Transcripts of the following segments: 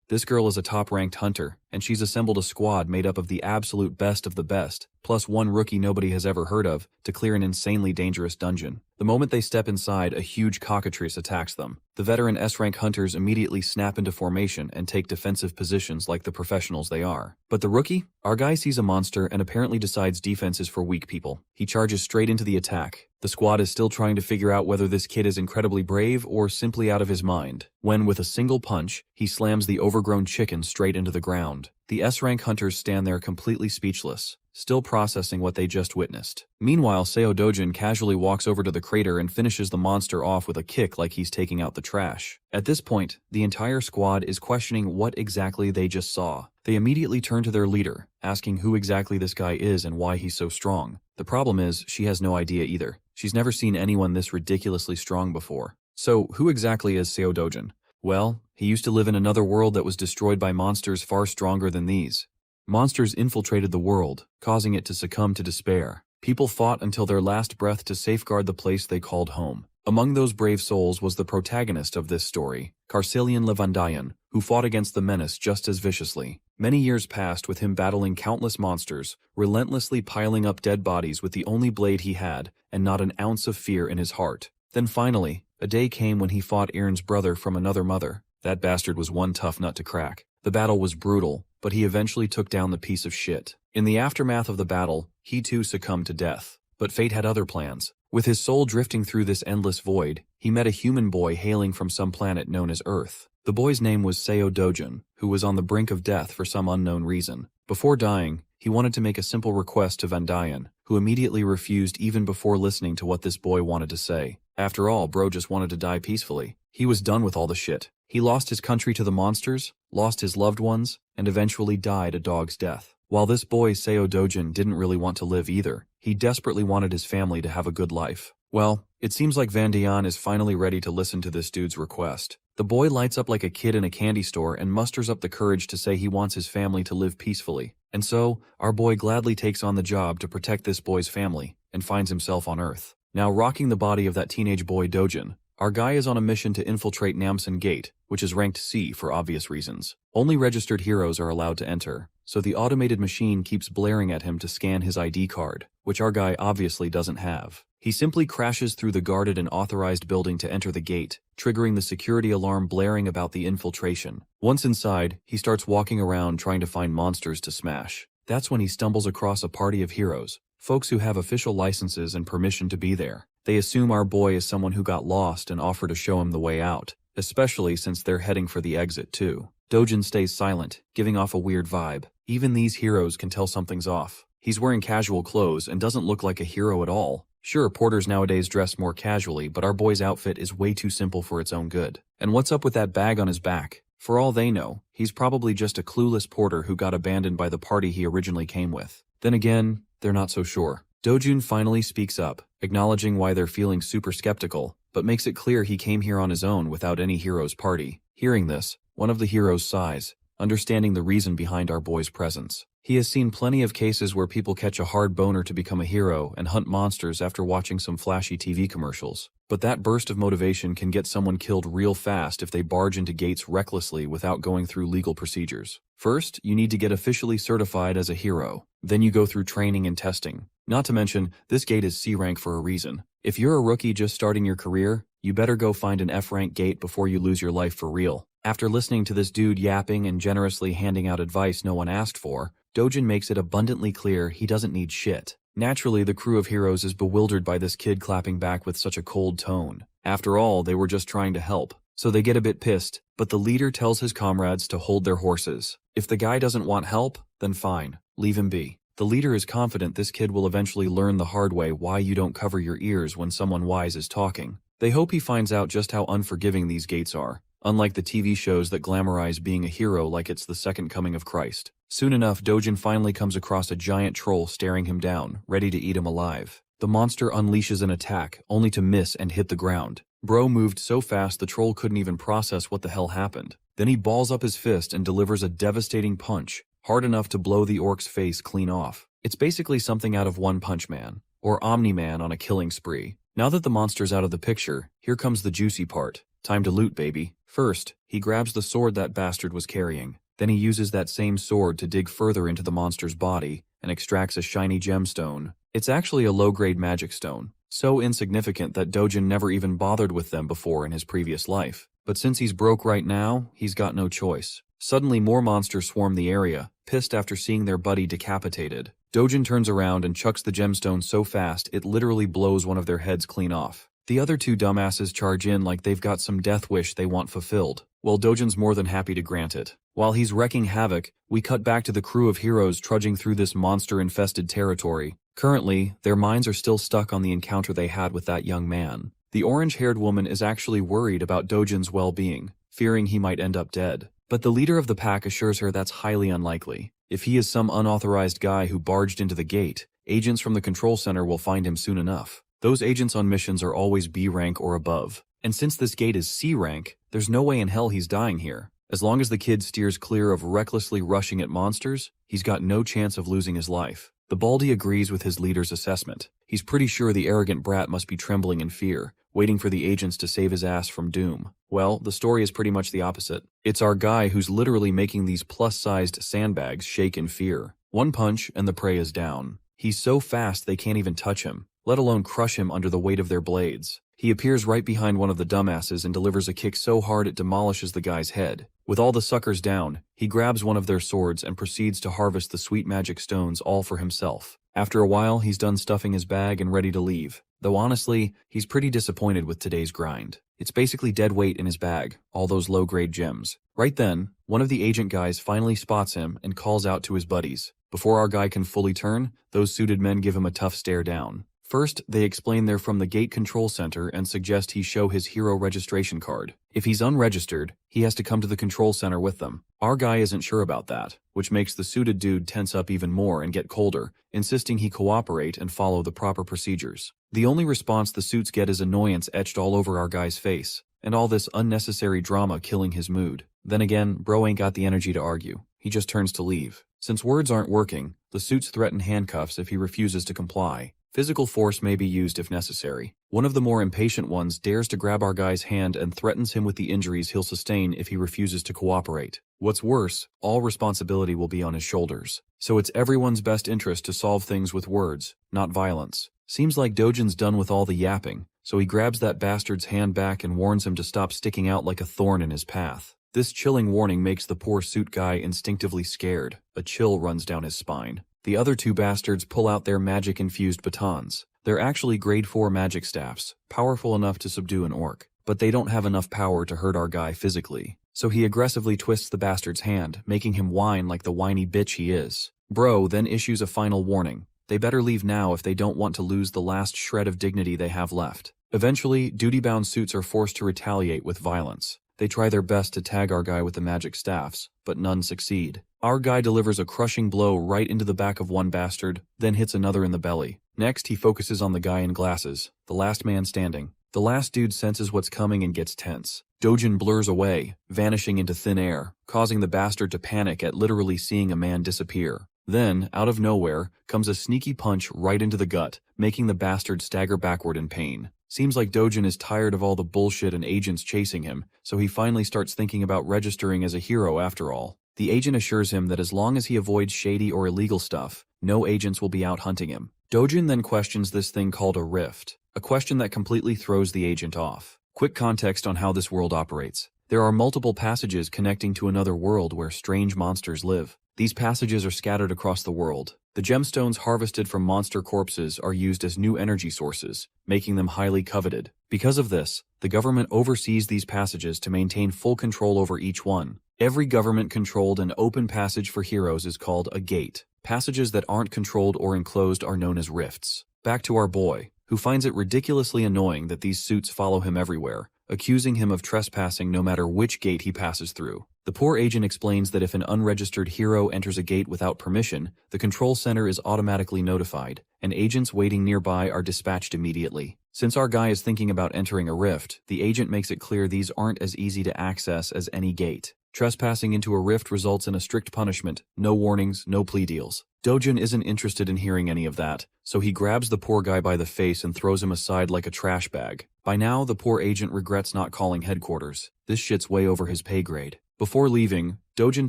This girl is a top-ranked hunter, and she's assembled a squad made up of the absolute best of the best, plus one rookie nobody has ever heard of, to clear an insanely dangerous dungeon. The moment they step inside, a huge cockatrice attacks them. The veteran S-rank hunters immediately snap into formation and take defensive positions like the professionals they are. But the rookie? Our guy sees a monster and apparently decides defense is for weak people. He charges straight into the attack. The squad is still trying to figure out whether this kid is incredibly brave or simply out of his mind, when with a single punch, he slams the overgrown chicken straight into the ground. The S-rank hunters stand there completely speechless, still processing what they just witnessed. Meanwhile, Seo Dojin casually walks over to the crater and finishes the monster off with a kick like he's taking out the trash. At this point, the entire squad is questioning what exactly they just saw. They immediately turn to their leader, asking who exactly this guy is and why he's so strong. The problem is, she has no idea either. She's never seen anyone this ridiculously strong before. So, who exactly is Seo Dojin? Well, he used to live in another world that was destroyed by monsters far stronger than these. Monsters infiltrated the world, causing it to succumb to despair. People fought until their last breath to safeguard the place they called home. Among those brave souls was the protagonist of this story, Karsilian Levandayan, who fought against the menace just as viciously. Many years passed with him battling countless monsters, relentlessly piling up dead bodies with the only blade he had, and not an ounce of fear in his heart. Then finally, a day came when he fought Irn's brother from another mother. That bastard was one tough nut to crack. The battle was brutal, but he eventually took down the piece of shit. In the aftermath of the battle, he too succumbed to death. But fate had other plans. With his soul drifting through this endless void, he met a human boy hailing from some planet known as Earth. The boy's name was Seo Dojin, who was on the brink of death for some unknown reason. Before dying, he wanted to make a simple request to Vandayan, who immediately refused even before listening to what this boy wanted to say. After all, bro just wanted to die peacefully. He was done with all the shit. He lost his country to the monsters, lost his loved ones, and eventually died a dog's death. While this boy Seo Dojin didn't really want to live either, he desperately wanted his family to have a good life. Well, it seems like Vandayan is finally ready to listen to this dude's request. The boy lights up like a kid in a candy store and musters up the courage to say he wants his family to live peacefully. And so, our boy gladly takes on the job to protect this boy's family, and finds himself on Earth. Now rocking the body of that teenage boy Dojin, our guy is on a mission to infiltrate Namsen Gate, which is ranked C for obvious reasons. Only registered heroes are allowed to enter, so the automated machine keeps blaring at him to scan his ID card, which our guy obviously doesn't have. He simply crashes through the guarded and authorized building to enter the gate, triggering the security alarm blaring about the infiltration. Once inside, he starts walking around trying to find monsters to smash. That's when he stumbles across a party of heroes, folks who have official licenses and permission to be there. They assume our boy is someone who got lost and offer to show him the way out, especially since they're heading for the exit too. Dojin stays silent, giving off a weird vibe. Even these heroes can tell something's off. He's wearing casual clothes and doesn't look like a hero at all. Sure, porters nowadays dress more casually, but our boy's outfit is way too simple for its own good. And what's up with that bag on his back? For all they know, he's probably just a clueless porter who got abandoned by the party he originally came with. Then again, they're not so sure. Dojin finally speaks up, acknowledging why they're feeling super skeptical, but makes it clear he came here on his own without any hero's party. Hearing this, one of the heroes sighs, understanding the reason behind our boy's presence. He has seen plenty of cases where people catch a hard boner to become a hero and hunt monsters after watching some flashy TV commercials. But that burst of motivation can get someone killed real fast if they barge into gates recklessly without going through legal procedures. First, you need to get officially certified as a hero. Then you go through training and testing. Not to mention, this gate is C rank for a reason. If you're a rookie just starting your career, you better go find an F rank gate before you lose your life for real. After listening to this dude yapping and generously handing out advice no one asked for, Dojin makes it abundantly clear he doesn't need shit. Naturally, the crew of heroes is bewildered by this kid clapping back with such a cold tone. After all, they were just trying to help. So they get a bit pissed, but the leader tells his comrades to hold their horses. If the guy doesn't want help, then fine, leave him be. The leader is confident this kid will eventually learn the hard way why you don't cover your ears when someone wise is talking. They hope he finds out just how unforgiving these gates are, unlike the TV shows that glamorize being a hero like it's the second coming of Christ. Soon enough, Dojin finally comes across a giant troll staring him down, ready to eat him alive. The monster unleashes an attack, only to miss and hit the ground. Bro moved so fast the troll couldn't even process what the hell happened. Then he balls up his fist and delivers a devastating punch, hard enough to blow the orc's face clean off. It's basically something out of One Punch Man, or Omni-Man on a killing spree. Now that the monster's out of the picture, here comes the juicy part. Time to loot, baby. First, he grabs the sword that bastard was carrying. Then he uses that same sword to dig further into the monster's body and extracts a shiny gemstone. It's actually a low-grade magic stone, so insignificant that Dojin never even bothered with them before in his previous life. But since he's broke right now, he's got no choice. Suddenly more monsters swarm the area, pissed after seeing their buddy decapitated. Dojin turns around and chucks the gemstone so fast it literally blows one of their heads clean off. The other two dumbasses charge in like they've got some death wish they want fulfilled. Well, Dojin's more than happy to grant it. While he's wrecking havoc, we cut back to the crew of heroes trudging through this monster-infested territory. Currently, their minds are still stuck on the encounter they had with that young man. The orange-haired woman is actually worried about Dojin's well-being, fearing he might end up dead. But the leader of the pack assures her that's highly unlikely. If he is some unauthorized guy who barged into the gate, agents from the control center will find him soon enough. Those agents on missions are always B rank or above. And since this gate is C rank, there's no way in hell he's dying here. As long as the kid steers clear of recklessly rushing at monsters, he's got no chance of losing his life. The Baldy agrees with his leader's assessment. He's pretty sure the arrogant brat must be trembling in fear, waiting for the agents to save his ass from doom. Well, the story is pretty much the opposite. It's our guy who's literally making these plus-sized sandbags shake in fear. One punch and the prey is down. He's so fast they can't even touch him, let alone crush him under the weight of their blades. He appears right behind one of the dumbasses and delivers a kick so hard it demolishes the guy's head. With all the suckers down, he grabs one of their swords and proceeds to harvest the sweet magic stones all for himself. After a while, he's done stuffing his bag and ready to leave. Though honestly, he's pretty disappointed with today's grind. It's basically dead weight in his bag, all those low-grade gems. Right then, one of the agent guys finally spots him and calls out to his buddies. Before our guy can fully turn, those suited men give him a tough stare down. First, they explain they're from the gate control center and suggest he show his hero registration card. If he's unregistered, he has to come to the control center with them. Our guy isn't sure about that, which makes the suited dude tense up even more and get colder, insisting he cooperate and follow the proper procedures. The only response the suits get is annoyance etched all over our guy's face, and all this unnecessary drama killing his mood. Then again, bro ain't got the energy to argue. He just turns to leave. Since words aren't working, the suits threaten handcuffs if he refuses to comply. Physical force may be used if necessary. One of the more impatient ones dares to grab our guy's hand and threatens him with the injuries he'll sustain if he refuses to cooperate. What's worse, all responsibility will be on his shoulders. So it's everyone's best interest to solve things with words, not violence. Seems like Dojin's done with all the yapping, so he grabs that bastard's hand back and warns him to stop sticking out like a thorn in his path. This chilling warning makes the poor suit guy instinctively scared. A chill runs down his spine. The other two bastards pull out their magic-infused batons. They're actually grade 4 magic staffs, powerful enough to subdue an orc, but they don't have enough power to hurt our guy physically. So he aggressively twists the bastard's hand, making him whine like the whiny bitch he is. Bro then issues a final warning. They better leave now if they don't want to lose the last shred of dignity they have left. Eventually, duty-bound suits are forced to retaliate with violence. They try their best to tag our guy with the magic staffs, but none succeed. Our guy delivers a crushing blow right into the back of one bastard, then hits another in the belly. Next, he focuses on the guy in glasses, the last man standing. The last dude senses what's coming and gets tense. Dojin blurs away, vanishing into thin air, causing the bastard to panic at literally seeing a man disappear. Then, out of nowhere, comes a sneaky punch right into the gut, making the bastard stagger backward in pain. Seems like Dojin is tired of all the bullshit and agents chasing him, so he finally starts thinking about registering as a hero after all. The agent assures him that as long as he avoids shady or illegal stuff, no agents will be out hunting him. Dojin then questions this thing called a rift, a question that completely throws the agent off. Quick context on how this world operates. There are multiple passages connecting to another world where strange monsters live. These passages are scattered across the world. The gemstones harvested from monster corpses are used as new energy sources, making them highly coveted. Because of this, the government oversees these passages to maintain full control over each one. Every government-controlled and open passage for heroes is called a gate. Passages that aren't controlled or enclosed are known as rifts. Back to our boy, who finds it ridiculously annoying that these suits follow him everywhere, accusing him of trespassing no matter which gate he passes through. The poor agent explains that if an unregistered hero enters a gate without permission, the control center is automatically notified, and agents waiting nearby are dispatched immediately. Since our guy is thinking about entering a rift, the agent makes it clear these aren't as easy to access as any gate. Trespassing into a rift results in a strict punishment, no warnings, no plea deals. Dojin isn't interested in hearing any of that, so he grabs the poor guy by the face and throws him aside like a trash bag. By now, the poor agent regrets not calling headquarters. This shit's way over his pay grade. Before leaving, Dojin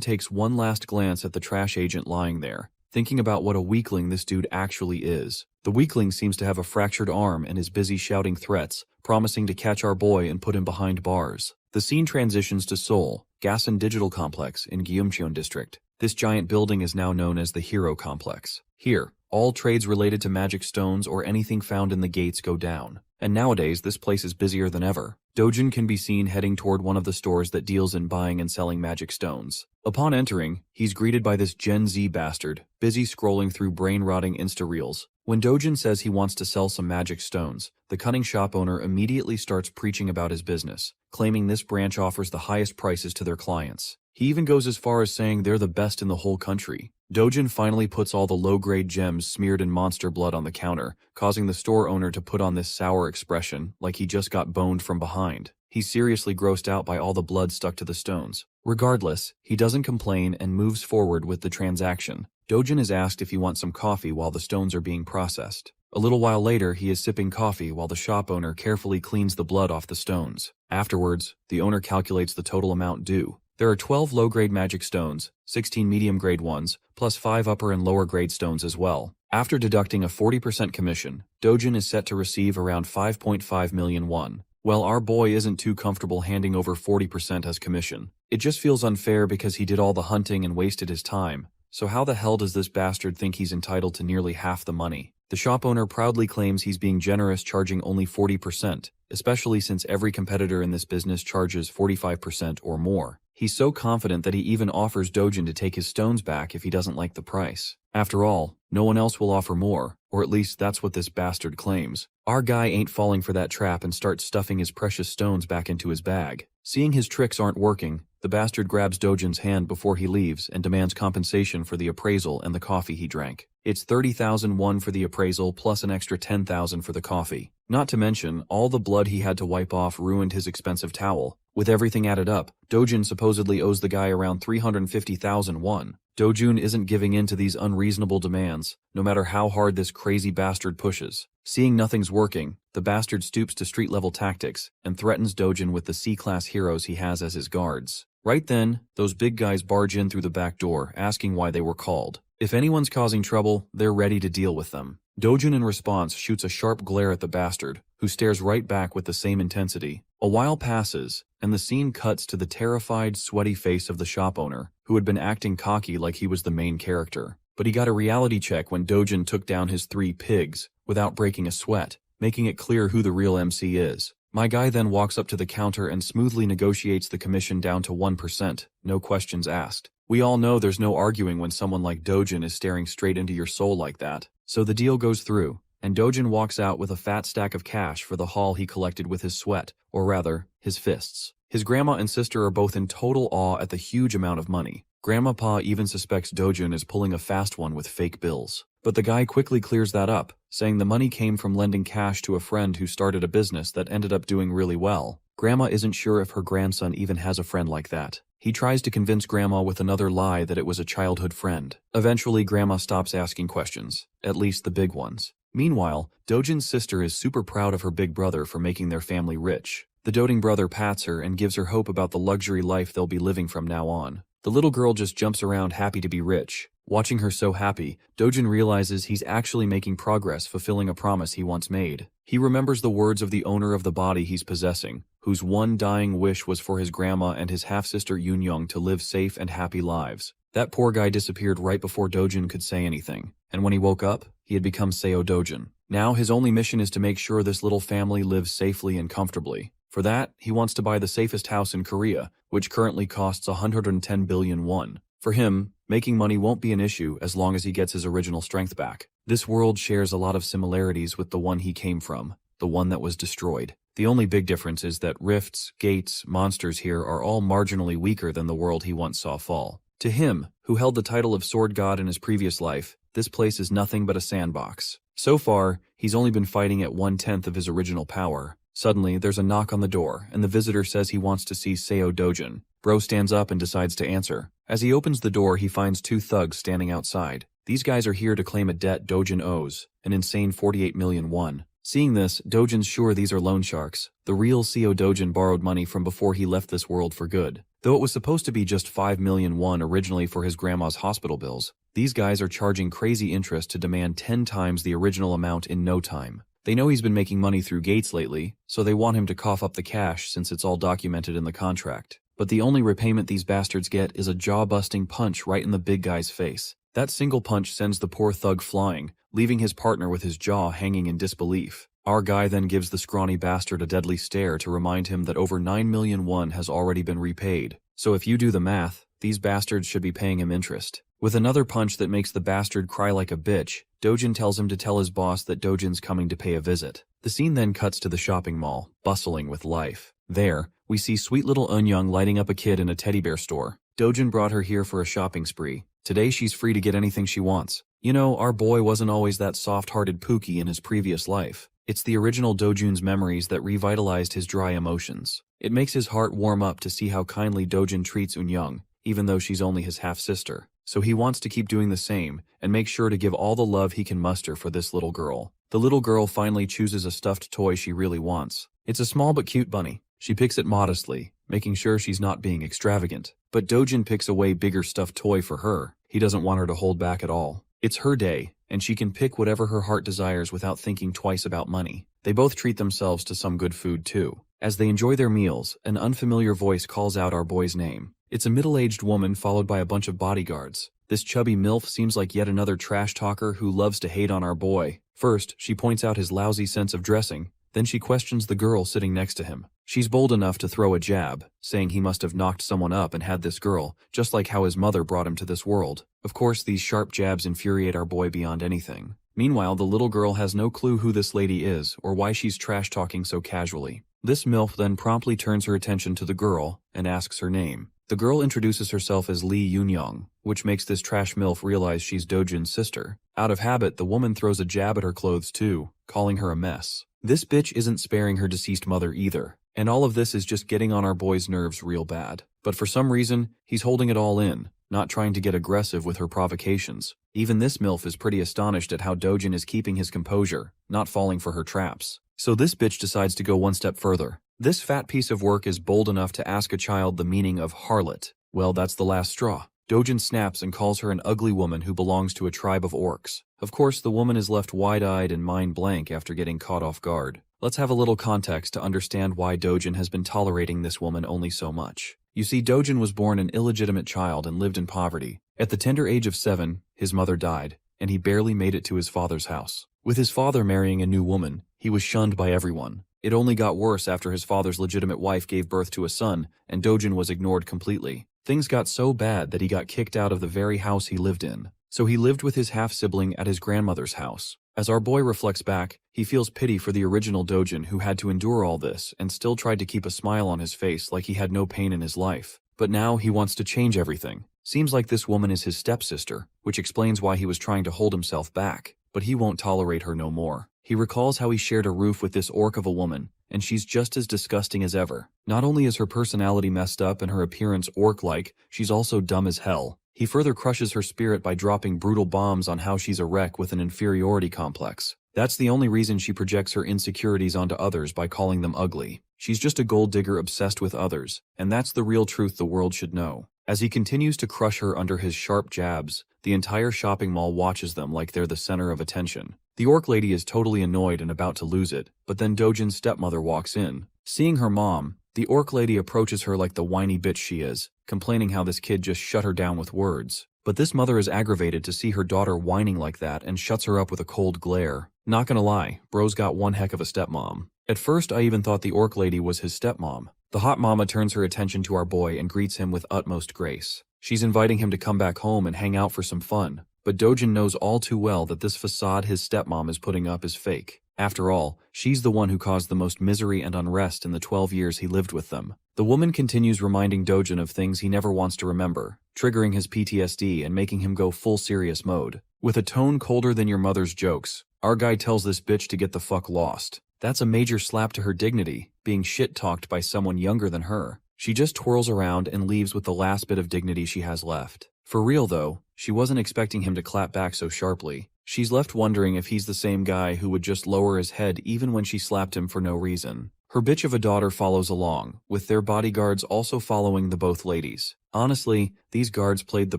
takes one last glance at the trash agent lying there, thinking about what a weakling this dude actually is. The weakling seems to have a fractured arm and is busy shouting threats, promising to catch our boy and put him behind bars. The scene transitions to Seoul, Gasan Digital Complex in Gyeongcheon District. This giant building is now known as the Hero Complex. Here, all trades related to magic stones or anything found in the gates go down. And nowadays, this place is busier than ever. Dojin can be seen heading toward one of the stores that deals in buying and selling magic stones. Upon entering, he's greeted by this Gen Z bastard, busy scrolling through brain-rotting Insta-reels. When Dojin says he wants to sell some magic stones, the cunning shop owner immediately starts preaching about his business, claiming this branch offers the highest prices to their clients. He even goes as far as saying they're the best in the whole country. Dojin finally puts all the low-grade gems smeared in monster blood on the counter, causing the store owner to put on this sour expression like he just got boned from behind. He's seriously grossed out by all the blood stuck to the stones. Regardless, he doesn't complain and moves forward with the transaction. Dojin is asked if he wants some coffee while the stones are being processed. A little while later, he is sipping coffee while the shop owner carefully cleans the blood off the stones. Afterwards, the owner calculates the total amount due. There are 12 low-grade magic stones, 16 medium-grade ones, plus 5 upper and lower-grade stones as well. After deducting a 40% commission, Dojin is set to receive around 5.5 million won. Well, our boy isn't too comfortable handing over 40% as commission. It just feels unfair because he did all the hunting and wasted his time. So how the hell does this bastard think he's entitled to nearly half the money? The shop owner proudly claims he's being generous, charging only 40%, especially since every competitor in this business charges 45% or more. He's so confident that he even offers Dojin to take his stones back if he doesn't like the price. After all, no one else will offer more, or at least that's what this bastard claims. Our guy ain't falling for that trap and starts stuffing his precious stones back into his bag. Seeing his tricks aren't working, the bastard grabs Dojin's hand before he leaves and demands compensation for the appraisal and the coffee he drank. It's 30,000 won for the appraisal plus an extra 10,000 for the coffee. Not to mention, all the blood he had to wipe off ruined his expensive towel. With everything added up, Dojin supposedly owes the guy around 350,000 won. Dojun isn't giving in to these unreasonable demands, no matter how hard this crazy bastard pushes. Seeing nothing's working, the bastard stoops to street-level tactics and threatens Dojin with the C-class heroes he has as his guards. Right then, those big guys barge in through the back door, asking why they were called. If anyone's causing trouble, they're ready to deal with them. Dojin in response shoots a sharp glare at the bastard, who stares right back with the same intensity. A while passes, and the scene cuts to the terrified, sweaty face of the shop owner, who had been acting cocky like he was the main character. But he got a reality check when Dojin took down his 3 pigs, without breaking a sweat, making it clear who the real MC is. My guy then walks up to the counter and smoothly negotiates the commission down to 1%, no questions asked. We all know there's no arguing when someone like Dojin is staring straight into your soul like that. So the deal goes through, and Dojin walks out with a fat stack of cash for the haul he collected with his sweat, or rather, his fists. His grandma and sister are both in total awe at the huge amount of money. Grandma even suspects Dojin is pulling a fast one with fake bills. But the guy quickly clears that up, saying the money came from lending cash to a friend who started a business that ended up doing really well. Grandma isn't sure if her grandson even has a friend like that. He tries to convince Grandma with another lie that it was a childhood friend. Eventually, Grandma stops asking questions, at least the big ones. Meanwhile, Dojin's sister is super proud of her big brother for making their family rich. The doting brother pats her and gives her hope about the luxury life they'll be living from now on. The little girl just jumps around happy to be rich. Watching her so happy, Dojin realizes he's actually making progress fulfilling a promise he once made. He remembers the words of the owner of the body he's possessing, whose one dying wish was for his grandma and his half-sister Yoon-young to live safe and happy lives. That poor guy disappeared right before Dojin could say anything, and when he woke up, he had become Seo Dojin. Now his only mission is to make sure this little family lives safely and comfortably. For that, he wants to buy the safest house in Korea, which currently costs 110 billion won. For him, making money won't be an issue as long as he gets his original strength back. This world shares a lot of similarities with the one he came from, the one that was destroyed. The only big difference is that rifts, gates, monsters here are all marginally weaker than the world he once saw fall. To him, who held the title of Sword God in his previous life, this place is nothing but a sandbox. So far, he's only been fighting at 1/10 of his original power. Suddenly, there's a knock on the door, and the visitor says he wants to see Seo Dojin. Bro stands up and decides to answer. As he opens the door, he finds 2 thugs standing outside. These guys are here to claim a debt Dojin owes, an insane 48 million won. Seeing this, Dojin's sure these are loan sharks. The real CO Dojin borrowed money from before he left this world for good. Though it was supposed to be just 5 million won originally for his grandma's hospital bills, these guys are charging crazy interest to demand 10 times the original amount in no time. They know he's been making money through Gates lately, so they want him to cough up the cash since it's all documented in the contract. But the only repayment these bastards get is a jaw-busting punch right in the big guy's face. That single punch sends the poor thug flying, leaving his partner with his jaw hanging in disbelief. Our guy then gives the scrawny bastard a deadly stare to remind him that over 9 million won has already been repaid. So if you do the math, these bastards should be paying him interest. With another punch that makes the bastard cry like a bitch, Dojin tells him to tell his boss that Dojin's coming to pay a visit. The scene then cuts to the shopping mall, bustling with life. There, we see sweet little Eunyoung lighting up a kid in a teddy bear store. Dojin brought her here for a shopping spree. Today she's free to get anything she wants. You know, our boy wasn't always that soft-hearted Pookie in his previous life. It's the original Dojin's memories that revitalized his dry emotions. It makes his heart warm up to see how kindly Dojin treats Eunyoung, even though she's only his half-sister. So he wants to keep doing the same, and make sure to give all the love he can muster for this little girl. The little girl finally chooses a stuffed toy she really wants. It's a small but cute bunny. She picks it modestly, making sure she's not being extravagant. But Dojin picks a way bigger stuffed toy for her. He doesn't want her to hold back at all. It's her day, and she can pick whatever her heart desires without thinking twice about money. They both treat themselves to some good food too. As they enjoy their meals, an unfamiliar voice calls out our boy's name. It's a middle-aged woman followed by a bunch of bodyguards. This chubby MILF seems like yet another trash talker who loves to hate on our boy. First, she points out his lousy sense of dressing. Then she questions the girl sitting next to him. She's bold enough to throw a jab, saying he must have knocked someone up and had this girl, just like how his mother brought him to this world. Of course, these sharp jabs infuriate our boy beyond anything. Meanwhile, the little girl has no clue who this lady is or why she's trash-talking so casually. This MILF then promptly turns her attention to the girl and asks her name. The girl introduces herself as Lee Eunyoung, which makes this trash MILF realize she's Dojin's sister. Out of habit, the woman throws a jab at her clothes too, calling her a mess. This bitch isn't sparing her deceased mother either, and all of this is just getting on our boy's nerves real bad. But for some reason, he's holding it all in, not trying to get aggressive with her provocations. Even this MILF is pretty astonished at how Dojin is keeping his composure, not falling for her traps. So this bitch decides to go one step further. This fat piece of work is bold enough to ask a child the meaning of harlot. Well, that's the last straw. Dojin snaps and calls her an ugly woman who belongs to a tribe of orcs. Of course, the woman is left wide-eyed and mind blank after getting caught off guard. Let's have a little context to understand why Dojin has been tolerating this woman only so much. You see, Dojin was born an illegitimate child and lived in poverty. At the tender age of 7, his mother died, and he barely made it to his father's house. With his father marrying a new woman, he was shunned by everyone. It only got worse after his father's legitimate wife gave birth to a son, and Dojin was ignored completely. Things got so bad that he got kicked out of the very house he lived in. So he lived with his half-sibling at his grandmother's house. As our boy reflects back, he feels pity for the original Dojin who had to endure all this and still tried to keep a smile on his face like he had no pain in his life. But now he wants to change everything. Seems like this woman is his stepsister, which explains why he was trying to hold himself back. But he won't tolerate her no more. He recalls how he shared a roof with this orc of a woman, and she's just as disgusting as ever. Not only is her personality messed up and her appearance orc-like, she's also dumb as hell. He further crushes her spirit by dropping brutal bombs on how she's a wreck with an inferiority complex. That's the only reason she projects her insecurities onto others by calling them ugly. She's just a gold digger obsessed with others, and that's the real truth the world should know. As he continues to crush her under his sharp jabs, the entire shopping mall watches them like they're the center of attention. The orc lady is totally annoyed and about to lose it, but then Dojin's stepmother walks in. Seeing her mom, the orc lady approaches her like the whiny bitch she is, complaining how this kid just shut her down with words. But this mother is aggravated to see her daughter whining like that and shuts her up with a cold glare. Not gonna lie, bro's got one heck of a stepmom. At first I even thought the orc lady was his stepmom. The hot mama turns her attention to our boy and greets him with utmost grace. She's inviting him to come back home and hang out for some fun. But Dojin knows all too well that this facade his stepmom is putting up is fake. After all, she's the one who caused the most misery and unrest in the 12 years he lived with them. The woman continues reminding Dojin of things he never wants to remember, triggering his PTSD and making him go full serious mode. With a tone colder than your mother's jokes, our guy tells this bitch to get the fuck lost. That's a major slap to her dignity, being shit-talked by someone younger than her. She just twirls around and leaves with the last bit of dignity she has left. For real though, she wasn't expecting him to clap back so sharply. She's left wondering if he's the same guy who would just lower his head even when she slapped him for no reason. Her bitch of a daughter follows along, with their bodyguards also following the both ladies. Honestly, these guards played the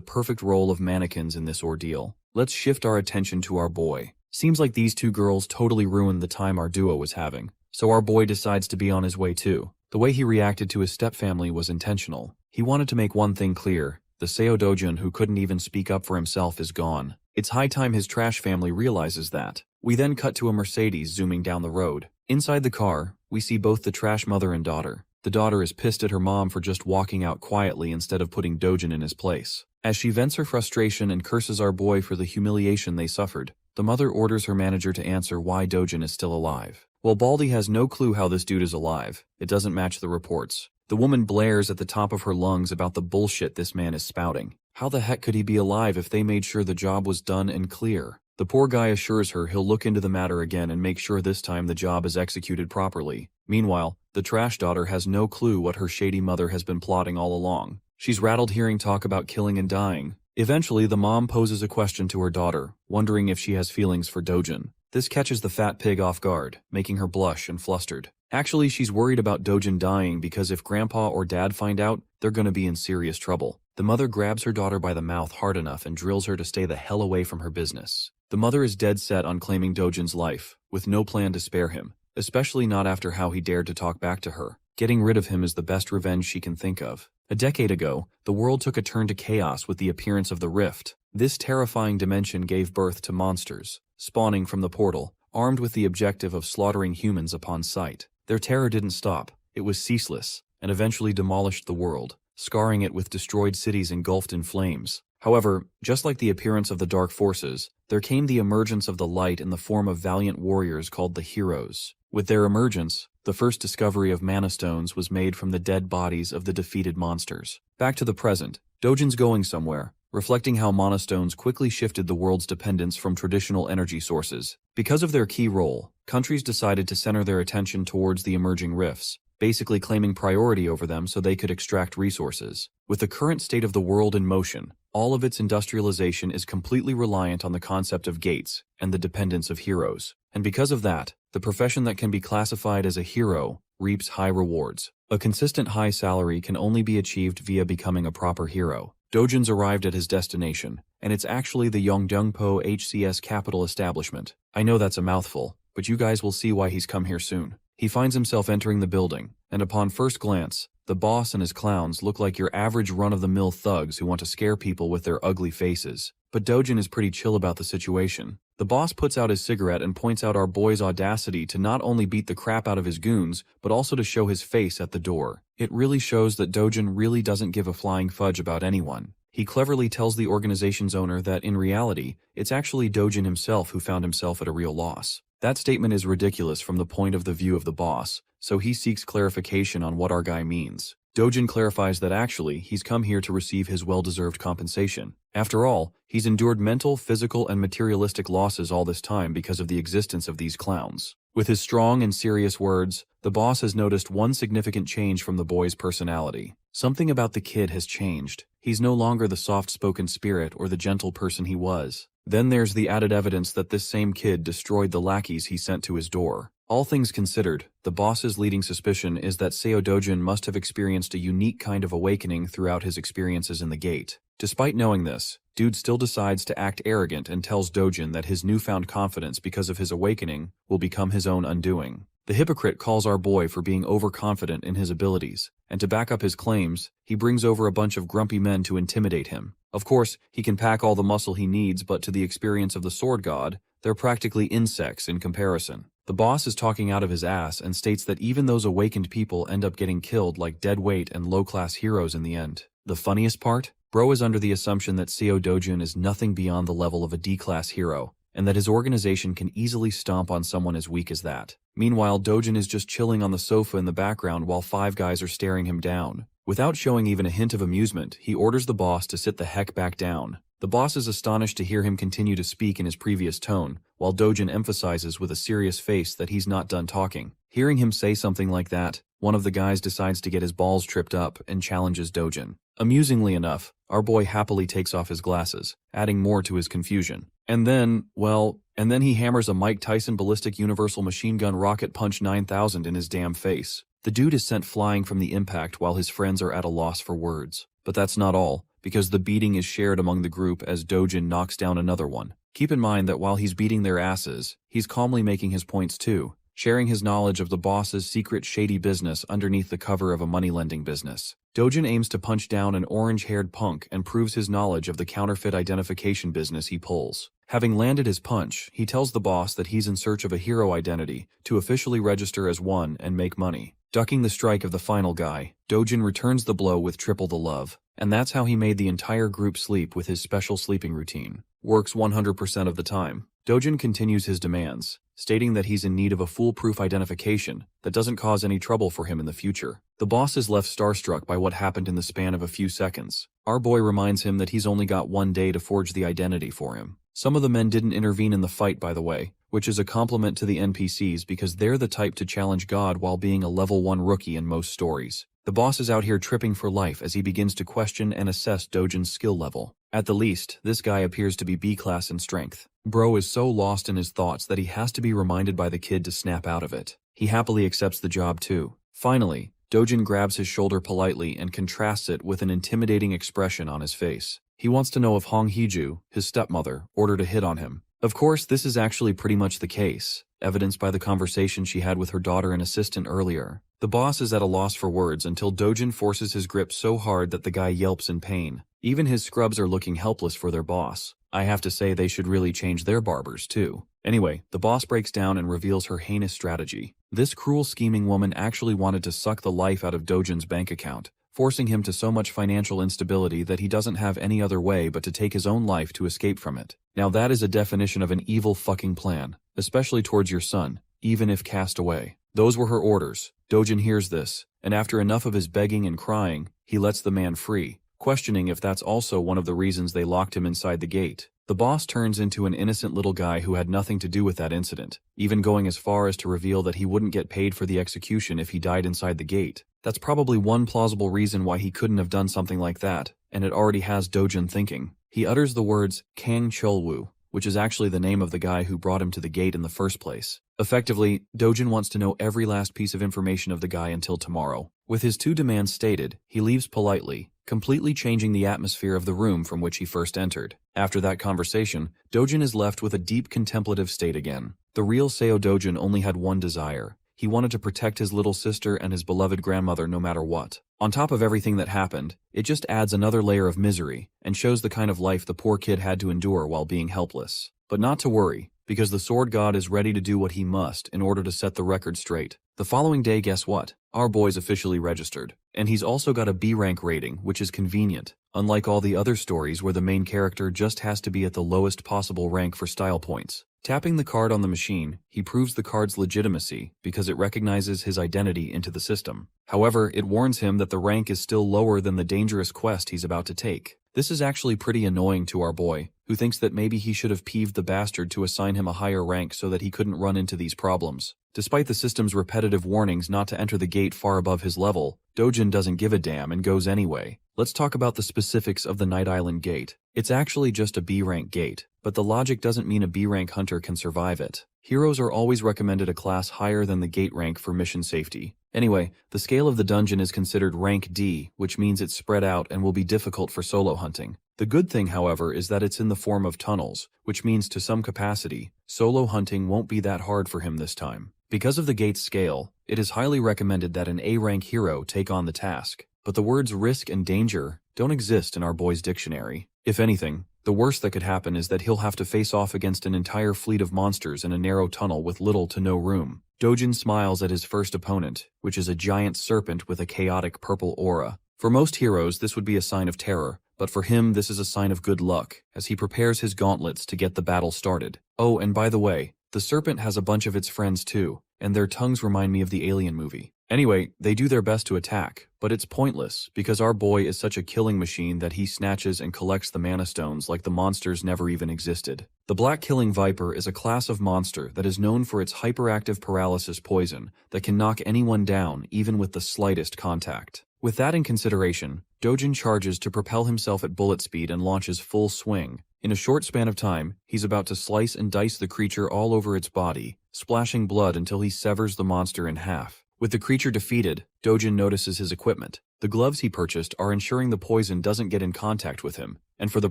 perfect role of mannequins in this ordeal. Let's shift our attention to our boy. Seems like these two girls totally ruined the time our duo was having, so our boy decides to be on his way too. The way he reacted to his stepfamily was intentional. He wanted to make one thing clear: the Seo Dojin who couldn't even speak up for himself is gone. It's high time his trash family realizes that. We then cut to a Mercedes zooming down the road. Inside the car, we see both the trash mother and daughter. The daughter is pissed at her mom for just walking out quietly instead of putting Dojin in his place. As she vents her frustration and curses our boy for the humiliation they suffered, the mother orders her manager to answer why Dojin is still alive. Well, Baldy has no clue how this dude is alive. It doesn't match the reports. The woman blares at the top of her lungs about the bullshit this man is spouting. How the heck could he be alive if they made sure the job was done and clear? The poor guy assures her he'll look into the matter again and make sure this time the job is executed properly. Meanwhile, the trash daughter has no clue what her shady mother has been plotting all along. She's rattled hearing talk about killing and dying. Eventually, the mom poses a question to her daughter, wondering if she has feelings for Dojin. This catches the fat pig off guard, making her blush and flustered. Actually, she's worried about Dojin dying because if grandpa or dad find out, they're gonna be in serious trouble. The mother grabs her daughter by the mouth hard enough and drills her to stay the hell away from her business. The mother is dead set on claiming Dojin's life, with no plan to spare him, especially not after how he dared to talk back to her. Getting rid of him is the best revenge she can think of. A decade ago, the world took a turn to chaos with the appearance of the Rift. This terrifying dimension gave birth to monsters, spawning from the portal, armed with the objective of slaughtering humans upon sight. Their terror didn't stop. It was ceaseless, and eventually demolished the world, scarring it with destroyed cities engulfed in flames. However, just like the appearance of the dark forces, there came the emergence of the light in the form of valiant warriors called the Heroes. With their emergence, the first discovery of mana stones was made from the dead bodies of the defeated monsters. Back to the present, Dojin's going somewhere, reflecting how mana stones quickly shifted the world's dependence from traditional energy sources. Because of their key role, countries decided to center their attention towards the emerging rifts, basically claiming priority over them so they could extract resources. With the current state of the world in motion, all of its industrialization is completely reliant on the concept of gates and the dependence of heroes. And because of that, the profession that can be classified as a hero reaps high rewards. A consistent high salary can only be achieved via becoming a proper hero. Dojin's arrived at his destination, and it's actually the Yongdongpo HCS Capital Establishment. I know that's a mouthful, but you guys will see why he's come here soon. He finds himself entering the building, and upon first glance, the boss and his clowns look like your average run-of-the-mill thugs who want to scare people with their ugly faces. But Dojin is pretty chill about the situation. The boss puts out his cigarette and points out our boy's audacity to not only beat the crap out of his goons, but also to show his face at the door. It really shows that Dojin really doesn't give a flying fudge about anyone. He cleverly tells the organization's owner that in reality, it's actually Dojin himself who found himself at a real loss. That statement is ridiculous from the point of the view of the boss, so he seeks clarification on what our guy means. Dojin clarifies that actually, he's come here to receive his well-deserved compensation. After all, he's endured mental, physical, and materialistic losses all this time because of the existence of these clowns. With his strong and serious words, the boss has noticed one significant change from the boy's personality. Something about the kid has changed. He's no longer the soft-spoken spirit or the gentle person he was. Then there's the added evidence that this same kid destroyed the lackeys he sent to his door. All things considered, the boss's leading suspicion is that Seo Dojin must have experienced a unique kind of awakening throughout his experiences in the gate. Despite knowing this, Dude still decides to act arrogant and tells Dojin that his newfound confidence because of his awakening will become his own undoing. The hypocrite calls our boy for being overconfident in his abilities, and to back up his claims, he brings over a bunch of grumpy men to intimidate him. Of course, he can pack all the muscle he needs, but to the experience of the sword god, they're practically insects in comparison. The boss is talking out of his ass and states that even those awakened people end up getting killed like deadweight and low-class heroes in the end. The funniest part? Bro is under the assumption that Seo Dojin is nothing beyond the level of a D-class hero, and that his organization can easily stomp on someone as weak as that. Meanwhile, Dojin is just chilling on the sofa in the background while five guys are staring him down. Without showing even a hint of amusement, he orders the boss to sit the heck back down. The boss is astonished to hear him continue to speak in his previous tone, while Dojin emphasizes with a serious face that he's not done talking. Hearing him say something like that, one of the guys decides to get his balls tripped up and challenges Dojin. Amusingly enough, our boy happily takes off his glasses, adding more to his confusion. And then he hammers a Mike Tyson ballistic universal machine gun rocket punch 9000 in his damn face. The dude is sent flying from the impact while his friends are at a loss for words. But that's not all, because the beating is shared among the group as Dojin knocks down another one. Keep in mind that while he's beating their asses, he's calmly making his points too, sharing his knowledge of the boss's secret shady business underneath the cover of a money-lending business. Dojin aims to punch down an orange-haired punk and proves his knowledge of the counterfeit identification business he pulls. Having landed his punch, he tells the boss that he's in search of a hero identity to officially register as one and make money. Ducking the strike of the final guy, Dojin returns the blow with triple the love. And that's how he made the entire group sleep with his special sleeping routine. Works 100% of the time. Dojin continues his demands, stating that he's in need of a foolproof identification that doesn't cause any trouble for him in the future. The boss is left starstruck by what happened in the span of a few seconds. Our boy reminds him that he's only got one day to forge the identity for him. Some of the men didn't intervene in the fight, by the way, which is a compliment to the NPCs because they're the type to challenge God while being a level 1 rookie in most stories. The boss is out here tripping for life as he begins to question and assess Dojin's skill level. At the least, this guy appears to be B-class in strength. Bro is so lost in his thoughts that he has to be reminded by the kid to snap out of it. He happily accepts the job too. Finally, Dojin grabs his shoulder politely and contrasts it with an intimidating expression on his face. He wants to know if Hong Hee-ju, his stepmother, ordered a hit on him. Of course, this is actually pretty much the case, evidenced by the conversation she had with her daughter and assistant earlier. The boss is at a loss for words until Dojin forces his grip so hard that the guy yelps in pain. Even his scrubs are looking helpless for their boss. I have to say they should really change their barbers too. Anyway, the boss breaks down and reveals her heinous strategy. This cruel scheming woman actually wanted to suck the life out of Dojin's bank account, forcing him to so much financial instability that he doesn't have any other way but to take his own life to escape from it. Now that is a definition of an evil fucking plan, especially towards your son, even if cast away. Those were her orders. Dojin hears this, and after enough of his begging and crying, he lets the man free, questioning if that's also one of the reasons they locked him inside the gate. The boss turns into an innocent little guy who had nothing to do with that incident, even going as far as to reveal that he wouldn't get paid for the execution if he died inside the gate. That's probably one plausible reason why he couldn't have done something like that, and it already has Dojin thinking. He utters the words Kang Chulwoo, which is actually the name of the guy who brought him to the gate in the first place. Effectively, Dojin wants to know every last piece of information of the guy until tomorrow. With his two demands stated, he leaves politely, completely changing the atmosphere of the room from which he first entered. After that conversation, Dojin is left with a deep contemplative state again. The real Seo Dojin only had one desire. He wanted to protect his little sister and his beloved grandmother no matter what. On top of everything that happened, it just adds another layer of misery and shows the kind of life the poor kid had to endure while being helpless. But not to worry, because the sword god is ready to do what he must in order to set the record straight. The following day, guess what? Our boy's officially registered. And he's also got a B rank rating, which is convenient, unlike all the other stories where the main character just has to be at the lowest possible rank for style points. Tapping the card on the machine, he proves the card's legitimacy because it recognizes his identity into the system. However, it warns him that the rank is still lower than the dangerous quest he's about to take. This is actually pretty annoying to our boy, who thinks that maybe he should have peeved the bastard to assign him a higher rank so that he couldn't run into these problems. Despite the system's repetitive warnings not to enter the gate far above his level, Dojin doesn't give a damn and goes anyway. Let's talk about the specifics of the Night Island gate. It's actually just a B-rank gate, but the logic doesn't mean a B-rank hunter can survive it. Heroes are always recommended a class higher than the gate rank for mission safety. Anyway, the scale of the dungeon is considered rank D, which means it's spread out and will be difficult for solo hunting. The good thing, however, is that it's in the form of tunnels, which means to some capacity, solo hunting won't be that hard for him this time. Because of the gate's scale, it is highly recommended that an A-rank hero take on the task. But the words risk and danger don't exist in our boy's dictionary. If anything, the worst that could happen is that he'll have to face off against an entire fleet of monsters in a narrow tunnel with little to no room. Dojin smiles at his first opponent, which is a giant serpent with a chaotic purple aura. For most heroes, this would be a sign of terror, but for him this is a sign of good luck, as he prepares his gauntlets to get the battle started. Oh, and by the way, the serpent has a bunch of its friends too, and their tongues remind me of the Alien movie. Anyway, they do their best to attack, but it's pointless because our boy is such a killing machine that he snatches and collects the mana stones like the monsters never even existed. The Black Killing Viper is a class of monster that is known for its hyperactive paralysis poison that can knock anyone down even with the slightest contact. With that in consideration, Dojin charges to propel himself at bullet speed and launches full swing, In a short span of time, he's about to slice and dice the creature all over its body, splashing blood until he severs the monster in half. With the creature defeated, Dojin notices his equipment. The gloves he purchased are ensuring the poison doesn't get in contact with him, and for the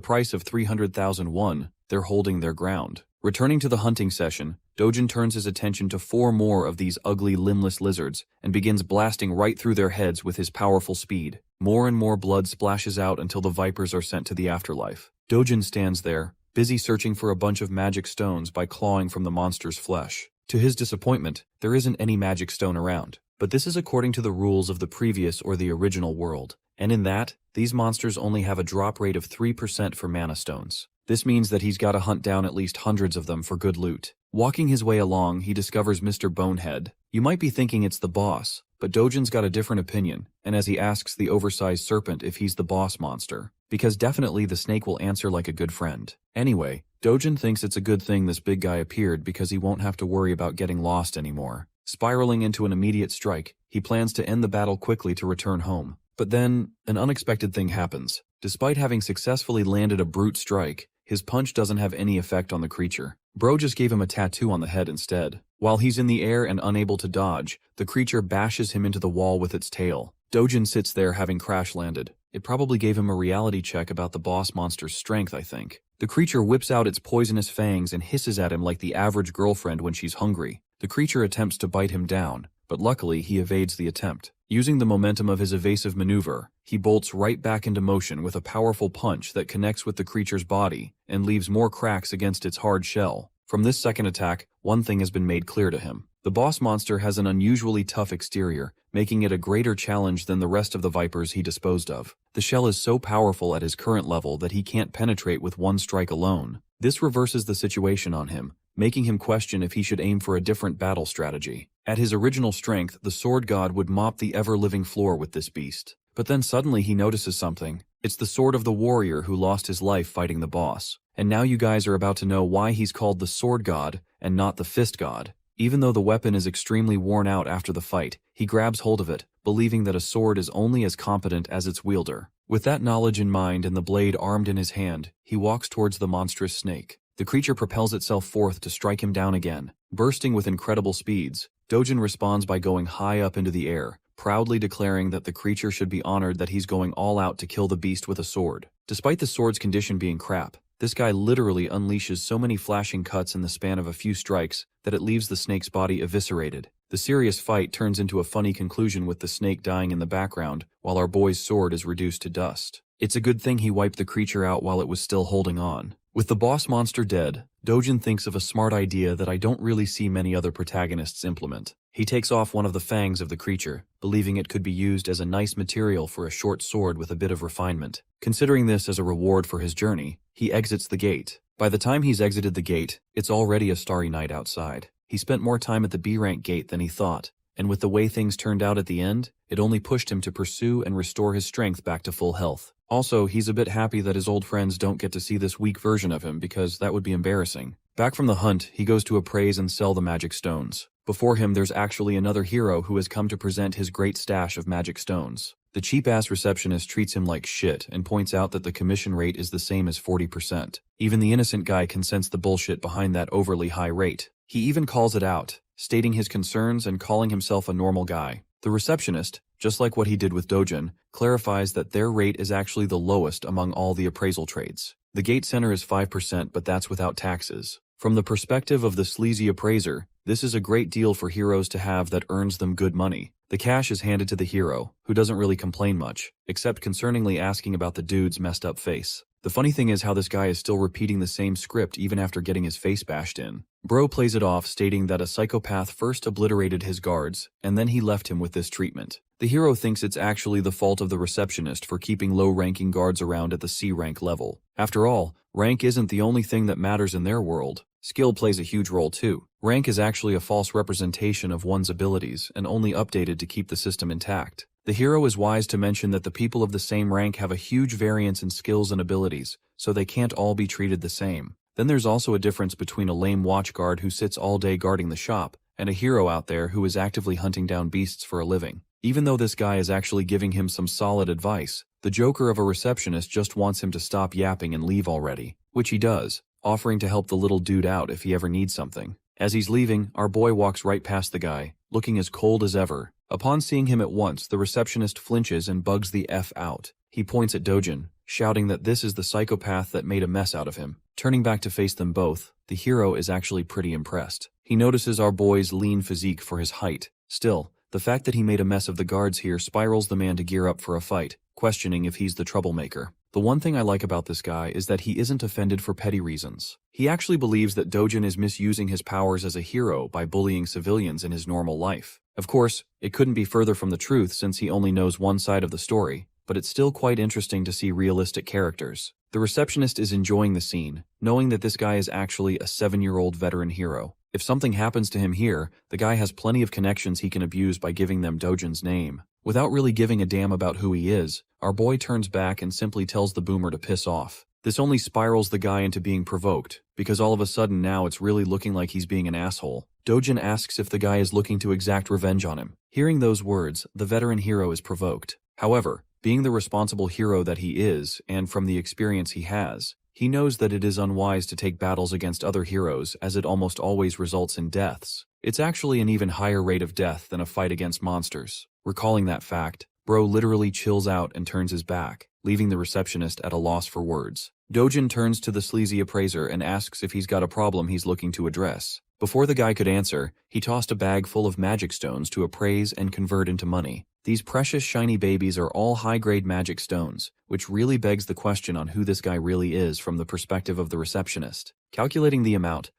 price of 300,000 won, they're holding their ground. Returning to the hunting session, Dojin turns his attention to 4 more of these ugly limbless lizards and begins blasting right through their heads with his powerful speed. More and more blood splashes out until the vipers are sent to the afterlife. Dojin stands there, busy searching for a bunch of magic stones by clawing from the monster's flesh. To his disappointment, there isn't any magic stone around. But this is according to the rules of the previous or the original world. And in that, these monsters only have a drop rate of 3% for mana stones. This means that he's got to hunt down at least hundreds of them for good loot. Walking his way along, he discovers Mr. Bonehead. You might be thinking it's the boss, but Dojin's got a different opinion, and as he asks the oversized serpent if he's the boss monster, because definitely the snake will answer like a good friend. Anyway, Dojin thinks it's a good thing this big guy appeared because he won't have to worry about getting lost anymore. Spiraling into an immediate strike, he plans to end the battle quickly to return home. But then, an unexpected thing happens. Despite having successfully landed a brute strike, his punch doesn't have any effect on the creature. Bro just gave him a tattoo on the head instead. While he's in the air and unable to dodge, the creature bashes him into the wall with its tail. Dojin sits there having crash landed. It probably gave him a reality check about the boss monster's strength, I think. The creature whips out its poisonous fangs and hisses at him like the average girlfriend when she's hungry. The creature attempts to bite him down, but luckily he evades the attempt. Using the momentum of his evasive maneuver, he bolts right back into motion with a powerful punch that connects with the creature's body and leaves more cracks against its hard shell. From this second attack, one thing has been made clear to him. The boss monster has an unusually tough exterior, making it a greater challenge than the rest of the vipers he disposed of. The shell is so powerful at his current level that he can't penetrate with one strike alone. This reverses the situation on him, making him question if he should aim for a different battle strategy. At his original strength, the sword god would mop the ever-living floor with this beast. But then suddenly he notices something. It's the sword of the warrior who lost his life fighting the boss. And now you guys are about to know why he's called the sword god and not the fist god. Even though the weapon is extremely worn out after the fight, he grabs hold of it, believing that a sword is only as competent as its wielder. With that knowledge in mind and the blade armed in his hand, he walks towards the monstrous snake. The creature propels itself forth to strike him down again. Bursting with incredible speeds, Dojin responds by going high up into the air, proudly declaring that the creature should be honored that he's going all out to kill the beast with a sword. Despite the sword's condition being crap, this guy literally unleashes so many flashing cuts in the span of a few strikes that it leaves the snake's body eviscerated. The serious fight turns into a funny conclusion with the snake dying in the background while our boy's sword is reduced to dust. It's a good thing he wiped the creature out while it was still holding on. With the boss monster dead, Dojin thinks of a smart idea that I don't really see many other protagonists implement. He takes off one of the fangs of the creature, believing it could be used as a nice material for a short sword with a bit of refinement. Considering this as a reward for his journey, he exits the gate. By the time he's exited the gate, it's already a starry night outside. He spent more time at the B-rank gate than he thought, and with the way things turned out at the end, it only pushed him to pursue and restore his strength back to full health. Also, he's a bit happy that his old friends don't get to see this weak version of him because that would be embarrassing. Back from the hunt, he goes to appraise and sell the magic stones. Before him, there's actually another hero who has come to present his great stash of magic stones. The cheap-ass receptionist treats him like shit and points out that the commission rate is the same as 40%. Even the innocent guy can sense the bullshit behind that overly high rate. He even calls it out, stating his concerns and calling himself a normal guy. The receptionist, just like what he did with Dojin, clarifies that their rate is actually the lowest among all the appraisal trades. The gate center is 5%, but that's without taxes. From the perspective of the sleazy appraiser, this is a great deal for heroes to have that earns them good money. The cash is handed to the hero, who doesn't really complain much, except concerningly asking about the dude's messed up face. The funny thing is how this guy is still repeating the same script even after getting his face bashed in. Bro plays it off, stating that a psychopath first obliterated his guards, and then he left him with this treatment. The hero thinks it's actually the fault of the receptionist for keeping low-ranking guards around at the C-rank level. After all, rank isn't the only thing that matters in their world. Skill plays a huge role too. Rank is actually a false representation of one's abilities and only updated to keep the system intact. The hero is wise to mention that the people of the same rank have a huge variance in skills and abilities, so they can't all be treated the same. Then there's also a difference between a lame watch guard who sits all day guarding the shop and a hero out there who is actively hunting down beasts for a living. Even though this guy is actually giving him some solid advice, the joker of a receptionist just wants him to stop yapping and leave already, which he does, offering to help the little dude out if he ever needs something. As he's leaving, our boy walks right past the guy, looking as cold as ever. Upon seeing him at once, the receptionist flinches and bugs the F out. He points at Dojin, shouting that this is the psychopath that made a mess out of him. Turning back to face them both, the hero is actually pretty impressed. He notices our boy's lean physique for his height. Still, the fact that he made a mess of the guards here spirals the man to gear up for a fight, questioning if he's the troublemaker. The one thing I like about this guy is that he isn't offended for petty reasons. He actually believes that Dojin is misusing his powers as a hero by bullying civilians in his normal life. Of course, it couldn't be further from the truth since he only knows one side of the story, but it's still quite interesting to see realistic characters. The receptionist is enjoying the scene, knowing that this guy is actually a 7-year-old veteran hero. If something happens to him here, the guy has plenty of connections he can abuse by giving them Dojin's name. Without really giving a damn about who he is, our boy turns back and simply tells the boomer to piss off. This only spirals the guy into being provoked, because all of a sudden now it's really looking like he's being an asshole. Dojin asks if the guy is looking to exact revenge on him. Hearing those words, the veteran hero is provoked. However, being the responsible hero that he is, and from the experience he has, he knows that it is unwise to take battles against other heroes as it almost always results in deaths. It's actually an even higher rate of death than a fight against monsters. Recalling that fact, bro literally chills out and turns his back, leaving the receptionist at a loss for words. Dojin turns to the sleazy appraiser and asks if he's got a problem he's looking to address. Before the guy could answer, he tossed a bag full of magic stones to appraise and convert into money. These precious shiny babies are all high-grade magic stones, which really begs the question on who this guy really is from the perspective of the receptionist. Calculating the amount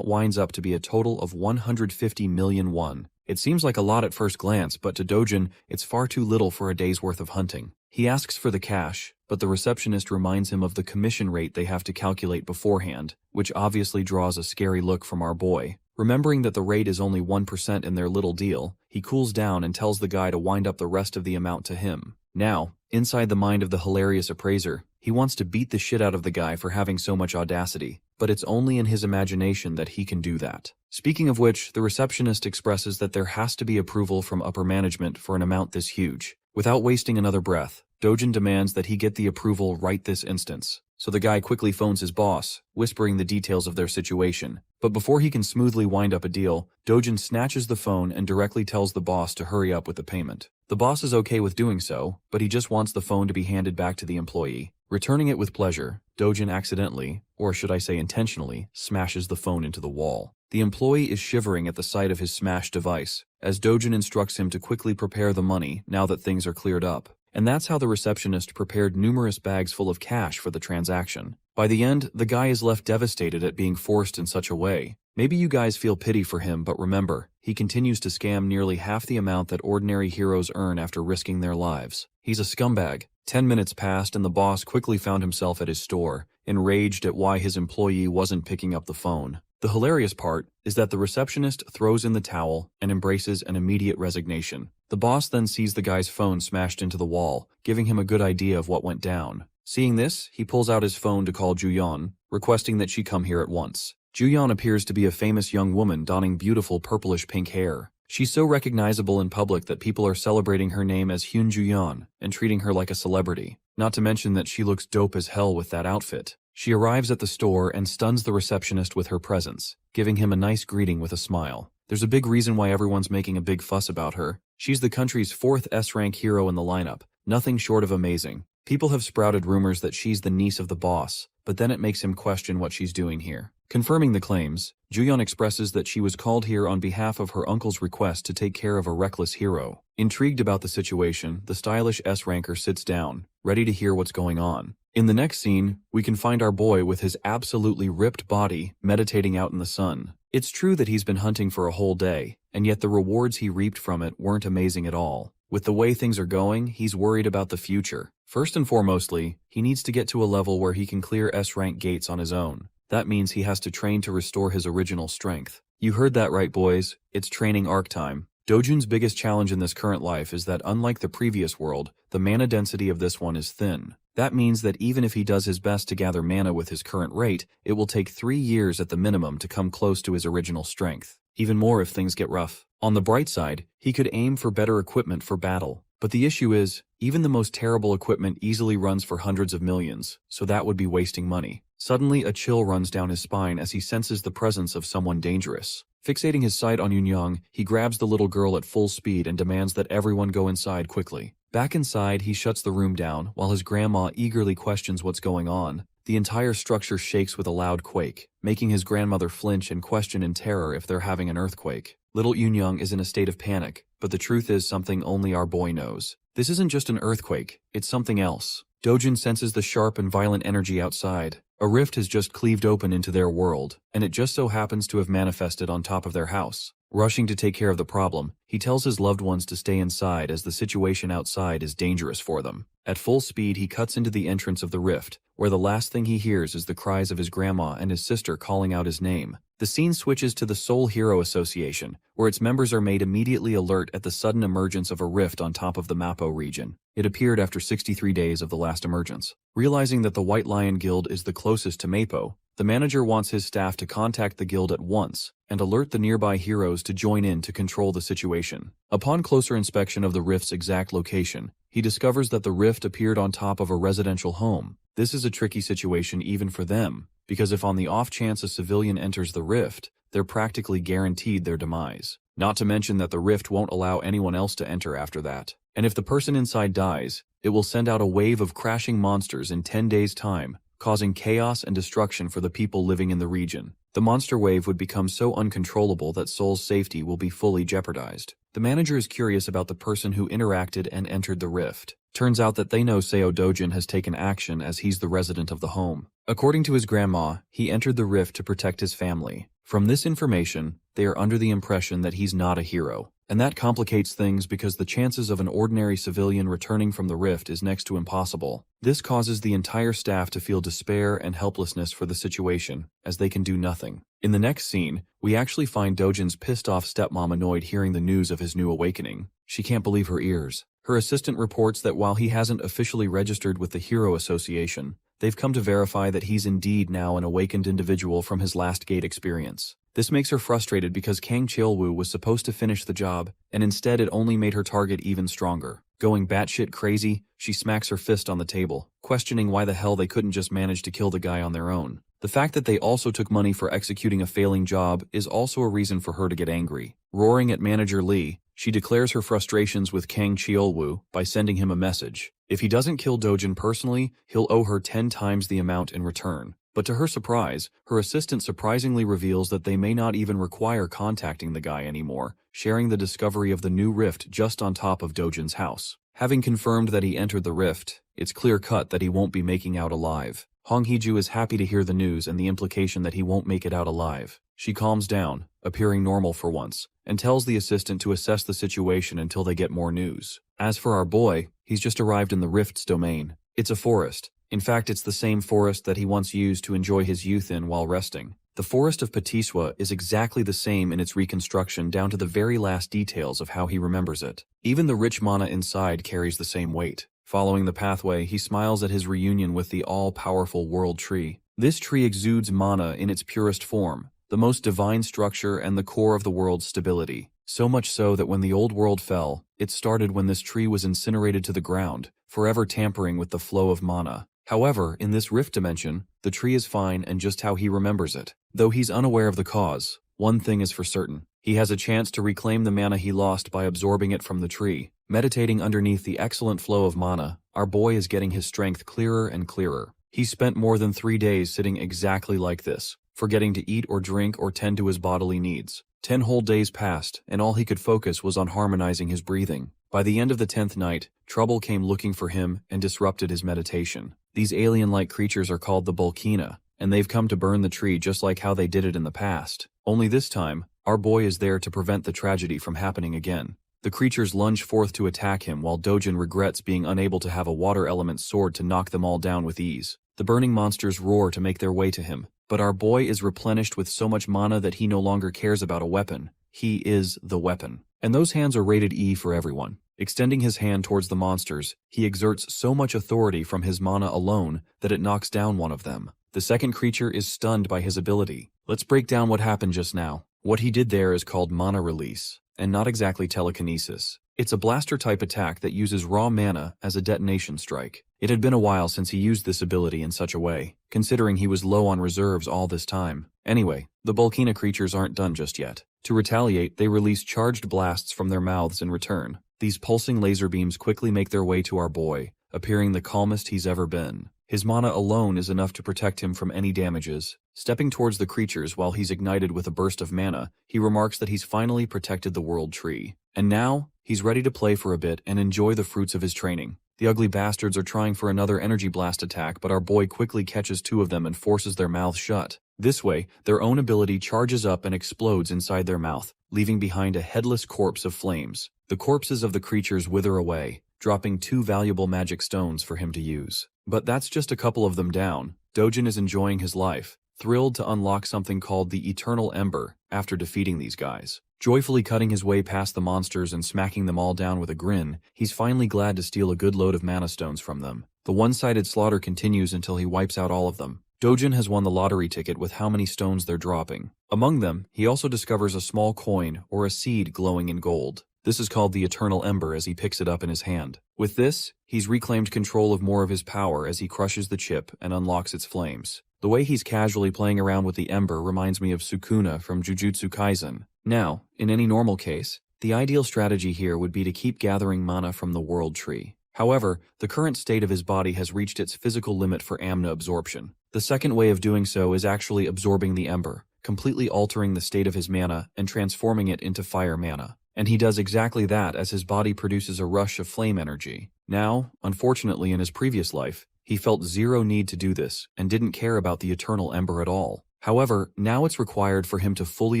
winds up to be a total of 150 million won. It seems like a lot at first glance, but to Dojin, it's far too little for a day's worth of hunting. He asks for the cash, but the receptionist reminds him of the commission rate they have to calculate beforehand, which obviously draws a scary look from our boy. Remembering that the rate is only 1% in their little deal, he cools down and tells the guy to wind up the rest of the amount to him. Now, inside the mind of the hilarious appraiser, he wants to beat the shit out of the guy for having so much audacity, but it's only in his imagination that he can do that. Speaking of which, the receptionist expresses that there has to be approval from upper management for an amount this huge. Without wasting another breath, Dojin demands that he get the approval right this instance. So the guy quickly phones his boss, whispering the details of their situation. But before he can smoothly wind up a deal, Dojin snatches the phone and directly tells the boss to hurry up with the payment. The boss is okay with doing so, but he just wants the phone to be handed back to the employee. Returning it with pleasure, Dojin accidentally, or should I say intentionally, smashes the phone into the wall. The employee is shivering at the sight of his smashed device, as Dojin instructs him to quickly prepare the money now that things are cleared up. And that's how the receptionist prepared numerous bags full of cash for the transaction. By the end, the guy is left devastated at being forced in such a way. Maybe you guys feel pity for him, but remember, he continues to scam nearly half the amount that ordinary heroes earn after risking their lives. He's a scumbag. 10 minutes passed and the boss quickly found himself at his store, enraged at why his employee wasn't picking up the phone. The hilarious part is that the receptionist throws in the towel and embraces an immediate resignation. The boss then sees the guy's phone smashed into the wall, giving him a good idea of what went down. Seeing this, he pulls out his phone to call Juyeon, requesting that she come here at once. Juyeon appears to be a famous young woman donning beautiful purplish-pink hair. She's so recognizable in public that people are celebrating her name as Hyun Juyeon and treating her like a celebrity. Not to mention that she looks dope as hell with that outfit. She arrives at the store and stuns the receptionist with her presence, giving him a nice greeting with a smile. There's a big reason why everyone's making a big fuss about her. She's the country's 4th S-rank hero in the lineup, nothing short of amazing. People have sprouted rumors that she's the niece of the boss, but then it makes him question what she's doing here. Confirming the claims, Juyeon expresses that she was called here on behalf of her uncle's request to take care of a reckless hero. Intrigued about the situation, the stylish S-ranker sits down, ready to hear what's going on. In the next scene, we can find our boy with his absolutely ripped body meditating out in the sun. It's true that he's been hunting for a whole day, and yet the rewards he reaped from it weren't amazing at all. With the way things are going, he's worried about the future. First and foremostly, he needs to get to a level where he can clear S-rank gates on his own. That means he has to train to restore his original strength. You heard that right, boys. It's training arc time. Dojin's biggest challenge in this current life is that unlike the previous world, the mana density of this one is thin. That means that even if he does his best to gather mana with his current rate, it will take 3 years at the minimum to come close to his original strength. Even more if things get rough. On the bright side, he could aim for better equipment for battle. But the issue is, even the most terrible equipment easily runs for hundreds of millions, so that would be wasting money. Suddenly, a chill runs down his spine as he senses the presence of someone dangerous. Fixating his sight on Young, he grabs the little girl at full speed and demands that everyone go inside quickly. Back inside, he shuts the room down while his grandma eagerly questions what's going on. The entire structure shakes with a loud quake, making his grandmother flinch and question in terror if they're having an earthquake. Little Young is in a state of panic, but the truth is something only our boy knows. This isn't just an earthquake, it's something else. Dojin senses the sharp and violent energy outside. A rift has just cleaved open into their world, and it just so happens to have manifested on top of their house. Rushing to take care of the problem, he tells his loved ones to stay inside as the situation outside is dangerous for them. At full speed, he cuts into the entrance of the rift, where the last thing he hears is the cries of his grandma and his sister calling out his name. The scene switches to the Seoul Hero Association, where its members are made immediately alert at the sudden emergence of a rift on top of the Mapo region. It appeared after 63 days of the last emergence. Realizing that the White Lion Guild is the closest to Mapo, the manager wants his staff to contact the guild at once and alert the nearby heroes to join in to control the situation. Upon closer inspection of the rift's exact location, he discovers that the rift appeared on top of a residential home. This is a tricky situation even for them, because if on the off chance a civilian enters the rift, they're practically guaranteed their demise. Not to mention that the rift won't allow anyone else to enter after that. And if the person inside dies, it will send out a wave of crashing monsters in 10 days' time, causing chaos and destruction for the people living in the region. The monster wave would become so uncontrollable that Seoul's safety will be fully jeopardized. The manager is curious about the person who interacted and entered the rift. Turns out that they know Seo Dojin has taken action as he's the resident of the home. According to his grandma, he entered the rift to protect his family. From this information, they are under the impression that he's not a hero. And that complicates things because the chances of an ordinary civilian returning from the rift is next to impossible. This causes the entire staff to feel despair and helplessness for the situation, as they can do nothing. In the next scene, we actually find Dojin's pissed-off stepmom annoyed hearing the news of his new awakening. She can't believe her ears. Her assistant reports that while he hasn't officially registered with the Hero Association, they've come to verify that he's indeed now an awakened individual from his last gate experience. This makes her frustrated because Kang Cheol-woo was supposed to finish the job, and instead it only made her target even stronger. Going batshit crazy, she smacks her fist on the table, questioning why the hell they couldn't just manage to kill the guy on their own. The fact that they also took money for executing a failing job is also a reason for her to get angry. Roaring at manager Lee, she declares her frustrations with Kang Cheol-woo by sending him a message. If he doesn't kill Dojin personally, he'll owe her 10 times the amount in return. But to her surprise, her assistant surprisingly reveals that they may not even require contacting the guy anymore, sharing the discovery of the new rift just on top of Dojin's house. Having confirmed that he entered the rift, it's clear-cut that he won't be making out alive. Hong Hee-ju is happy to hear the news and the implication that he won't make it out alive. She calms down, appearing normal for once, and tells the assistant to assess the situation until they get more news. As for our boy, he's just arrived in the rift's domain. It's a forest. In fact, it's the same forest that he once used to enjoy his youth in while resting. The forest of Patiswa is exactly the same in its reconstruction down to the very last details of how he remembers it. Even the rich mana inside carries the same weight. Following the pathway, he smiles at his reunion with the all-powerful world tree. This tree exudes mana in its purest form, the most divine structure and the core of the world's stability. So much so that when the old world fell, it started when this tree was incinerated to the ground, forever tampering with the flow of mana. However, in this rift dimension, the tree is fine and just how he remembers it. Though he's unaware of the cause, one thing is for certain. He has a chance to reclaim the mana he lost by absorbing it from the tree. Meditating underneath the excellent flow of mana, our boy is getting his strength clearer and clearer. He spent more than 3 days sitting exactly like this, forgetting to eat or drink or tend to his bodily needs. 10 whole days passed, and all he could focus was on harmonizing his breathing. By the end of the 10th night, trouble came looking for him and disrupted his meditation. These alien-like creatures are called the Bulkina, and they've come to burn the tree just like how they did it in the past. Only this time, our boy is there to prevent the tragedy from happening again. The creatures lunge forth to attack him while Dojin regrets being unable to have a water element sword to knock them all down with ease. The burning monsters roar to make their way to him, but our boy is replenished with so much mana that he no longer cares about a weapon. He is the weapon. And those hands are rated E for everyone. Extending his hand towards the monsters, he exerts so much authority from his mana alone that it knocks down one of them. The second creature is stunned by his ability. Let's break down what happened just now. What he did there is called mana release. and not exactly telekinesis. It's a blaster-type attack that uses raw mana as a detonation strike. It had been a while since he used this ability in such a way, considering he was low on reserves all this time. Anyway, the Volcana creatures aren't done just yet. To retaliate, they release charged blasts from their mouths in return. These pulsing laser beams quickly make their way to our boy, appearing the calmest he's ever been. His mana alone is enough to protect him from any damages. Stepping towards the creatures while he's ignited with a burst of mana, he remarks that he's finally protected the world tree. And now, he's ready to play for a bit and enjoy the fruits of his training. The ugly bastards are trying for another energy blast attack, but our boy quickly catches two of them and forces their mouths shut. This way, their own ability charges up and explodes inside their mouth, leaving behind a headless corpse of flames. The corpses of the creatures wither away, dropping 2 valuable magic stones for him to use. But that's just a couple of them down. Dojin is enjoying his life, thrilled to unlock something called the Eternal Ember after defeating these guys. Joyfully cutting his way past the monsters and smacking them all down with a grin, he's finally glad to steal a good load of mana stones from them. The one-sided slaughter continues until he wipes out all of them. Dojin has won the lottery ticket with how many stones they're dropping. Among them, he also discovers a small coin or a seed glowing in gold. This is called the Eternal Ember as he picks it up in his hand. With this, he's reclaimed control of more of his power as he crushes the chip and unlocks its flames. The way he's casually playing around with the ember reminds me of Sukuna from Jujutsu Kaisen. Now, in any normal case, the ideal strategy here would be to keep gathering mana from the world tree. However, the current state of his body has reached its physical limit for amna absorption. The second way of doing so is actually absorbing the ember, completely altering the state of his mana and transforming it into fire mana. And he does exactly that as his body produces a rush of flame energy. Now, unfortunately in his previous life, he felt zero need to do this and didn't care about the Eternal Ember at all. However, now it's required for him to fully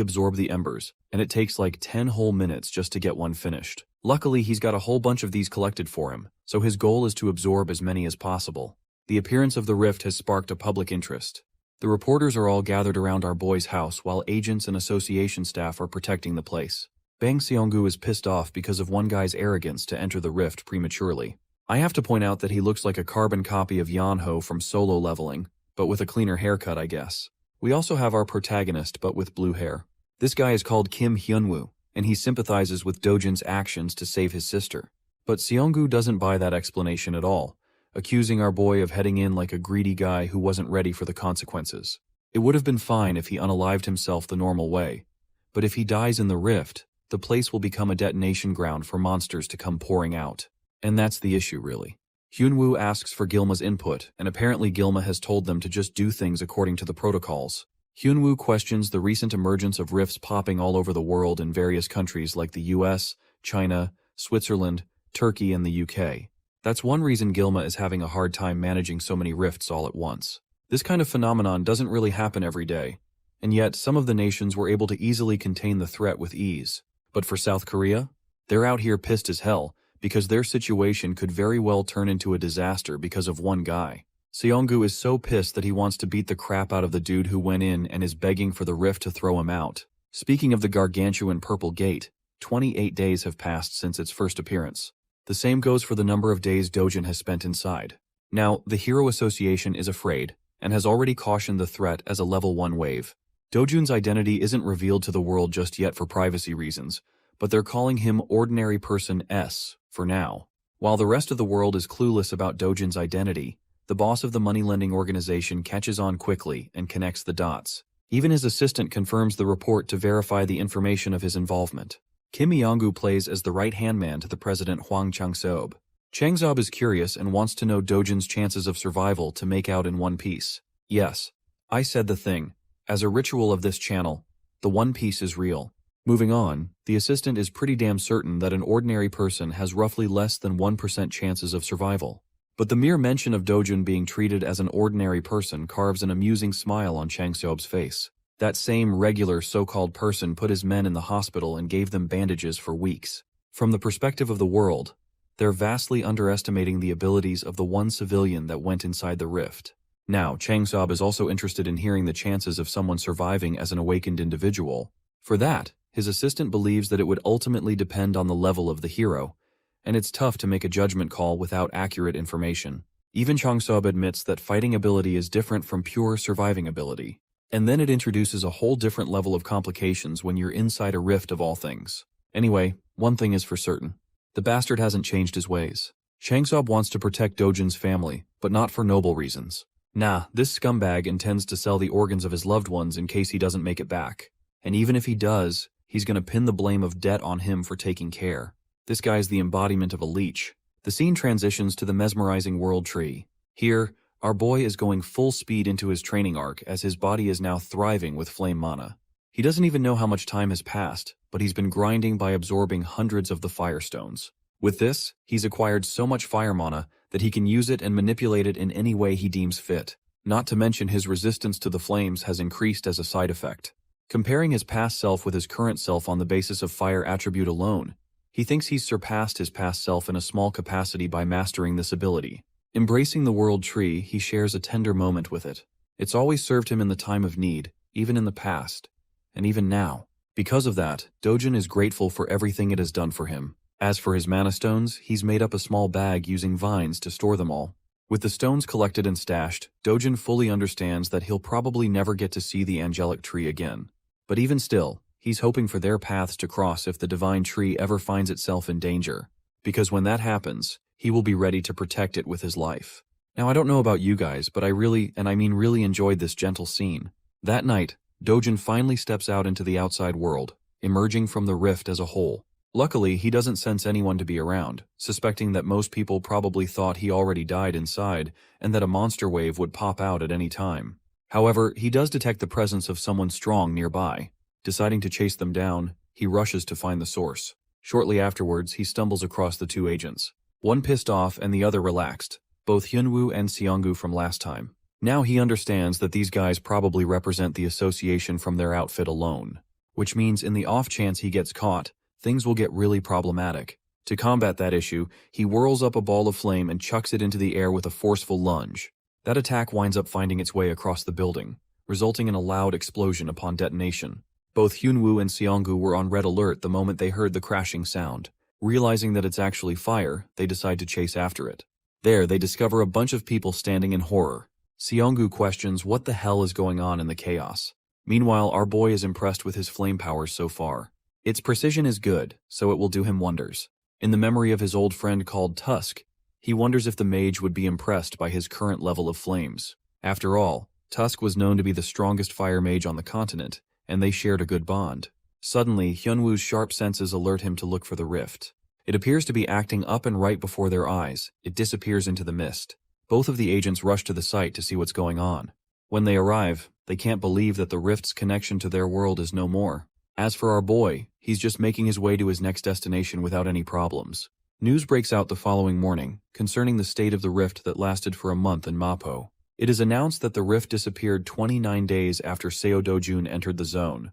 absorb the embers, and it takes like 10 whole minutes just to get one finished. Luckily, he's got a whole bunch of these collected for him, so his goal is to absorb as many as possible. The appearance of the rift has sparked a public interest. The reporters are all gathered around our boy's house while agents and association staff are protecting the place. Bang Seonggu is pissed off because of one guy's arrogance to enter the rift prematurely. I have to point out that he looks like a carbon copy of Yeonho from Solo Leveling, but with a cleaner haircut, I guess. We also have our protagonist, but with blue hair. This guy is called Kim Hyunwoo, and he sympathizes with Dojin's actions to save his sister. But Seonggu doesn't buy that explanation at all, accusing our boy of heading in like a greedy guy who wasn't ready for the consequences. It would have been fine if he unalived himself the normal way, but if he dies in the rift, the place will become a detonation ground for monsters to come pouring out. And that's the issue, really. Hyunwoo asks for Gilma's input, and apparently Gilma has told them to just do things according to the protocols. Hyunwoo questions the recent emergence of rifts popping all over the world in various countries like the US, China, Switzerland, Turkey, and the UK. That's one reason Gilma is having a hard time managing so many rifts all at once. This kind of phenomenon doesn't really happen every day, and yet some of the nations were able to easily contain the threat with ease. But for South Korea, they're out here pissed as hell, because their situation could very well turn into a disaster because of one guy. Seonggu is so pissed that he wants to beat the crap out of the dude who went in and is begging for the rift to throw him out. Speaking of the gargantuan purple gate, 28 days have passed since its first appearance. The same goes for the number of days Dojin has spent inside. Now, the Hero Association is afraid, and has already cautioned the threat as a level 1 wave. Dojin's identity isn't revealed to the world just yet for privacy reasons, but they're calling him Ordinary Person S for now. While the rest of the world is clueless about Dojin's identity, the boss of the money-lending organization catches on quickly and connects the dots. Even his assistant confirms the report to verify the information of his involvement. Kim Myong-gu plays as the right-hand man to the president Hwang Chang-seob. Chang-seob is curious and wants to know Dojin's chances of survival to make out in one piece. Yes, I said the thing. As a ritual of this channel, the One Piece is real. Moving on, the assistant is pretty damn certain that an ordinary person has roughly less than 1% chances of survival. But the mere mention of Dojin being treated as an ordinary person carves an amusing smile on Chang-seob's face. That same regular so-called person put his men in the hospital and gave them bandages for weeks. From the perspective of the world, they're vastly underestimating the abilities of the one civilian that went inside the rift. Now, Chang-seob is also interested in hearing the chances of someone surviving as an awakened individual. For that, his assistant believes that it would ultimately depend on the level of the hero, and it's tough to make a judgment call without accurate information. Even Chang-seob admits that fighting ability is different from pure surviving ability. And then it introduces a whole different level of complications when you're inside a rift of all things. Anyway, one thing is for certain. The bastard hasn't changed his ways. Changseob wants to protect Dojin's family, but not for noble reasons. Nah, this scumbag intends to sell the organs of his loved ones in case he doesn't make it back. And even if he does, he's gonna pin the blame of debt on him for taking care. This guy's the embodiment of a leech. The scene transitions to the mesmerizing world tree. Here, our boy is going full speed into his training arc as his body is now thriving with flame mana. He doesn't even know how much time has passed, but he's been grinding by absorbing hundreds of the firestones. With this, he's acquired so much fire mana that he can use it and manipulate it in any way he deems fit. Not to mention his resistance to the flames has increased as a side effect. Comparing his past self with his current self on the basis of fire attribute alone, he thinks he's surpassed his past self in a small capacity by mastering this ability. Embracing the world tree, he shares a tender moment with it. It's always served him in the time of need, even in the past, and even now. Because of that, Dojin is grateful for everything it has done for him. As for his mana stones, he's made up a small bag using vines to store them all. With the stones collected and stashed, Dojin fully understands that he'll probably never get to see the angelic tree again. But even still, he's hoping for their paths to cross if the divine tree ever finds itself in danger. Because when that happens, he will be ready to protect it with his life. Now I don't know about you guys, but I really enjoyed this gentle scene. That night, Dojin finally steps out into the outside world, emerging from the rift as a whole. Luckily, he doesn't sense anyone to be around, suspecting that most people probably thought he already died inside and that a monster wave would pop out at any time. However, he does detect the presence of someone strong nearby. Deciding to chase them down, he rushes to find the source. Shortly afterwards, he stumbles across the two agents. One pissed off and the other relaxed, both Hyunwoo and Seonggu from last time. Now he understands that these guys probably represent the association from their outfit alone, which means in the off chance he gets caught, things will get really problematic. To combat that issue, he whirls up a ball of flame and chucks it into the air with a forceful lunge. That attack winds up finding its way across the building, resulting in a loud explosion upon detonation. Both Hyunwoo and Seonggu were on red alert the moment they heard the crashing sound. Realizing that it's actually fire, they decide to chase after it. There, they discover a bunch of people standing in horror. Seonggu questions what the hell is going on in the chaos. Meanwhile, our boy is impressed with his flame powers so far. Its precision is good, so it will do him wonders. In the memory of his old friend called Tusk, he wonders if the mage would be impressed by his current level of flames. After all, Tusk was known to be the strongest fire mage on the continent, and they shared a good bond. Suddenly, Hyunwoo's sharp senses alert him to look for the rift. It appears to be acting up and right before their eyes. It disappears into the mist. Both of the agents rush to the site to see what's going on. When they arrive, they can't believe that the rift's connection to their world is no more. As for our boy, he's just making his way to his next destination without any problems. News breaks out the following morning concerning the state of the rift that lasted for a month in Mapo. It is announced that the rift disappeared 29 days after Seo Dojun entered the zone,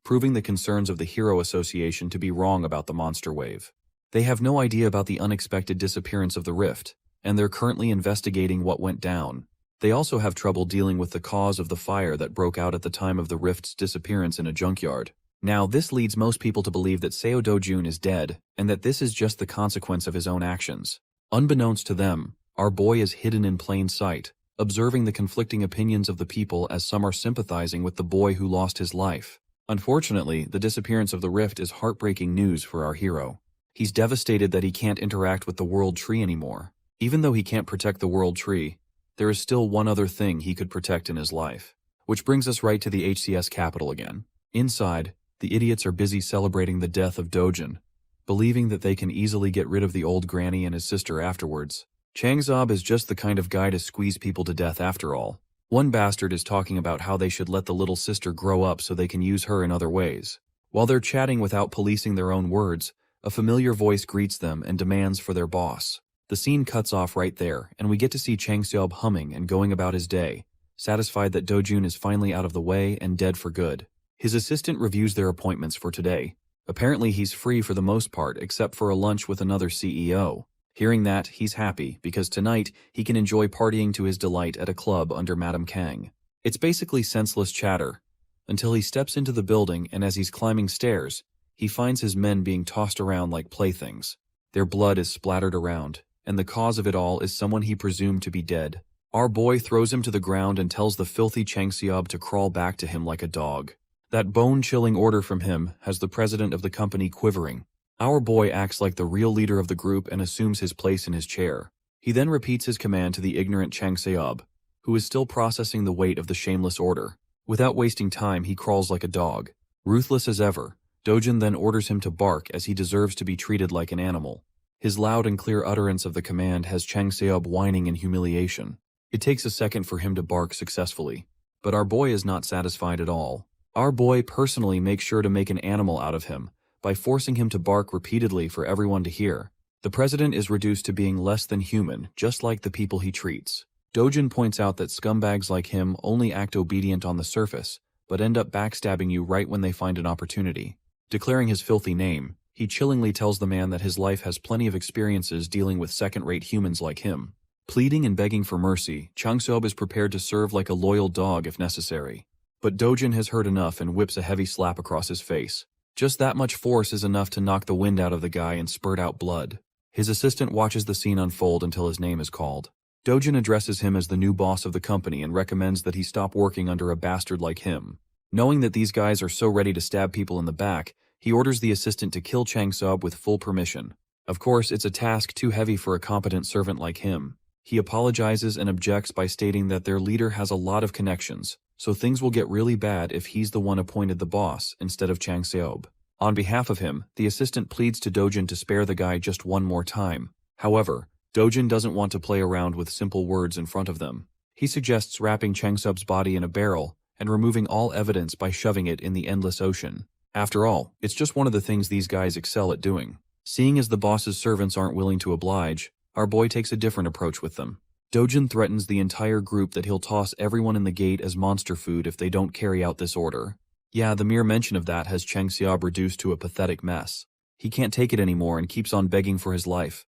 proving the concerns of the Hero Association to be wrong about the monster wave. They have no idea about the unexpected disappearance of the rift, and they're currently investigating what went down. They also have trouble dealing with the cause of the fire that broke out at the time of the rift's disappearance in a junkyard. Now, this leads most people to believe that Seo Dojun is dead, and that this is just the consequence of his own actions. Unbeknownst to them, our boy is hidden in plain sight, observing the conflicting opinions of the people as some are sympathizing with the boy who lost his life. Unfortunately, the disappearance of the rift is heartbreaking news for our hero. He's devastated that he can't interact with the world tree anymore. Even though he can't protect the world tree, there is still one other thing he could protect in his life. Which brings us right to the HCS capital again. Inside, the idiots are busy celebrating the death of Dojin, believing that they can easily get rid of the old granny and his sister afterwards. Changseob is just the kind of guy to squeeze people to death after all. One bastard is talking about how they should let the little sister grow up so they can use her in other ways. While they're chatting without policing their own words, a familiar voice greets them and demands for their boss. The scene cuts off right there, and we get to see Changseob humming and going about his day, satisfied that Dojun is finally out of the way and dead for good. His assistant reviews their appointments for today. Apparently he's free for the most part except for a lunch with another CEO. Hearing that, he's happy because tonight he can enjoy partying to his delight at a club under Madame Kang. It's basically senseless chatter, until he steps into the building and as he's climbing stairs, he finds his men being tossed around like playthings. Their blood is splattered around, and the cause of it all is someone he presumed to be dead. Our boy throws him to the ground and tells the filthy Changseob to crawl back to him like a dog. That bone-chilling order from him has the president of the company quivering. Our boy acts like the real leader of the group and assumes his place in his chair. He then repeats his command to the ignorant Chang Seob, who is still processing the weight of the shameless order. Without wasting time, he crawls like a dog. Ruthless as ever, Dojin then orders him to bark as he deserves to be treated like an animal. His loud and clear utterance of the command has Chang Seob whining in humiliation. It takes a second for him to bark successfully. But our boy is not satisfied at all. Our boy personally makes sure to make an animal out of him by forcing him to bark repeatedly for everyone to hear. The president is reduced to being less than human, just like the people he treats. Dojin points out that scumbags like him only act obedient on the surface, but end up backstabbing you right when they find an opportunity. Declaring his filthy name, he chillingly tells the man that his life has plenty of experiences dealing with second-rate humans like him. Pleading and begging for mercy, Chang Seob is prepared to serve like a loyal dog if necessary. But Dojin has heard enough and whips a heavy slap across his face. Just that much force is enough to knock the wind out of the guy and spurt out blood. His assistant watches the scene unfold until his name is called. Dojin addresses him as the new boss of the company and recommends that he stop working under a bastard like him. Knowing that these guys are so ready to stab people in the back, he orders the assistant to kill Chang Seob with full permission. Of course, it's a task too heavy for a competent servant like him. He apologizes and objects by stating that their leader has a lot of connections, so things will get really bad if he's the one appointed the boss instead of Chang Seob. On behalf of him, the assistant pleads to Dojin to spare the guy just one more time. However, Dojin doesn't want to play around with simple words in front of them. He suggests wrapping Chang Seob's body in a barrel and removing all evidence by shoving it in the endless ocean. After all, it's just one of the things these guys excel at doing. Seeing as the boss's servants aren't willing to oblige, our boy takes a different approach with them. Dojin threatens the entire group that he'll toss everyone in the gate as monster food if they don't carry out this order. Yeah, the mere mention of that has Chang Seob reduced to a pathetic mess. He can't take it anymore and keeps on begging for his life,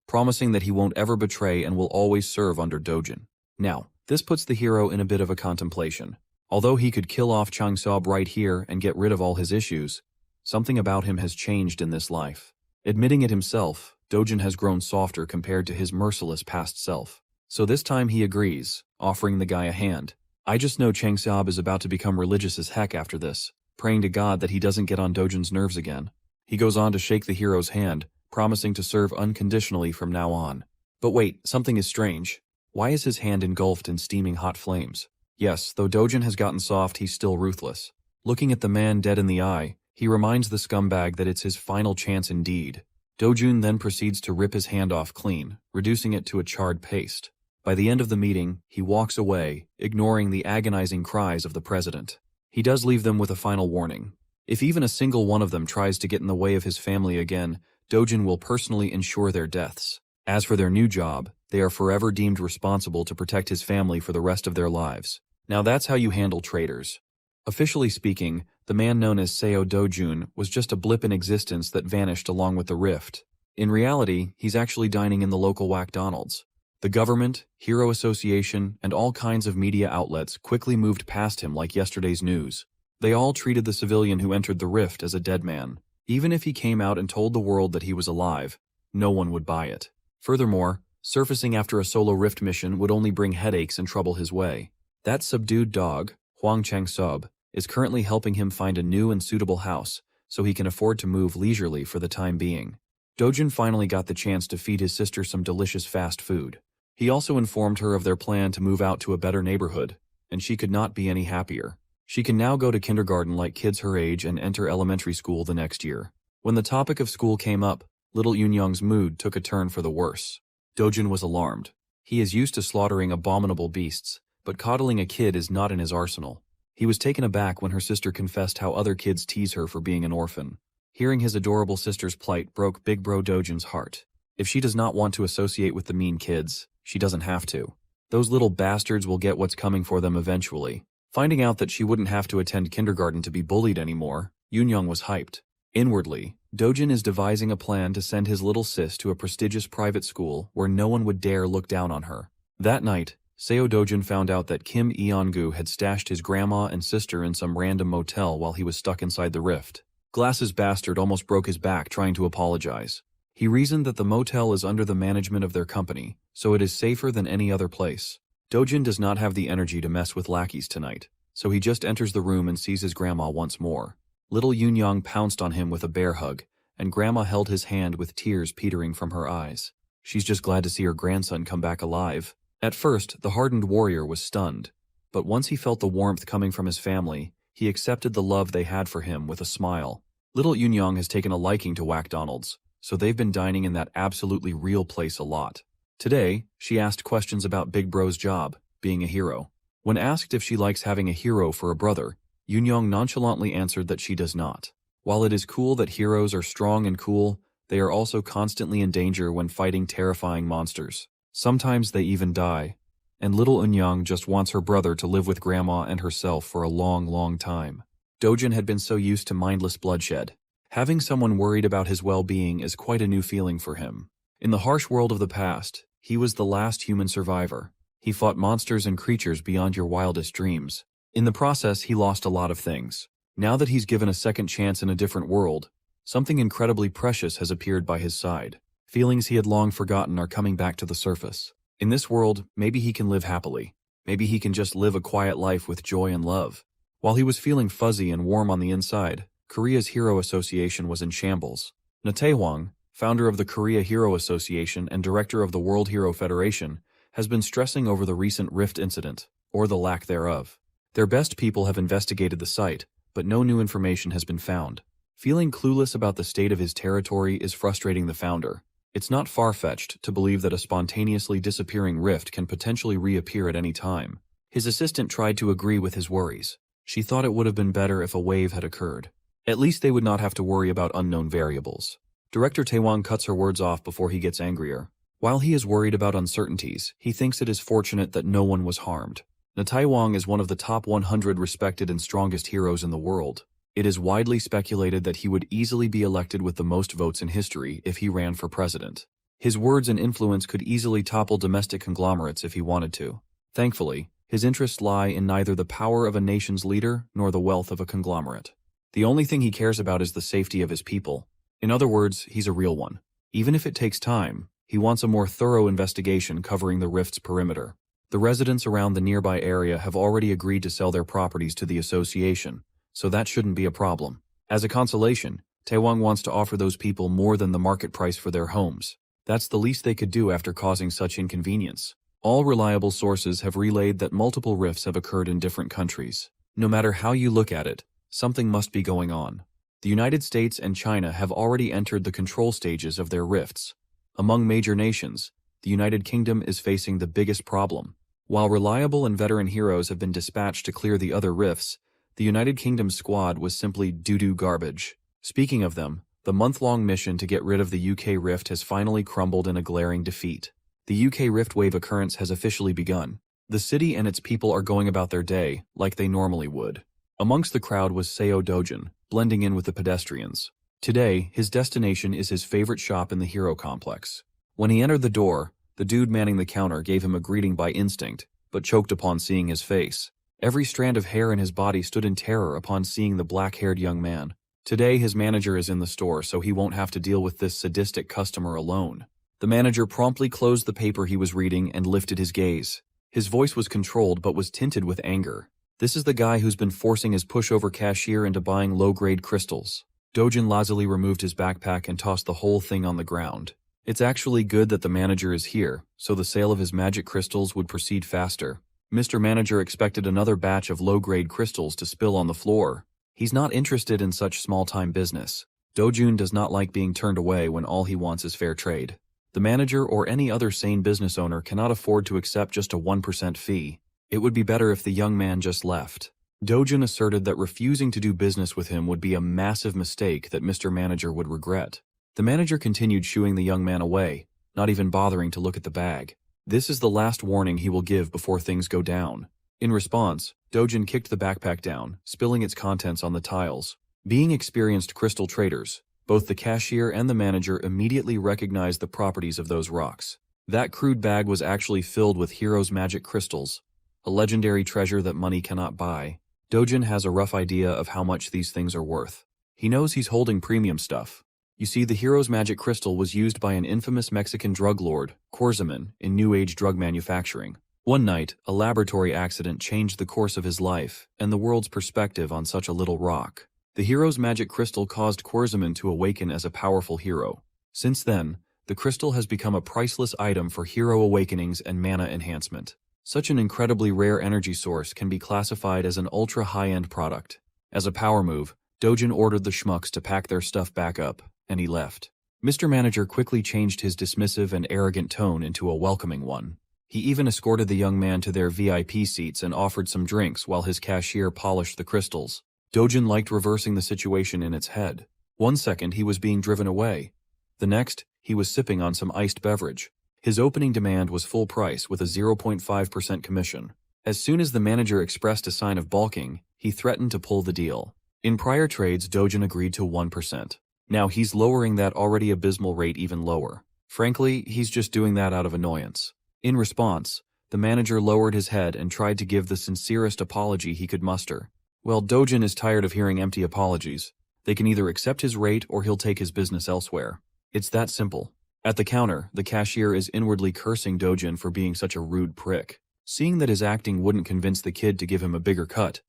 promising that he won't ever betray and will always serve under Dojin. Now, this puts the hero in a bit of a contemplation. Although he could kill off Chang Seob right here and get rid of all his issues, something about him has changed in this life. Admitting it himself, Dojin has grown softer compared to his merciless past self. So this time he agrees, offering the guy a hand. I just know Chang Seob is about to become religious as heck after this, praying to God that he doesn't get on Dojin's nerves again. He goes on to shake the hero's hand, promising to serve unconditionally from now on. But wait, something is strange. Why is his hand engulfed in steaming hot flames? Yes, though Dojin has gotten soft, he's still ruthless. Looking at the man dead in the eye, he reminds the scumbag that it's his final chance indeed. Dojin then proceeds to rip his hand off clean, reducing it to a charred paste. By the end of the meeting, he walks away, ignoring the agonizing cries of the president. He does leave them with a final warning. If even a single one of them tries to get in the way of his family again, Dojin will personally ensure their deaths. As for their new job, they are forever deemed responsible to protect his family for the rest of their lives. Now that's how you handle traitors. Officially speaking, the man known as Seo Dojun was just a blip in existence that vanished along with the rift. In reality, he's actually dining in the local McDonald's. The government, Hero Association, and all kinds of media outlets quickly moved past him like yesterday's news. They all treated the civilian who entered the rift as a dead man. Even if he came out and told the world that he was alive, no one would buy it. Furthermore, surfacing after a solo rift mission would only bring headaches and trouble his way. That subdued dog, Hwang Chang-seob, is currently helping him find a new and suitable house so he can afford to move leisurely for the time being. Dojin finally got the chance to feed his sister some delicious fast food. He also informed her of their plan to move out to a better neighborhood, and she could not be any happier. She can now go to kindergarten like kids her age and enter elementary school the next year. When the topic of school came up, little Yoonyoung's mood took a turn for the worse. Dojin was alarmed. He is used to slaughtering abominable beasts, but coddling a kid is not in his arsenal. He was taken aback when her sister confessed how other kids tease her for being an orphan. Hearing his adorable sister's plight broke Big Bro Dojin's heart. If she does not want to associate with the mean kids, she doesn't have to. Those little bastards will get what's coming for them eventually. Finding out that she wouldn't have to attend kindergarten to be bullied anymore, Yoonyoung was hyped. Inwardly, Dojin is devising a plan to send his little sis to a prestigious private school where no one would dare look down on her. That night, Seo Dojin found out that Kim Eon-gu had stashed his grandma and sister in some random motel while he was stuck inside the rift. Glasses bastard almost broke his back trying to apologize. He reasoned that the motel is under the management of their company, so it is safer than any other place. Dojin does not have the energy to mess with lackeys tonight. so he just enters the room and sees his grandma once more. Little Yunyang pounced on him with a bear hug, and Grandma held his hand with tears petering from her eyes. She's just glad to see her grandson come back alive. At first, the hardened warrior was stunned, but once he felt the warmth coming from his family, he accepted the love they had for him with a smile. Little Yunyang has taken a liking to McDonald's, so they've been dining in that absolutely real place a lot. Today, she asked questions about Big Bro's job, being a hero. When asked if she likes having a hero for a brother, Yunyang nonchalantly answered that she does not. While it is cool that heroes are strong and cool, they are also constantly in danger when fighting terrifying monsters. Sometimes they even die. And little Eunyoung just wants her brother to live with Grandma and herself for a long, long time. Dojin had been so used to mindless bloodshed. Having someone worried about his well-being is quite a new feeling for him. In the harsh world of the past, he was the last human survivor. He fought monsters and creatures beyond your wildest dreams. In the process, he lost a lot of things. Now that he's given a second chance in a different world, something incredibly precious has appeared by his side. Feelings he had long forgotten are coming back to the surface. In this world, maybe he can live happily. Maybe he can just live a quiet life with joy and love. While he was feeling fuzzy and warm on the inside, Korea's Hero Association was in shambles. Na Tae-hwang, founder of the Korea Hero Association and director of the World Hero Federation, has been stressing over the recent rift incident, or the lack thereof. Their best people have investigated the site, but no new information has been found. Feeling clueless about the state of his territory is frustrating the founder. It's not far-fetched to believe that a spontaneously disappearing rift can potentially reappear at any time. His assistant tried to agree with his worries. She thought it would have been better if a wave had occurred. At least they would not have to worry about unknown variables. Director Taewon cuts her words off before he gets angrier. While he is worried about uncertainties, he thinks it is fortunate that no one was harmed. Na Tae-hwang is one of the top 100 respected and strongest heroes in the world. It is widely speculated that he would easily be elected with the most votes in history if he ran for president. His words and influence could easily topple domestic conglomerates if he wanted to. Thankfully, his interests lie in neither the power of a nation's leader nor the wealth of a conglomerate. The only thing he cares about is the safety of his people. In other words, he's a real one. Even if it takes time, he wants a more thorough investigation covering the rift's perimeter. The residents around the nearby area have already agreed to sell their properties to the association, so that shouldn't be a problem. As a consolation, Taewon wants to offer those people more than the market price for their homes. That's the least they could do after causing such inconvenience. All reliable sources have relayed that multiple rifts have occurred in different countries. No matter how you look at it, something must be going on. The United States and China have already entered the control stages of their rifts. Among major nations, the United Kingdom is facing the biggest problem. While reliable and veteran heroes have been dispatched to clear the other rifts, the United Kingdom's squad was simply doo-doo garbage. Speaking of them, the month-long mission to get rid of the UK rift has finally crumbled in a glaring defeat. The UK rift wave occurrence has officially begun. The city and its people are going about their day like they normally would. Amongst the crowd was Seo Dojin, blending in with the pedestrians. Today, his destination is his favorite shop in the hero complex. When he entered the door, the dude manning the counter gave him a greeting by instinct, but choked upon seeing his face. Every strand of hair in his body stood in terror upon seeing the black-haired young man. Today, his manager is in the store, so he won't have to deal with this sadistic customer alone. The manager promptly closed the paper he was reading and lifted his gaze. His voice was controlled but was tinted with anger. This is the guy who's been forcing his pushover cashier into buying low-grade crystals. Dojin lazily removed his backpack and tossed the whole thing on the ground. It's actually good that the manager is here, so the sale of his magic crystals would proceed faster. Mr. Manager expected another batch of low-grade crystals to spill on the floor. He's not interested in such small-time business. Dojun does not like being turned away when all he wants is fair trade. The manager or any other sane business owner cannot afford to accept just a 1% fee. It would be better if the young man just left. Dojun asserted that refusing to do business with him would be a massive mistake that Mr. Manager would regret. The manager continued shooing the young man away, not even bothering to look at the bag. This is the last warning he will give before things go down. In response, Dojin kicked the backpack down, spilling its contents on the tiles. Being experienced crystal traders, both the cashier and the manager immediately recognized the properties of those rocks. That crude bag was actually filled with Hero's magic crystals, a legendary treasure that money cannot buy. Dojin has a rough idea of how much these things are worth. He knows he's holding premium stuff. You see, the Hero's magic crystal was used by an infamous Mexican drug lord, Corzaman, in New Age drug manufacturing. One night, a laboratory accident changed the course of his life and the world's perspective on such a little rock. The hero's magic crystal caused Korzaman to awaken as a powerful hero. Since then, the crystal has become a priceless item for hero awakenings and mana enhancement. Such an incredibly rare energy source can be classified as an ultra-high-end product. As a power move, Dojin ordered the schmucks to pack their stuff back up, and he left. Mr. Manager quickly changed his dismissive and arrogant tone into a welcoming one. He even escorted the young man to their VIP seats and offered some drinks while his cashier polished the crystals. Dojin liked reversing the situation in its head. One second he was being driven away. The next, he was sipping on some iced beverage. His opening demand was full price with a 0.5% commission. As soon as the manager expressed a sign of balking, he threatened to pull the deal. In prior trades, Dojin agreed to 1%. Now he's lowering that already abysmal rate even lower. Frankly, he's just doing that out of annoyance. In response, the manager lowered his head and tried to give the sincerest apology he could muster. Well, Dojin is tired of hearing empty apologies. They can either accept his rate or he'll take his business elsewhere. It's that simple. At the counter, the cashier is inwardly cursing Dojin for being such a rude prick. Seeing that his acting wouldn't convince the kid to give him a bigger cut,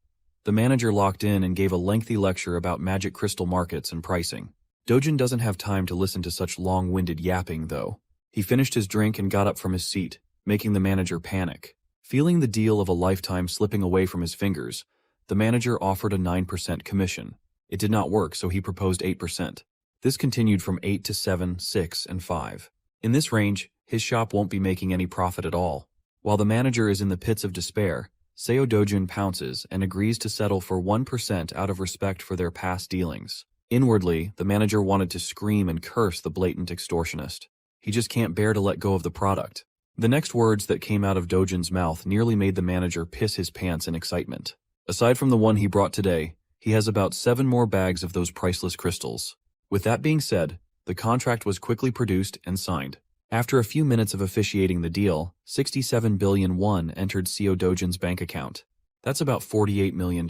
the manager locked in and gave a lengthy lecture about magic crystal markets and pricing. Dojin doesn't have time to listen to such long-winded yapping, though. He finished his drink and got up from his seat, making the manager panic. Feeling the deal of a lifetime slipping away from his fingers, the manager offered a 9% commission. It did not work, so he proposed 8%. This continued from 8 to 7, 6, and 5. In this range, his shop won't be making any profit at all. While the manager is in the pits of despair, Seo Dojin pounces and agrees to settle for 1% out of respect for their past dealings. Inwardly, the manager wanted to scream and curse the blatant extortionist. He just can't bear to let go of the product. The next words that came out of Dojin's mouth nearly made the manager piss his pants in excitement. Aside from the one he brought today, he has about 7 more bags of those priceless crystals. With that being said, the contract was quickly produced and signed. After a few minutes of officiating the deal, 67 billion won entered Seo Dojin's bank account. That's about $48 million.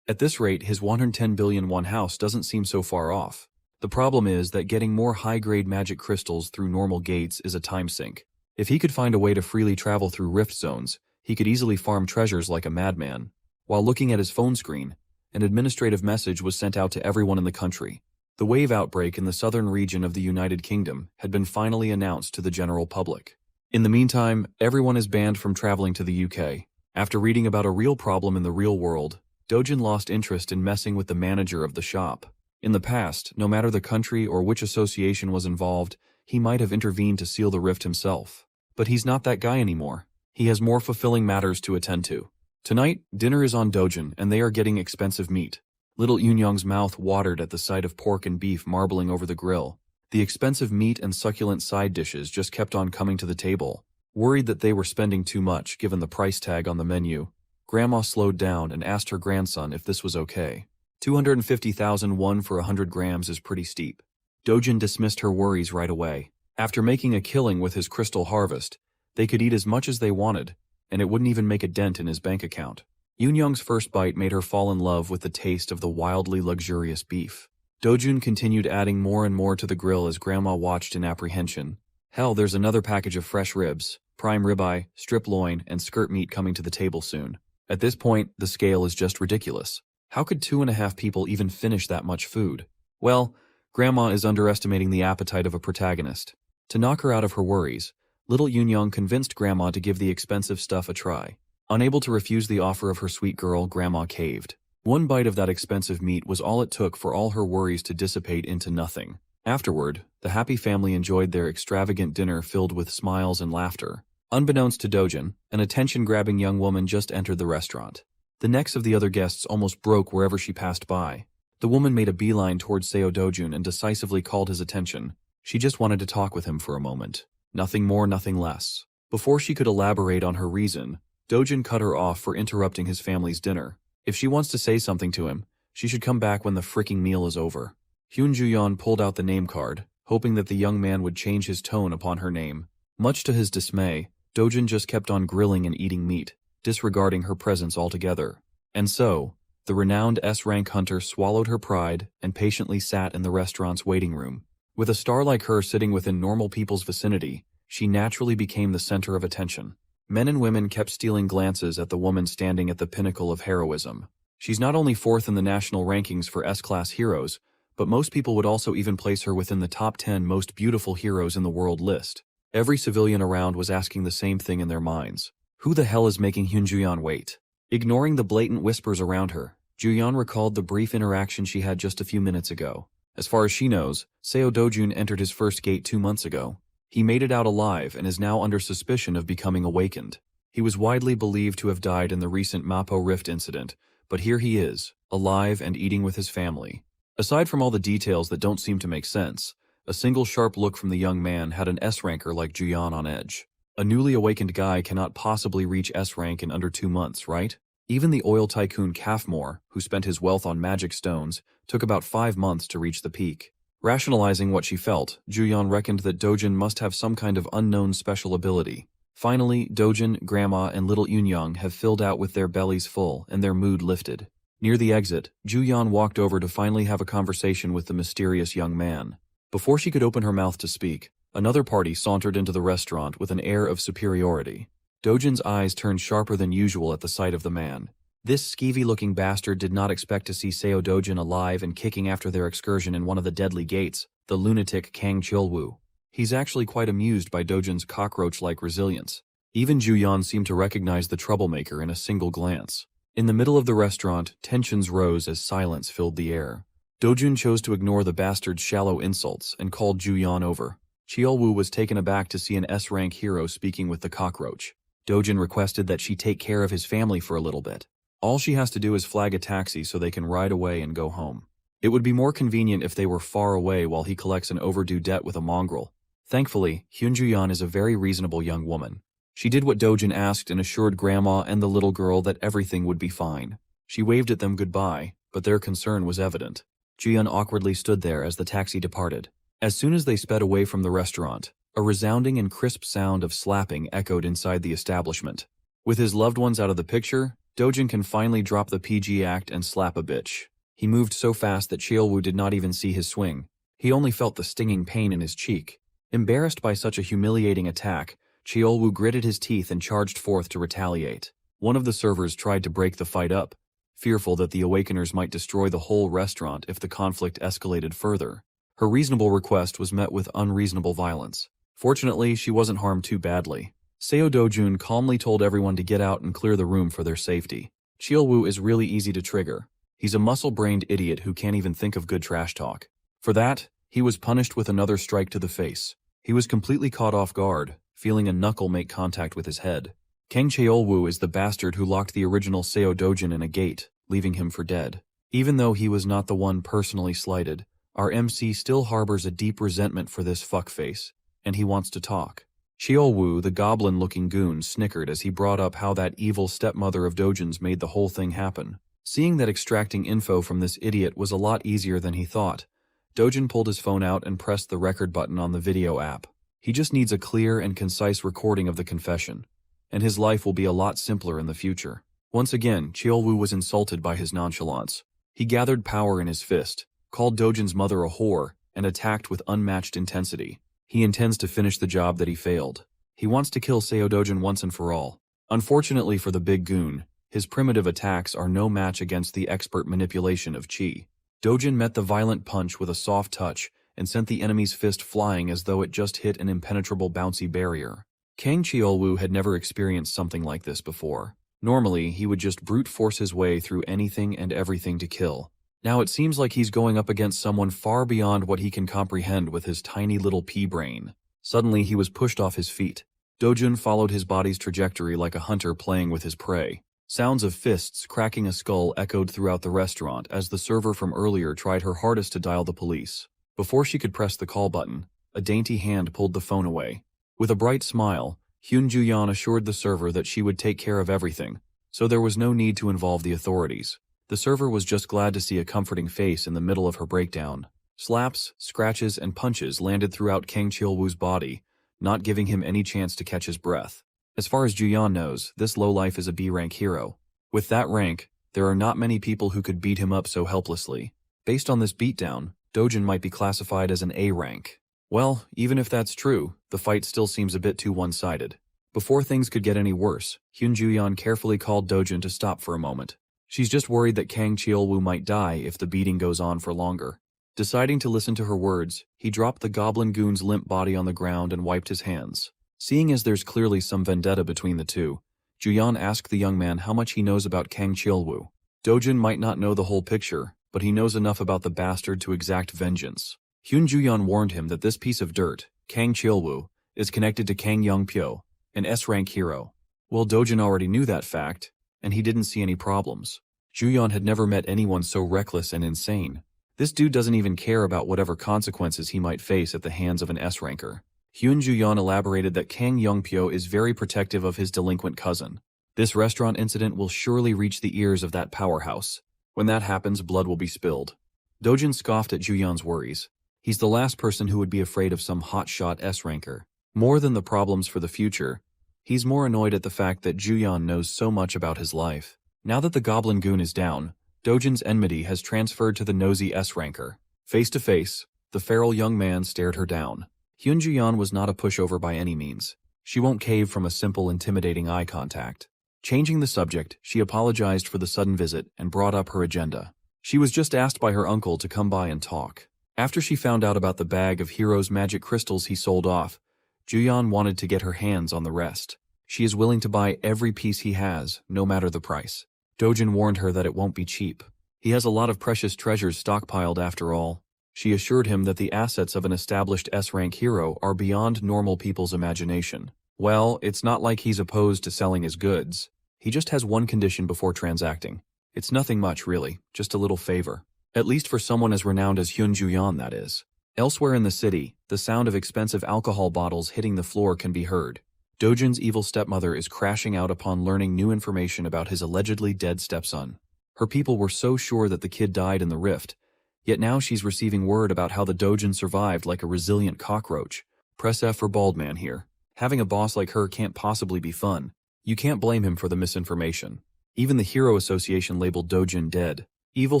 At this rate, his 110 billion won house doesn't seem so far off. The problem is that getting more high-grade magic crystals through normal gates is a time sink. If he could find a way to freely travel through rift zones, he could easily farm treasures like a madman. While looking at his phone screen, an administrative message was sent out to everyone in the country. The wave outbreak in the southern region of the United Kingdom had been finally announced to the general public. In the meantime, everyone is banned from traveling to the UK. After reading about a real problem in the real world, Dojin lost interest in messing with the manager of the shop. In the past, no matter the country or which association was involved, he might have intervened to seal the rift himself. But he's not that guy anymore. He has more fulfilling matters to attend to. Tonight, dinner is on Dojin, and they are getting expensive meat. Little Yunyong's mouth watered at the sight of pork and beef marbling over the grill. The expensive meat and succulent side dishes just kept on coming to the table. Worried that they were spending too much given the price tag on the menu, Grandma slowed down and asked her grandson if this was okay. 250,000 won for 100 grams is pretty steep. Dojin dismissed her worries right away. After making a killing with his crystal harvest, they could eat as much as they wanted, and it wouldn't even make a dent in his bank account. Yunyong's first bite made her fall in love with the taste of the wildly luxurious beef. Dojin continued adding more and more to the grill as Grandma watched in apprehension. Hell, there's another package of fresh ribs, prime ribeye, strip loin, and skirt meat coming to the table soon. At this point, the scale is just ridiculous. How could 2.5 people even finish that much food? Well, Grandma is underestimating the appetite of a protagonist. To knock her out of her worries, little Yunyong convinced Grandma to give the expensive stuff a try. Unable to refuse the offer of her sweet girl, Grandma caved. One bite of that expensive meat was all it took for all her worries to dissipate into nothing. Afterward, the happy family enjoyed their extravagant dinner filled with smiles and laughter. Unbeknownst to Dojin, an attention-grabbing young woman just entered the restaurant. The necks of the other guests almost broke wherever she passed by. The woman made a beeline towards Seo Dojin and decisively called his attention. She just wanted to talk with him for a moment. Nothing more, nothing less. Before she could elaborate on her reason, Dojin cut her off for interrupting his family's dinner. If she wants to say something to him, she should come back when the fricking meal is over. Hyun Juyeon pulled out the name card, hoping that the young man would change his tone upon her name. Much to his dismay, Dojin just kept on grilling and eating meat, disregarding her presence altogether. And so, the renowned S-rank hunter swallowed her pride and patiently sat in the restaurant's waiting room. With a star like her sitting within normal people's vicinity, she naturally became the center of attention. Men and women kept stealing glances at the woman standing at the pinnacle of heroism. She's not only fourth in the national rankings for S-class heroes, but most people would also even place her within the top 10 most beautiful heroes in the world list. Every civilian around was asking the same thing in their minds. Who the hell is making Hyun-Juyeon wait? Ignoring the blatant whispers around her, Juyeon recalled the brief interaction she had just a few minutes ago. As far as she knows, Seo Dojun entered his first gate 2 months ago. He made it out alive and is now under suspicion of becoming awakened. He was widely believed to have died in the recent Mapo Rift incident, but here he is, alive and eating with his family. Aside from all the details that don't seem to make sense, a single sharp look from the young man had an S-ranker like Juyeon on edge. A newly awakened guy cannot possibly reach S-rank in under 2 months, right? Even the oil tycoon Kafmore, who spent his wealth on magic stones, took about 5 months to reach the peak. Rationalizing what she felt, Juyeon reckoned that Dojin must have some kind of unknown special ability. Finally, Dojin, Grandma, and little Eunyoung have filled out with their bellies full and their mood lifted. Near the exit, Juyeon walked over to finally have a conversation with the mysterious young man. Before she could open her mouth to speak, another party sauntered into the restaurant with an air of superiority. Dojin's eyes turned sharper than usual at the sight of the man. This skeevy-looking bastard did not expect to see Seo Dojin alive and kicking after their excursion in one of the deadly gates, the lunatic Kang Chilwoo. He's actually quite amused by Dojin's cockroach-like resilience. Even Juyeon seemed to recognize the troublemaker in a single glance. In the middle of the restaurant, tensions rose as silence filled the air. Dojin chose to ignore the bastard's shallow insults and called Juyeon over. Chilwoo was taken aback to see an S-rank hero speaking with the cockroach. Dojin requested that she take care of his family for a little bit. All she has to do is flag a taxi so they can ride away and go home. It would be more convenient if they were far away while he collects an overdue debt with a mongrel. Thankfully, Hyun-Juyeon is a very reasonable young woman. She did what Dojin asked and assured Grandma and the little girl that everything would be fine. She waved at them goodbye, but their concern was evident. Juyeon awkwardly stood there as the taxi departed. As soon as they sped away from the restaurant, a resounding and crisp sound of slapping echoed inside the establishment. With his loved ones out of the picture, Dojin can finally drop the PG act and slap a bitch. He moved so fast that Chilwoo did not even see his swing. He only felt the stinging pain in his cheek. Embarrassed by such a humiliating attack, Chilwoo gritted his teeth and charged forth to retaliate. One of the servers tried to break the fight up, fearful that the Awakeners might destroy the whole restaurant if the conflict escalated further. Her reasonable request was met with unreasonable violence. Fortunately, she wasn't harmed too badly. Seo Dojun calmly told everyone to get out and clear the room for their safety. Chilwoo is really easy to trigger. He's a muscle-brained idiot who can't even think of good trash talk. For that, he was punished with another strike to the face. He was completely caught off guard, feeling a knuckle make contact with his head. Kang Cheolwoo is the bastard who locked the original Seo Dojin in a gate, leaving him for dead. Even though he was not the one personally slighted, our MC still harbors a deep resentment for this fuckface, and he wants to talk. Cheolwoo, the goblin-looking goon, snickered as he brought up how that evil stepmother of Dojin's made the whole thing happen. Seeing that extracting info from this idiot was a lot easier than he thought, Dojin pulled his phone out and pressed the record button on the video app. He just needs a clear and concise recording of the confession, and his life will be a lot simpler in the future. Once again, Cheolwoo was insulted by his nonchalance. He gathered power in his fist, called Dojin's mother a whore, and attacked with unmatched intensity. He intends to finish the job that he failed. He wants to kill Seo Dojin once and for all. Unfortunately for the big goon, his primitive attacks are no match against the expert manipulation of Chi. Dojin met the violent punch with a soft touch and sent the enemy's fist flying as though it just hit an impenetrable bouncy barrier. Kang Cheolwoo had never experienced something like this before. Normally, he would just brute force his way through anything and everything to kill. Now it seems like he's going up against someone far beyond what he can comprehend with his tiny little pea brain. Suddenly, he was pushed off his feet. Dojun followed his body's trajectory like a hunter playing with his prey. Sounds of fists cracking a skull echoed throughout the restaurant as the server from earlier tried her hardest to dial the police. Before she could press the call button, a dainty hand pulled the phone away. With a bright smile, Hyun Ju-yeon assured the server that she would take care of everything, so there was no need to involve the authorities. The server was just glad to see a comforting face in the middle of her breakdown. Slaps, scratches, and punches landed throughout Kang Cheolwoo's body, not giving him any chance to catch his breath. As far as Ju-yeon knows, this lowlife is a B-rank hero. With that rank, there are not many people who could beat him up so helplessly. Based on this beatdown, Dojin might be classified as an A rank. Well, even if that's true, the fight still seems a bit too one-sided. Before things could get any worse, Hyun Ju-yeon carefully called Dojin to stop for a moment. She's just worried that Kang Cheol-woo might die if the beating goes on for longer. Deciding to listen to her words, he dropped the goblin goon's limp body on the ground and wiped his hands. Seeing as there's clearly some vendetta between the two, Ju-yeon asked the young man how much he knows about Kang Cheol-woo. Dojin might not know the whole picture, but he knows enough about the bastard to exact vengeance. Hyun Ju-yeon warned him that this piece of dirt, Kang Cheol-woo, is connected to Kang Young-pyo, an S-rank hero. Well, Dojin already knew that fact, and he didn't see any problems. Ju-yeon had never met anyone so reckless and insane. This dude doesn't even care about whatever consequences he might face at the hands of an S-ranker. Hyun Ju-yeon elaborated that Kang Young-pyo is very protective of his delinquent cousin. This restaurant incident will surely reach the ears of that powerhouse. When that happens, blood will be spilled. Dojin scoffed at Ju-yeon's worries. He's the last person who would be afraid of some hotshot S-ranker. More than the problems for the future, he's more annoyed at the fact that Ju-yeon knows so much about his life. Now that the goblin goon is down, Dojin's enmity has transferred to the nosy S-ranker. Face to face, the feral young man stared her down. Hyun Ju-yeon was not a pushover by any means. She won't cave from a simple, intimidating eye contact. Changing the subject, she apologized for the sudden visit and brought up her agenda. She was just asked by her uncle to come by and talk. After she found out about the bag of Hero's magic crystals he sold off, Ju-yeon wanted to get her hands on the rest. She is willing to buy every piece he has, no matter the price. Dojin warned her that it won't be cheap. He has a lot of precious treasures stockpiled after all. She assured him that the assets of an established S-rank hero are beyond normal people's imagination. Well, it's not like he's opposed to selling his goods. He just has one condition before transacting. It's nothing much, really, just a little favor. At least for someone as renowned as Hyun Ju-yeon, that is. Elsewhere in the city, the sound of expensive alcohol bottles hitting the floor can be heard. Dojin's evil stepmother is crashing out upon learning new information about his allegedly dead stepson. Her people were so sure that the kid died in the rift, yet now she's receiving word about how the Dojin survived like a resilient cockroach. Press F for bald man here. Having a boss like her can't possibly be fun. You can't blame him for the misinformation. Even the Hero Association labeled Dojin dead. Evil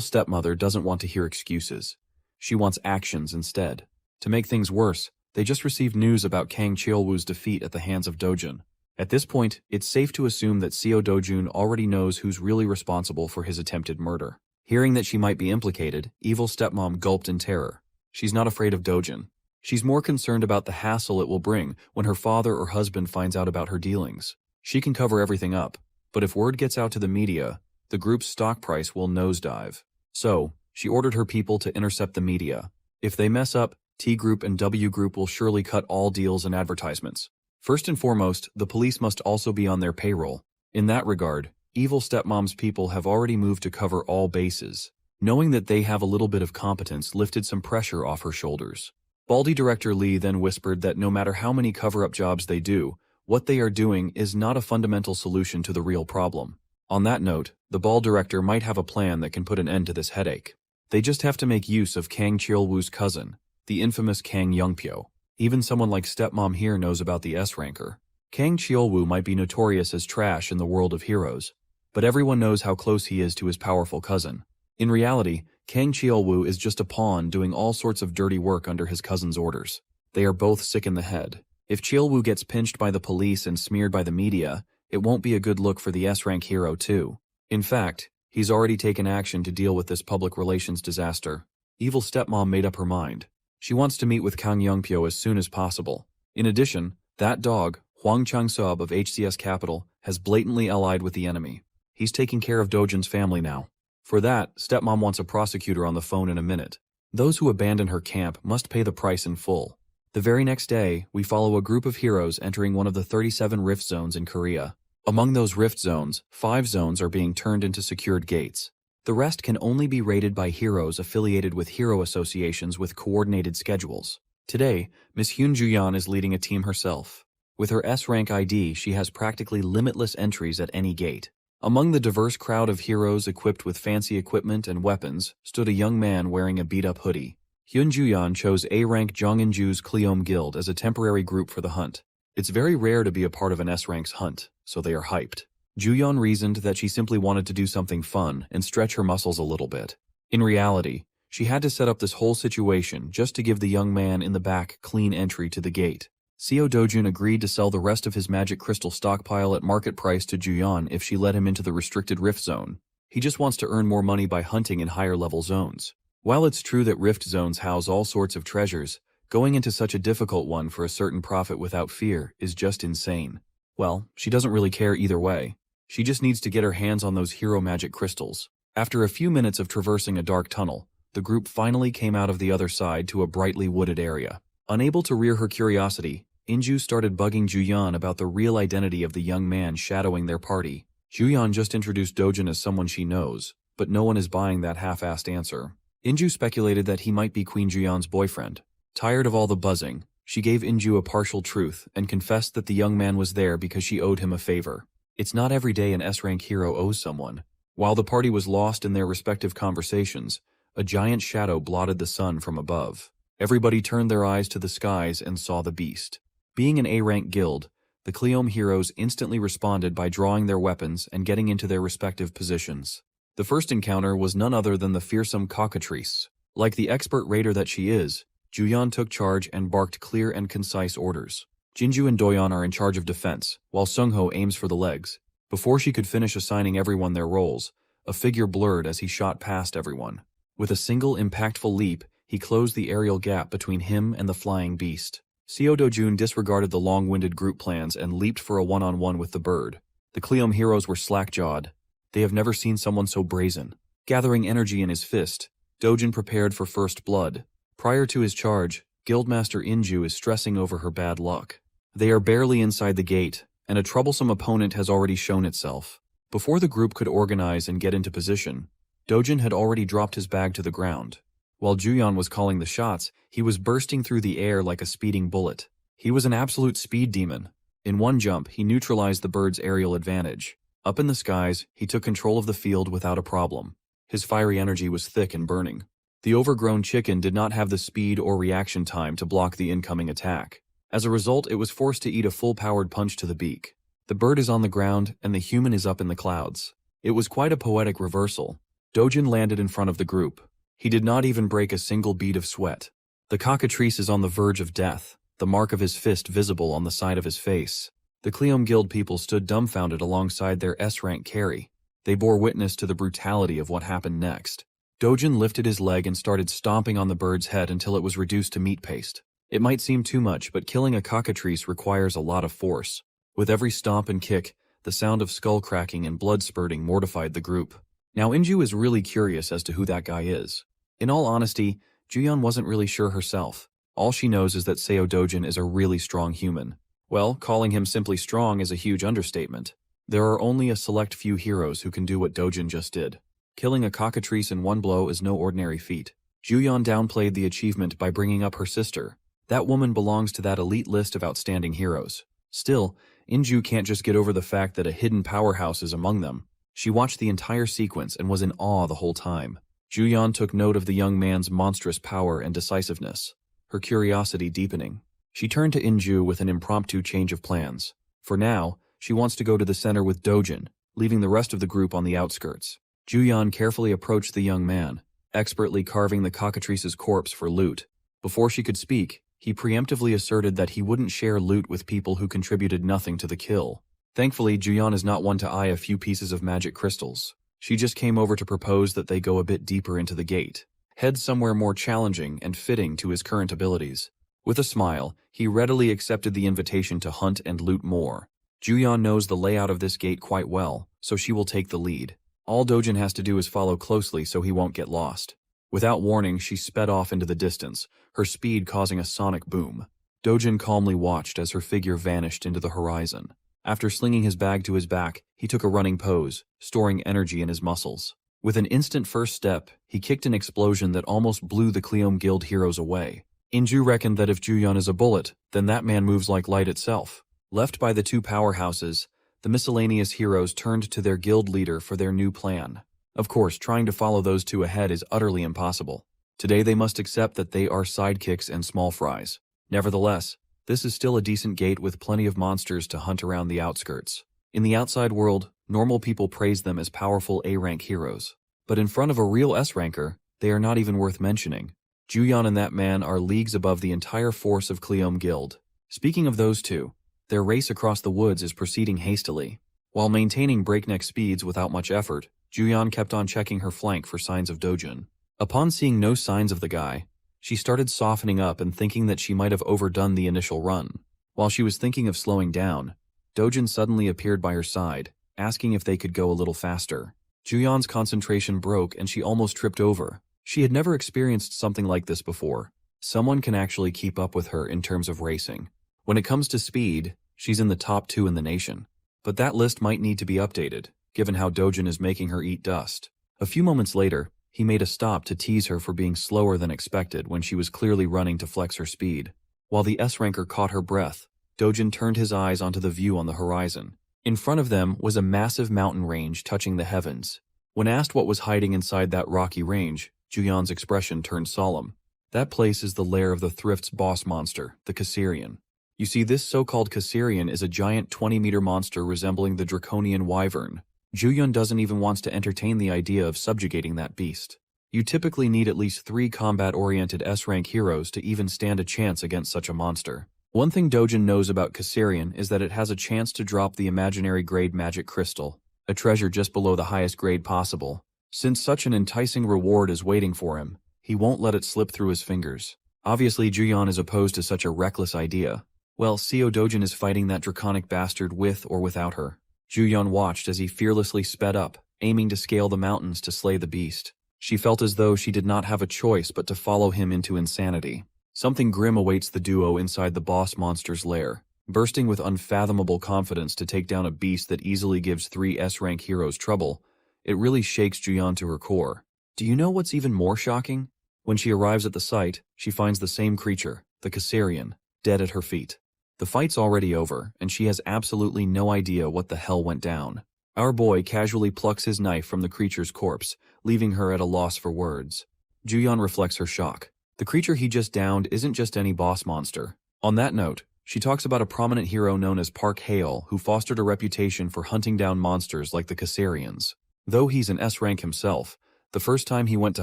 stepmother doesn't want to hear excuses. She wants actions instead. To make things worse, they just received news about Kang Cheol-woo's defeat at the hands of Dojin. At this point, it's safe to assume that Seo Dojun already knows who's really responsible for his attempted murder. Hearing that she might be implicated, evil stepmom gulped in terror. She's not afraid of Dojin. She's more concerned about the hassle it will bring when her father or husband finds out about her dealings. She can cover everything up, but if word gets out to the media, the group's stock price will nosedive. So, she ordered her people to intercept the media. If they mess up, T Group and W Group will surely cut all deals and advertisements. First and foremost, the police must also be on their payroll. In that regard, evil stepmom's people have already moved to cover all bases. Knowing that they have a little bit of competence lifted some pressure off her shoulders. Baldy director Lee then whispered that no matter how many cover-up jobs they do, what they are doing is not a fundamental solution to the real problem. On that note, the ball director might have a plan that can put an end to this headache. They just have to make use of Kang Cheol-woo's cousin, the infamous Kang Young-pyo. Even someone like stepmom here knows about the S-ranker. Kang Cheol-woo might be notorious as trash in the world of heroes, but everyone knows how close he is to his powerful cousin. In reality, Kang Cheol-woo is just a pawn doing all sorts of dirty work under his cousin's orders. They are both sick in the head. If Cheol-woo gets pinched by the police and smeared by the media, it won't be a good look for the S-rank hero too. In fact, he's already taken action to deal with this public relations disaster. Evil stepmom made up her mind. She wants to meet with Kang Young-pyo as soon as possible. In addition, that dog, Hwang Chang-seob of HCS Capital, has blatantly allied with the enemy. He's taking care of Dojin's family now. For that, stepmom wants a prosecutor on the phone in a minute. Those who abandon her camp must pay the price in full. The very next day, we follow a group of heroes entering one of the 37 rift zones in Korea. Among those rift zones, 5 zones are being turned into secured gates. The rest can only be raided by heroes affiliated with hero associations with coordinated schedules. Today, Miss Hyun Ju-yeon is leading a team herself. With her S-rank ID, she has practically limitless entries at any gate. Among the diverse crowd of heroes equipped with fancy equipment and weapons stood a young man wearing a beat-up hoodie. Hyun Ju-yeon chose A-rank Jongin-ju's Cleome Guild as a temporary group for the hunt. It's very rare to be a part of an S-rank's hunt, so they are hyped. Ju-yeon reasoned that she simply wanted to do something fun and stretch her muscles a little bit. In reality, she had to set up this whole situation just to give the young man in the back clean entry to the gate. Seo Dojun agreed to sell the rest of his magic crystal stockpile at market price to Juyeon if she let him into the restricted rift zone. He just wants to earn more money by hunting in higher level zones. While it's true that rift zones house all sorts of treasures, going into such a difficult one for a certain profit without fear is just insane. Well, she doesn't really care either way. She just needs to get her hands on those hero magic crystals. After a few minutes of traversing a dark tunnel, the group finally came out of the other side to a brightly wooded area. Unable to rear her curiosity, Inju started bugging Juyeon about the real identity of the young man shadowing their party. Juyeon just introduced Dojun as someone she knows, but no one is buying that half-assed answer. Inju speculated that he might be Queen Juyeon's boyfriend. Tired of all the buzzing, she gave Inju a partial truth and confessed that the young man was there because she owed him a favor. It's not every day an S-rank hero owes someone. While the party was lost in their respective conversations, a giant shadow blotted the sun from above. Everybody turned their eyes to the skies and saw the beast. Being an A-rank guild, the Cleome heroes instantly responded by drawing their weapons and getting into their respective positions. The first encounter was none other than the fearsome cockatrice. Like the expert raider that she is, Juyeon took charge and barked clear and concise orders. Jinju and Doyeon are in charge of defense, while Sungho aims for the legs. Before she could finish assigning everyone their roles, a figure blurred as he shot past everyone. With a single impactful leap, he closed the aerial gap between him and the flying beast. Seo Dojun disregarded the long-winded group plans and leaped for a one-on-one with the bird. The Cleome heroes were slack-jawed. They have never seen someone so brazen. Gathering energy in his fist, Dojun prepared for first blood. Prior to his charge, Guildmaster Inju is stressing over her bad luck. They are barely inside the gate, and a troublesome opponent has already shown itself. Before the group could organize and get into position, Dojun had already dropped his bag to the ground. While Juyeon was calling the shots, he was bursting through the air like a speeding bullet. He was an absolute speed demon. In one jump, he neutralized the bird's aerial advantage. Up in the skies, he took control of the field without a problem. His fiery energy was thick and burning. The overgrown chicken did not have the speed or reaction time to block the incoming attack. As a result, it was forced to eat a full-powered punch to the beak. The bird is on the ground, and the human is up in the clouds. It was quite a poetic reversal. Dojun landed in front of the group. He did not even break a single bead of sweat. The cockatrice is on the verge of death, the mark of his fist visible on the side of his face. The Cleome Guild people stood dumbfounded alongside their S-rank carry. They bore witness to the brutality of what happened next. Dojun lifted his leg and started stomping on the bird's head until it was reduced to meat paste. It might seem too much, but killing a cockatrice requires a lot of force. With every stomp and kick, the sound of skull cracking and blood spurting mortified the group. Now Inju is really curious as to who that guy is. In all honesty, Juyeon wasn't really sure herself. All she knows is that Seo Dojun is a really strong human. Well, calling him simply strong is a huge understatement. There are only a select few heroes who can do what Dojun just did. Killing a cockatrice in one blow is no ordinary feat. Juyeon downplayed the achievement by bringing up her sister. That woman belongs to that elite list of outstanding heroes. Still, Inju can't just get over the fact that a hidden powerhouse is among them. She watched the entire sequence and was in awe the whole time. Juyeon took note of the young man's monstrous power and decisiveness, her curiosity deepening. She turned to Inju with an impromptu change of plans. For now, she wants to go to the center with Dojun, leaving the rest of the group on the outskirts. Juyeon carefully approached the young man, expertly carving the cockatrice's corpse for loot. Before she could speak, he preemptively asserted that he wouldn't share loot with people who contributed nothing to the kill. Thankfully, Juyeon is not one to eye a few pieces of magic crystals. She just came over to propose that they go a bit deeper into the gate, head somewhere more challenging and fitting to his current abilities. With a smile, he readily accepted the invitation to hunt and loot more. Juyeon knows the layout of this gate quite well, so she will take the lead. All Dojun has to do is follow closely so he won't get lost. Without warning, she sped off into the distance, her speed causing a sonic boom. Dojun calmly watched as her figure vanished into the horizon. After slinging his bag to his back, he took a running pose, storing energy in his muscles. With an instant first step, he kicked an explosion that almost blew the Cleome Guild heroes away. Inju reckoned that if Juyeon is a bullet, then that man moves like light itself. Left by the two powerhouses, the miscellaneous heroes turned to their guild leader for their new plan. Of course, trying to follow those two ahead is utterly impossible. Today they must accept that they are sidekicks and small fries. Nevertheless, this is still a decent gate with plenty of monsters to hunt around the outskirts. In the outside world, normal people praise them as powerful A-rank heroes. But in front of a real S-ranker, they are not even worth mentioning. Juyeon and that man are leagues above the entire force of Cleome Guild. Speaking of those two, their race across the woods is proceeding hastily. While maintaining breakneck speeds without much effort, Juyeon kept on checking her flank for signs of Dojin. Upon seeing no signs of the guy, she started softening up and thinking that she might have overdone the initial run. While she was thinking of slowing down, Dojin suddenly appeared by her side, asking if they could go a little faster. Juyeon's concentration broke and she almost tripped over. She had never experienced something like this before. Someone can actually keep up with her in terms of racing. When it comes to speed, she's in the top 2 in the nation. But that list might need to be updated, given how Dojin is making her eat dust. A few moments later, he made a stop to tease her for being slower than expected when she was clearly running to flex her speed. While the S-ranker caught her breath, Dojin turned his eyes onto the view on the horizon. In front of them was a massive mountain range touching the heavens. When asked what was hiding inside that rocky range, Juyeon's expression turned solemn. That place is the lair of the Thrift's boss monster, the Caesarian. You see, this so-called Caesarian is a giant 20-meter monster resembling the draconian wyvern. Juyeon doesn't even want to entertain the idea of subjugating that beast. You typically need at least 3 combat-oriented S-rank heroes to even stand a chance against such a monster. One thing Dojin knows about Caesarian is that it has a chance to drop the imaginary grade magic crystal, a treasure just below the highest grade possible. Since such an enticing reward is waiting for him, he won't let it slip through his fingers. Obviously, Juyeon is opposed to such a reckless idea. Well, Seo Dojin is fighting that draconic bastard with or without her. Juyeon watched as he fearlessly sped up, aiming to scale the mountains to slay the beast. She felt as though she did not have a choice but to follow him into insanity. Something grim awaits the duo inside the boss monster's lair. Bursting with unfathomable confidence to take down a beast that easily gives 3 S-rank heroes trouble, it really shakes Juyeon to her core. Do you know what's even more shocking? When she arrives at the site, she finds the same creature, the Caesarian, dead at her feet. The fight's already over, and she has absolutely no idea what the hell went down. Our boy casually plucks his knife from the creature's corpse, leaving her at a loss for words. Juyeon reflects her shock. The creature he just downed isn't just any boss monster. On that note, she talks about a prominent hero known as Park Hae-il who fostered a reputation for hunting down monsters like the Caesarians. Though he's an S-rank himself, the first time he went to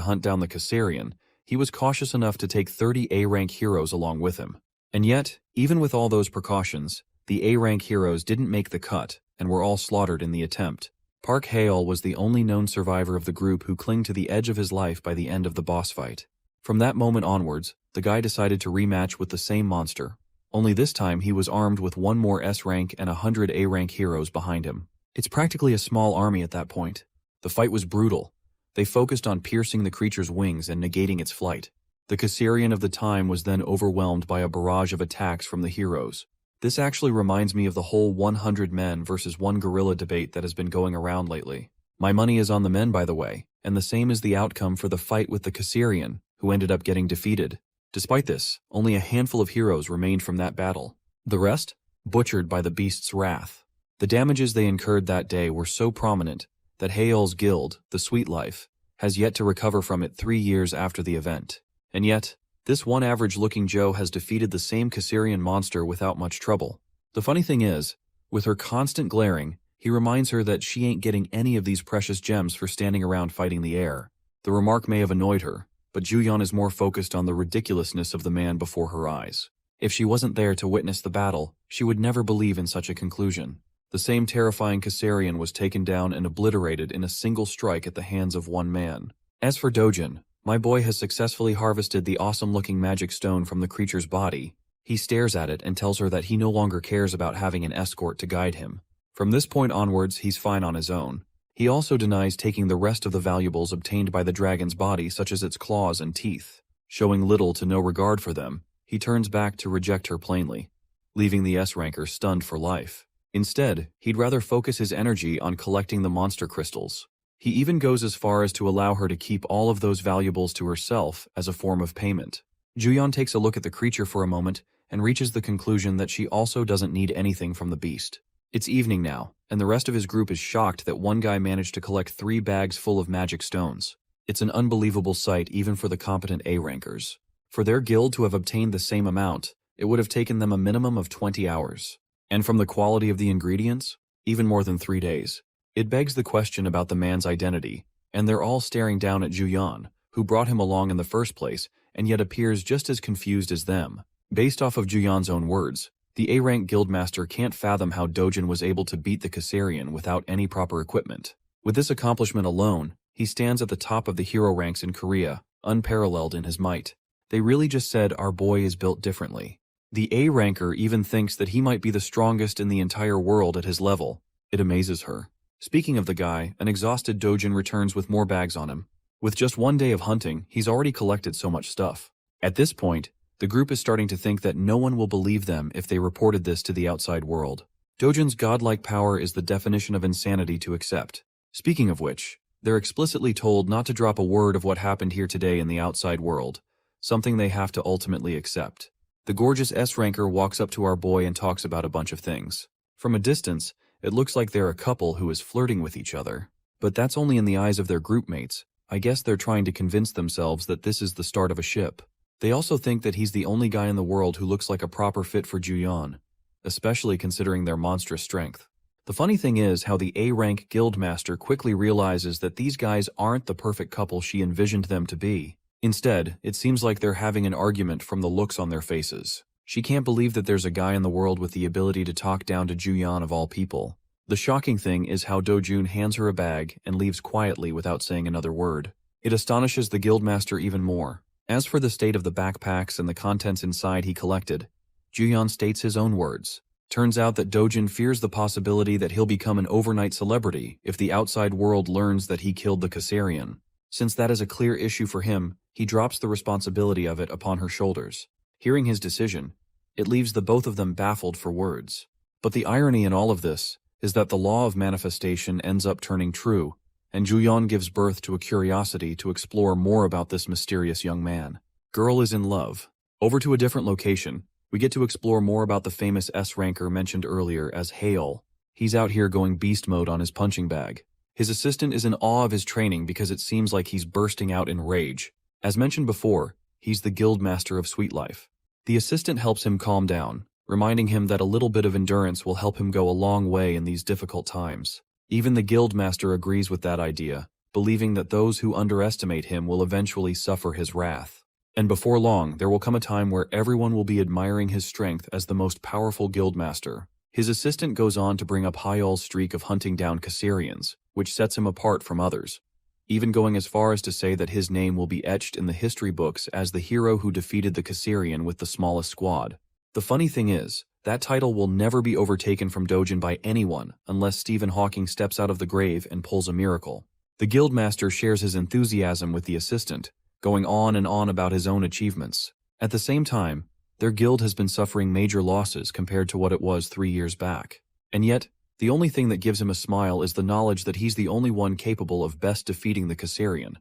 hunt down the Caesarian, he was cautious enough to take 30 A-rank heroes along with him. And yet, even with all those precautions, the A-rank heroes didn't make the cut and were all slaughtered in the attempt. Park Hae-il was the only known survivor of the group who clung to the edge of his life by the end of the boss fight. From that moment onwards, the guy decided to rematch with the same monster. Only this time he was armed with 1 more S-rank and 100 A-rank heroes behind him. It's practically a small army at that point. The fight was brutal. They focused on piercing the creature's wings and negating its flight. The Caesarian of the time was then overwhelmed by a barrage of attacks from the heroes. This actually reminds me of the whole 100 men versus 1 gorilla debate that has been going around lately. My money is on the men, by the way, and the same is the outcome for the fight with the Caesarian, who ended up getting defeated. Despite this, only a handful of heroes remained from that battle. The rest, butchered by the beast's wrath. The damages they incurred that day were so prominent that Hae-il's guild, the Sweet Life, has yet to recover from it 3 years after the event. And yet, this one average-looking Joe has defeated the same Caesarian monster without much trouble. The funny thing is, with her constant glaring, he reminds her that she ain't getting any of these precious gems for standing around fighting the air. The remark may have annoyed her, but Juyeon is more focused on the ridiculousness of the man before her eyes. If she wasn't there to witness the battle, she would never believe in such a conclusion. The same terrifying Caesarian was taken down and obliterated in a single strike at the hands of 1 man. As for Dojin, my boy has successfully harvested the awesome-looking magic stone from the creature's body. He stares at it and tells her that he no longer cares about having an escort to guide him. From this point onwards, he's fine on his own. He also denies taking the rest of the valuables obtained by the dragon's body, such as its claws and teeth. Showing little to no regard for them, he turns back to reject her plainly, leaving the S-ranker stunned for life. Instead, he'd rather focus his energy on collecting the monster crystals. He even goes as far as to allow her to keep all of those valuables to herself as a form of payment. Juyeon takes a look at the creature for a moment and reaches the conclusion that she also doesn't need anything from the beast. It's evening now, and the rest of his group is shocked that one guy managed to collect 3 bags full of magic stones. It's an unbelievable sight even for the competent A-rankers. For their guild to have obtained the same amount, it would have taken them a minimum of 20 hours. And from the quality of the ingredients, even more than 3 days. It begs the question about the man's identity, and they're all staring down at Juyeon, who brought him along in the first place, and yet appears just as confused as them. Based off of Juyeon's own words, The A-rank guildmaster can't fathom how Dojin was able to beat the Kassarian without any proper equipment. With this accomplishment alone, he stands at the top of the hero ranks in Korea, unparalleled in his might. They really just said our boy is built differently. The A-ranker even thinks that he might be the strongest in the entire world at his level. It amazes her. Speaking of the guy, an exhausted Dojin returns with more bags on him. With just one day of hunting, he's already collected so much stuff. At this point, the group is starting to think that no one will believe them if they reported this to the outside world. Dojin's godlike power is the definition of insanity to accept. Speaking of which, they're explicitly told not to drop a word of what happened here today in the outside world, something they have to ultimately accept. The gorgeous S-ranker walks up to our boy and talks about a bunch of things. From a distance, it looks like they're a couple who is flirting with each other. But that's only in the eyes of their group mates. I guess they're trying to convince themselves that this is the start of a ship. They also think that he's the only guy in the world who looks like a proper fit for Juyeon, especially considering their monstrous strength. The funny thing is how the A-rank guildmaster quickly realizes that these guys aren't the perfect couple she envisioned them to be. Instead, it seems like they're having an argument from the looks on their faces. She can't believe that there's a guy in the world with the ability to talk down to Juyeon of all people. The shocking thing is how Dojun hands her a bag and leaves quietly without saying another word. It astonishes the guildmaster even more. As for the state of the backpacks and the contents inside he collected, Juyeon states his own words. Turns out that Dojin fears the possibility that he'll become an overnight celebrity if the outside world learns that he killed the Kassarian. Since that is a clear issue for him, he drops the responsibility of it upon her shoulders. Hearing his decision, it leaves the both of them baffled for words. But the irony in all of this is that the law of manifestation ends up turning true, and Juyeon gives birth to a curiosity to explore more about this mysterious young man. Girl is in love. Over to a different location, we get to explore more about the famous S-ranker mentioned earlier as Hale. He's out here going beast mode on his punching bag. His assistant is in awe of his training because it seems like he's bursting out in rage. As mentioned before, he's the guildmaster of Sweet Life. The assistant helps him calm down, reminding him that a little bit of endurance will help him go a long way in these difficult times. Even the guildmaster agrees with that idea, believing that those who underestimate him will eventually suffer his wrath. And before long, there will come a time where everyone will be admiring his strength as the most powerful guildmaster. His assistant goes on to bring up Hyol's streak of hunting down Kassarians, which sets him apart from others, even going as far as to say that his name will be etched in the history books as the hero who defeated the Kassarian with the smallest squad. The funny thing is, that title will never be overtaken from Dojin by anyone unless Stephen Hawking steps out of the grave and pulls a miracle. The guildmaster shares his enthusiasm with the assistant, going on and on about his own achievements. At the same time, their guild has been suffering major losses compared to what it was 3 years back. And yet, the only thing that gives him a smile is the knowledge that he's the only one capable of best defeating the Kassarian,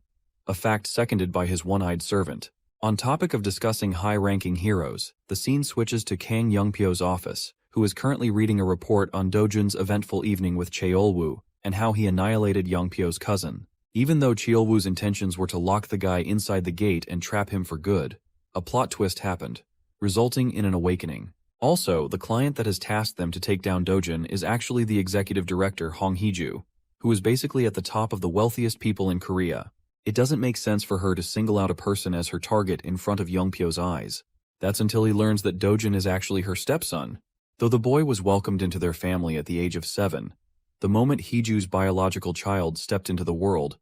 a fact seconded by his one-eyed servant. On topic of discussing high-ranking heroes, the scene switches to Kang Youngpyo's office, who is currently reading a report on Dojun's eventful evening with Cheolwoo and how he annihilated Youngpyo's cousin. Even though Cheolwoo's intentions were to lock the guy inside the gate and trap him for good, a plot twist happened, resulting in an awakening. Also, the client that has tasked them to take down Dojin is actually the executive director Hong Hee-ju, who is basically at the top of the wealthiest people in Korea. It doesn't make sense for her to single out a person as her target in front of Youngpyo's eyes. That's until he learns that Dojin is actually her stepson. Though the boy was welcomed into their family at the age of 7, the moment Hee-ju's biological child stepped into the world,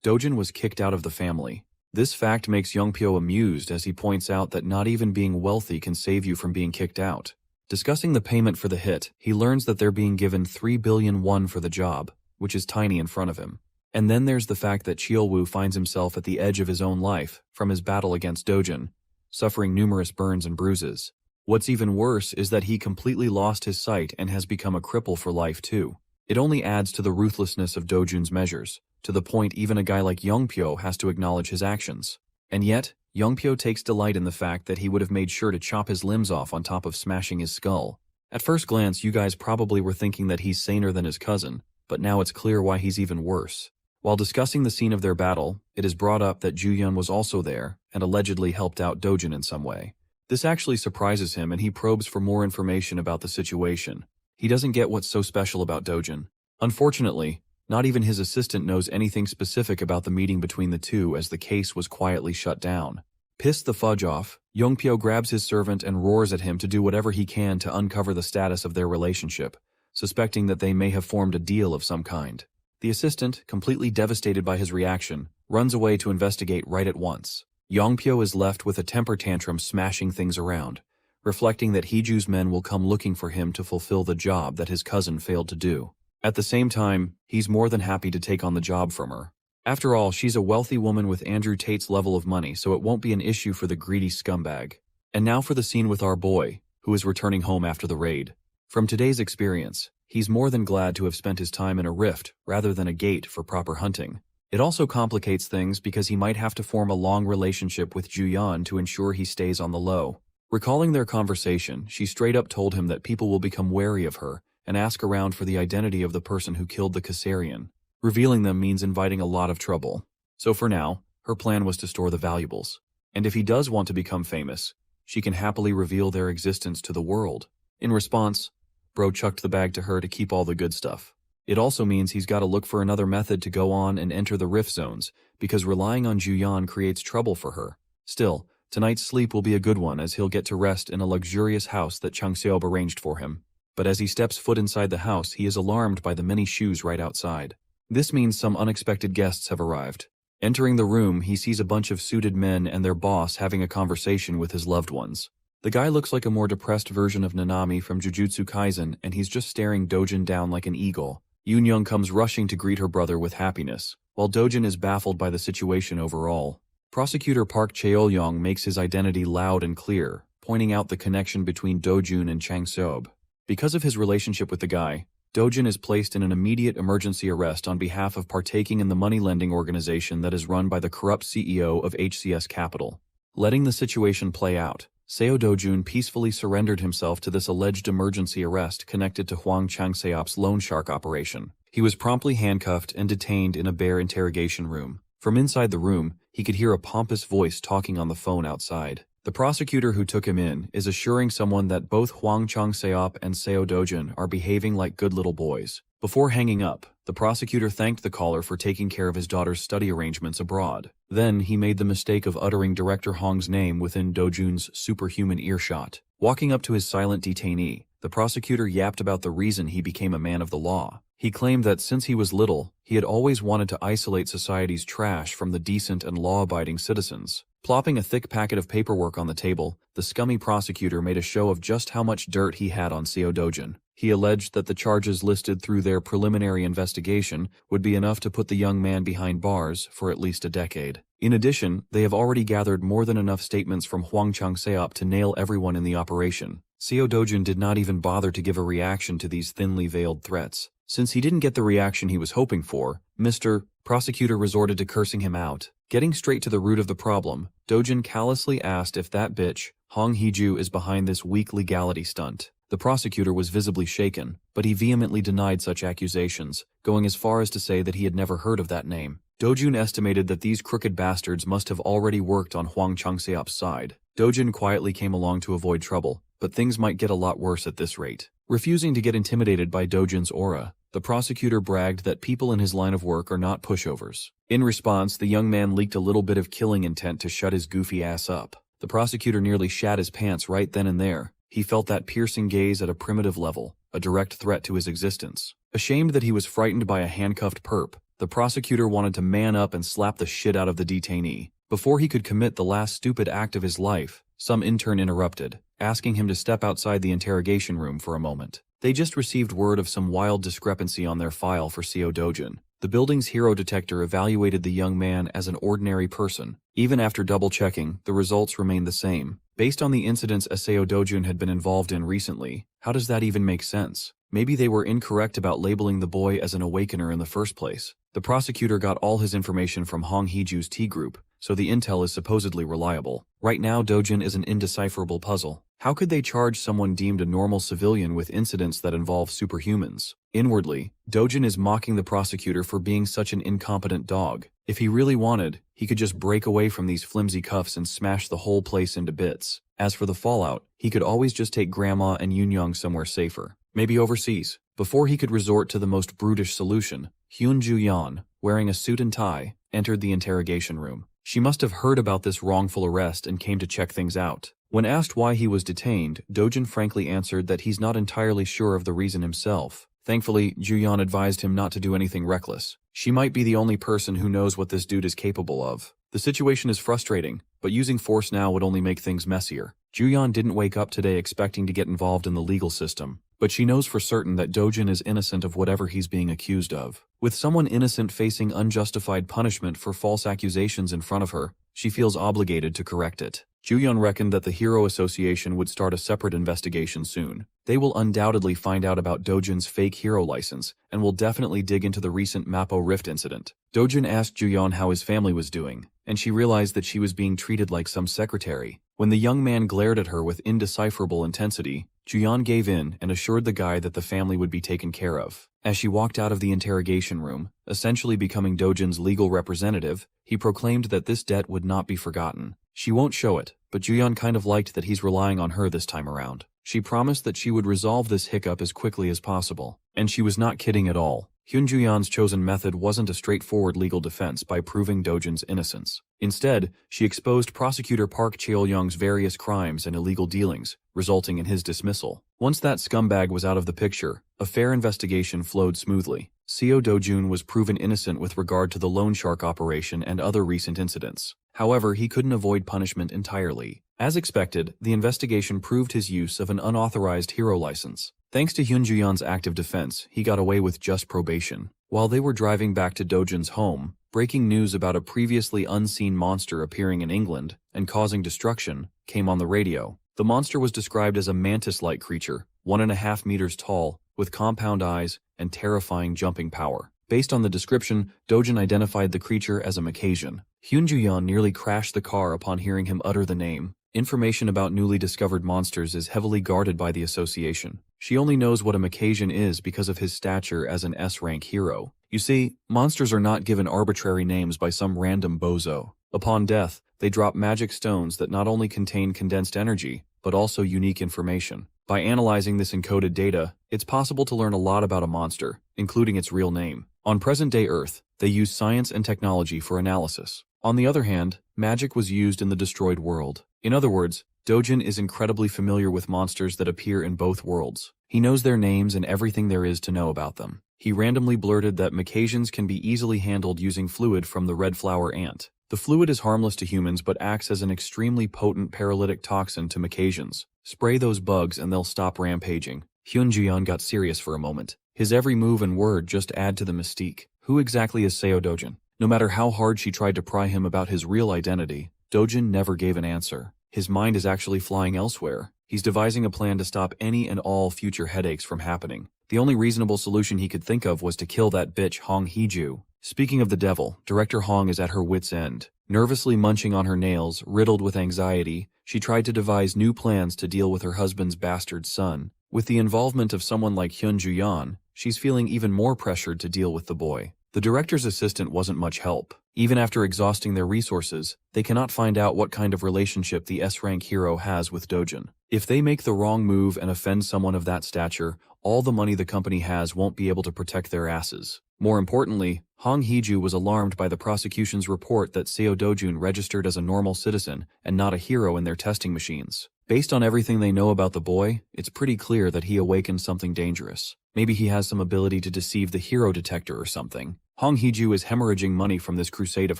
Dojin was kicked out of the family. This fact makes Youngpyo amused as he points out that not even being wealthy can save you from being kicked out. Discussing the payment for the hit, he learns that they're being given 3 billion won for the job, which is tiny in front of him. And then there's the fact that Cheolwoo finds himself at the edge of his own life from his battle against Dojin, suffering numerous burns and bruises. What's even worse is that he completely lost his sight and has become a cripple for life too. It only adds to the ruthlessness of Dojun's measures, to the point even a guy like Youngpyo has to acknowledge his actions. And yet, Youngpyo takes delight in the fact that he would have made sure to chop his limbs off on top of smashing his skull. At first glance, you guys probably were thinking that he's saner than his cousin, but now it's clear why he's even worse. While discussing the scene of their battle, it is brought up that Juyeon was also there and allegedly helped out Dojin in some way. This actually surprises him and he probes for more information about the situation. He doesn't get what's so special about Dojin. Unfortunately, not even his assistant knows anything specific about the meeting between the two as the case was quietly shut down. Pissed the fudge off, Yongpyo grabs his servant and roars at him to do whatever he can to uncover the status of their relationship, suspecting that they may have formed a deal of some kind. The assistant, completely devastated by his reaction, runs away to investigate right at once. Yongpyo is left with a temper tantrum smashing things around, reflecting that Hiju's men will come looking for him to fulfill the job that his cousin failed to do. At the same time, he's more than happy to take on the job from her. After all, she's a wealthy woman with Andrew Tate's level of money, so it won't be an issue for the greedy scumbag. And now for the scene with our boy, who is returning home after the raid. From today's experience, he's more than glad to have spent his time in a rift rather than a gate for proper hunting. It also complicates things because he might have to form a long relationship with Juyan to ensure he stays on the low. Recalling their conversation, she straight up told him that people will become wary of her and ask around for the identity of the person who killed the Caesarian. Revealing them means inviting a lot of trouble. So for now, her plan was to store the valuables. And if he does want to become famous, she can happily reveal their existence to the world. In response, Bro chucked the bag to her to keep all the good stuff. It also means he's got to look for another method to go on and enter the rift zones, because relying on Juyan creates trouble for her. Still, tonight's sleep will be a good one as he'll get to rest in a luxurious house that Changseob arranged for him. But as he steps foot inside the house, he is alarmed by the many shoes right outside. This means some unexpected guests have arrived. Entering the room, he sees a bunch of suited men and their boss having a conversation with his loved ones. The guy looks like a more depressed version of Nanami from Jujutsu Kaisen, and he's just staring Dojin down like an eagle. Yoon comes rushing to greet her brother with happiness, while Dojin is baffled by the situation overall. Prosecutor Park Cheolyong makes his identity loud and clear, pointing out the connection between Dojun and Changseob. Because of his relationship with the guy, Dojin is placed in an immediate emergency arrest on behalf of partaking in the money-lending organization that is run by the corrupt CEO of HCS Capital. Letting the situation play out, Seo Dojun peacefully surrendered himself to this alleged emergency arrest connected to Hwang Changseop's loan shark operation. He was promptly handcuffed and detained in a bare interrogation room. From inside the room, he could hear a pompous voice talking on the phone outside. The prosecutor who took him in is assuring someone that both Hwang Changseop and Seo Dojin are behaving like good little boys. Before hanging up, the prosecutor thanked the caller for taking care of his daughter's study arrangements abroad. Then he made the mistake of uttering Director Hong's name within Dojun's superhuman earshot. Walking up to his silent detainee, the prosecutor yapped about the reason he became a man of the law. He claimed that since he was little, he had always wanted to isolate society's trash from the decent and law-abiding citizens. Plopping a thick packet of paperwork on the table, the scummy prosecutor made a show of just how much dirt he had on Seo Dojin. He alleged that the charges listed through their preliminary investigation would be enough to put the young man behind bars for at least a decade. In addition, they have already gathered more than enough statements from Hwang Changseop to nail everyone in the operation. Seo Dojin did not even bother to give a reaction to these thinly veiled threats. Since he didn't get the reaction he was hoping for, Mr. Prosecutor resorted to cursing him out. Getting straight to the root of the problem, Dojin callously asked if that bitch, Hong Hee-ju, is behind this weak legality stunt. The prosecutor was visibly shaken, but he vehemently denied such accusations, going as far as to say that he had never heard of that name. Dojun estimated that these crooked bastards must have already worked on Hwang Changseop's side. Dojin quietly came along to avoid trouble, but things might get a lot worse at this rate. Refusing to get intimidated by Dojin's aura, the prosecutor bragged that people in his line of work are not pushovers. In response, the young man leaked a little bit of killing intent to shut his goofy ass up. The prosecutor nearly shat his pants right then and there. He felt that piercing gaze at a primitive level, a direct threat to his existence. Ashamed that he was frightened by a handcuffed perp, the prosecutor wanted to man up and slap the shit out of the detainee. Before he could commit the last stupid act of his life, some intern interrupted, asking him to step outside the interrogation room for a moment. They just received word of some wild discrepancy on their file for Seo Dojin. The building's hero detector evaluated the young man as an ordinary person. Even after double-checking, the results remained the same. Based on the incidents Seo Dojin had been involved in recently, how does that even make sense? Maybe they were incorrect about labeling the boy as an awakener in the first place. The prosecutor got all his information from Hong Hee-ju's T-group, so the intel is supposedly reliable. Right now, Dojin is an indecipherable puzzle. How could they charge someone deemed a normal civilian with incidents that involve superhumans? Inwardly, Dojin is mocking the prosecutor for being such an incompetent dog. If he really wanted, he could just break away from these flimsy cuffs and smash the whole place into bits. As for the fallout, he could always just take Grandma and Yoon somewhere safer. Maybe overseas. Before he could resort to the most brutish solution, Hyun Ju-yeon, wearing a suit and tie, entered the interrogation room. She must have heard about this wrongful arrest and came to check things out. When asked why he was detained, Dojin frankly answered that he's not entirely sure of the reason himself. Thankfully, Juyeon advised him not to do anything reckless. She might be the only person who knows what this dude is capable of. The situation is frustrating, but using force now would only make things messier. Juyeon didn't wake up today expecting to get involved in the legal system, but she knows for certain that Dojin is innocent of whatever he's being accused of. With someone innocent facing unjustified punishment for false accusations in front of her, she feels obligated to correct it. Juyeon reckoned that the Hero Association would start a separate investigation soon. They will undoubtedly find out about Dojin's fake hero license, and will definitely dig into the recent Mappo Rift incident. Dojin asked Juyeon how his family was doing, and she realized that she was being treated like some secretary. When the young man glared at her with indecipherable intensity, Juyeon gave in and assured the guy that the family would be taken care of. As she walked out of the interrogation room, essentially becoming Dojin's legal representative, he proclaimed that this debt would not be forgotten. She won't show it, but Juyeon kind of liked that he's relying on her this time around. She promised that she would resolve this hiccup as quickly as possible. And she was not kidding at all. Hyun Juyeon's chosen method wasn't a straightforward legal defense by proving Dojin's innocence. Instead, she exposed prosecutor Park Cheol-young's various crimes and illegal dealings, resulting in his dismissal. Once that scumbag was out of the picture, a fair investigation flowed smoothly. Seo Do-jun was proven innocent with regard to the loan shark operation and other recent incidents. However, he couldn't avoid punishment entirely. As expected, the investigation proved his use of an unauthorized hero license. Thanks to Hyun Juyeon's active defense, he got away with just probation. While they were driving back to Dojin's home, breaking news about a previously unseen monster appearing in England and causing destruction came on the radio. The monster was described as a mantis-like creature, 1.5 meters tall, with compound eyes and terrifying jumping power. Based on the description, Dojin identified the creature as a Macassian. Hyun Juyeon nearly crashed the car upon hearing him utter the name. Information about newly discovered monsters is heavily guarded by the association. She only knows what a Macassian is because of his stature as an S-rank hero. You see, monsters are not given arbitrary names by some random bozo. Upon death, they drop magic stones that not only contain condensed energy, but also unique information. By analyzing this encoded data, it's possible to learn a lot about a monster, including its real name. On present-day Earth, they use science and technology for analysis. On the other hand, magic was used in the destroyed world. In other words, Dojin is incredibly familiar with monsters that appear in both worlds. He knows their names and everything there is to know about them. He randomly blurted that Macassians can be easily handled using fluid from the red flower ant. The fluid is harmless to humans but acts as an extremely potent paralytic toxin to Macassians. Spray those bugs and they'll stop rampaging. Hyun Juyeon got serious for a moment. His every move and word just add to the mystique. Who exactly is Seo Dojin? No matter how hard she tried to pry him about his real identity, Dojin never gave an answer. His mind is actually flying elsewhere. He's devising a plan to stop any and all future headaches from happening. The only reasonable solution he could think of was to kill that bitch Hong Hee-ju. Speaking of the devil, Director Hong is at her wit's end. Nervously munching on her nails, riddled with anxiety, she tried to devise new plans to deal with her husband's bastard son. With the involvement of someone like Hyun Juyeon, she's feeling even more pressured to deal with the boy. The director's assistant wasn't much help. Even after exhausting their resources, they cannot find out what kind of relationship the S-rank hero has with Dojin. If they make the wrong move and offend someone of that stature, all the money the company has won't be able to protect their asses. More importantly, Hong Hee-ju was alarmed by the prosecution's report that Seo Do-jun registered as a normal citizen and not a hero in their testing machines. Based on everything they know about the boy, it's pretty clear that he awakened something dangerous. Maybe he has some ability to deceive the hero detector or something. Hong Hee-ju is hemorrhaging money from this crusade of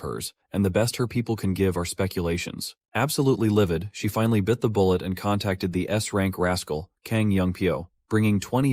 hers, and the best her people can give are speculations. Absolutely livid, she finally bit the bullet and contacted the S-rank rascal, Kang Young-pyo, bringing 30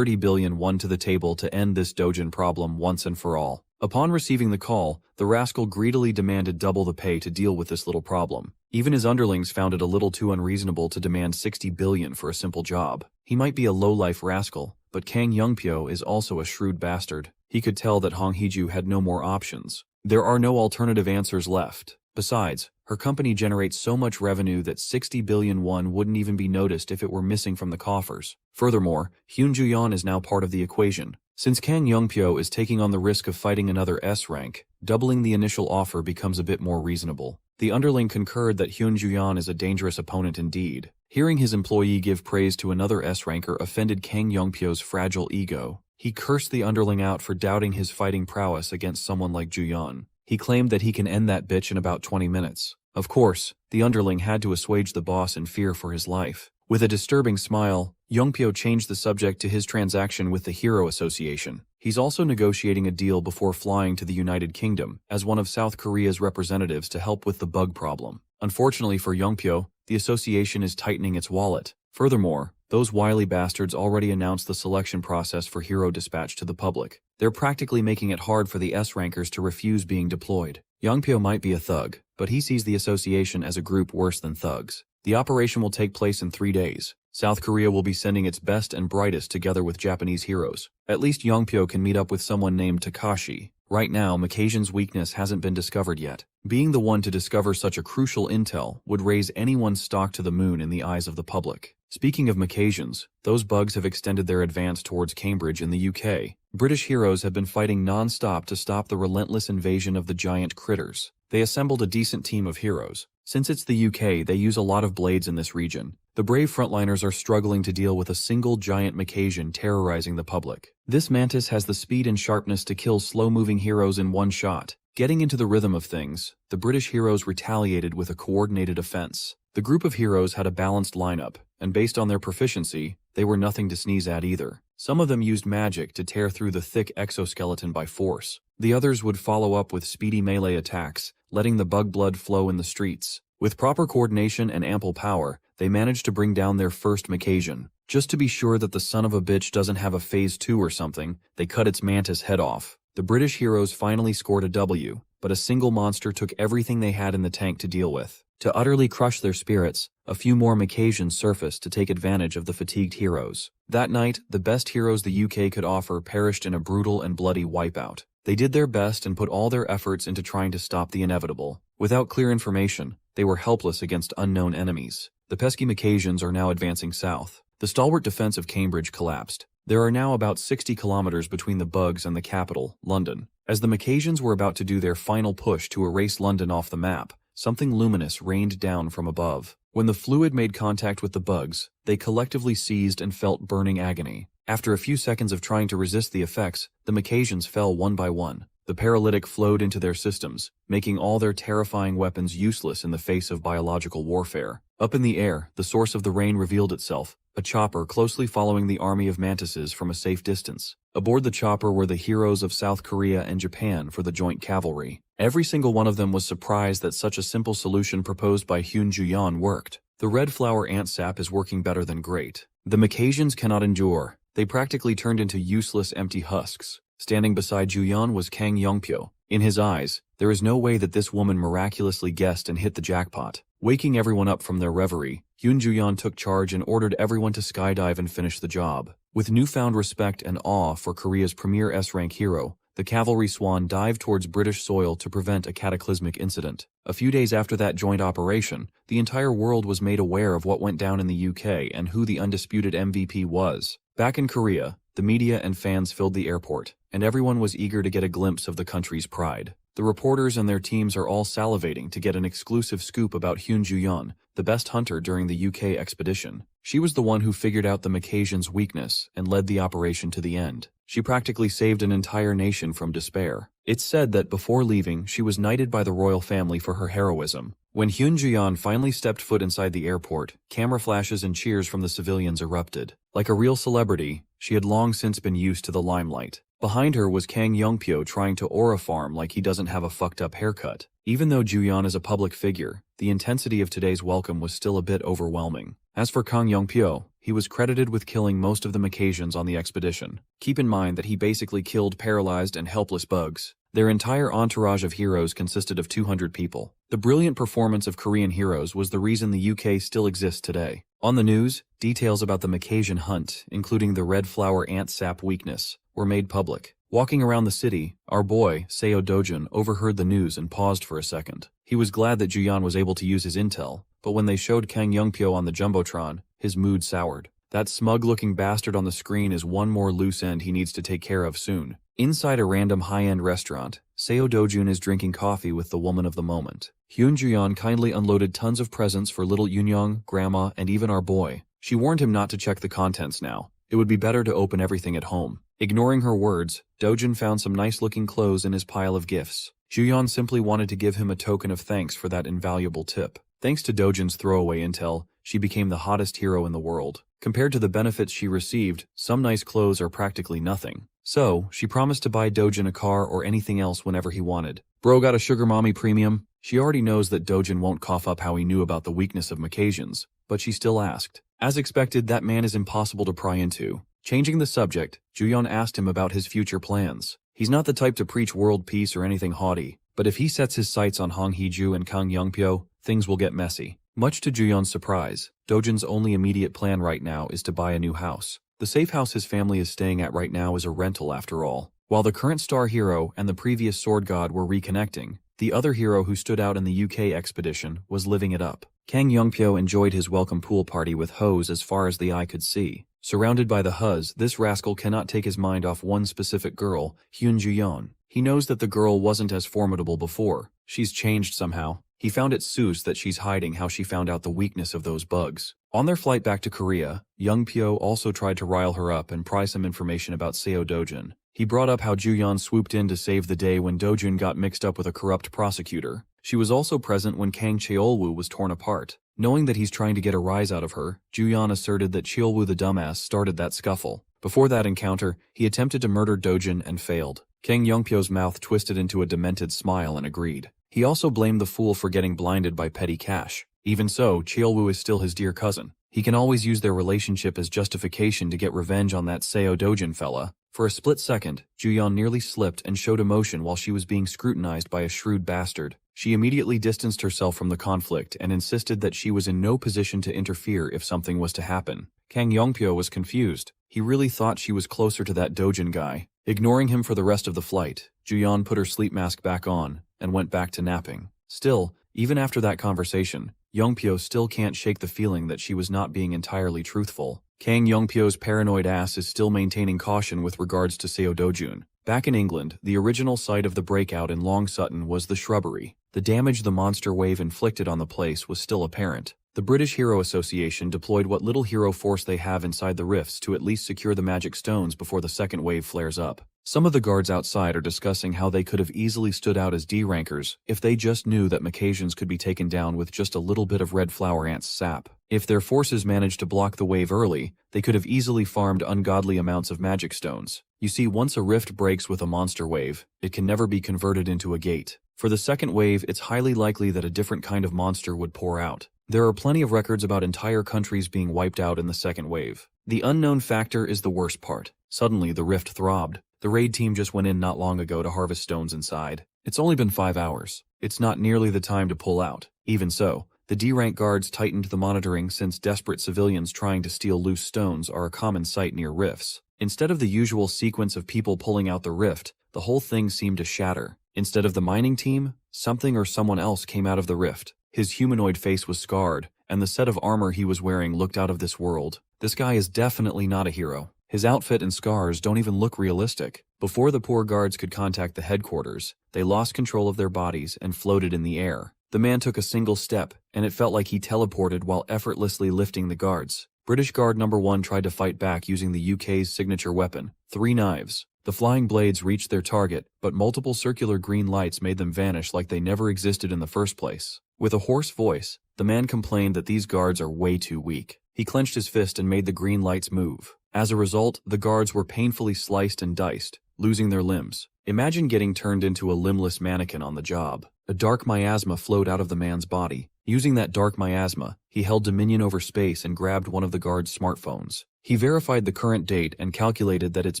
billion won to the table to end this Dojin problem once and for all. Upon receiving the call, the rascal greedily demanded double the pay to deal with this little problem. Even his underlings found it a little too unreasonable to demand 60 billion for a simple job. He might be a low-life rascal, but Kang Young-pyo is also a shrewd bastard. He could tell that Hong Hee-ju had no more options. There are no alternative answers left. Besides, her company generates so much revenue that 60 billion won wouldn't even be noticed if it were missing from the coffers. Furthermore, Hyun Juyeon is now part of the equation. Since Kang Young-pyo is taking on the risk of fighting another S-rank, doubling the initial offer becomes a bit more reasonable. The underling concurred that Hyun Juyeon is a dangerous opponent indeed. Hearing his employee give praise to another S-ranker offended Kang Young-pyo's fragile ego. He cursed the underling out for doubting his fighting prowess against someone like Juyeon. He claimed that he can end that bitch in about 20 minutes. Of course, the underling had to assuage the boss in fear for his life. With a disturbing smile, Yongpyo changed the subject to his transaction with the Hero Association. He's also negotiating a deal before flying to the United Kingdom as one of South Korea's representatives to help with the bug problem. Unfortunately for Yongpyo, the association is tightening its wallet. Furthermore, those wily bastards already announced the selection process for Hero Dispatch to the public. They're practically making it hard for the S-rankers to refuse being deployed. Yongpyo might be a thug, but he sees the association as a group worse than thugs. The operation will take place in 3 days. South Korea will be sending its best and brightest together with Japanese heroes. At least Yongpyo can meet up with someone named Takashi. Right now, Makajan's weakness hasn't been discovered yet. Being the one to discover such a crucial intel would raise anyone's stock to the moon in the eyes of the public. Speaking of Makajans, those bugs have extended their advance towards Cambridge in the UK. British heroes have been fighting non-stop to stop the relentless invasion of the giant critters. They assembled a decent team of heroes. Since it's the UK, they use a lot of blades in this region. The brave frontliners are struggling to deal with a single giant Makajan terrorizing the public. This mantis has the speed and sharpness to kill slow-moving heroes in one shot. Getting into the rhythm of things, the British heroes retaliated with a coordinated offense. The group of heroes had a balanced lineup, and based on their proficiency, they were nothing to sneeze at either. Some of them used magic to tear through the thick exoskeleton by force. The others would follow up with speedy melee attacks, letting the bug blood flow in the streets. With proper coordination and ample power, they managed to bring down their first Makajan. Just to be sure that the son of a bitch doesn't have a phase 2 or something, they cut its mantis head off. The British heroes finally scored a W, but a single monster took everything they had in the tank to deal with. To utterly crush their spirits, a few more Makajans surfaced to take advantage of the fatigued heroes. That night, the best heroes the UK could offer perished in a brutal and bloody wipeout. They did their best and put all their efforts into trying to stop the inevitable. Without clear information, they were helpless against unknown enemies. The pesky Makajans are now advancing south. The stalwart defense of Cambridge collapsed. There are now about 60 kilometers between the bugs and the capital, London. As the Makajans were about to do their final push to erase London off the map, something luminous rained down from above. When the fluid made contact with the bugs, they collectively seized and felt burning agony. After a few seconds of trying to resist the effects, the Makajans fell one by one. The paralytic flowed into their systems, making all their terrifying weapons useless in the face of biological warfare. Up in the air, the source of the rain revealed itself, a chopper closely following the army of mantises from a safe distance. Aboard the chopper were the heroes of South Korea and Japan for the joint cavalry. Every single one of them was surprised that such a simple solution proposed by Hyun Ju-yeon worked. The red flower ant sap is working better than great. The Makajans cannot endure. They practically turned into useless empty husks. Standing beside Ju-yeon was Kang Yongpyo. In his eyes, there is no way that this woman miraculously guessed and hit the jackpot. Waking everyone up from their reverie, Hyun Ju-yeon took charge and ordered everyone to skydive and finish the job. With newfound respect and awe for Korea's premier S-rank hero, the cavalry swan dived towards British soil to prevent a cataclysmic incident. A few days after that joint operation, the entire world was made aware of what went down in the UK and who the undisputed MVP was. Back in Korea, the media and fans filled the airport, and everyone was eager to get a glimpse of the country's pride. The reporters and their teams are all salivating to get an exclusive scoop about Hyun Ju-yeon, the best hunter during the UK expedition. She was the one who figured out the Makajan's weakness and led the operation to the end. She practically saved an entire nation from despair. It's said that before leaving, she was knighted by the royal family for her heroism. When Hyun Ju-yeon finally stepped foot inside the airport, camera flashes and cheers from the civilians erupted. Like a real celebrity, she had long since been used to the limelight. Behind her was Kang Yongpyo trying to aura farm like he doesn't have a fucked up haircut. Even though Ju-yeon is a public figure, the intensity of today's welcome was still a bit overwhelming. As for Kang Yongpyo, he was credited with killing most of the Makajans on the expedition. Keep in mind that he basically killed paralyzed and helpless bugs. Their entire entourage of heroes consisted of 200 people. The brilliant performance of Korean heroes was the reason the UK still exists today. On the news, details about the Makajan hunt, including the red flower ant sap weakness, were made public. Walking around the city, our boy, Seo Dojun, overheard the news and paused for a second. He was glad that Ju-yeon was able to use his intel, but when they showed Kang Yongpyo on the Jumbotron, his mood soured. That smug-looking bastard on the screen is one more loose end he needs to take care of soon. Inside a random high-end restaurant, Seo Dojun is drinking coffee with the woman of the moment. Hyun Ju-yeon kindly unloaded tons of presents for little Yoonyoung, Grandma, and even our boy. She warned him not to check the contents now. It would be better to open everything at home. Ignoring her words, Dojun found some nice-looking clothes in his pile of gifts. Juyeon simply wanted to give him a token of thanks for that invaluable tip. Thanks to Dojin's throwaway intel, she became the hottest hero in the world. Compared to the benefits she received, some nice clothes are practically nothing. So, she promised to buy Dojin a car or anything else whenever he wanted. Bro got a sugar mommy premium? She already knows that Dojin won't cough up how he knew about the weakness of Macassians, but she still asked. As expected, that man is impossible to pry into. Changing the subject, Juyeon asked him about his future plans. He's not the type to preach world peace or anything haughty, but if he sets his sights on Hong Hee-ju and Kang Youngpyo, things will get messy. Much to Juyeon's surprise, Dojin's only immediate plan right now is to buy a new house. The safe house his family is staying at right now is a rental after all. While the current star hero and the previous sword god were reconnecting, the other hero who stood out in the UK expedition was living it up. Kang Youngpyo enjoyed his welcome pool party with hoes as far as the eye could see. Surrounded by the huz, this rascal cannot take his mind off one specific girl, Hyun Juyeon. He knows that the girl wasn't as formidable before. She's changed somehow. He found it sus that she's hiding how she found out the weakness of those bugs. On their flight back to Korea, Youngpyo also tried to rile her up and pry some information about Seo Dojin. He brought up how Juyeon swooped in to save the day when Dojin got mixed up with a corrupt prosecutor. She was also present when Kang Cheolwoo was torn apart. Knowing that he's trying to get a rise out of her, Juyeon asserted that Cheolwoo the dumbass started that scuffle. Before that encounter, he attempted to murder Dojin and failed. Kang Youngpyo's mouth twisted into a demented smile and agreed. He also blamed the fool for getting blinded by petty cash. Even so, Cheolwoo is still his dear cousin. He can always use their relationship as justification to get revenge on that Seo Dojin fella. For a split second, Juyeon nearly slipped and showed emotion while she was being scrutinized by a shrewd bastard. She immediately distanced herself from the conflict and insisted that she was in no position to interfere if something was to happen. Kang Youngpyo was confused. He really thought she was closer to that Dojin guy. Ignoring him for the rest of the flight, Juyeon put her sleep mask back on and went back to napping. Still, even after that conversation, Youngpyo still can't shake the feeling that she was not being entirely truthful. Kang Youngpyo's paranoid ass is still maintaining caution with regards to Seo Dojun. Back in England, the original site of the breakout in Long Sutton was the shrubbery. The damage the monster wave inflicted on the place was still apparent. The British Hero Association deployed what little hero force they have inside the rifts to at least secure the magic stones before the second wave flares up. Some of the guards outside are discussing how they could have easily stood out as D-rankers if they just knew that Macassians could be taken down with just a little bit of red flower ant's sap. If their forces managed to block the wave early, they could have easily farmed ungodly amounts of magic stones. You see, once a rift breaks with a monster wave, it can never be converted into a gate. For the second wave, it's highly likely that a different kind of monster would pour out. There are plenty of records about entire countries being wiped out in the second wave. The unknown factor is the worst part. Suddenly, the rift throbbed. The raid team just went in not long ago to harvest stones inside. It's only been 5 hours. It's not nearly the time to pull out. Even so, the D-rank guards tightened the monitoring since desperate civilians trying to steal loose stones are a common sight near rifts. Instead of the usual sequence of people pulling out the rift, the whole thing seemed to shatter. Instead of the mining team, something or someone else came out of the rift. His humanoid face was scarred, and the set of armor he was wearing looked out of this world. This guy is definitely not a hero. His outfit and scars don't even look realistic. Before the poor guards could contact the headquarters, they lost control of their bodies and floated in the air. The man took a single step, and it felt like he teleported while effortlessly lifting the guards. British Guard number 1 tried to fight back using the UK's signature weapon, 3 knives. The flying blades reached their target, but multiple circular green lights made them vanish like they never existed in the first place. With a hoarse voice, the man complained that these guards are way too weak. He clenched his fist and made the green lights move. As a result, the guards were painfully sliced and diced, losing their limbs. Imagine getting turned into a limbless mannequin on the job. A dark miasma flowed out of the man's body. Using that dark miasma, he held dominion over space and grabbed one of the guards' smartphones. He verified the current date and calculated that it's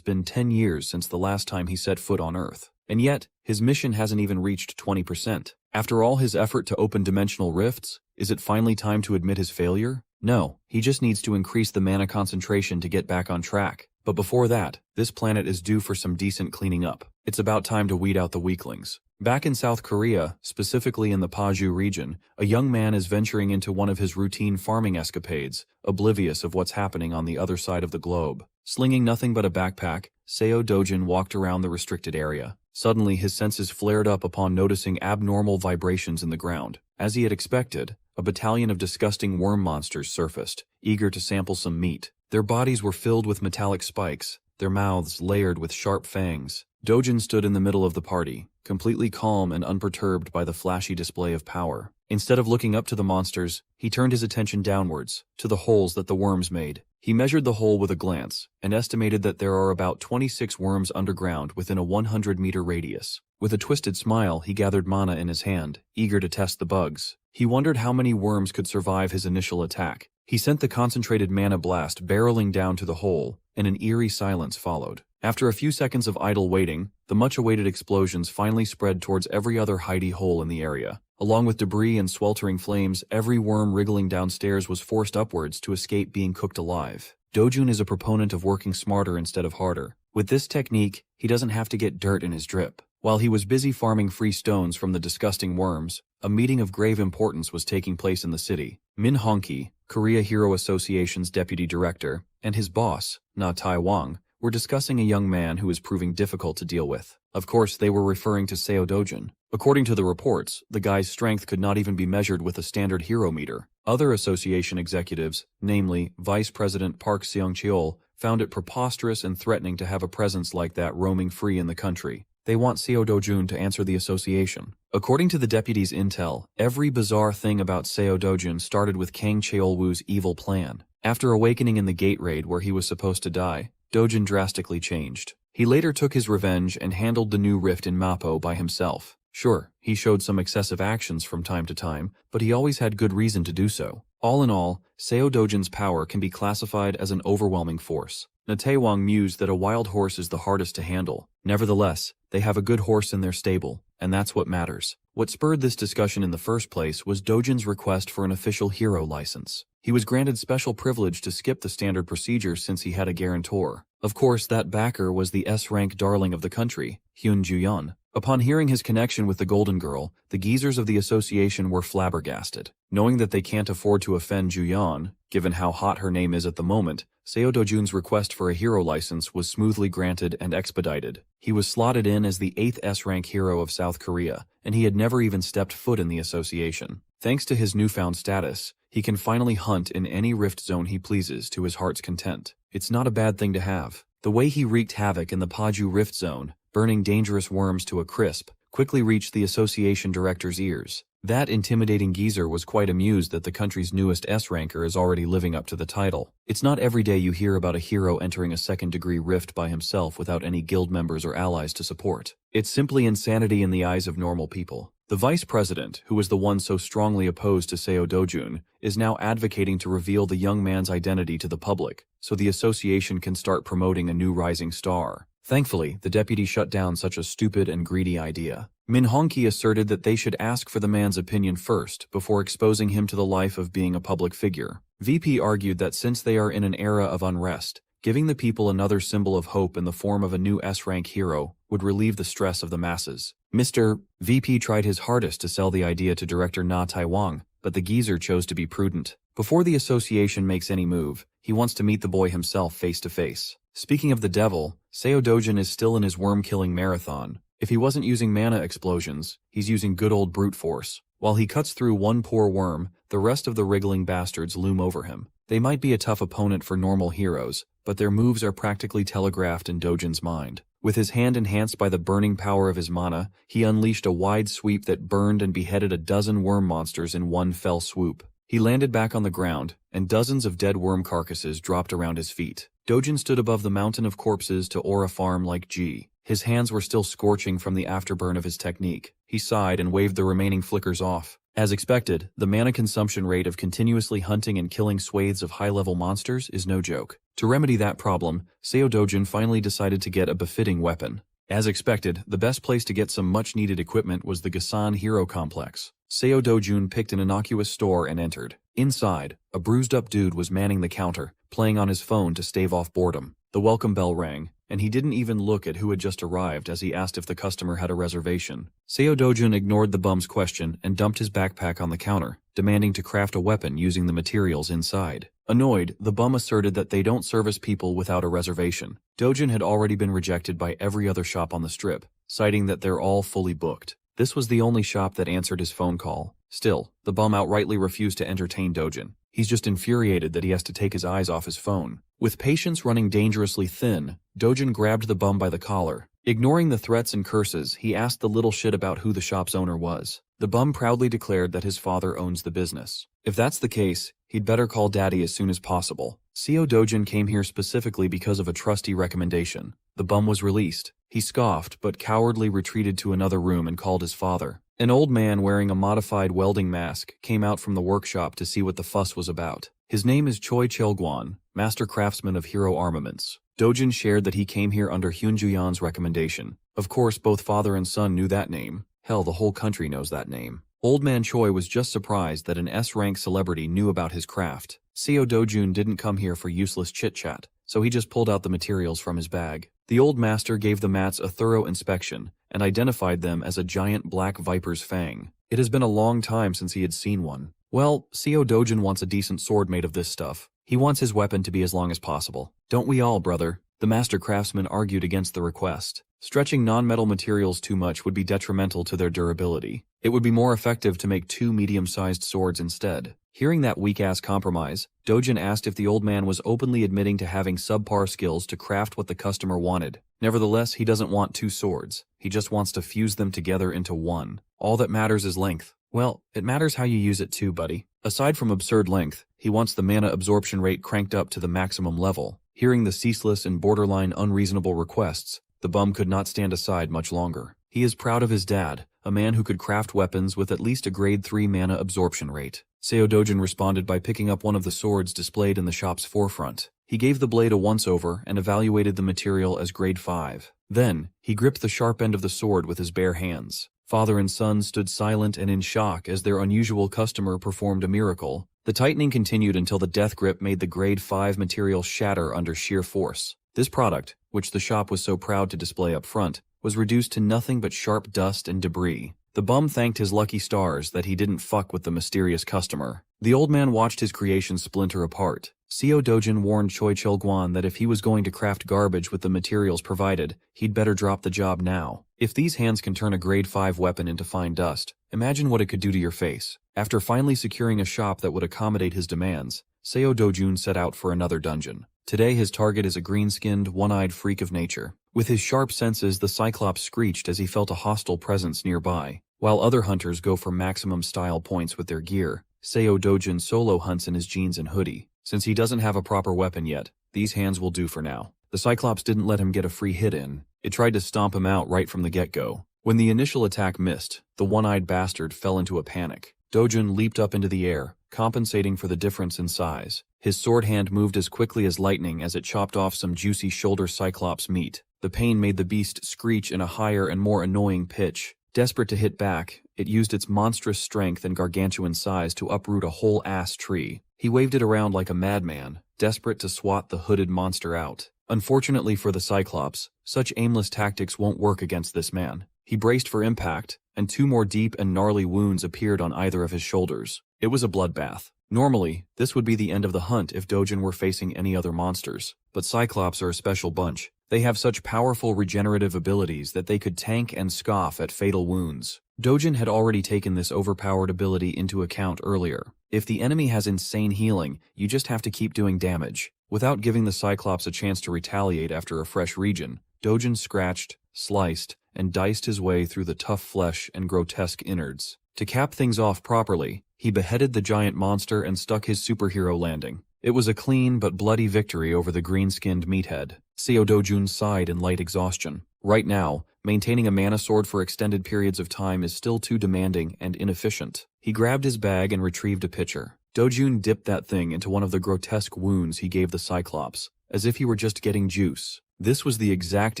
been 10 years since the last time he set foot on Earth. And yet, his mission hasn't even reached 20%. After all his effort to open dimensional rifts, is it finally time to admit his failure? No, he just needs to increase the mana concentration to get back on track. But before that, this planet is due for some decent cleaning up. It's about time to weed out the weaklings. Back in South Korea, specifically in the Paju region, a young man is venturing into one of his routine farming escapades, oblivious of what's happening on the other side of the globe. Slinging nothing but a backpack, Seo Dojin walked around the restricted area. Suddenly, his senses flared up upon noticing abnormal vibrations in the ground. As he had expected, a battalion of disgusting worm monsters surfaced, eager to sample some meat. Their bodies were filled with metallic spikes, their mouths layered with sharp fangs. Dojin stood in the middle of the party, completely calm and unperturbed by the flashy display of power. Instead of looking up to the monsters, he turned his attention downwards, to the holes that the worms made. He measured the hole with a glance, and estimated that there are about 26 worms underground within a 100-meter radius. With a twisted smile, he gathered mana in his hand, eager to test the bugs. He wondered how many worms could survive his initial attack. He sent the concentrated mana blast barreling down to the hole, and an eerie silence followed. After a few seconds of idle waiting, the much-awaited explosions finally spread towards every other hidey hole in the area. Along with debris and sweltering flames, every worm wriggling downstairs was forced upwards to escape being cooked alive. Dojun is a proponent of working smarter instead of harder. With this technique, he doesn't have to get dirt in his drip. While he was busy farming free stones from the disgusting worms, a meeting of grave importance was taking place in the city. Min Hongki, Korea Hero Association's deputy director, and his boss, Na Tai Wang, were discussing a young man who was proving difficult to deal with. Of course, they were referring to Seo Dojun. According to the reports, the guy's strength could not even be measured with a standard hero meter. Other association executives, namely Vice President Park Seong-cheol, found it preposterous and threatening to have a presence like that roaming free in the country. They want Seo Dojun to answer the association. According to the deputy's intel, every bizarre thing about Seo Dojun started with Kang Cheol-woo's evil plan. After awakening in the gate raid where he was supposed to die, Dojun drastically changed. He later took his revenge and handled the new rift in Mapo by himself. Sure, he showed some excessive actions from time to time, but he always had good reason to do so. All in all, Seo Dojun's power can be classified as an overwhelming force. Na Taewang mused that a wild horse is the hardest to handle. Nevertheless, they have a good horse in their stable, and that's what matters. What spurred this discussion in the first place was Dojun's request for an official hero license. He was granted special privilege to skip the standard procedure since he had a guarantor. Of course, that backer was the S-rank darling of the country, Hyun Ju-yeon. Upon hearing his connection with the Golden Girl, the geezers of the association were flabbergasted. Knowing that they can't afford to offend Ju-yeon, given how hot her name is at the moment, Seo Dojun's request for a hero license was smoothly granted and expedited. He was slotted in as the 8th S-rank hero of South Korea, and he had never even stepped foot in the association. Thanks to his newfound status, he can finally hunt in any rift zone he pleases to his heart's content. It's not a bad thing to have. The way he wreaked havoc in the Paju rift zone, burning dangerous worms to a crisp, quickly reached the association director's ears. That intimidating geezer was quite amused that the country's newest S-ranker is already living up to the title. It's not every day you hear about a hero entering a second-degree rift by himself without any guild members or allies to support. It's simply insanity in the eyes of normal people. The vice president, who was the one so strongly opposed to Seo Dojun, is now advocating to reveal the young man's identity to the public, so the association can start promoting a new rising star. Thankfully, the deputy shut down such a stupid and greedy idea. Min Hongki asserted that they should ask for the man's opinion first before exposing him to the life of being a public figure. VP argued that since they are in an era of unrest, giving the people another symbol of hope in the form of a new S-rank hero would relieve the stress of the masses. Mr. VP tried his hardest to sell the idea to director Na Tai-wang, but the geezer chose to be prudent. Before the association makes any move, he wants to meet the boy himself face to face. Speaking of the devil, Seo Dojun is still in his worm-killing marathon. If he wasn't using mana explosions, he's using good old brute force. While he cuts through one poor worm, the rest of the wriggling bastards loom over him. They might be a tough opponent for normal heroes, but their moves are practically telegraphed in Dojun's mind. With his hand enhanced by the burning power of his mana, he unleashed a wide sweep that burned and beheaded a dozen worm monsters in one fell swoop. He landed back on the ground, and dozens of dead worm carcasses dropped around his feet. Dojun stood above the mountain of corpses to aura farm like G. His hands were still scorching from the afterburn of his technique. He sighed and waved the remaining flickers off. As expected, the mana consumption rate of continuously hunting and killing swathes of high-level monsters is no joke. To remedy that problem, Seo Dojun finally decided to get a befitting weapon. As expected, the best place to get some much-needed equipment was the Gasan Hero Complex. Seo Dojun picked an innocuous store and entered. Inside, a bruised-up dude was manning the counter, playing on his phone to stave off boredom. The welcome bell rang, and he didn't even look at who had just arrived as he asked if the customer had a reservation. Seo Dojun ignored the bum's question and dumped his backpack on the counter, demanding to craft a weapon using the materials inside. Annoyed, the bum asserted that they don't service people without a reservation. Dojun had already been rejected by every other shop on the strip, citing that they're all fully booked. This was the only shop that answered his phone call. Still, the bum outrightly refused to entertain Dojin. He's just infuriated that he has to take his eyes off his phone. With patience running dangerously thin, Dojin grabbed the bum by the collar. Ignoring the threats and curses, he asked the little shit about who the shop's owner was. The bum proudly declared that his father owns the business. If that's the case, he'd better call daddy as soon as possible. Seo Dojin came here specifically because of a trusty recommendation. The bum was released. He scoffed, but cowardly retreated to another room and called his father. An old man wearing a modified welding mask came out from the workshop to see what the fuss was about. His name is Choi Cheolguan, master craftsman of hero armaments. Dojin shared that he came here under Hyunjuyan's recommendation. Of course, both father and son knew that name. Hell, the whole country knows that name. Old man Choi was just surprised that an S-rank celebrity knew about his craft. Seo Dojun didn't come here for useless chit-chat, so he just pulled out the materials from his bag. The old master gave the mats a thorough inspection and identified them as a giant black viper's fang. It has been a long time since he had seen one. Well, Seo Dojin wants a decent sword made of this stuff. He wants his weapon to be as long as possible. Don't we all, brother? The master craftsman argued against the request. Stretching non-metal materials too much would be detrimental to their durability. It would be more effective to make 2 medium-sized swords instead. Hearing that weak-ass compromise, Dojin asked if the old man was openly admitting to having subpar skills to craft what the customer wanted. Nevertheless, he doesn't want 2 swords. He just wants to fuse them together into one. All that matters is length. Well, it matters how you use it too, buddy. Aside from absurd length, he wants the mana absorption rate cranked up to the maximum level. Hearing the ceaseless and borderline unreasonable requests, the bum could not stand aside much longer. He is proud of his dad, a man who could craft weapons with at least a grade 3 mana absorption rate. Seo Dojin responded by picking up one of the swords displayed in the shop's forefront. He gave the blade a once-over and evaluated the material as grade 5. Then, he gripped the sharp end of the sword with his bare hands. Father and son stood silent and in shock as their unusual customer performed a miracle. The tightening continued until the death grip made the grade 5 material shatter under sheer force. This product, which the shop was so proud to display up front, was reduced to nothing but sharp dust and debris. The bum thanked his lucky stars that he didn't fuck with the mysterious customer. The old man watched his creation splinter apart. Seo Dojin warned Choi Cheolguan that if he was going to craft garbage with the materials provided, he'd better drop the job now. If these hands can turn a grade 5 weapon into fine dust, imagine what it could do to your face. After finally securing a shop that would accommodate his demands, Seo Dojun set out for another dungeon. Today his target is a green-skinned, one-eyed freak of nature. With his sharp senses, the Cyclops screeched as he felt a hostile presence nearby. While other hunters go for maximum style points with their gear, Seo Dojin solo hunts in his jeans and hoodie. Since he doesn't have a proper weapon yet, these hands will do for now. The Cyclops didn't let him get a free hit in. It tried to stomp him out right from the get-go. When the initial attack missed, the one-eyed bastard fell into a panic. Dojin leaped up into the air, compensating for the difference in size. His sword hand moved as quickly as lightning as it chopped off some juicy shoulder Cyclops meat. The pain made the beast screech in a higher and more annoying pitch. Desperate to hit back, it used its monstrous strength and gargantuan size to uproot a whole ass tree. He waved it around like a madman, desperate to swat the hooded monster out. Unfortunately for the Cyclops, such aimless tactics won't work against this man. He braced for impact, and 2 more deep and gnarly wounds appeared on either of his shoulders. It was a bloodbath. Normally, this would be the end of the hunt if Dojin were facing any other monsters, but Cyclops are a special bunch. They have such powerful regenerative abilities that they could tank and scoff at fatal wounds. Dojin had already taken this overpowered ability into account earlier. If the enemy has insane healing, you just have to keep doing damage. Without giving the Cyclops a chance to retaliate after a fresh region, Dojin scratched, sliced, and diced his way through the tough flesh and grotesque innards. To cap things off properly, he beheaded the giant monster and stuck his superhero landing. It was a clean but bloody victory over the green-skinned meathead. Seo Dojun sighed in light exhaustion. Right now, maintaining a mana sword for extended periods of time is still too demanding and inefficient. He grabbed his bag and retrieved a pitcher. Dojun dipped that thing into one of the grotesque wounds he gave the Cyclops, as if he were just getting juice. This was the exact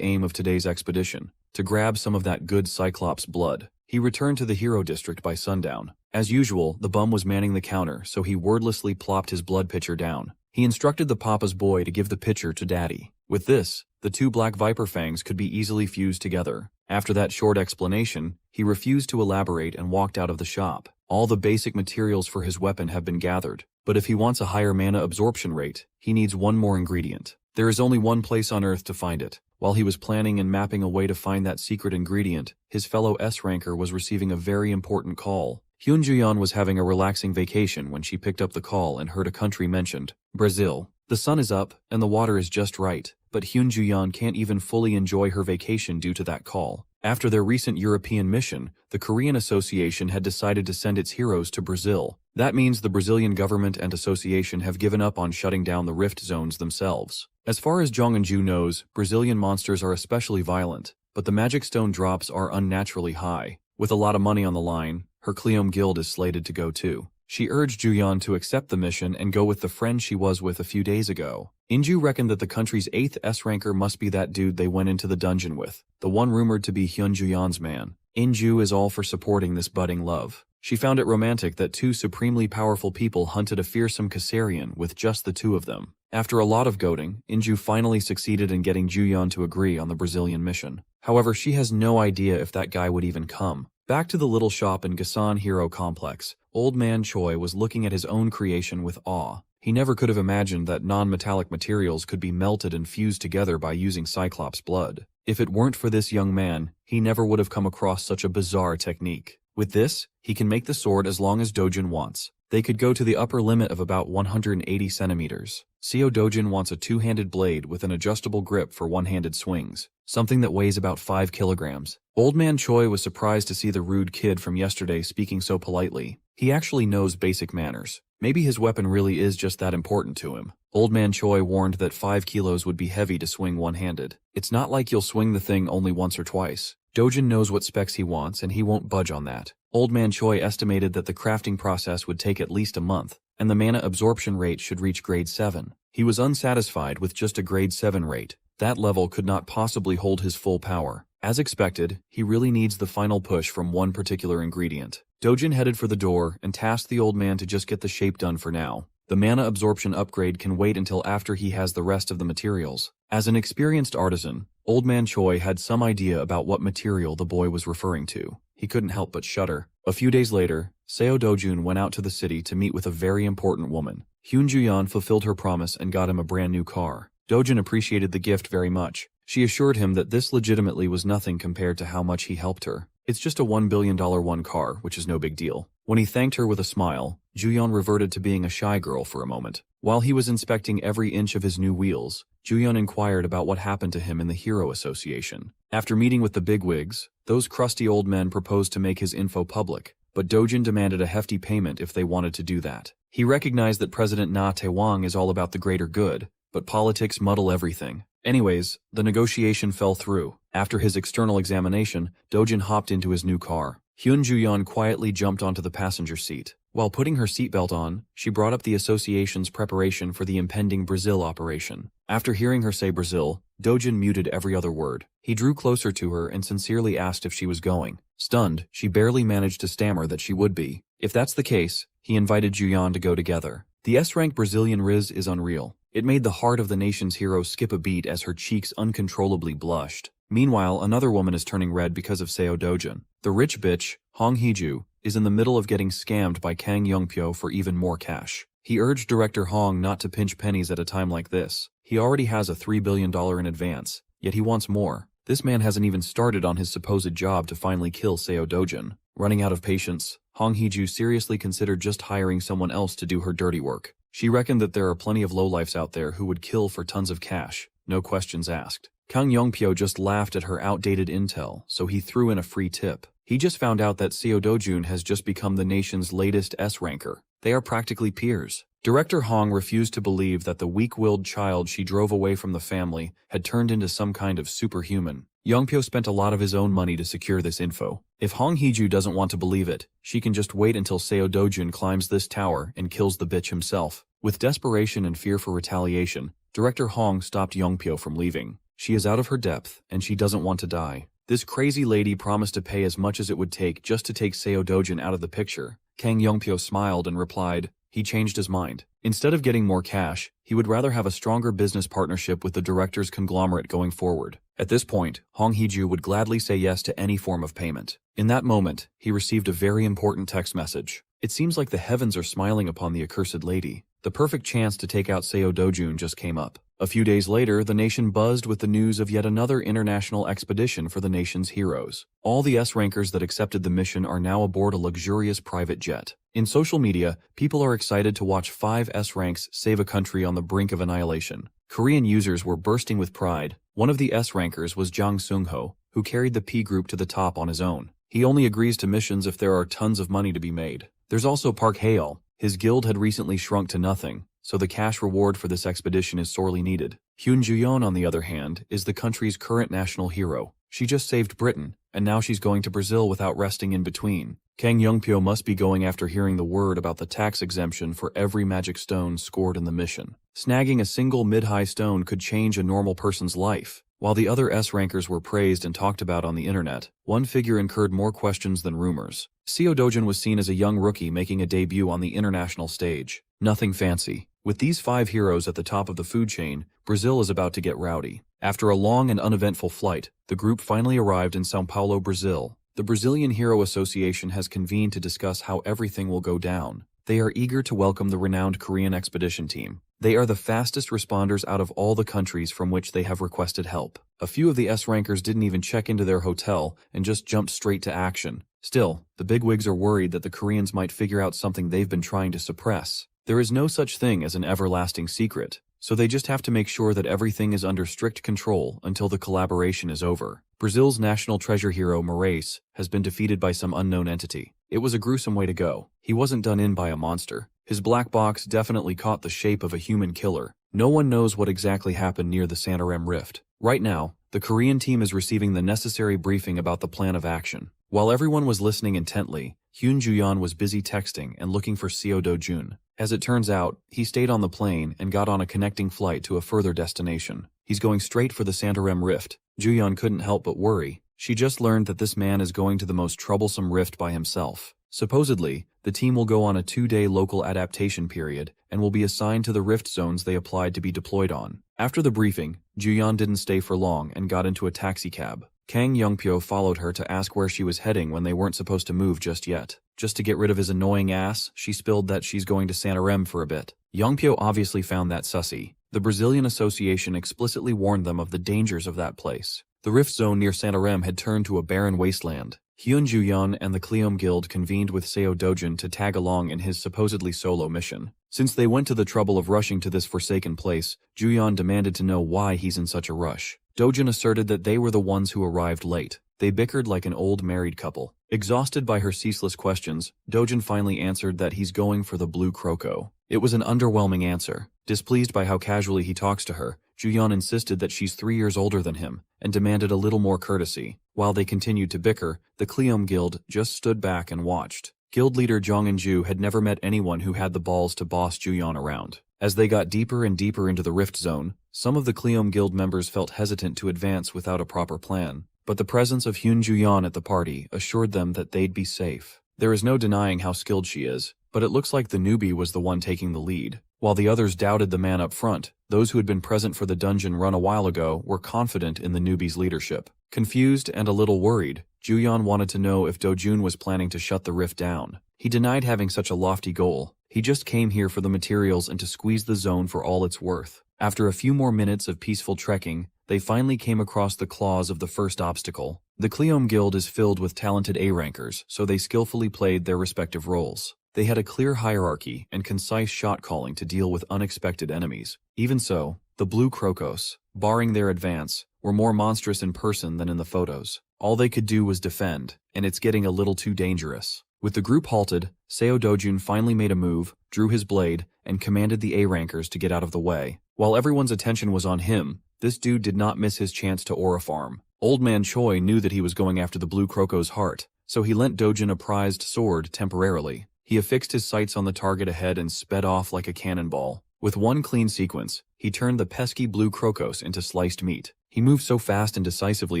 aim of today's expedition, to grab some of that good Cyclops blood. He returned to the Hero District by sundown. As usual, the bum was manning the counter, so he wordlessly plopped his blood pitcher down. He instructed the papa's boy to give the pitcher to Daddy. With this, the 2 black viper fangs could be easily fused together. After that short explanation, he refused to elaborate and walked out of the shop. All the basic materials for his weapon have been gathered, but if he wants a higher mana absorption rate, he needs one more ingredient. There is only one place on Earth to find it. While he was planning and mapping a way to find that secret ingredient, his fellow S-ranker was receiving a very important call. Hyun Ju-yeon was having a relaxing vacation when she picked up the call and heard a country mentioned, Brazil. The sun is up, and the water is just right, but Hyun Ju-yeon can't even fully enjoy her vacation due to that call. After their recent European mission, the Korean Association had decided to send its heroes to Brazil. That means the Brazilian government and association have given up on shutting down the rift zones themselves. As far as Jong and-ju knows, Brazilian monsters are especially violent, but the magic stone drops are unnaturally high. With a lot of money on the line, her Cleome Guild is slated to go too. She urged Ju-yeon to accept the mission and go with the friend she was with a few days ago. In-ju reckoned that the country's 8th S-ranker must be that dude they went into the dungeon with, the one rumored to be Hyun Ju-yeon's man. In-ju is all for supporting this budding love. She found it romantic that two supremely powerful people hunted a fearsome Caesarian with just the two of them. After a lot of goading, In-ju finally succeeded in getting Ju-yeon to agree on the Brazilian mission. However, she has no idea if that guy would even come. Back to the little shop in Gasan Hero Complex, Old Man Choi was looking at his own creation with awe. He never could have imagined that non-metallic materials could be melted and fused together by using Cyclops' blood. If it weren't for this young man, he never would have come across such a bizarre technique. With this, he can make the sword as long as Dojin wants. They could go to the upper limit of about 180 centimeters. Seo Dojin wants a two-handed blade with an adjustable grip for one-handed swings, something that weighs about 5 kilograms. Old Man Choi was surprised to see the rude kid from yesterday speaking so politely. He actually knows basic manners. Maybe his weapon really is just that important to him. Old Man Choi warned that 5 kilos would be heavy to swing one-handed. It's not like you'll swing the thing only once or twice. Dojin knows what specs he wants and he won't budge on that. Old Man Choi estimated that the crafting process would take at least a month, and the mana absorption rate should reach grade 7. He was unsatisfied with just a grade 7 rate. That level could not possibly hold his full power. As expected, he really needs the final push from one particular ingredient. Dojin headed for the door and tasked the old man to just get the shape done for now. The mana absorption upgrade can wait until after he has the rest of the materials. As an experienced artisan, Old Man Choi had some idea about what material the boy was referring to. He couldn't help but shudder. A few days later, Seo Dojun went out to the city to meet with a very important woman. Hyun Ju-yeon fulfilled her promise and got him a brand new car. Dojun appreciated the gift very much. She assured him that this legitimately was nothing compared to how much he helped her. It's just a $1 billion one car, which is no big deal. When he thanked her with a smile, Ju-yeon reverted to being a shy girl for a moment. While he was inspecting every inch of his new wheels, Ju-yeon inquired about what happened to him in the Hero Association. After meeting with the bigwigs, those crusty old men proposed to make his info public, but Dojin demanded a hefty payment if they wanted to do that. He recognized that President Na Tae-wang is all about the greater good, but politics muddle everything. Anyways, the negotiation fell through. After his external examination, Dojin hopped into his new car. Hyun Ju-yeon quietly jumped onto the passenger seat. While putting her seatbelt on, she brought up the association's preparation for the impending Brazil operation. After hearing her say Brazil, Dojin muted every other word. He drew closer to her and sincerely asked if she was going. Stunned, she barely managed to stammer that she would be. If that's the case, he invited Ju-yeon to go together. The S-rank Brazilian Riz is unreal. It made the heart of the nation's hero skip a beat as her cheeks uncontrollably blushed. Meanwhile, another woman is turning red because of Seo Dojin. The rich bitch, Hong Hee-ju, is in the middle of getting scammed by Kang Young-pyo for even more cash. He urged director Hong not to pinch pennies at a time like this. He already has a $3 billion in advance, yet he wants more. This man hasn't even started on his supposed job to finally kill Seo Dojin. Running out of patience, Hong Hee-ju seriously considered just hiring someone else to do her dirty work. She reckoned that there are plenty of lowlifes out there who would kill for tons of cash, no questions asked. Kang Young-pyo just laughed at her outdated intel, so he threw in a free tip. He just found out that Seo Dojun has just become the nation's latest S-ranker. They are practically peers. Director Hong refused to believe that the weak-willed child she drove away from the family had turned into some kind of superhuman. Young-pyo spent a lot of his own money to secure this info. If Hong Hee-ju doesn't want to believe it, she can just wait until Seo Dojun climbs this tower and kills the bitch himself. With desperation and fear for retaliation, Director Hong stopped Young-pyo from leaving. She is out of her depth, and she doesn't want to die. This crazy lady promised to pay as much as it would take just to take Seo Dojin out of the picture. Kang Young-pyo smiled and replied, he changed his mind. Instead of getting more cash, he would rather have a stronger business partnership with the director's conglomerate going forward. At this point, Hong Hee-ju would gladly say yes to any form of payment. In that moment, he received a very important text message. It seems like the heavens are smiling upon the accursed lady. The perfect chance to take out Seo Dojun just came up. A few days later, the nation buzzed with the news of yet another international expedition for the nation's heroes. All the S-rankers that accepted the mission are now aboard a luxurious private jet. In social media, people are excited to watch 5 S-ranks save a country on the brink of annihilation. Korean users were bursting with pride. One of the S-rankers was Jang Sung-ho, who carried the P group to the top on his own. He only agrees to missions if there are tons of money to be made. There's also Park Hae-il. His guild had recently shrunk to nothing, so the cash reward for this expedition is sorely needed. Hyun Ju-yeon, on the other hand, is the country's current national hero. She just saved Britain, and now she's going to Brazil without resting in between. Kang Youngpyo must be going after hearing the word about the tax exemption for every magic stone scored in the mission. Snagging a single mid-high stone could change a normal person's life. While the other S-rankers were praised and talked about on the internet, one figure incurred more questions than rumors. Seo Dojin was seen as a young rookie making a debut on the international stage. Nothing fancy. With these 5 heroes at the top of the food chain, Brazil is about to get rowdy. After a long and uneventful flight, the group finally arrived in São Paulo, Brazil. The Brazilian Hero Association has convened to discuss how everything will go down. They are eager to welcome the renowned Korean expedition team. They are the fastest responders out of all the countries from which they have requested help. A few of the S-rankers didn't even check into their hotel and just jumped straight to action. Still, the bigwigs are worried that the Koreans might figure out something they've been trying to suppress. There is no such thing as an everlasting secret, so they just have to make sure that everything is under strict control until the collaboration is over. Brazil's national treasure hero, Moraes, has been defeated by some unknown entity. It was a gruesome way to go. He wasn't done in by a monster. His black box definitely caught the shape of a human killer. No one knows what exactly happened near the Santarem Rift. Right now, the Korean team is receiving the necessary briefing about the plan of action. While everyone was listening intently, Hyun Ju-yeon was busy texting and looking for Seo Do-jun. As it turns out, he stayed on the plane and got on a connecting flight to a further destination. He's going straight for the Santarem Rift. Ju-yeon couldn't help but worry. She just learned that this man is going to the most troublesome rift by himself. Supposedly, the team will go on a 2-day local adaptation period and will be assigned to the rift zones they applied to be deployed on. After the briefing, Ju-yeon didn't stay for long and got into a taxicab. Kang Youngpyo followed her to ask where she was heading when they weren't supposed to move just yet. Just to get rid of his annoying ass, she spilled that she's going to Santarem for a bit. Youngpyo obviously found that sussy. The Brazilian Association explicitly warned them of the dangers of that place. The rift zone near Santarem had turned to a barren wasteland. Hyun Ju-yeon and the Cleom Guild convened with Seo Dojin to tag along in his supposedly solo mission. Since they went to the trouble of rushing to this forsaken place, Ju-yeon demanded to know why he's in such a rush. Dojin asserted that they were the ones who arrived late. They bickered like an old married couple. Exhausted by her ceaseless questions, Dojin finally answered that he's going for the blue croco. It was an underwhelming answer. Displeased by how casually he talks to her, Ju-yeon insisted that she's 3 years older than him and demanded a little more courtesy. While they continued to bicker, the Cleom Guild just stood back and watched. Guild leader Jong In-ju had never met anyone who had the balls to boss Ju-yeon around. As they got deeper and deeper into the rift zone, some of the Cleom Guild members felt hesitant to advance without a proper plan. But the presence of Hyun Ju-yeon at the party assured them that they'd be safe. There is no denying how skilled she is, but it looks like the newbie was the one taking the lead. While the others doubted the man up front, those who had been present for the dungeon run a while ago were confident in the newbie's leadership. Confused and a little worried, Ju-yeon wanted to know if Do-jun was planning to shut the rift down. He denied having such a lofty goal. He just came here for the materials and to squeeze the zone for all it's worth. After a few more minutes of peaceful trekking, they finally came across the claws of the first obstacle. The Cleom Guild is filled with talented A-rankers, so they skillfully played their respective roles. They had a clear hierarchy and concise shot calling to deal with unexpected enemies. Even so, the blue crocos, barring their advance, were more monstrous in person than in the photos. All they could do was defend, and it's getting a little too dangerous. With the group halted, Seo Do-jun finally made a move, drew his blade, and commanded the A-rankers to get out of the way. While everyone's attention was on him, this dude did not miss his chance to aura farm. Old Man Choi knew that he was going after the blue croco's heart, so he lent Do-jun a prized sword temporarily. He affixed his sights on the target ahead and sped off like a cannonball. With one clean sequence, he turned the pesky blue crocos into sliced meat. He moved so fast and decisively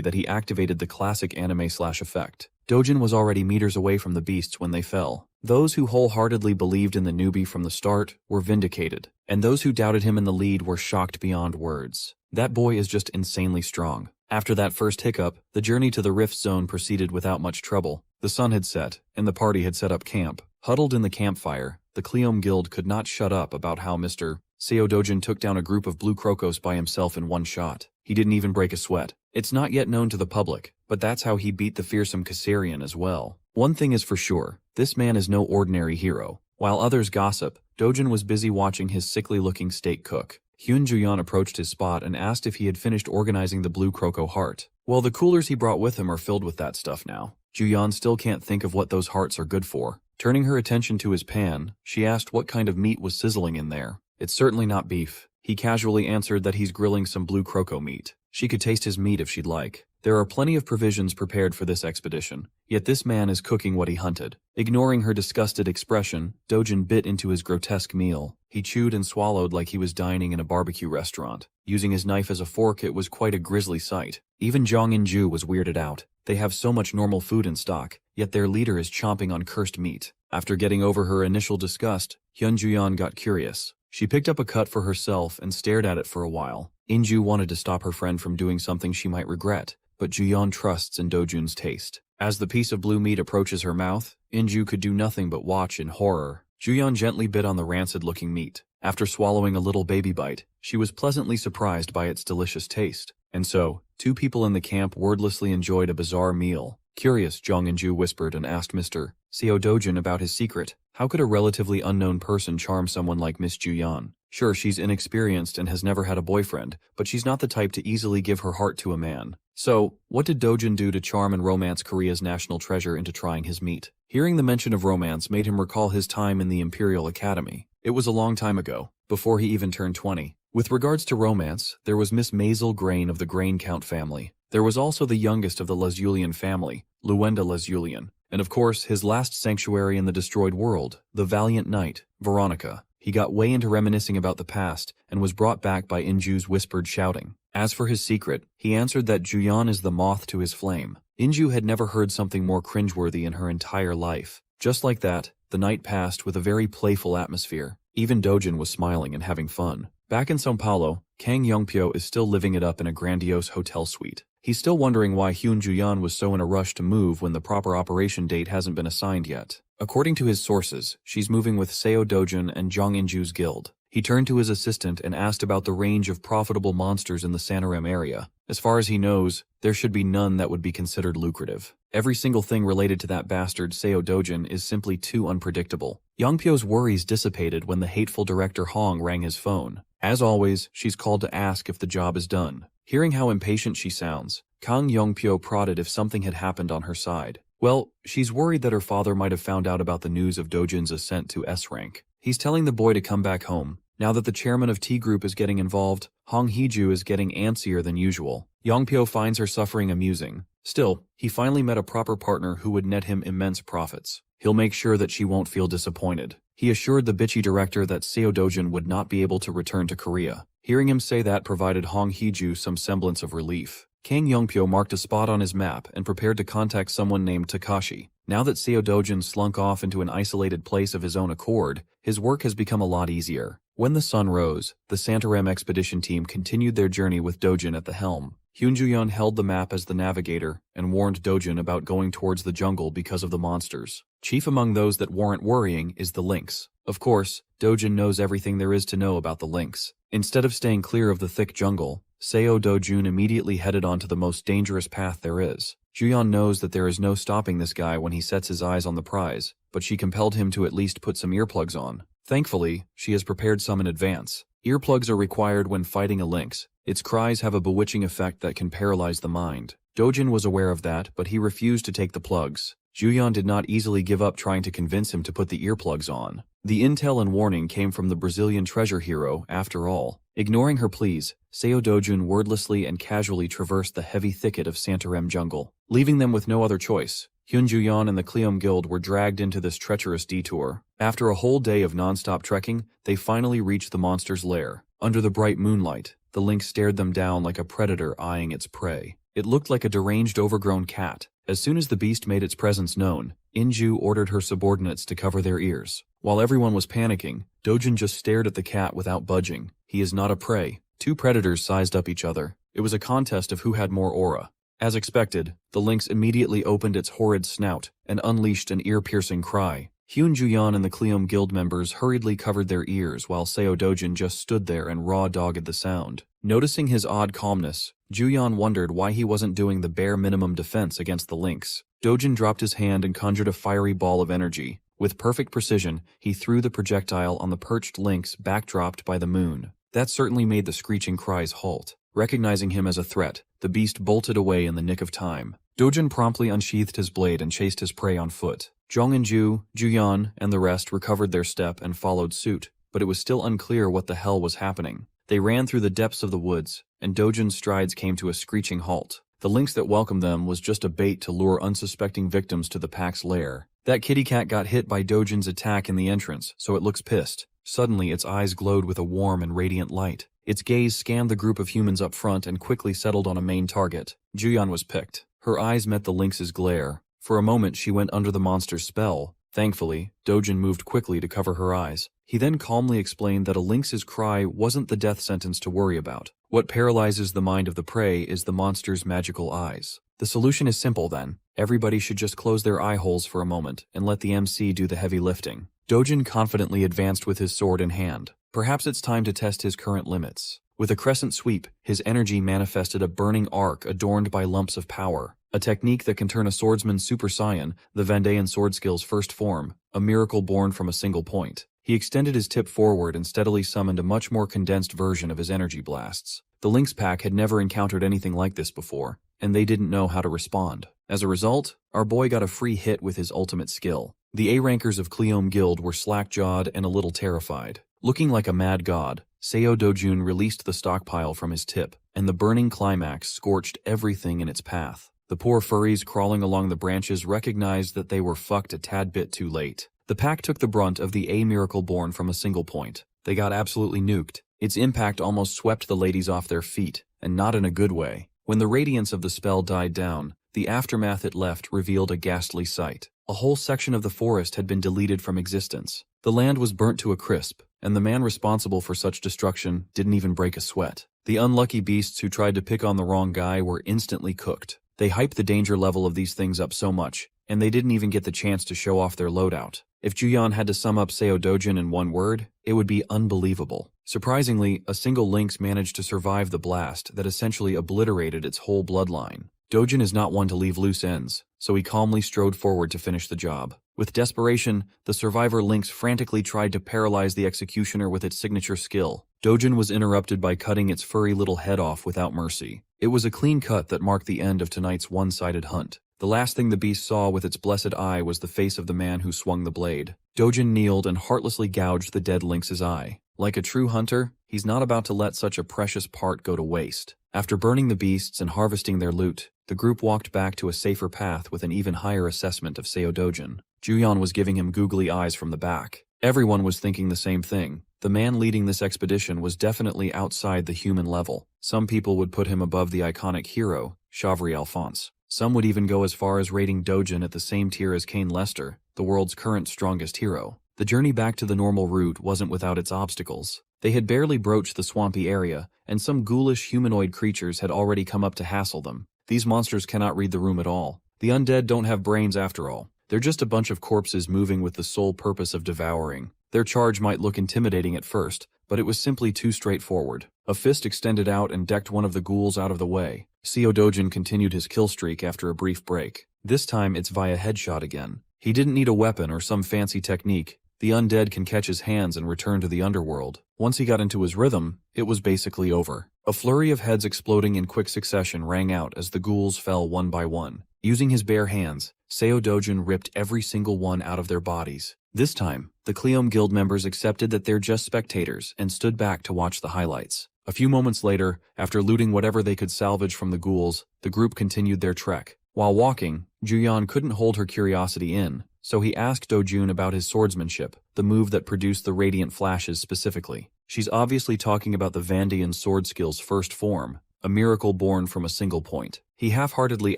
that he activated the classic anime-slash effect. Do-jun was already meters away from the beasts when they fell. Those who wholeheartedly believed in the newbie from the start were vindicated, and those who doubted him in the lead were shocked beyond words. That boy is just insanely strong. After that first hiccup, the journey to the rift zone proceeded without much trouble. The sun had set, and the party had set up camp. Huddled in the campfire, the Cleom Guild could not shut up about how Mr. Seo Dojin took down a group of blue crocos by himself in one shot. He didn't even break a sweat. It's not yet known to the public, but that's how he beat the fearsome Kassarian as well. One thing is for sure, this man is no ordinary hero. While others gossip, Dojin was busy watching his sickly-looking steak cook. Hyun Juyeon approached his spot and asked if he had finished organizing the blue croco heart. Well, the coolers he brought with him are filled with that stuff now. Juyeon still can't think of what those hearts are good for. Turning her attention to his pan, she asked what kind of meat was sizzling in there. It's certainly not beef. He casually answered that he's grilling some blue croco meat. She could taste his meat if she'd like. There are plenty of provisions prepared for this expedition, yet this man is cooking what he hunted. Ignoring her disgusted expression, Dojin bit into his grotesque meal. He chewed and swallowed like he was dining in a barbecue restaurant. Using his knife as a fork, it was quite a grisly sight. Even Jong In-ju was weirded out. They have so much normal food in stock, yet their leader is chomping on cursed meat. After getting over her initial disgust, Hyun Juyeon got curious. She picked up a cut for herself and stared at it for a while. In-ju wanted to stop her friend from doing something she might regret, but Juyeon trusts in Dojun's taste. As the piece of blue meat approaches her mouth, In-ju could do nothing but watch in horror. Juyeon gently bit on the rancid-looking meat. After swallowing a little baby bite, she was pleasantly surprised by its delicious taste. And so, two people in the camp wordlessly enjoyed a bizarre meal. Curious, Jong In-ju whispered and asked Mr. Seo Dojin about his secret. How could a relatively unknown person charm someone like Miss Juyeon? Sure, she's inexperienced and has never had a boyfriend, but she's not the type to easily give her heart to a man. So, what did Dojin do to charm and romance Korea's national treasure into trying his meat? Hearing the mention of romance made him recall his time in the Imperial Academy. It was a long time ago, before he even turned 20. With regards to romance, there was Miss Maisel Grain of the Grain Count family. There was also the youngest of the Lazulian family, Luenda Lazulian. And of course, his last sanctuary in the destroyed world, the valiant knight, Veronica. He got way into reminiscing about the past and was brought back by In-ju's whispered shouting. As for his secret, he answered that Juyeon is the moth to his flame. In-ju had never heard something more cringeworthy in her entire life. Just like that, the night passed with a very playful atmosphere. Even Dojin was smiling and having fun. Back in São Paulo, Kang Yongpyo is still living it up in a grandiose hotel suite. He's still wondering why Hyun Juyeon was so in a rush to move when the proper operation date hasn't been assigned yet. According to his sources, she's moving with Seo Dojin and Jong In-ju's guild. He turned to his assistant and asked about the range of profitable monsters in the Santarem area. As far as he knows, there should be none that would be considered lucrative. Every single thing related to that bastard Seo Dojin is simply too unpredictable. Yongpyo's worries dissipated when the hateful director Hong rang his phone. As always, she's called to ask if the job is done. Hearing how impatient she sounds, Kang Yongpyo prodded if something had happened on her side. Well, she's worried that her father might have found out about the news of Dojin's ascent to S rank. He's telling the boy to come back home. Now that the chairman of T Group is getting involved, Hong Hee-ju is getting antsier than usual. Yongpyo finds her suffering amusing. Still, he finally met a proper partner who would net him immense profits. He'll make sure that she won't feel disappointed. He assured the bitchy director that Seo Dojin would not be able to return to Korea. Hearing him say that provided Hong Hee-ju some semblance of relief. Kang Yongpyo marked a spot on his map and prepared to contact someone named Takashi. Now that Seo Dojin slunk off into an isolated place of his own accord, his work has become a lot easier. When the sun rose, the Santarem expedition team continued their journey with Dojin at the helm. Hyun Juyeon held the map as the navigator and warned Dojin about going towards the jungle because of the monsters. Chief among those that warrant worrying is the lynx. Of course, Dojin knows everything there is to know about the lynx. Instead of staying clear of the thick jungle, Seo Dojun immediately headed onto the most dangerous path there is. Juyeon knows that there is no stopping this guy when he sets his eyes on the prize, but she compelled him to at least put some earplugs on. Thankfully, she has prepared some in advance. Earplugs are required when fighting a lynx. Its cries have a bewitching effect that can paralyze the mind. Dojin was aware of that, but he refused to take the plugs. Juyeon did not easily give up trying to convince him to put the earplugs on. The intel and warning came from the Brazilian treasure hero, after all. Ignoring her pleas, Seo Dojun wordlessly and casually traversed the heavy thicket of Santarem jungle. Leaving them with no other choice, Hyun Juyeon and the Cleom Guild were dragged into this treacherous detour. After a whole day of non-stop trekking, they finally reached the monster's lair. Under the bright moonlight, the lynx stared them down like a predator eyeing its prey. It looked like a deranged overgrown cat. As soon as the beast made its presence known, In-ju ordered her subordinates to cover their ears. While everyone was panicking, Dojin just stared at the cat without budging. He is not a prey. Two predators sized up each other. It was a contest of who had more aura. As expected, the lynx immediately opened its horrid snout and unleashed an ear-piercing cry. Hyun Juyeon and the Cleom Guild members hurriedly covered their ears while Seo Dojin just stood there and raw-dogged the sound. Noticing his odd calmness, Juyeon wondered why he wasn't doing the bare minimum defense against the lynx. Dojin dropped his hand and conjured a fiery ball of energy. With perfect precision, he threw the projectile on the perched lynx backdropped by the moon. That certainly made the screeching cries halt. Recognizing him as a threat, the beast bolted away in the nick of time. Dojin promptly unsheathed his blade and chased his prey on foot. Jong and Juyeon, and the rest recovered their step and followed suit, but it was still unclear what the hell was happening. They ran through the depths of the woods, and Dojin's strides came to a screeching halt. The lynx that welcomed them was just a bait to lure unsuspecting victims to the pack's lair. That kitty cat got hit by Dojin's attack in the entrance, so it looks pissed. Suddenly, its eyes glowed with a warm and radiant light. Its gaze scanned the group of humans up front and quickly settled on a main target. Juyeon was picked. Her eyes met the lynx's glare. For a moment, she went under the monster's spell. Thankfully, Dojin moved quickly to cover her eyes. He then calmly explained that a lynx's cry wasn't the death sentence to worry about. What paralyzes the mind of the prey is the monster's magical eyes. The solution is simple then. Everybody should just close their eye holes for a moment and let the MC do the heavy lifting. Dojin confidently advanced with his sword in hand. Perhaps it's time to test his current limits. With a crescent sweep, his energy manifested a burning arc adorned by lumps of power. A technique that can turn a swordsman's Super Saiyan, the Vandayan sword skill's first form, a miracle born from a single point. He extended his tip forward and steadily summoned a much more condensed version of his energy blasts. The Lynx pack had never encountered anything like this before, and they didn't know how to respond. As a result, our boy got a free hit with his ultimate skill. The A-rankers of Cleom Guild were slack-jawed and a little terrified. Looking like a mad god, Seo Dojun released the stockpile from his tip, and the burning climax scorched everything in its path. The poor furries crawling along the branches recognized that they were fucked a tad bit too late. The pack took the brunt of the A-miracle born from a single point. They got absolutely nuked. Its impact almost swept the ladies off their feet, and not in a good way. When the radiance of the spell died down, the aftermath it left revealed a ghastly sight. A whole section of the forest had been deleted from existence. The land was burnt to a crisp, and the man responsible for such destruction didn't even break a sweat. The unlucky beasts who tried to pick on the wrong guy were instantly cooked. They hyped the danger level of these things up so much, and they didn't even get the chance to show off their loadout. If Juyeon had to sum up Seo Dojin in one word, it would be unbelievable. Surprisingly, a single lynx managed to survive the blast that essentially obliterated its whole bloodline. Dojin is not one to leave loose ends, so he calmly strode forward to finish the job. With desperation, the survivor lynx frantically tried to paralyze the executioner with its signature skill. Dojin was interrupted by cutting its furry little head off without mercy. It was a clean cut that marked the end of tonight's one-sided hunt. The last thing the beast saw with its blessed eye was the face of the man who swung the blade. Dojin kneeled and heartlessly gouged the dead lynx's eye. Like a true hunter, he's not about to let such a precious part go to waste. After burning the beasts and harvesting their loot, the group walked back to a safer path with an even higher assessment of Seo Dojin. Juyeon was giving him googly eyes from the back. Everyone was thinking the same thing. The man leading this expedition was definitely outside the human level. Some people would put him above the iconic hero, Chavri Alphonse. Some would even go as far as rating Dojin at the same tier as Kane Lester, the world's current strongest hero. The journey back to the normal route wasn't without its obstacles. They had barely broached the swampy area, and some ghoulish humanoid creatures had already come up to hassle them. These monsters cannot read the room at all. The undead don't have brains after all. They're just a bunch of corpses moving with the sole purpose of devouring. Their charge might look intimidating at first, but it was simply too straightforward. A fist extended out and decked one of the ghouls out of the way. Seo Dojin continued his kill streak after a brief break. This time it's via headshot again. He didn't need a weapon or some fancy technique. The undead can catch his hands and return to the underworld. Once he got into his rhythm, it was basically over. A flurry of heads exploding in quick succession rang out as the ghouls fell one by one. Using his bare hands, Seo Dojin ripped every single one out of their bodies. This time, the Cleom Guild members accepted that they're just spectators and stood back to watch the highlights. A few moments later, after looting whatever they could salvage from the ghouls, the group continued their trek. While walking, Juyeon couldn't hold her curiosity in, so he asked Dojun about his swordsmanship, the move that produced the radiant flashes specifically. She's obviously talking about the Vandayan sword skill's first form, a miracle born from a single point. He half-heartedly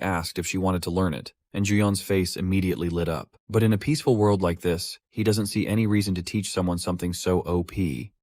asked if she wanted to learn it, and Juyeon's face immediately lit up. But in a peaceful world like this, he doesn't see any reason to teach someone something so OP.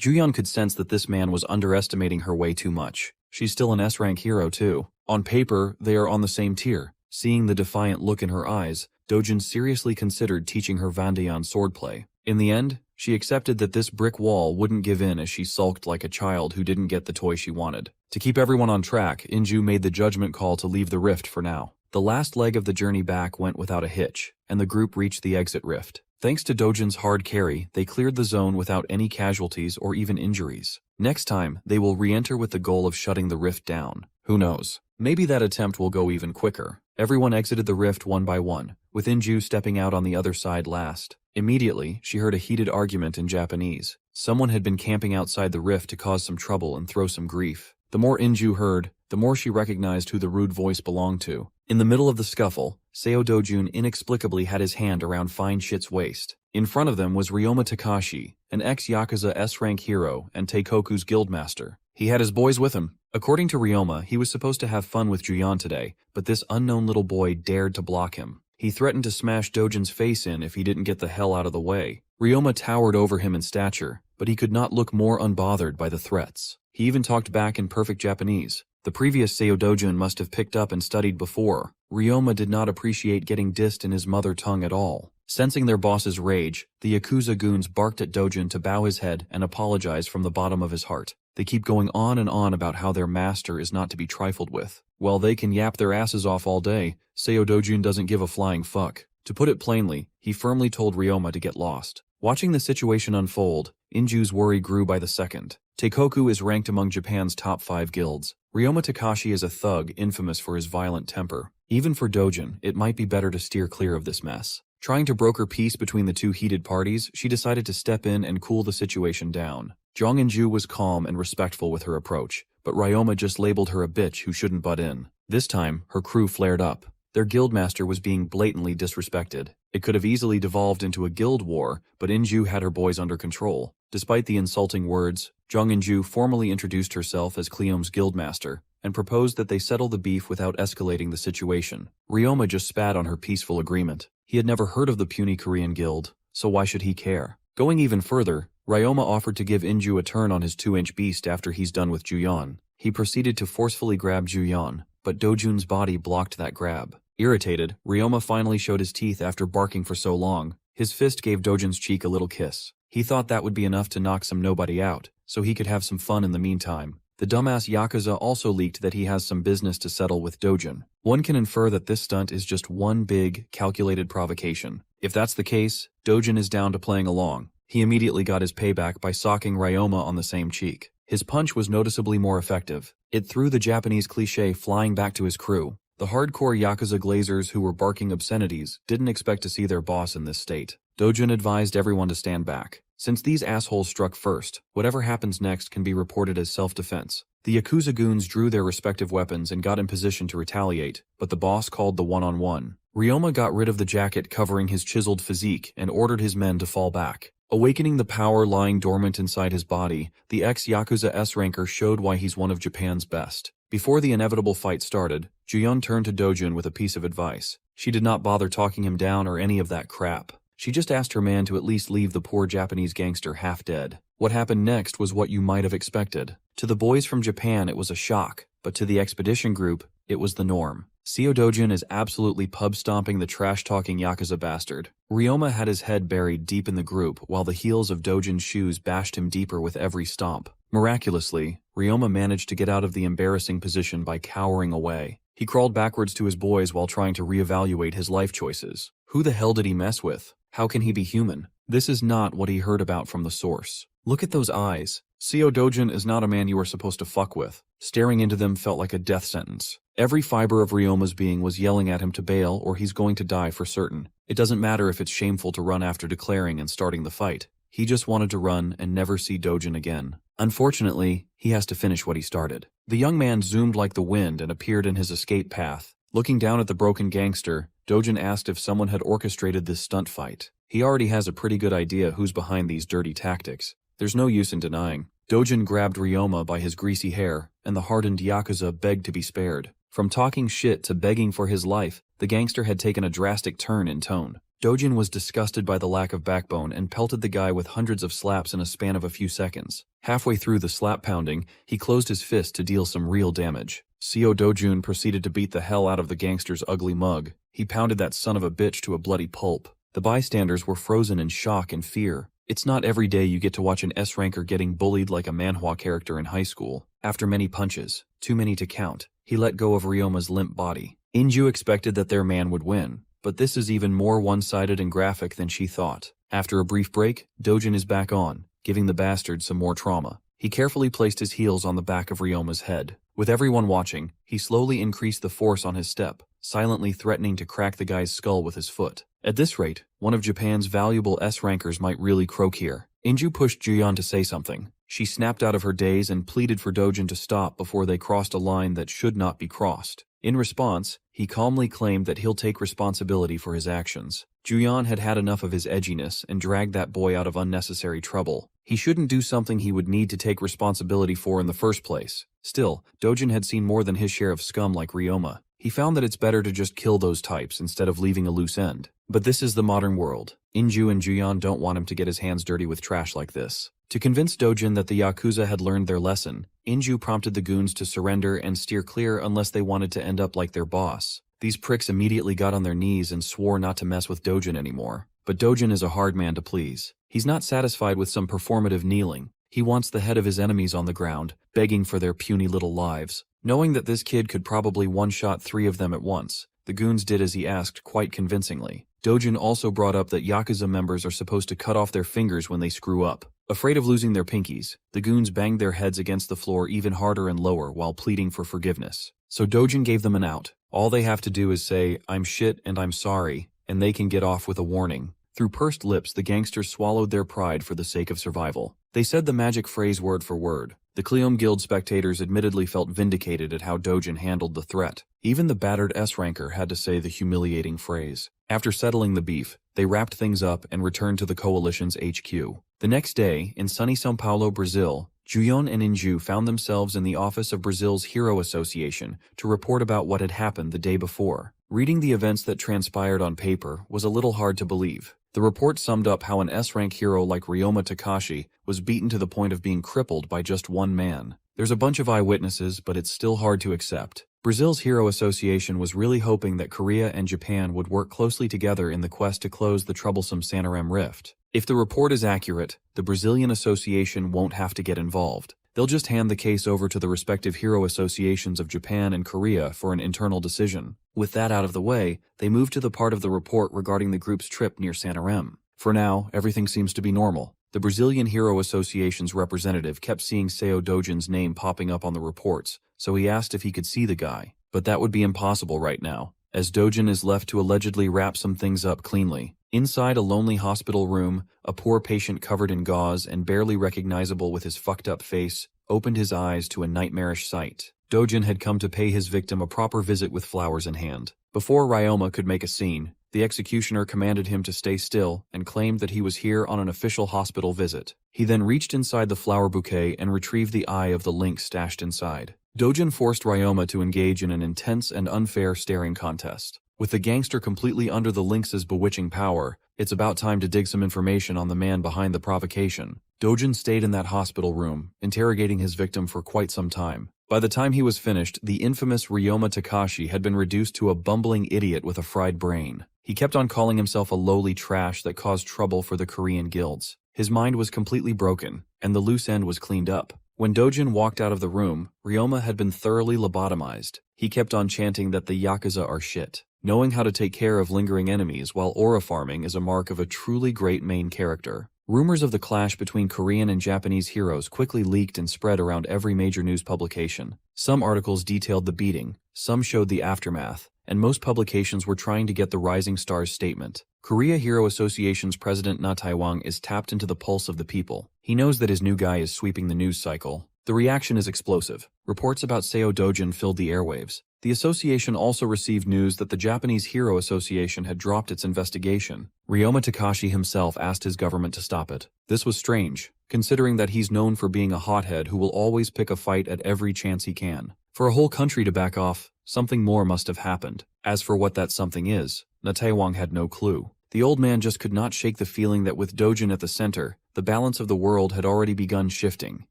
Juyeon could sense that this man was underestimating her way too much. She's still an S-rank hero too. On paper, they are on the same tier. Seeing the defiant look in her eyes, Dojin seriously considered teaching her Vandayan swordplay. In the end, she accepted that this brick wall wouldn't give in as she sulked like a child who didn't get the toy she wanted. To keep everyone on track, Inju made the judgment call to leave the rift for now. The last leg of the journey back went without a hitch, and the group reached the exit rift. Thanks to Dojin's hard carry, they cleared the zone without any casualties or even injuries. Next time, they will re-enter with the goal of shutting the rift down. Who knows? Maybe that attempt will go even quicker. Everyone exited the rift one by one, with Inju stepping out on the other side last. Immediately, she heard a heated argument in Japanese. Someone had been camping outside the rift to cause some trouble and throw some grief. The more Inju heard, the more she recognized who the rude voice belonged to. In the middle of the scuffle, Seo Dojun inexplicably had his hand around Fine Shit's waist. In front of them was Ryoma Takashi, an ex-Yakuza S-rank hero and Teikoku's guildmaster. He had his boys with him. According to Ryoma, he was supposed to have fun with Juyon today, but this unknown little boy dared to block him. He threatened to smash Dojin's face in if he didn't get the hell out of the way. Ryoma towered over him in stature, but he could not look more unbothered by the threats. He even talked back in perfect Japanese. The previous Seo Dojun must have picked up and studied before. Ryoma did not appreciate getting dissed in his mother tongue at all. Sensing their boss's rage, the Yakuza goons barked at Dojun to bow his head and apologize from the bottom of his heart. They keep going on and on about how their master is not to be trifled with. While they can yap their asses off all day, Seo Dojun doesn't give a flying fuck. To put it plainly, he firmly told Ryoma to get lost. Watching the situation unfold, Inju's worry grew by the second. Teikoku is ranked among Japan's top 5 guilds. Ryoma Takashi is a thug infamous for his violent temper. Even for Dojin, it might be better to steer clear of this mess. Trying to broker peace between the two heated parties, she decided to step in and cool the situation down. Jong Inju was calm and respectful with her approach, but Ryoma just labeled her a bitch who shouldn't butt in. This time, her crew flared up. Their guildmaster was being blatantly disrespected. It could have easily devolved into a guild war, but Inju had her boys under control. Despite the insulting words, Jong Inju formally introduced herself as Cleome's guildmaster and proposed that they settle the beef without escalating the situation. Ryoma just spat on her peaceful agreement. He had never heard of the puny Korean guild, so why should he care? Going even further, Ryoma offered to give Inju a turn on his 2-inch beast after he's done with Juyon. He proceeded to forcefully grab Juyon, but Dojun's body blocked that grab. Irritated, Ryoma finally showed his teeth after barking for so long. His fist gave Dojun's cheek a little kiss. He thought that would be enough to knock some nobody out, so he could have some fun in the meantime. The dumbass Yakuza also leaked that he has some business to settle with Dojun. One can infer that this stunt is just one big, calculated provocation. If that's the case, Dojun is down to playing along. He immediately got his payback by socking Ryoma on the same cheek. His punch was noticeably more effective. It threw the Japanese cliché flying back to his crew. The hardcore Yakuza glazers who were barking obscenities didn't expect to see their boss in this state. Dojun advised everyone to stand back. Since these assholes struck first, whatever happens next can be reported as self-defense. The Yakuza goons drew their respective weapons and got in position to retaliate, but the boss called the one-on-one. Ryoma got rid of the jacket covering his chiseled physique and ordered his men to fall back. Awakening the power lying dormant inside his body, the ex-Yakuza S-ranker showed why he's one of Japan's best. Before the inevitable fight started, Juyon turned to Dojun with a piece of advice. She did not bother talking him down or any of that crap. She just asked her man to at least leave the poor Japanese gangster half dead. What happened next was what you might have expected. To the boys from Japan it was a shock, but to the expedition group, it was the norm. Seo Dojun is absolutely pub-stomping the trash-talking Yakuza bastard. Ryoma had his head buried deep in the group while the heels of Dojun's shoes bashed him deeper with every stomp. Miraculously, Ryoma managed to get out of the embarrassing position by cowering away. He crawled backwards to his boys while trying to reevaluate his life choices. Who the hell did he mess with? How can he be human? This is not what he heard about from the source. Look at those eyes. Seo Dojun is not a man you are supposed to fuck with. Staring into them felt like a death sentence. Every fiber of Ryoma's being was yelling at him to bail or he's going to die for certain. It doesn't matter if it's shameful to run after declaring and starting the fight. He just wanted to run and never see Dojun again. Unfortunately, he has to finish what he started. The young man zoomed like the wind and appeared in his escape path. Looking down at the broken gangster, Dojun asked if someone had orchestrated this stunt fight. He already has a pretty good idea who's behind these dirty tactics. There's no use in denying. Dojun grabbed Ryoma by his greasy hair, and the hardened Yakuza begged to be spared. From talking shit to begging for his life, the gangster had taken a drastic turn in tone. Dojun was disgusted by the lack of backbone and pelted the guy with hundreds of slaps in a span of a few seconds. Halfway through the slap pounding, he closed his fist to deal some real damage. Seo Dojun proceeded to beat the hell out of the gangster's ugly mug. He pounded that son of a bitch to a bloody pulp. The bystanders were frozen in shock and fear. It's not every day you get to watch an S-ranker getting bullied like a Manhwa character in high school. After many punches, too many to count, he let go of Ryoma's limp body. Inju expected that their man would win, but this is even more one-sided and graphic than she thought. After a brief break, Dojin is back on, giving the bastard some more trauma. He carefully placed his heels on the back of Ryoma's head. With everyone watching, he slowly increased the force on his step, silently threatening to crack the guy's skull with his foot. At this rate, one of Japan's valuable S-rankers might really croak here. Inju pushed Juyeon to say something. She snapped out of her daze and pleaded for Dojin to stop before they crossed a line that should not be crossed. In response, he calmly claimed that he'll take responsibility for his actions. Juyeon had had enough of his edginess and dragged that boy out of unnecessary trouble. He shouldn't do something he would need to take responsibility for in the first place. Still, Dojin had seen more than his share of scum like Ryoma. He found that it's better to just kill those types instead of leaving a loose end. But this is the modern world. Inju and Juyeon don't want him to get his hands dirty with trash like this. To convince Dojin that the Yakuza had learned their lesson, Inju prompted the goons to surrender and steer clear unless they wanted to end up like their boss. These pricks immediately got on their knees and swore not to mess with Dojin anymore. But Dojin is a hard man to please. He's not satisfied with some performative kneeling. He wants the head of his enemies on the ground, begging for their puny little lives. Knowing that this kid could probably one-shot 3 of them at once, the goons did as he asked quite convincingly. Dojin also brought up that Yakuza members are supposed to cut off their fingers when they screw up. Afraid of losing their pinkies, the goons banged their heads against the floor even harder and lower while pleading for forgiveness. So Dojin gave them an out. All they have to do is say, "I'm shit and I'm sorry," and they can get off with a warning. Through pursed lips, the gangsters swallowed their pride for the sake of survival. They said the magic phrase word for word. The Cleom Guild spectators admittedly felt vindicated at how Dojin handled the threat. Even the battered S-ranker had to say the humiliating phrase. After settling the beef, they wrapped things up and returned to the coalition's HQ. The next day, in sunny São Paulo, Brazil, Juyeon and Inju found themselves in the office of Brazil's Hero Association to report about what had happened the day before. Reading the events that transpired on paper was a little hard to believe. The report summed up how an S-rank hero like Ryoma Takashi was beaten to the point of being crippled by just one man. There's a bunch of eyewitnesses, but it's still hard to accept. Brazil's Hero Association was really hoping that Korea and Japan would work closely together in the quest to close the troublesome Santarem rift. If the report is accurate, the Brazilian Association won't have to get involved. They'll just hand the case over to the respective hero associations of Japan and Korea for an internal decision. With that out of the way, they move to the part of the report regarding the group's trip near Santarem. For now, everything seems to be normal. The Brazilian Hero Association's representative kept seeing Seo Dojin's name popping up on the reports, so he asked if he could see the guy. But that would be impossible right now, as Dojin is left to allegedly wrap some things up cleanly. Inside a lonely hospital room, a poor patient covered in gauze and barely recognizable with his fucked up face opened his eyes to a nightmarish sight. Dojin had come to pay his victim a proper visit with flowers in hand. Before Ryoma could make a scene, the executioner commanded him to stay still and claimed that he was here on an official hospital visit. He then reached inside the flower bouquet and retrieved the eye of the lynx stashed inside. Dojin forced Ryoma to engage in an intense and unfair staring contest. With the gangster completely under the lynx's bewitching power, it's about time to dig some information on the man behind the provocation. Dojin stayed in that hospital room, interrogating his victim for quite some time. By the time he was finished, the infamous Ryoma Takashi had been reduced to a bumbling idiot with a fried brain. He kept on calling himself a lowly trash that caused trouble for the Korean guilds. His mind was completely broken, and the loose end was cleaned up. When Dojin walked out of the room, Ryoma had been thoroughly lobotomized. He kept on chanting that the Yakuza are shit. Knowing how to take care of lingering enemies while aura farming is a mark of a truly great main character. Rumors of the clash between Korean and Japanese heroes quickly leaked and spread around every major news publication. Some articles detailed the beating, some showed the aftermath, and most publications were trying to get the Rising Stars statement. Korea Hero Association's president Na Taewang is tapped into the pulse of the people. He knows that his new guy is sweeping the news cycle. The reaction is explosive. Reports about Seo Dojin filled the airwaves. The association also received news that the Japanese Hero Association had dropped its investigation. Ryoma Takashi himself asked his government to stop it. This was strange, considering that he's known for being a hothead who will always pick a fight at every chance he can. For a whole country to back off, something more must have happened. As for what that something is, Na Taewang had no clue. The old man just could not shake the feeling that with Dojin at the center, the balance of the world had already begun shifting.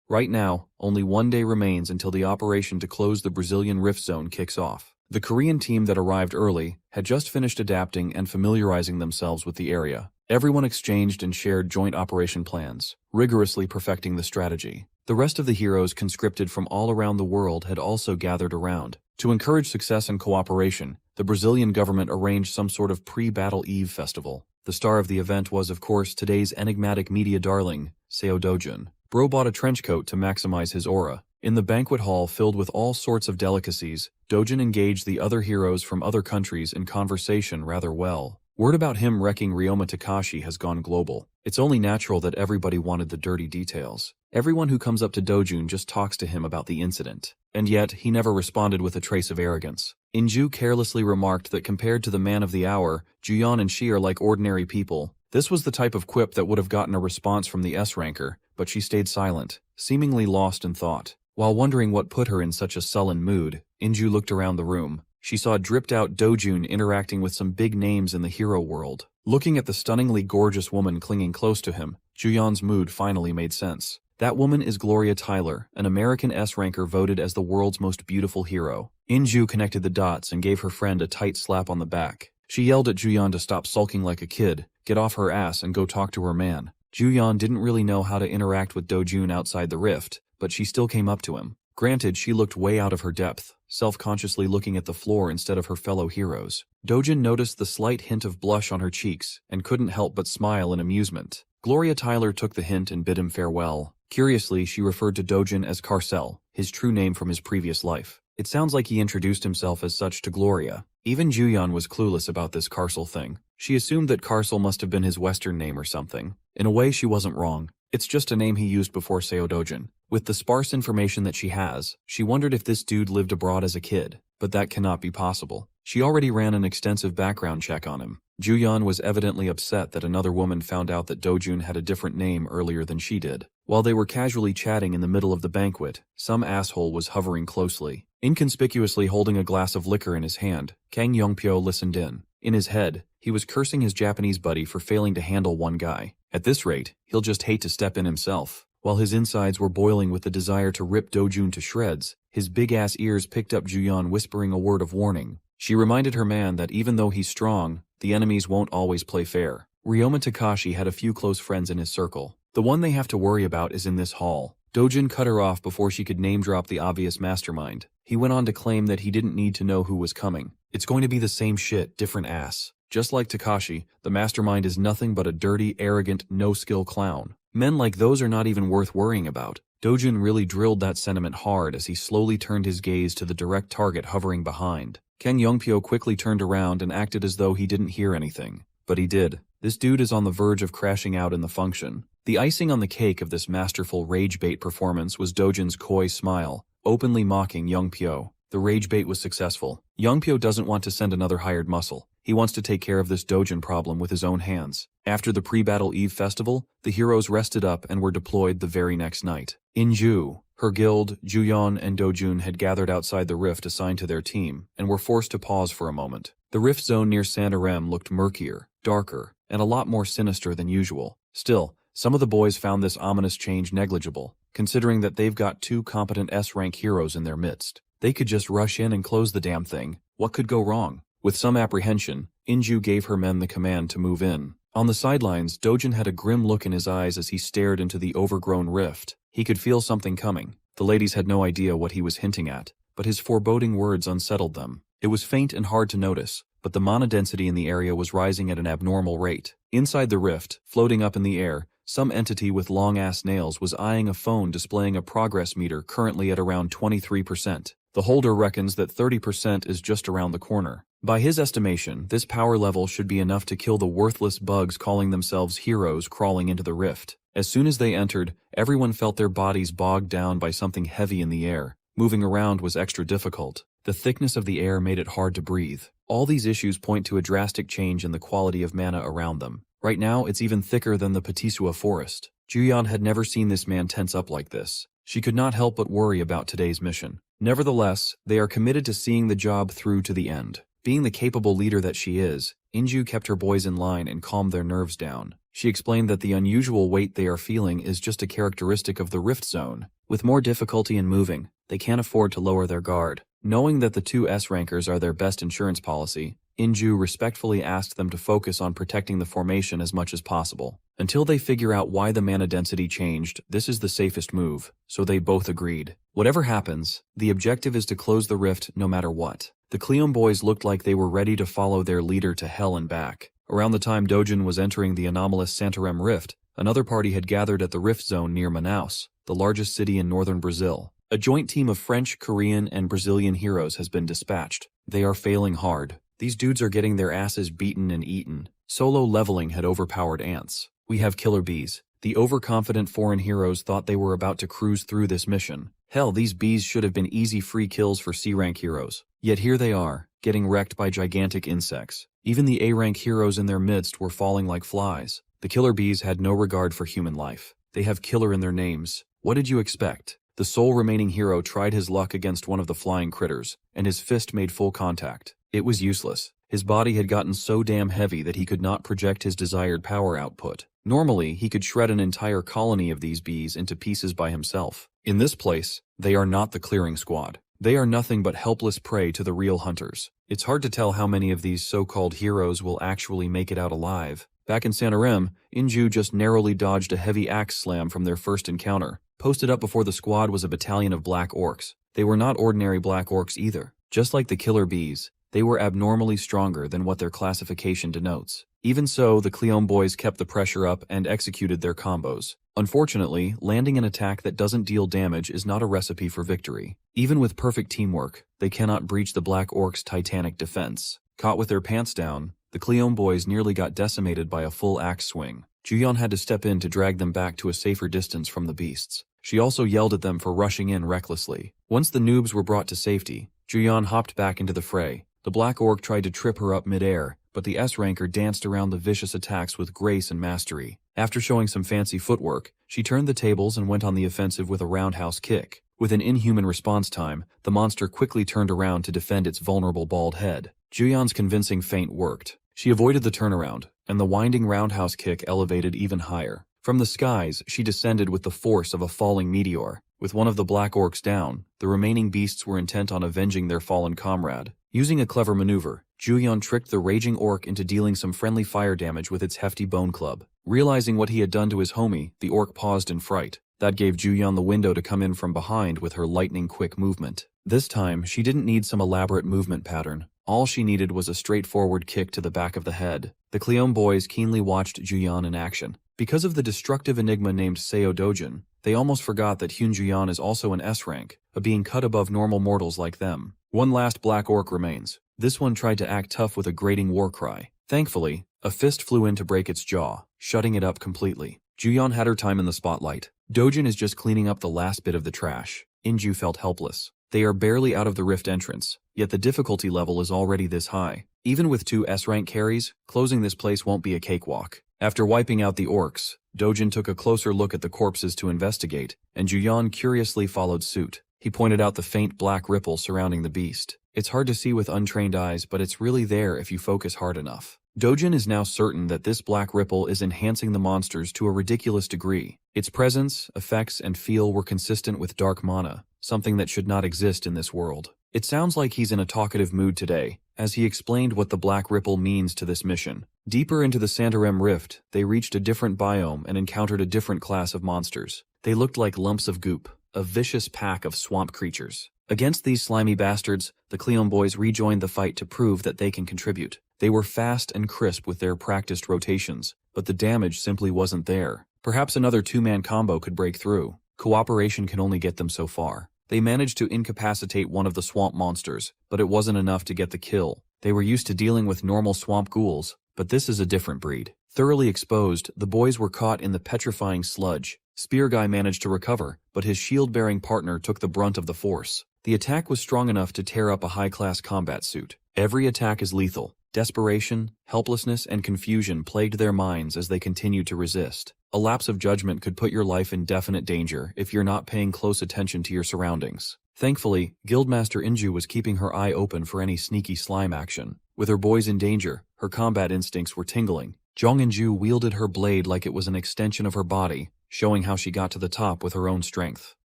Right now, only one day remains until the operation to close the Brazilian Rift Zone kicks off. The Korean team that arrived early had just finished adapting and familiarizing themselves with the area. Everyone exchanged and shared joint operation plans, rigorously perfecting the strategy. The rest of the heroes conscripted from all around the world had also gathered around. To encourage success and cooperation, the Brazilian government arranged some sort of pre-battle eve festival. The star of the event was, of course, today's enigmatic media darling, Seo Dojun. Bro bought a trench coat to maximize his aura. In the banquet hall filled with all sorts of delicacies, Dojun engaged the other heroes from other countries in conversation rather well. Word about him wrecking Ryoma Takashi has gone global. It's only natural that everybody wanted the dirty details. Everyone who comes up to Dojun just talks to him about the incident. And yet, he never responded with a trace of arrogance. Inju carelessly remarked that compared to the man of the hour, Juyeon and she are like ordinary people. This was the type of quip that would have gotten a response from the S-ranker, but she stayed silent, seemingly lost in thought. While wondering what put her in such a sullen mood, Inju looked around the room. She saw dripped-out Dojun interacting with some big names in the hero world. Looking at the stunningly gorgeous woman clinging close to him, Juyeon's mood finally made sense. That woman is Gloria Tyler, an American S-ranker voted as the world's most beautiful hero. Inju connected the dots and gave her friend a tight slap on the back. She yelled at Juyeon to stop sulking like a kid, get off her ass and go talk to her man. Juyeon didn't really know how to interact with Dojun outside the rift, but she still came up to him. Granted, she looked way out of her depth, self-consciously looking at the floor instead of her fellow heroes. Dojun noticed the slight hint of blush on her cheeks and couldn't help but smile in amusement. Gloria Tyler took the hint and bid him farewell. Curiously, she referred to Dojun as Carcel, his true name from his previous life. It sounds like he introduced himself as such to Gloria. Even Juyeon was clueless about this Carcel thing. She assumed that Carcel must have been his Western name or something. In a way, she wasn't wrong. It's just a name he used before Seo Dojun. With the sparse information that she has, she wondered if this dude lived abroad as a kid, but that cannot be possible. She already ran an extensive background check on him. Juyeon was evidently upset that another woman found out that Dojun had a different name earlier than she did. While they were casually chatting in the middle of the banquet, some asshole was hovering closely. Inconspicuously holding a glass of liquor in his hand, Kang Yongpyo listened in. In his head, he was cursing his Japanese buddy for failing to handle one guy. At this rate, he'll just hate to step in himself. While his insides were boiling with the desire to rip Dojun to shreds, his big-ass ears picked up Juyeon whispering a word of warning. She reminded her man that even though he's strong, the enemies won't always play fair. Ryoma Takashi had a few close friends in his circle. The one they have to worry about is in this hall. Dojun cut her off before she could name-drop the obvious mastermind. He went on to claim that he didn't need to know who was coming. It's going to be the same shit, different ass. Just like Takashi, the mastermind is nothing but a dirty, arrogant, no-skill clown. Men like those are not even worth worrying about. Dojun really drilled that sentiment hard as he slowly turned his gaze to the direct target hovering behind. Kang Yongpyo quickly turned around and acted as though he didn't hear anything. But he did. This dude is on the verge of crashing out in the function. The icing on the cake of this masterful rage bait performance was Dojun's coy smile, openly mocking Yongpyo. The rage bait was successful. Yongpyo doesn't want to send another hired muscle. He wants to take care of this Dojun problem with his own hands. After the pre-battle eve festival, the heroes rested up and were deployed the very next night. Inju, her guild, Juyeon, and Dojun had gathered outside the rift assigned to their team, and were forced to pause for a moment. The rift zone near Santarem looked murkier, darker, and a lot more sinister than usual. Still, some of the boys found this ominous change negligible, considering that they've got two competent S-rank heroes in their midst. They could just rush in and close the damn thing. What could go wrong? With some apprehension, Inju gave her men the command to move in. On the sidelines, Dojun had a grim look in his eyes as he stared into the overgrown rift. He could feel something coming. The ladies had no idea what he was hinting at, but his foreboding words unsettled them. It was faint and hard to notice, but the mana density in the area was rising at an abnormal rate. Inside the rift, floating up in the air, some entity with long-ass nails was eyeing a phone displaying a progress meter currently at around 23%. The holder reckons that 30% is just around the corner. By his estimation, this power level should be enough to kill the worthless bugs calling themselves heroes crawling into the rift. As soon as they entered, everyone felt their bodies bogged down by something heavy in the air. Moving around was extra difficult. The thickness of the air made it hard to breathe. All these issues point to a drastic change in the quality of mana around them. Right now, it's even thicker than the Patisua forest. Juyeon had never seen this man tense up like this. She could not help but worry about today's mission. Nevertheless, they are committed to seeing the job through to the end. Being the capable leader that she is, Inju kept her boys in line and calmed their nerves down. She explained that the unusual weight they are feeling is just a characteristic of the rift zone. With more difficulty in moving, they can't afford to lower their guard. Knowing that the two S-rankers are their best insurance policy, Inju respectfully asked them to focus on protecting the formation as much as possible. Until they figure out why the mana density changed, this is the safest move, so they both agreed. Whatever happens, the objective is to close the rift no matter what. The Cleon boys looked like they were ready to follow their leader to hell and back. Around the time Dojin was entering the anomalous Santarem Rift, another party had gathered at the Rift Zone near Manaus, the largest city in northern Brazil. A joint team of French, Korean, and Brazilian heroes has been dispatched. They are failing hard. These dudes are getting their asses beaten and eaten. Solo leveling had overpowered ants. We have killer bees. The overconfident foreign heroes thought they were about to cruise through this mission. Hell, these bees should have been easy free kills for C-rank heroes. Yet here they are, getting wrecked by gigantic insects. Even the A-rank heroes in their midst were falling like flies. The killer bees had no regard for human life. They have killer in their names. What did you expect? The sole remaining hero tried his luck against one of the flying critters, and his fist made full contact. It was useless. His body had gotten so damn heavy that he could not project his desired power output. Normally, he could shred an entire colony of these bees into pieces by himself. In this place, they are not the clearing squad. They are nothing but helpless prey to the real hunters. It's hard to tell how many of these so-called heroes will actually make it out alive. Back in Santarem, Inju just narrowly dodged a heavy axe slam from their first encounter. Posted up before the squad was a battalion of black orcs. They were not ordinary black orcs either. Just like the killer bees, they were abnormally stronger than what their classification denotes. Even so, the Cleon boys kept the pressure up and executed their combos. Unfortunately, landing an attack that doesn't deal damage is not a recipe for victory. Even with perfect teamwork, they cannot breach the Black Orcs' titanic defense. Caught with their pants down, the Cleon boys nearly got decimated by a full axe swing. Juyeon had to step in to drag them back to a safer distance from the beasts. She also yelled at them for rushing in recklessly. Once the noobs were brought to safety, Juyeon hopped back into the fray. The Black Orc tried to trip her up mid-air, but the S-ranker danced around the vicious attacks with grace and mastery. After showing some fancy footwork, she turned the tables and went on the offensive with a roundhouse kick. With an inhuman response time, the monster quickly turned around to defend its vulnerable bald head. Juyeon's convincing feint worked. She avoided the turnaround, and the winding roundhouse kick elevated even higher. From the skies, she descended with the force of a falling meteor. With one of the Black Orcs down, the remaining beasts were intent on avenging their fallen comrade. Using a clever maneuver, Juyeon tricked the raging orc into dealing some friendly fire damage with its hefty bone club. Realizing what he had done to his homie, the orc paused in fright. That gave Juyeon the window to come in from behind with her lightning-quick movement. This time, she didn't need some elaborate movement pattern. All she needed was a straightforward kick to the back of the head. The Cleon boys keenly watched Juyeon in action. Because of the destructive enigma named Seo Dojin, they almost forgot that Hyun Juyeon is also an S-rank, a being cut above normal mortals like them. One last Black Orc remains. This one tried to act tough with a grating war cry. Thankfully, a fist flew in to break its jaw, shutting it up completely. Juyeon had her time in the spotlight. Dojin is just cleaning up the last bit of the trash. Inju felt helpless. They are barely out of the rift entrance, yet the difficulty level is already this high. Even with 2 S-rank carries, closing this place won't be a cakewalk. After wiping out the orcs, Dojin took a closer look at the corpses to investigate, and Juyeon curiously followed suit. He pointed out the faint black ripple surrounding the beast. It's hard to see with untrained eyes, but it's really there if you focus hard enough. Dojin is now certain that this black ripple is enhancing the monsters to a ridiculous degree. Its presence, effects, and feel were consistent with dark mana, something that should not exist in this world. It sounds like he's in a talkative mood today, as he explained what the black ripple means to this mission. Deeper into the Santarem Rift, they reached a different biome and encountered a different class of monsters. They looked like lumps of goop, a vicious pack of swamp creatures. Against these slimy bastards, the Cleon boys rejoined the fight to prove that they can contribute. They were fast and crisp with their practiced rotations, but the damage simply wasn't there. Perhaps another 2-man combo could break through. Cooperation can only get them so far. They managed to incapacitate one of the swamp monsters, but it wasn't enough to get the kill. They were used to dealing with normal swamp ghouls, but this is a different breed. Thoroughly exposed, the boys were caught in the petrifying sludge. Spear Guy managed to recover, but his shield-bearing partner took the brunt of the force. The attack was strong enough to tear up a high-class combat suit. Every attack is lethal. Desperation, helplessness, and confusion plagued their minds as they continued to resist. A lapse of judgment could put your life in definite danger if you're not paying close attention to your surroundings. Thankfully, Guildmaster Inju was keeping her eye open for any sneaky slime action. With her boys in danger, her combat instincts were tingling. Jong Inju wielded her blade like it was an extension of her body, showing how she got to the top with her own strength.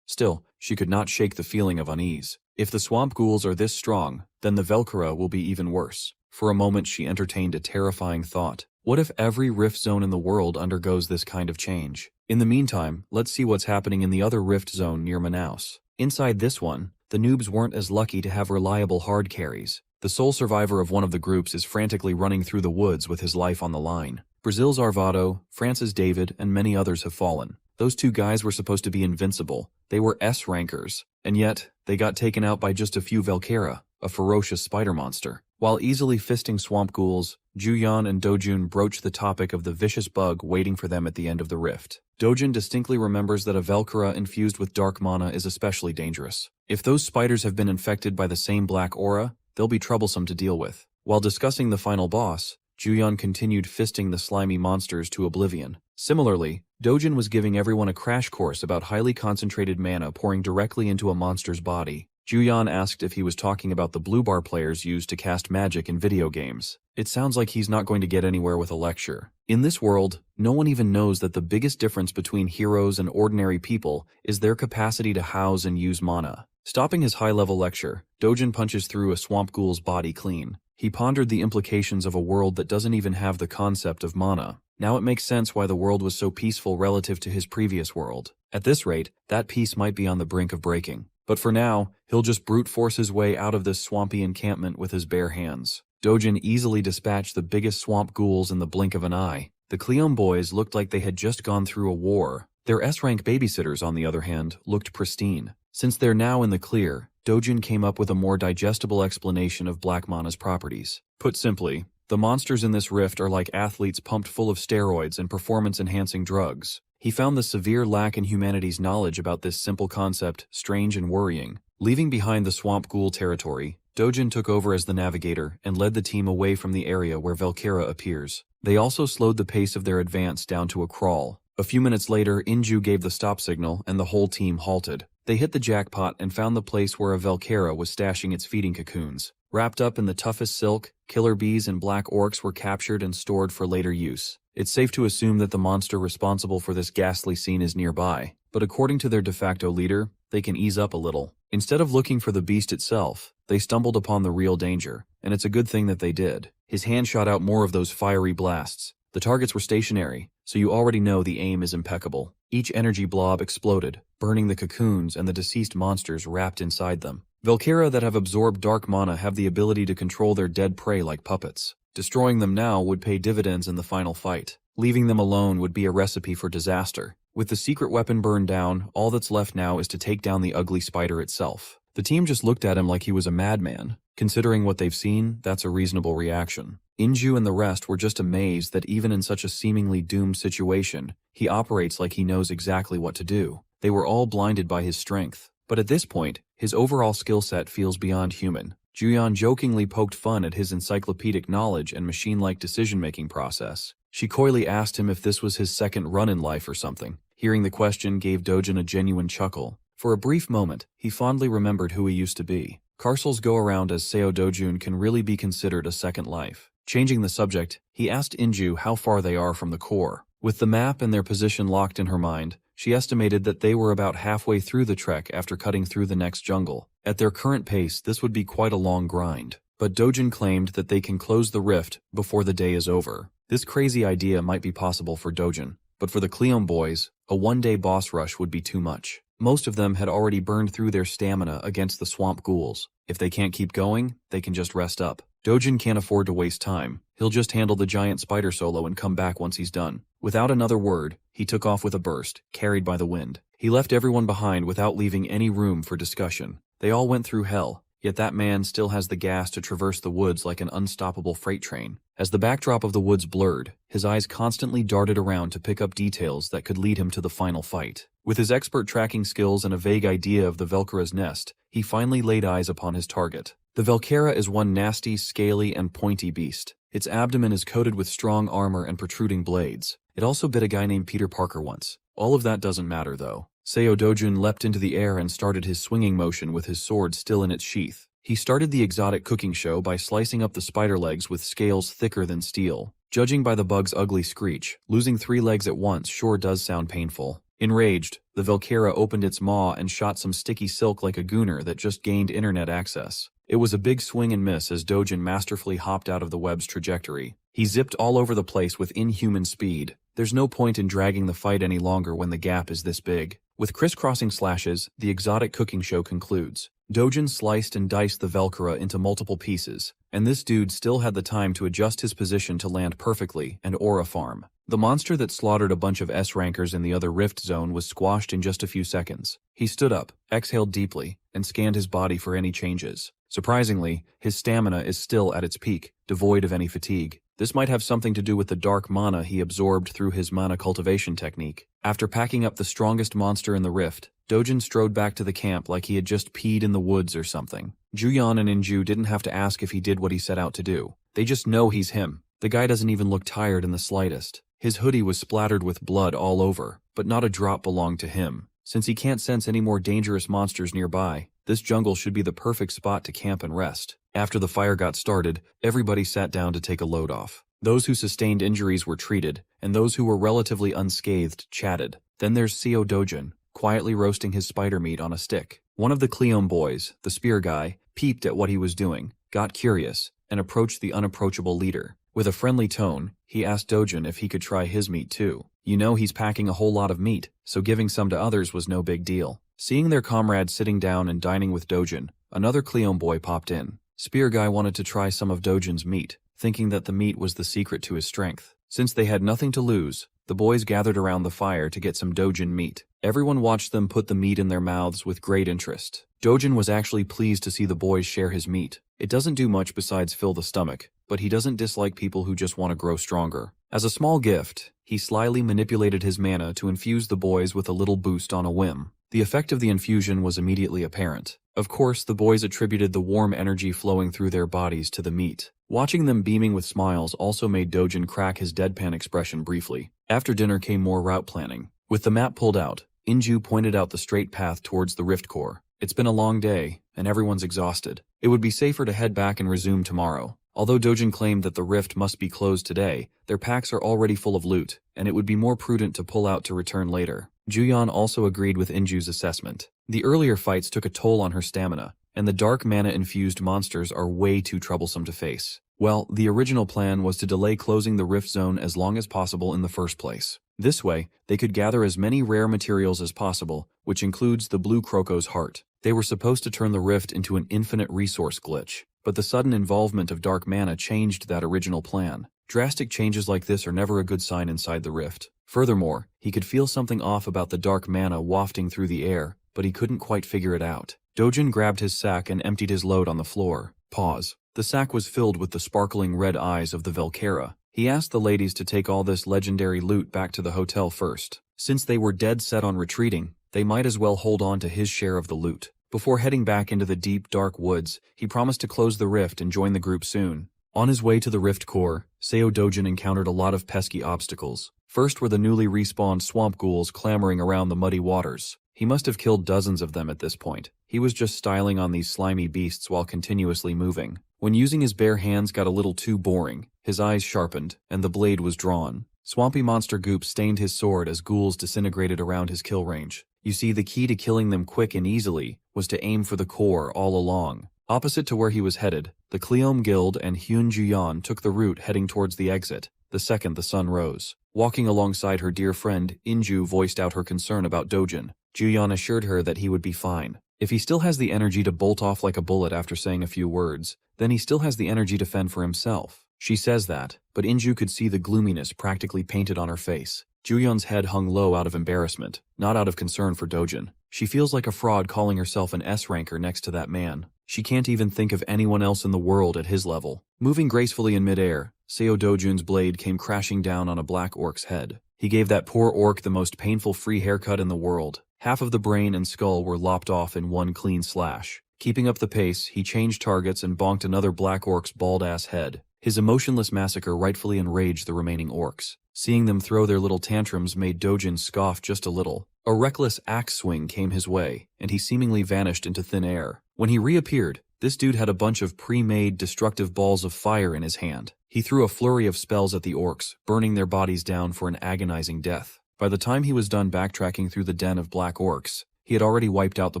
Still, she could not shake the feeling of unease. If the swamp ghouls are this strong, then the Velcora will be even worse. For a moment she entertained a terrifying thought. What if every rift zone in the world undergoes this kind of change? In the meantime, let's see what's happening in the other rift zone near Manaus. Inside this one, the noobs weren't as lucky to have reliable hard carries. The sole survivor of one of the groups is frantically running through the woods with his life on the line. Brazil's Arvado, France's David, and many others have fallen. Those two guys were supposed to be invincible. They were S-rankers, and yet, they got taken out by just a few Velcora, a ferocious spider monster. While easily fisting swamp ghouls, Juyeon and Dojun broach the topic of the vicious bug waiting for them at the end of the rift. Dojun distinctly remembers that a Velcora infused with dark mana is especially dangerous. If those spiders have been infected by the same black aura, they'll be troublesome to deal with. While discussing the final boss, Juyeon continued fisting the slimy monsters to oblivion. Similarly, Dojin was giving everyone a crash course about highly concentrated mana pouring directly into a monster's body. Juyeon asked if he was talking about the blue bar players used to cast magic in video games. It sounds like he's not going to get anywhere with a lecture. In this world, no one even knows that the biggest difference between heroes and ordinary people is their capacity to house and use mana. Stopping his high-level lecture, Dojin punches through a swamp ghoul's body clean. He pondered the implications of a world that doesn't even have the concept of mana. Now it makes sense why the world was so peaceful relative to his previous world. At this rate, that peace might be on the brink of breaking. But for now, he'll just brute force his way out of this swampy encampment with his bare hands. Dojin easily dispatched the biggest swamp ghouls in the blink of an eye. The Cleon boys looked like they had just gone through a war. Their S-rank babysitters, on the other hand, looked pristine. Since they're now in the clear, Dojin came up with a more digestible explanation of Black Mana's properties. Put simply, the monsters in this rift are like athletes pumped full of steroids and performance-enhancing drugs. He found the severe lack in humanity's knowledge about this simple concept strange and worrying. Leaving behind the swamp ghoul territory, Dojin took over as the navigator and led the team away from the area where Velcora appears. They also slowed the pace of their advance down to a crawl. A few minutes later, Inju gave the stop signal and the whole team halted. They hit the jackpot and found the place where a Velcora was stashing its feeding cocoons. Wrapped up in the toughest silk, killer bees and black orcs were captured and stored for later use. It's safe to assume that the monster responsible for this ghastly scene is nearby, but according to their de facto leader, they can ease up a little. Instead of looking for the beast itself, they stumbled upon the real danger, and it's a good thing that they did. His hand shot out more of those fiery blasts. The targets were stationary, so you already know the aim is impeccable. Each energy blob exploded, burning the cocoons and the deceased monsters wrapped inside them. Velcora that have absorbed dark mana have the ability to control their dead prey like puppets. Destroying them now would pay dividends in the final fight. Leaving them alone would be a recipe for disaster. With the secret weapon burned down, all that's left now is to take down the ugly spider itself. The team just looked at him like he was a madman. Considering what they've seen, that's a reasonable reaction. Inju and the rest were just amazed that even in such a seemingly doomed situation, he operates like he knows exactly what to do. They were all blinded by his strength. But at this point, his overall skill set feels beyond human. Juyeon jokingly poked fun at his encyclopedic knowledge and machine-like decision-making process. She coyly asked him if this was his second run in life or something. Hearing the question gave Dojin a genuine chuckle. For a brief moment, he fondly remembered who he used to be. Carcel's go-around as Seo Dojun can really be considered a second life. Changing the subject, he asked Inju how far they are from the core. With the map and their position locked in her mind, she estimated that they were about halfway through the trek after cutting through the next jungle. At their current pace, this would be quite a long grind. But Dojin claimed that they can close the rift before the day is over. This crazy idea might be possible for Dojin, but for the Cleon boys, a one-day boss rush would be too much. Most of them had already burned through their stamina against the swamp ghouls. If they can't keep going, they can just rest up. Dojin can't afford to waste time. He'll just handle the giant spider solo and come back once he's done. Without another word, he took off with a burst, carried by the wind. He left everyone behind without leaving any room for discussion. They all went through hell, yet that man still has the gas to traverse the woods like an unstoppable freight train. As the backdrop of the woods blurred, his eyes constantly darted around to pick up details that could lead him to the final fight. With his expert tracking skills and a vague idea of the Velcora's nest, he finally laid eyes upon his target. The Velcora is one nasty, scaly, and pointy beast. Its abdomen is coated with strong armor and protruding blades. It also bit a guy named Peter Parker once. All of that doesn't matter, though. Seo Dojun leapt into the air and started his swinging motion with his sword still in its sheath. He started the exotic cooking show by slicing up the spider legs with scales thicker than steel. Judging by the bug's ugly screech, losing 3 legs at once sure does sound painful. Enraged, the Valkyra opened its maw and shot some sticky silk like a gooner that just gained internet access. It was a big swing and miss as Dojin masterfully hopped out of the web's trajectory. He zipped all over the place with inhuman speed. There's no point in dragging the fight any longer when the gap is this big. With crisscrossing slashes, the exotic cooking show concludes. Dojin sliced and diced the Valkyra into multiple pieces, and this dude still had the time to adjust his position to land perfectly and aura farm. The monster that slaughtered a bunch of S-rankers in the other rift zone was squashed in just a few seconds. He stood up, exhaled deeply, and scanned his body for any changes. Surprisingly, his stamina is still at its peak, devoid of any fatigue. This might have something to do with the dark mana he absorbed through his mana cultivation technique. After packing up the strongest monster in the rift, Dojin strode back to the camp like he had just peed in the woods or something. Juyeon and Inju didn't have to ask if he did what he set out to do. They just know he's him. The guy doesn't even look tired in the slightest. His hoodie was splattered with blood all over, but not a drop belonged to him. Since he can't sense any more dangerous monsters nearby, this jungle should be the perfect spot to camp and rest. After the fire got started, everybody sat down to take a load off. Those who sustained injuries were treated, and those who were relatively unscathed chatted. Then there's Seo Dojin, quietly roasting his spider meat on a stick. One of the Cleome boys, the spear guy, peeped at what he was doing, got curious, and approached the unapproachable leader. With a friendly tone, he asked Dojin if he could try his meat too. You know he's packing a whole lot of meat, so giving some to others was no big deal. Seeing their comrade sitting down and dining with Dojin, another Cleome boy popped in. Spear guy wanted to try some of Dojin's meat, thinking that the meat was the secret to his strength. Since they had nothing to lose, the boys gathered around the fire to get some Dojin meat. Everyone watched them put the meat in their mouths with great interest. Dojin was actually pleased to see the boys share his meat. It doesn't do much besides fill the stomach, but he doesn't dislike people who just want to grow stronger. As a small gift, he slyly manipulated his mana to infuse the boys with a little boost on a whim. The effect of the infusion was immediately apparent. Of course, the boys attributed the warm energy flowing through their bodies to the meat. Watching them beaming with smiles also made Dojin crack his deadpan expression briefly. After dinner came more route planning. With the map pulled out, Inju pointed out the straight path towards the rift core. It's been a long day, and everyone's exhausted. It would be safer to head back and resume tomorrow. Although Dojin claimed that the rift must be closed today, their packs are already full of loot, and it would be more prudent to pull out to return later. Juyeon also agreed with Inju's assessment. The earlier fights took a toll on her stamina, and the dark mana-infused monsters are way too troublesome to face. Well, the original plan was to delay closing the rift zone as long as possible in the first place. This way, they could gather as many rare materials as possible, which includes the blue Croco's heart. They were supposed to turn the rift into an infinite resource glitch, but the sudden involvement of dark mana changed that original plan. Drastic changes like this are never a good sign inside the rift. Furthermore, he could feel something off about the dark mana wafting through the air, but he couldn't quite figure it out. Dojin grabbed his sack and emptied his load on the floor. Pause. The sack was filled with the sparkling red eyes of the Valkyra. He asked the ladies to take all this legendary loot back to the hotel first. Since they were dead set on retreating, they might as well hold on to his share of the loot. Before heading back into the deep, dark woods, he promised to close the rift and join the group soon. On his way to the rift core, Seo Dojin encountered a lot of pesky obstacles. First were the newly respawned swamp ghouls clamoring around the muddy waters. He must have killed dozens of them at this point. He was just styling on these slimy beasts while continuously moving. When using his bare hands got a little too boring, his eyes sharpened, and the blade was drawn. Swampy monster goop stained his sword as ghouls disintegrated around his kill range. You see, the key to killing them quick and easily was to aim for the core all along. Opposite to where he was headed, the Cleome Guild and Hyun Juyeon took the route heading towards the exit, the second the sun rose. Walking alongside her dear friend, Inju voiced out her concern about Dojin. Juyeon assured her that he would be fine. If he still has the energy to bolt off like a bullet after saying a few words, then he still has the energy to fend for himself. She says that, but Inju could see the gloominess practically painted on her face. Juyeon's head hung low out of embarrassment, not out of concern for Dojin. She feels like a fraud calling herself an S-ranker next to that man. She can't even think of anyone else in the world at his level. Moving gracefully in midair, Seo Dojun's blade came crashing down on a black orc's head. He gave that poor orc the most painful free haircut in the world. Half of the brain and skull were lopped off in one clean slash. Keeping up the pace, he changed targets and bonked another black orc's bald-ass head. His emotionless massacre rightfully enraged the remaining orcs. Seeing them throw their little tantrums made Dojin scoff just a little. A reckless axe swing came his way, and he seemingly vanished into thin air. When he reappeared, this dude had a bunch of pre-made destructive balls of fire in his hand. He threw a flurry of spells at the orcs, burning their bodies down for an agonizing death. By the time he was done backtracking through the den of black orcs, he had already wiped out the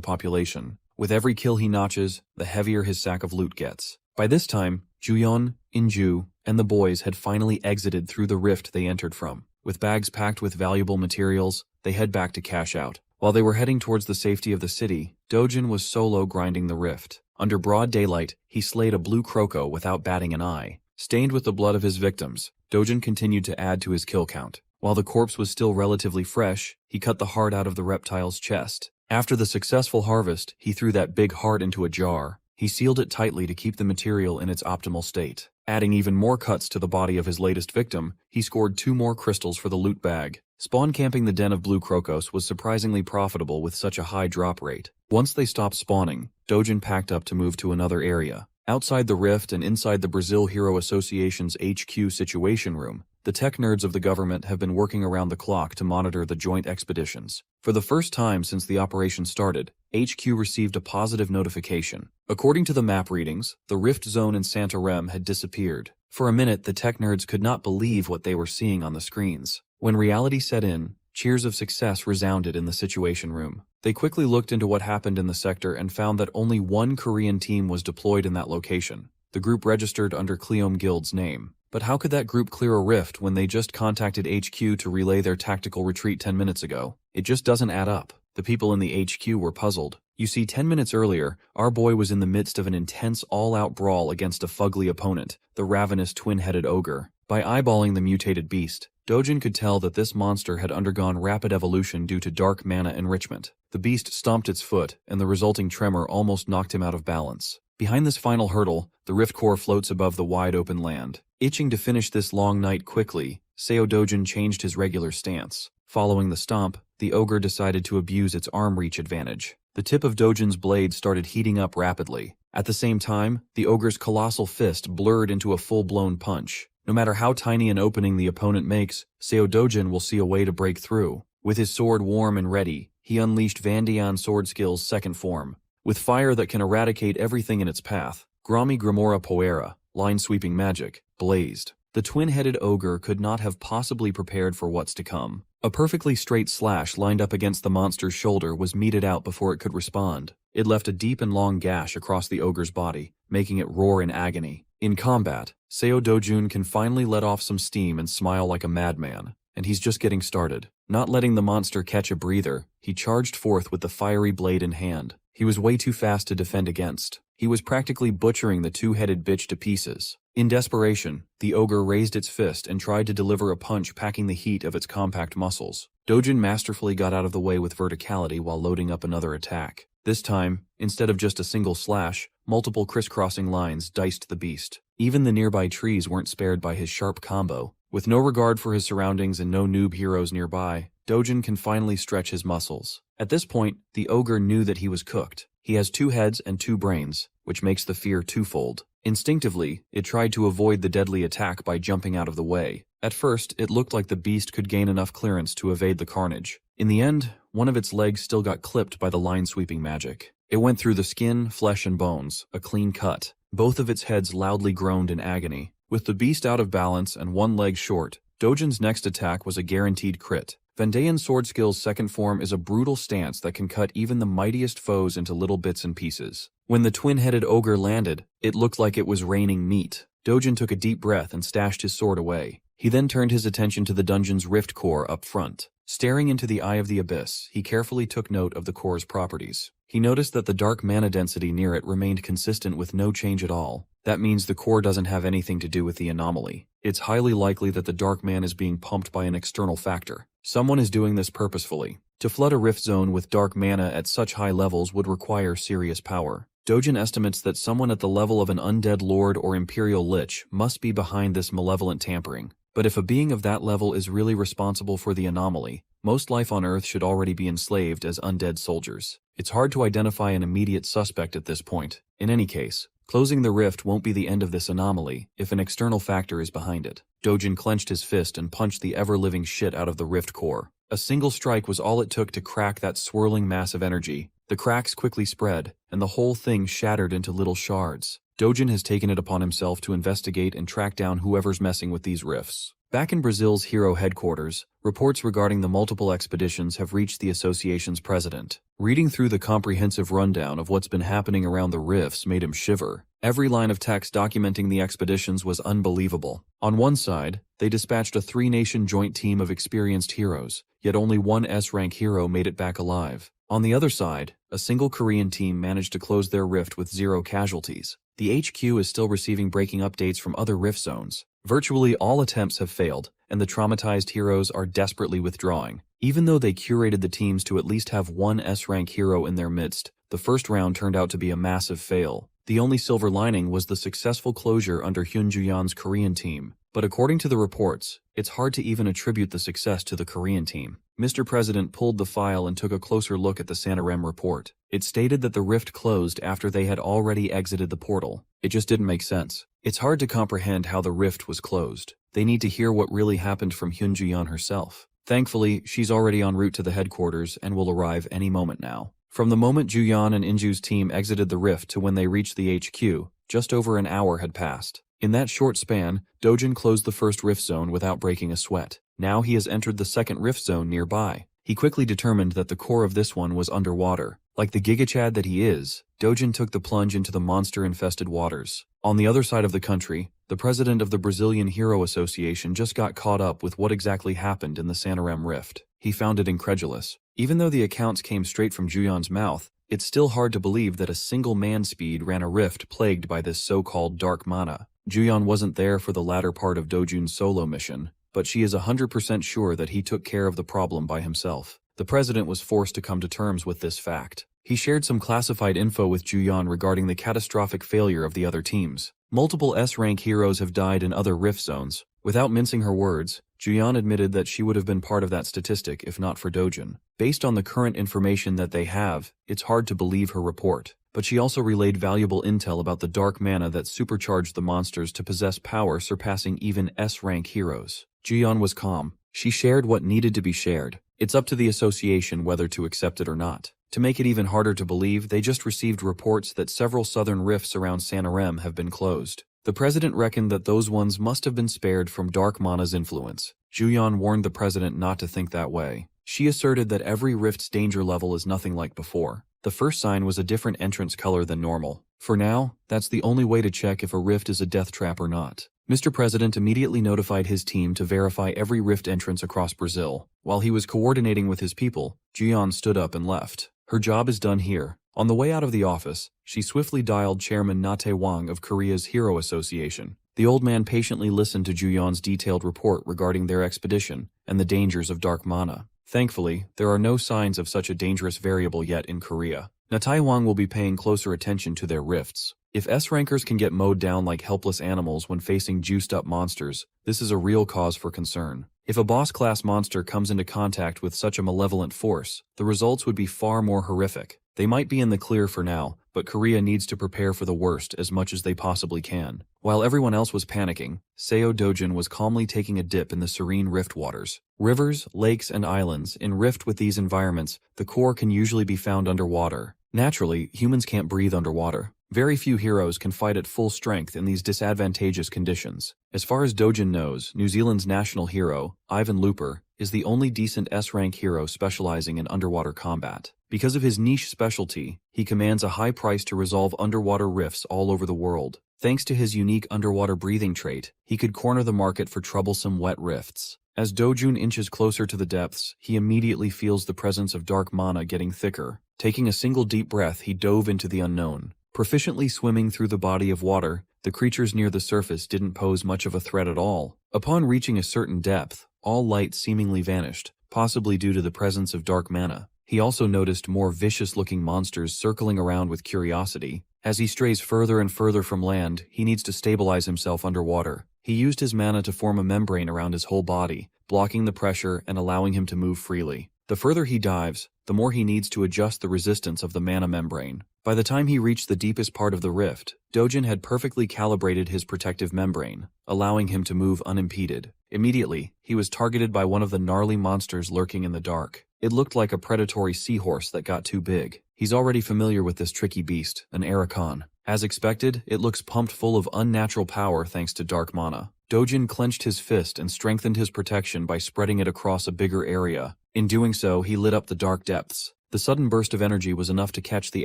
population. With every kill he notches, the heavier his sack of loot gets. By this time, Juyeon, Inju, and the boys had finally exited through the rift they entered from. With bags packed with valuable materials, they head back to cash out. While they were heading towards the safety of the city, Dojin was solo grinding the rift. Under broad daylight, he slayed a blue croco without batting an eye. Stained with the blood of his victims, Dojin continued to add to his kill count. While the corpse was still relatively fresh, he cut the heart out of the reptile's chest. After the successful harvest, he threw that big heart into a jar. He sealed it tightly to keep the material in its optimal state. Adding even more cuts to the body of his latest victim, he scored 2 more crystals for the loot bag. Spawn camping the den of blue crocos was surprisingly profitable with such a high drop rate. Once they stopped spawning, Dojin packed up to move to another area. Outside the rift and inside the Brazil Hero Association's HQ Situation Room, the tech nerds of the government have been working around the clock to monitor the joint expeditions. For the first time since the operation started, HQ received a positive notification. According to the map readings, the rift zone in Santarem had disappeared. For a minute, the tech nerds could not believe what they were seeing on the screens. When reality set in, cheers of success resounded in the Situation Room. They quickly looked into what happened in the sector and found that only one Korean team was deployed in that location. The group registered under Cleom Guild's name. But how could that group clear a rift when they just contacted HQ to relay their tactical retreat 10 minutes ago? It just doesn't add up. The people in the HQ were puzzled. You see, 10 minutes earlier, our boy was in the midst of an intense all-out brawl against a fugly opponent, the ravenous twin-headed ogre. By eyeballing the mutated beast, Dojin could tell that this monster had undergone rapid evolution due to dark mana enrichment. The beast stomped its foot, and the resulting tremor almost knocked him out of balance. Behind this final hurdle, the rift core floats above the wide-open land. Itching to finish this long night quickly, Seo Dojin changed his regular stance. Following the stomp, the ogre decided to abuse its arm reach advantage. The tip of Dojin's blade started heating up rapidly. At the same time, the ogre's colossal fist blurred into a full-blown punch. No matter how tiny an opening the opponent makes, Seo Dojin will see a way to break through. With his sword warm and ready, he unleashed Vandian sword skill's second form. With fire that can eradicate everything in its path, Grami Grimora Poera, line-sweeping magic, blazed. The twin-headed ogre could not have possibly prepared for what's to come. A perfectly straight slash lined up against the monster's shoulder was meted out before it could respond. It left a deep and long gash across the ogre's body, making it roar in agony. In combat, Seo Dojun can finally let off some steam and smile like a madman, and he's just getting started. Not letting the monster catch a breather, he charged forth with the fiery blade in hand. He was way too fast to defend against. He was practically butchering the two-headed bitch to pieces. In desperation, the ogre raised its fist and tried to deliver a punch packing the heat of its compact muscles. Dojin masterfully got out of the way with verticality while loading up another attack. This time, instead of just a single slash, multiple crisscrossing lines diced the beast. Even the nearby trees weren't spared by his sharp combo. With no regard for his surroundings and no noob heroes nearby, Dojin can finally stretch his muscles. At this point, the ogre knew that he was cooked. He has 2 heads and 2 brains, which makes the fear twofold. Instinctively, it tried to avoid the deadly attack by jumping out of the way. At first, it looked like the beast could gain enough clearance to evade the carnage. In the end, one of its legs still got clipped by the line-sweeping magic. It went through the skin, flesh, and bones, a clean cut. Both of its heads loudly groaned in agony. With the beast out of balance and one leg short, Dojin's next attack was a guaranteed crit. Vandayan sword skill's second form is a brutal stance that can cut even the mightiest foes into little bits and pieces. When the twin-headed ogre landed, it looked like it was raining meat. Dojin took a deep breath and stashed his sword away. He then turned his attention to the dungeon's rift core up front. Staring into the eye of the abyss, he carefully took note of the core's properties. He noticed that the dark mana density near it remained consistent with no change at all. That means the core doesn't have anything to do with the anomaly. It's highly likely that the dark mana is being pumped by an external factor. Someone is doing this purposefully. To flood a rift zone with dark mana at such high levels would require serious power. Dojin estimates that someone at the level of an undead lord or imperial lich must be behind this malevolent tampering. But if a being of that level is really responsible for the anomaly, most life on Earth should already be enslaved as undead soldiers. It's hard to identify an immediate suspect at this point. In any case, closing the rift won't be the end of this anomaly if an external factor is behind it. Dojin clenched his fist and punched the ever-living shit out of the rift core. A single strike was all it took to crack that swirling mass of energy. The cracks quickly spread, and the whole thing shattered into little shards. Dojin has taken it upon himself to investigate and track down whoever's messing with these rifts. Back in Brazil's Hero headquarters, reports regarding the multiple expeditions have reached the association's president. Reading through the comprehensive rundown of what's been happening around the rifts made him shiver. Every line of text documenting the expeditions was unbelievable. On one side, they dispatched a 3-nation joint team of experienced heroes, yet only one S-rank hero made it back alive. On the other side, a single Korean team managed to close their rift with 0 casualties. The HQ is still receiving breaking updates from other rift zones. Virtually all attempts have failed, and the traumatized heroes are desperately withdrawing. Even though they curated the teams to at least have one S-rank hero in their midst, the first round turned out to be a massive fail. The only silver lining was the successful closure under Hyun Ju-yeon's Korean team. But according to the reports, it's hard to even attribute the success to the Korean team. Mr. President pulled the file and took a closer look at the Santarem report. It stated that the rift closed after they had already exited the portal. It just didn't make sense. It's hard to comprehend how the rift was closed. They need to hear what really happened from Hyun Ju-yeon herself. Thankfully, she's already en route to the headquarters and will arrive any moment now. From the moment Ju-yeon and Inju's team exited the rift to when they reached the HQ, just over an hour had passed. In that short span, Dojin closed the first rift zone without breaking a sweat. Now he has entered the second rift zone nearby. He quickly determined that the core of this one was underwater. Like the gigachad that he is, Dojin took the plunge into the monster-infested waters. On the other side of the country, the president of the Brazilian Hero Association just got caught up with what exactly happened in the Santarem rift. He found it incredulous. Even though the accounts came straight from Ju-yeon's mouth, it's still hard to believe that a single man-speed ran a rift plagued by this so-called dark mana. Ju-yeon wasn't there for the latter part of Dojun's solo mission, but she is 100% sure that he took care of the problem by himself. The president was forced to come to terms with this fact. He shared some classified info with Ju-yeon regarding the catastrophic failure of the other teams. Multiple S-rank heroes have died in other rift zones. Without mincing her words, Ju-yeon admitted that she would have been part of that statistic if not for Dojin. Based on the current information that they have, it's hard to believe her report. But she also relayed valuable intel about the dark mana that supercharged the monsters to possess power surpassing even S-rank heroes. Ju-yeon was calm. She shared what needed to be shared. It's up to the association whether to accept it or not. To make it even harder to believe, they just received reports that several southern rifts around Santarem have been closed. The president reckoned that those ones must have been spared from dark mana's influence. Ju-yeon warned the president not to think that way. She asserted that every rift's danger level is nothing like before. The first sign was a different entrance color than normal. For now, that's the only way to check if a rift is a death trap or not. Mr. President immediately notified his team to verify every rift entrance across Brazil. While he was coordinating with his people, Ju-yeon stood up and left. Her job is done here. On the way out of the office, she swiftly dialed Chairman Na Tae-wang of Korea's Hero Association. The old man patiently listened to Ju-yeon's detailed report regarding their expedition and the dangers of dark mana. Thankfully, there are no signs of such a dangerous variable yet in Korea. Na Tae-wang will be paying closer attention to their rifts. If S-rankers can get mowed down like helpless animals when facing juiced-up monsters, this is a real cause for concern. If a boss-class monster comes into contact with such a malevolent force, the results would be far more horrific. They might be in the clear for now, but Korea needs to prepare for the worst as much as they possibly can. While everyone else was panicking, Seo Dojin was calmly taking a dip in the serene rift waters. Rivers, lakes, and islands, in rift with these environments, the core can usually be found underwater. Naturally, humans can't breathe underwater. Very few heroes can fight at full strength in these disadvantageous conditions. As far as Dojin knows, New Zealand's national hero, Ivan Looper, is the only decent S-rank hero specializing in underwater combat. Because of his niche specialty, he commands a high price to resolve underwater rifts all over the world. Thanks to his unique underwater breathing trait, he could corner the market for troublesome wet rifts. As Dojun inches closer to the depths, he immediately feels the presence of dark mana getting thicker. Taking a single deep breath, he dove into the unknown. Proficiently swimming through the body of water, the creatures near the surface didn't pose much of a threat at all. Upon reaching a certain depth, all light seemingly vanished, possibly due to the presence of dark mana. He also noticed more vicious-looking monsters circling around with curiosity. As he strays further and further from land, he needs to stabilize himself underwater. He used his mana to form a membrane around his whole body, blocking the pressure and allowing him to move freely. The further he dives, the more he needs to adjust the resistance of the mana membrane. By the time he reached the deepest part of the rift, Dojin had perfectly calibrated his protective membrane, allowing him to move unimpeded. Immediately, he was targeted by one of the gnarly monsters lurking in the dark. It looked like a predatory seahorse that got too big. He's already familiar with this tricky beast, an Arakan. As expected, it looks pumped full of unnatural power thanks to dark mana. Dojin clenched his fist and strengthened his protection by spreading it across a bigger area. In doing so, he lit up the dark depths. The sudden burst of energy was enough to catch the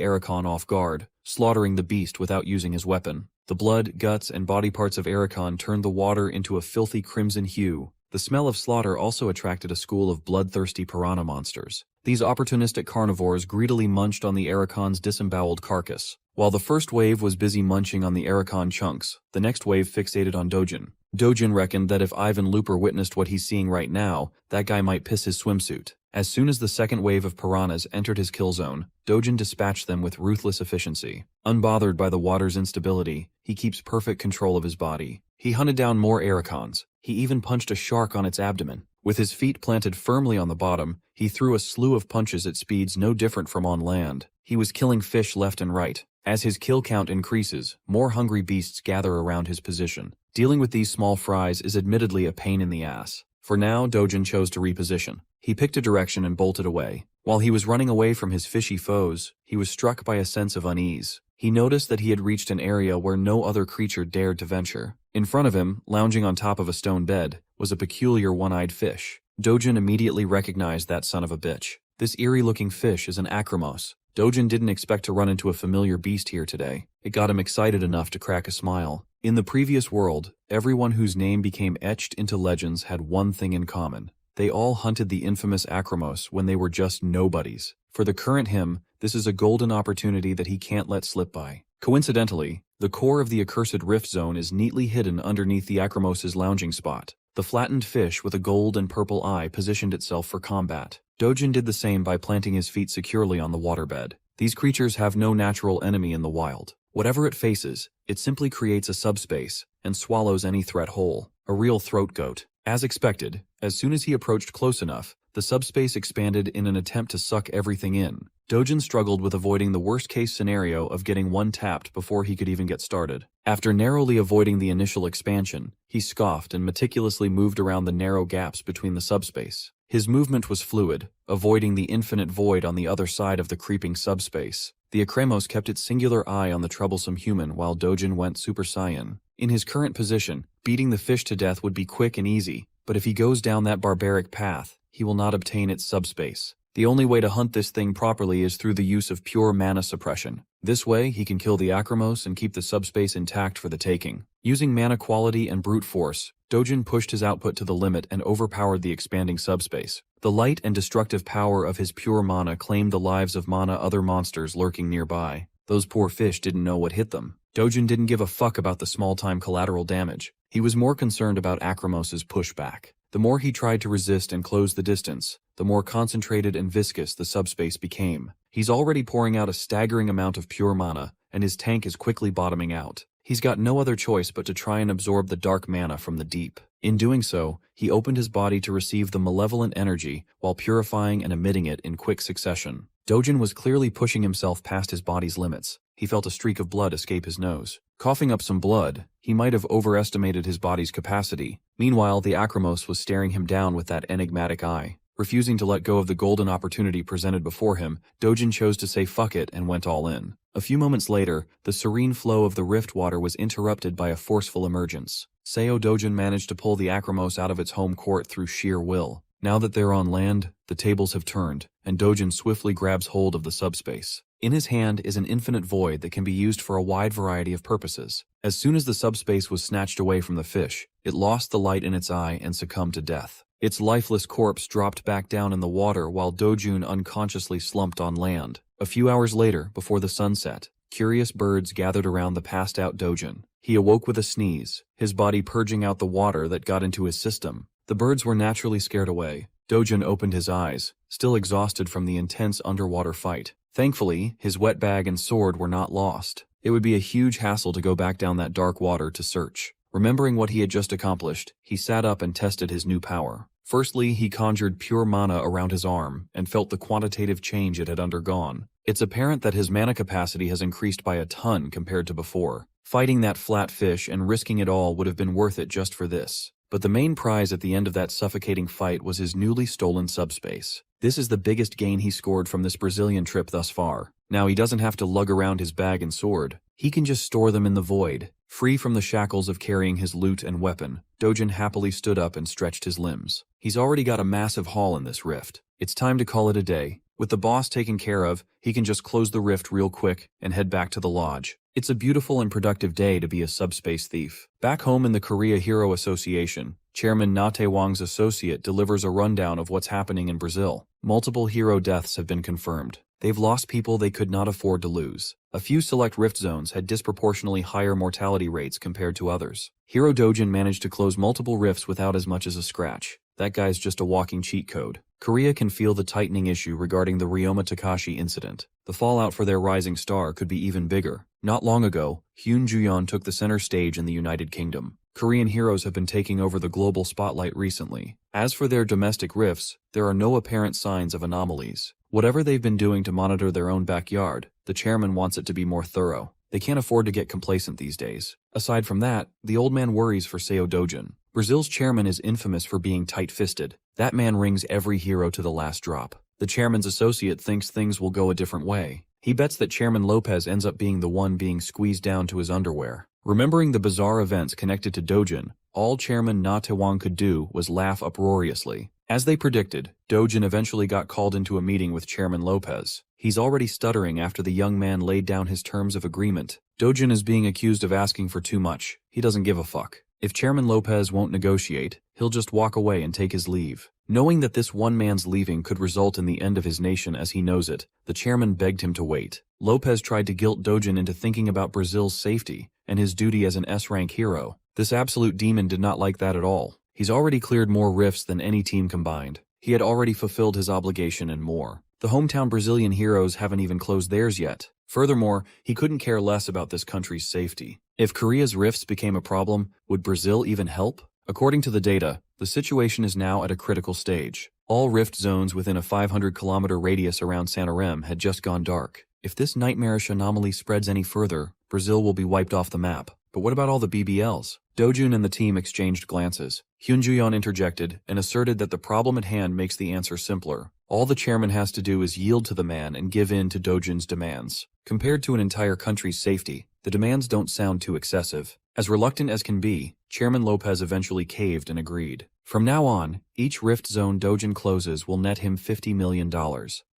Ericon off guard, slaughtering the beast without using his weapon. The blood, guts, and body parts of Ericon turned the water into a filthy crimson hue. The smell of slaughter also attracted a school of bloodthirsty piranha monsters. These opportunistic carnivores greedily munched on the Ericon's disemboweled carcass. While the first wave was busy munching on the Ericon chunks, the next wave fixated on Dojin. Dojin reckoned that if Ivan Looper witnessed what he's seeing right now, that guy might piss his swimsuit. As soon as the second wave of piranhas entered his kill zone, Dojin dispatched them with ruthless efficiency. Unbothered by the water's instability, he keeps perfect control of his body. He hunted down more Ericons. He even punched a shark on its abdomen. With his feet planted firmly on the bottom, he threw a slew of punches at speeds no different from on land. He was killing fish left and right. As his kill count increases, more hungry beasts gather around his position. Dealing with these small fries is admittedly a pain in the ass. For now, Dojin chose to reposition. He picked a direction and bolted away. While he was running away from his fishy foes, he was struck by a sense of unease. He noticed that he had reached an area where no other creature dared to venture. In front of him, lounging on top of a stone bed, was a peculiar one-eyed fish. Dojin immediately recognized that son of a bitch. This eerie-looking fish is an acromos. Dojin didn't expect to run into a familiar beast here today. It got him excited enough to crack a smile. In the previous world, everyone whose name became etched into legends had one thing in common. They all hunted the infamous acromos when they were just nobodies. For the current him, this is a golden opportunity that he can't let slip by. Coincidentally, the core of the accursed rift zone is neatly hidden underneath the acromos's lounging spot. The flattened fish with a gold and purple eye positioned itself for combat. Dojin did the same by planting his feet securely on the waterbed. These creatures have no natural enemy in the wild. Whatever it faces, it simply creates a subspace and swallows any threat whole. A real throat goat. As expected, as soon as he approached close enough, the subspace expanded in an attempt to suck everything in. Dojin struggled with avoiding the worst-case scenario of getting one tapped before he could even get started. After narrowly avoiding the initial expansion, he scoffed and meticulously moved around the narrow gaps between the subspace. His movement was fluid, avoiding the infinite void on the other side of the creeping subspace. The Acremos kept its singular eye on the troublesome human while Dojin went Super Saiyan. In his current position, beating the fish to death would be quick and easy, but if he goes down that barbaric path, he will not obtain its subspace. The only way to hunt this thing properly is through the use of pure mana suppression. This way, he can kill the Acremos and keep the subspace intact for the taking. Using mana quality and brute force, Dojin pushed his output to the limit and overpowered the expanding subspace. The light and destructive power of his pure mana claimed the lives of other monsters lurking nearby. Those poor fish didn't know what hit them. Dojin didn't give a fuck about the small-time collateral damage. He was more concerned about Acremos's pushback. The more he tried to resist and close the distance, the more concentrated and viscous the subspace became. He's already pouring out a staggering amount of pure mana, and his tank is quickly bottoming out. He's got no other choice but to try and absorb the dark mana from the deep. In doing so, he opened his body to receive the malevolent energy while purifying and emitting it in quick succession. Dojin was clearly pushing himself past his body's limits. He felt a streak of blood escape his nose. Coughing up some blood, he might have overestimated his body's capacity. Meanwhile, the Acremos was staring him down with that enigmatic eye. Refusing to let go of the golden opportunity presented before him, Dojin chose to say fuck it and went all in. A few moments later, the serene flow of the rift water was interrupted by a forceful emergence. Seo Dojin managed to pull the Acremos out of its home court through sheer will. Now that they're on land, the tables have turned, and Dojin swiftly grabs hold of the subspace. In his hand is an infinite void that can be used for a wide variety of purposes. As soon as the subspace was snatched away from the fish, it lost the light in its eye and succumbed to death. Its lifeless corpse dropped back down in the water while Dojun unconsciously slumped on land. A few hours later, before the sun set, curious birds gathered around the passed-out Dojun. He awoke with a sneeze, his body purging out the water that got into his system. The birds were naturally scared away. Dojun opened his eyes, still exhausted from the intense underwater fight. Thankfully, his wet bag and sword were not lost. It would be a huge hassle to go back down that dark water to search. Remembering what he had just accomplished, he sat up and tested his new power. Firstly, he conjured pure mana around his arm and felt the quantitative change it had undergone. It's apparent that his mana capacity has increased by a ton compared to before. Fighting that flat fish and risking it all would have been worth it just for this. But the main prize at the end of that suffocating fight was his newly stolen subspace. This is the biggest gain he scored from this Brazilian trip thus far. Now he doesn't have to lug around his bag and sword. He can just store them in the void. Free from the shackles of carrying his loot and weapon, Dojin happily stood up and stretched his limbs. He's already got a massive haul in this rift. It's time to call it a day. With the boss taken care of, he can just close the rift real quick and head back to the lodge. It's a beautiful and productive day to be a subspace thief. Back home in the Korea Hero Association, Chairman Na Tae-wong's associate delivers a rundown of what's happening in Brazil. Multiple hero deaths have been confirmed. They've lost people they could not afford to lose. A few select rift zones had disproportionately higher mortality rates compared to others. Hero Dojin managed to close multiple rifts without as much as a scratch. That guy's just a walking cheat code. Korea can feel the tightening issue regarding the Ryoma Takashi incident. The fallout for their rising star could be even bigger. Not long ago, Hyun Joo-yeon took the center stage in the United Kingdom. Korean heroes have been taking over the global spotlight recently. As for their domestic rifts, there are no apparent signs of anomalies. Whatever they've been doing to monitor their own backyard, the chairman wants it to be more thorough. They can't afford to get complacent these days. Aside from that, the old man worries for Seo Dojin. Brazil's chairman is infamous for being tight-fisted. That man wrings every hero to the last drop. The chairman's associate thinks things will go a different way. He bets that Chairman Lopez ends up being the one being squeezed down to his underwear. Remembering the bizarre events connected to Dojin, all Chairman Na Tae-wong could do was laugh uproariously. As they predicted, Dojin eventually got called into a meeting with Chairman Lopez. He's already stuttering after the young man laid down his terms of agreement. Dojin is being accused of asking for too much. He doesn't give a fuck. If Chairman Lopez won't negotiate, he'll just walk away and take his leave. Knowing that this one man's leaving could result in the end of his nation as he knows it, the chairman begged him to wait. Lopez tried to guilt Dojin into thinking about Brazil's safety and his duty as an S-rank hero. This absolute demon did not like that at all. He's already cleared more rifts than any team combined. He had already fulfilled his obligation and more. The hometown Brazilian heroes haven't even closed theirs yet. Furthermore, he couldn't care less about this country's safety. If Korea's rifts became a problem, would Brazil even help? According to the data, the situation is now at a critical stage. All rift zones within a 500-kilometer radius around Santarém had just gone dark. If this nightmarish anomaly spreads any further, Brazil will be wiped off the map. But what about all the BBLs? Dojun and the team exchanged glances. Hyun Joo-yeon interjected and asserted that the problem at hand makes the answer simpler. All the chairman has to do is yield to the man and give in to Dojun's demands. Compared to an entire country's safety, the demands don't sound too excessive. As reluctant as can be, Chairman Lopez eventually caved and agreed. From now on, each rift zone Dojin closes will net him $50 million.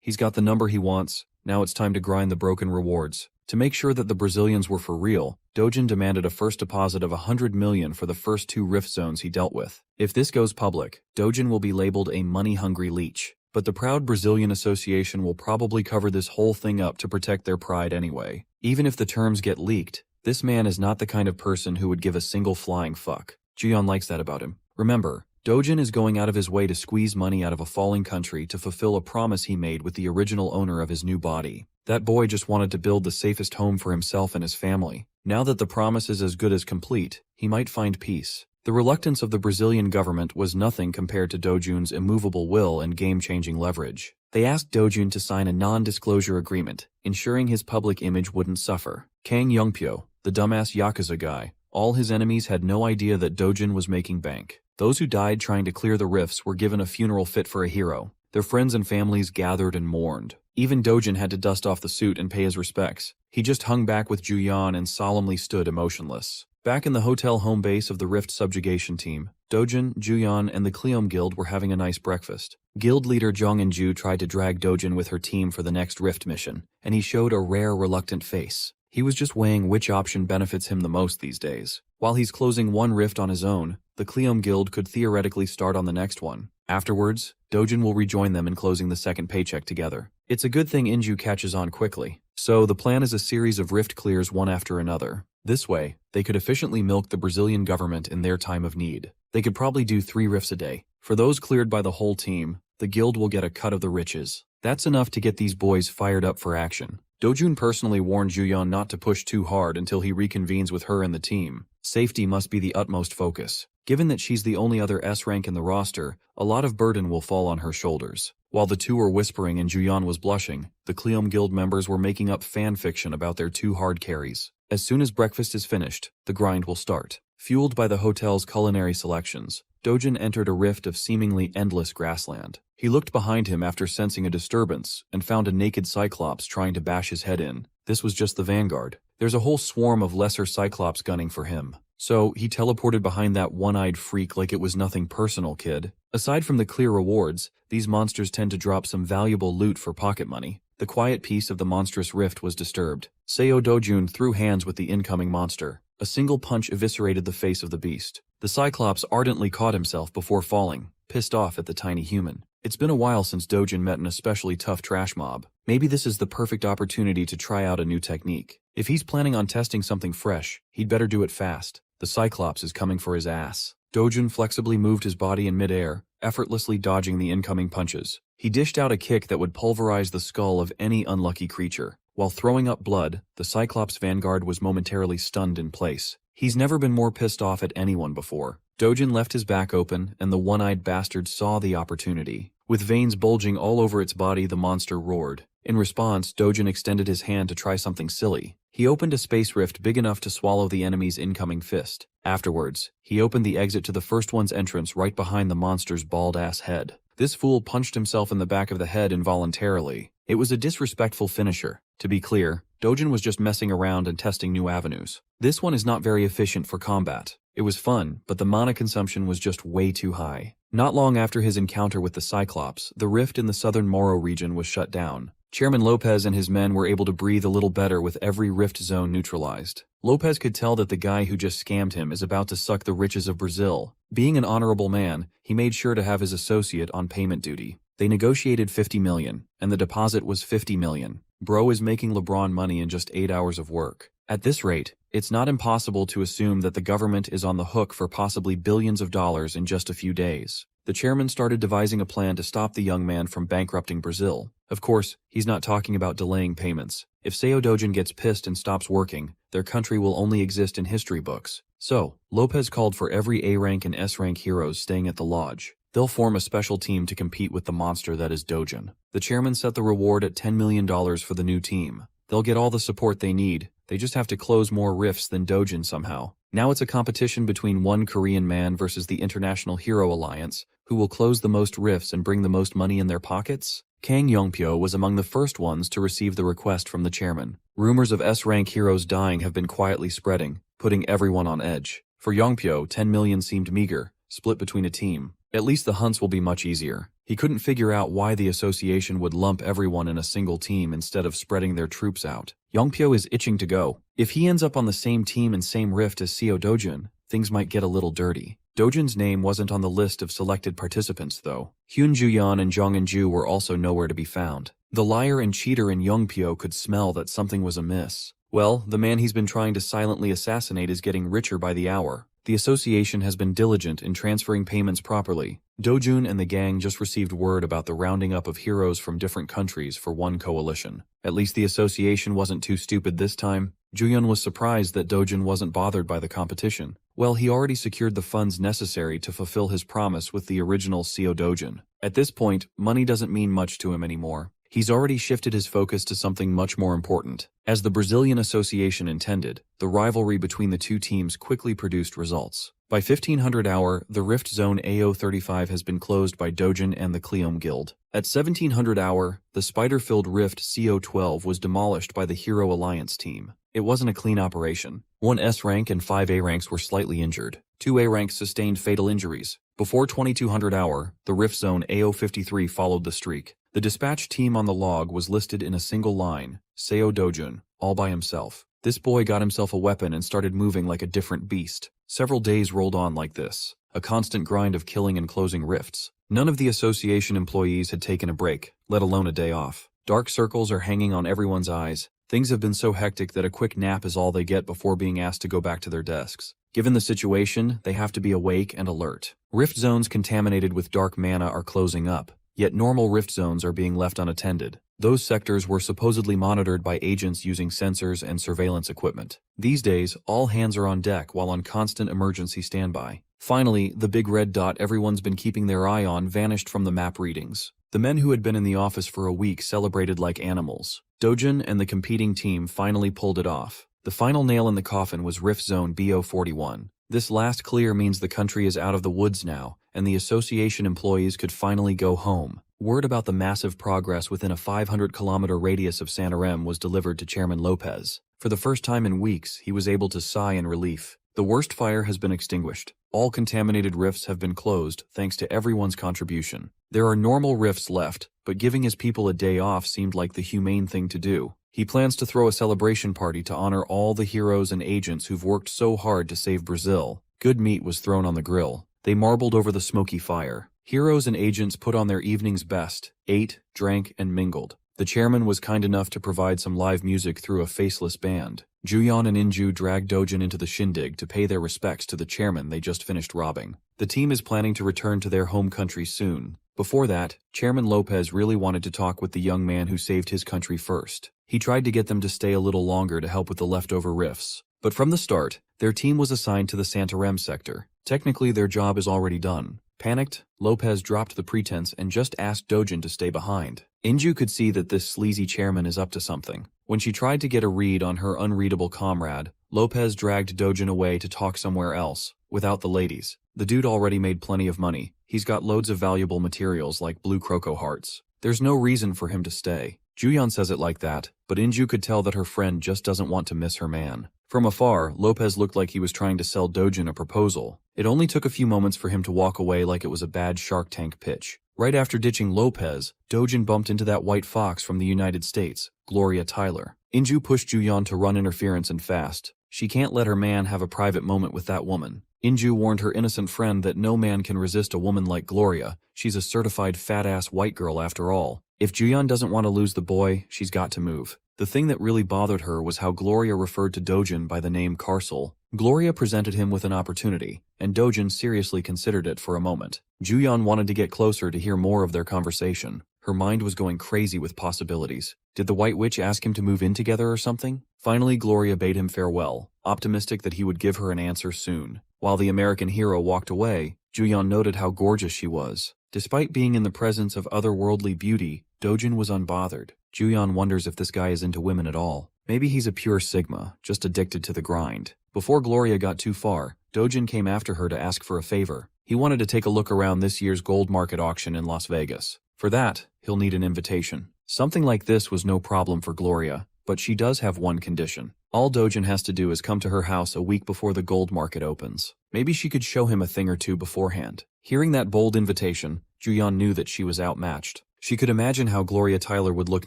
He's got the number he wants. Now it's time to grind the broken rewards. To make sure that the Brazilians were for real, Dojin demanded a first deposit of $100 million for the first 2 rift zones he dealt with. If this goes public, Dojin will be labeled a money-hungry leech. But the proud Brazilian Association will probably cover this whole thing up to protect their pride anyway. Even if the terms get leaked, this man is not the kind of person who would give a single flying fuck. Jiyeon likes that about him. Remember, Dojin is going out of his way to squeeze money out of a falling country to fulfill a promise he made with the original owner of his new body. That boy just wanted to build the safest home for himself and his family. Now that the promise is as good as complete, he might find peace. The reluctance of the Brazilian government was nothing compared to Dojun's immovable will and game-changing leverage. They asked Dojun to sign a non-disclosure agreement, ensuring his public image wouldn't suffer. Kang Youngpyo, the dumbass Yakuza guy, all his enemies had no idea that Dojun was making bank. Those who died trying to clear the rifts were given a funeral fit for a hero. Their friends and families gathered and mourned. Even Dojin had to dust off the suit and pay his respects. He just hung back with Juyeon and solemnly stood emotionless. Back in the hotel home base of the Rift subjugation team, Dojin, Juyeon, and the Cleom Guild were having a nice breakfast. Guild leader Jong In-ju tried to drag Dojin with her team for the next Rift mission, and he showed a rare reluctant face. He was just weighing which option benefits him the most these days. While he's closing one rift on his own, the Cleom Guild could theoretically start on the next one. Afterwards, Dojin will rejoin them in closing the second paycheck together. It's a good thing In-ju catches on quickly. So the plan is a series of rift clears one after another. This way, they could efficiently milk the Brazilian government in their time of need. They could probably do 3 rifts a day. For those cleared by the whole team, the guild will get a cut of the riches. That's enough to get these boys fired up for action. Dojun personally warned Juyeon not to push too hard until he reconvenes with her and the team. Safety must be the utmost focus. Given that she's the only other S rank in the roster, a lot of burden will fall on her shoulders. While the two were whispering and Juyeon was blushing, the Cleom Guild members were making up fan fiction about their 2 hard carries. As soon as breakfast is finished, the grind will start. Fueled by the hotel's culinary selections, Dojin entered a rift of seemingly endless grassland. He looked behind him after sensing a disturbance and found a naked Cyclops trying to bash his head in. This was just the vanguard. There's a whole swarm of lesser Cyclops gunning for him. So, he teleported behind that one-eyed freak like it was nothing personal, kid. Aside from the clear rewards, these monsters tend to drop some valuable loot for pocket money. The quiet peace of the monstrous rift was disturbed. Seo Dojun threw hands with the incoming monster. A single punch eviscerated the face of the beast. The Cyclops ardently caught himself before falling, pissed off at the tiny human. It's been a while since Dojin met an especially tough trash mob. Maybe this is the perfect opportunity to try out a new technique. If he's planning on testing something fresh, he'd better do it fast. The Cyclops is coming for his ass. Dojin flexibly moved his body in midair, effortlessly dodging the incoming punches. He dished out a kick that would pulverize the skull of any unlucky creature. While throwing up blood, the Cyclops vanguard was momentarily stunned in place. He's never been more pissed off at anyone before. Dojin left his back open, and the one-eyed bastard saw the opportunity. With veins bulging all over its body, the monster roared. In response, Dojin extended his hand to try something silly. He opened a space rift big enough to swallow the enemy's incoming fist. Afterwards, he opened the exit to the first one's entrance right behind the monster's bald-ass head. This fool punched himself in the back of the head involuntarily. It was a disrespectful finisher. To be clear, Dojin was just messing around and testing new avenues. This one is not very efficient for combat. It was fun, but the mana consumption was just way too high. Not long after his encounter with the Cyclops, the rift in the southern Moro region was shut down. Chairman Lopez and his men were able to breathe a little better with every rift zone neutralized. Lopez could tell that the guy who just scammed him is about to suck the riches of Brazil. Being an honorable man, he made sure to have his associate on payment duty. They negotiated $50 million, and the deposit was $50 million. Bro is making LeBron money in just 8 hours of work. At this rate, it's not impossible to assume that the government is on the hook for possibly billions of dollars in just a few days. The chairman started devising a plan to stop the young man from bankrupting Brazil. Of course, he's not talking about delaying payments. If Seo Dojin gets pissed and stops working, their country will only exist in history books. So, Lopez called for every A-rank and S-rank heroes staying at the lodge. They'll form a special team to compete with the monster that is Dojin. The chairman set the reward at $10 million for the new team. They'll get all the support they need. They just have to close more rifts than Dojin somehow. Now it's a competition between one Korean man versus the International Hero Alliance, who will close the most rifts and bring the most money in their pockets? Kang Yongpyo was among the first ones to receive the request from the chairman. Rumors of S-rank heroes dying have been quietly spreading, putting everyone on edge. For Yongpyo, 10 million seemed meager, split between a team. At least the hunts will be much easier. He couldn't figure out why the association would lump everyone in a single team instead of spreading their troops out. Yongpyo is itching to go. If he ends up on the same team and same rift as Seo Dojin, things might get a little dirty. Dojin's name wasn't on the list of selected participants, though. Hyun Ju-yeon and Jong In-ju were also nowhere to be found. The liar and cheater in Yongpyo could smell that something was amiss. Well, the man he's been trying to silently assassinate is getting richer by the hour. The association has been diligent in transferring payments properly. Dojun and the gang just received word about the rounding up of heroes from different countries for one coalition. At least the association wasn't too stupid this time. Ju-yeon was surprised that Dojun wasn't bothered by the competition. Well, he already secured the funds necessary to fulfill his promise with the original Seo Dojun. At this point, money doesn't mean much to him anymore. He's already shifted his focus to something much more important. As the Brazilian Association intended, the rivalry between the two teams quickly produced results. By 1500 hour, the Rift Zone AO35 has been closed by Dojin and the Cleome Guild. At 1700 hour, the spider-filled Rift CO12 was demolished by the Hero Alliance team. It wasn't a clean operation. 1 S rank and 5 A ranks were slightly injured. 2 A ranks sustained fatal injuries. Before 2200 hour, the Rift Zone AO53 followed the streak. The dispatch team on the log was listed in a single line, Seo Dojun, all by himself. This boy got himself a weapon and started moving like a different beast. Several days rolled on like this, a constant grind of killing and closing rifts. None of the association employees had taken a break, let alone a day off. Dark circles are hanging on everyone's eyes. Things have been so hectic that a quick nap is all they get before being asked to go back to their desks. Given the situation, they have to be awake and alert. Rift zones contaminated with dark mana are closing up. Yet normal rift zones are being left unattended. Those sectors were supposedly monitored by agents using sensors and surveillance equipment. These days, all hands are on deck while on constant emergency standby. Finally, the big red dot everyone's been keeping their eye on vanished from the map readings. The men who had been in the office for a week celebrated like animals. Dojin and the competing team finally pulled it off. The final nail in the coffin was Rift Zone BO41. This last clear means the country is out of the woods now, and the association employees could finally go home. Word about the massive progress within a 500-kilometer radius of Santarem was delivered to Chairman Lopez. For the first time in weeks, he was able to sigh in relief. The worst fire has been extinguished. All contaminated rifts have been closed, thanks to everyone's contribution. There are normal rifts left, but giving his people a day off seemed like the humane thing to do. He plans to throw a celebration party to honor all the heroes and agents who've worked so hard to save Brazil. Good meat was thrown on the grill. They marbled over the smoky fire. Heroes and agents put on their evening's best, ate, drank, and mingled. The chairman was kind enough to provide some live music through a faceless band. Juyeon and Inju dragged Dojin into the shindig to pay their respects to the chairman they just finished robbing. The team is planning to return to their home country soon. Before that, Chairman Lopez really wanted to talk with the young man who saved his country first. He tried to get them to stay a little longer to help with the leftover rifts. But from the start, their team was assigned to the Santarem sector. Technically, their job is already done. Panicked, Lopez dropped the pretense and just asked Dojin to stay behind. Inju could see that this sleazy chairman is up to something. When she tried to get a read on her unreadable comrade, Lopez dragged Dojin away to talk somewhere else, without the ladies. The dude already made plenty of money. He's got loads of valuable materials like blue croco hearts. There's no reason for him to stay. Juyeon says it like that, but Inju could tell that her friend just doesn't want to miss her man. From afar, Lopez looked like he was trying to sell Dojin a proposal. It only took a few moments for him to walk away like it was a bad Shark Tank pitch. Right after ditching Lopez, Dojin bumped into that white fox from the United States, Gloria Tyler. Inju pushed Juyeon to run interference and fast. She can't let her man have a private moment with that woman. Inju warned her innocent friend that no man can resist a woman like Gloria. She's a certified fat-ass white girl after all. If Juyeon doesn't want to lose the boy, she's got to move. The thing that really bothered her was how Gloria referred to Dojin by the name Carcel. Gloria presented him with an opportunity, and Dojin seriously considered it for a moment. Juyeon wanted to get closer to hear more of their conversation. Her mind was going crazy with possibilities. Did the White Witch ask him to move in together or something? Finally, Gloria bade him farewell, optimistic that he would give her an answer soon. While the American hero walked away, Juyeon noted how gorgeous she was. Despite being in the presence of otherworldly beauty, Dojin was unbothered. Juyeon wonders if this guy is into women at all. Maybe he's a pure Sigma, just addicted to the grind. Before Gloria got too far, Dojin came after her to ask for a favor. He wanted to take a look around this year's gold market auction in Las Vegas. For that, he'll need an invitation. Something like this was no problem for Gloria, but she does have one condition. All Dojin has to do is come to her house a week before the gold market opens. Maybe she could show him a thing or two beforehand. Hearing that bold invitation, Juyeon knew that she was outmatched. She could imagine how Gloria Tyler would look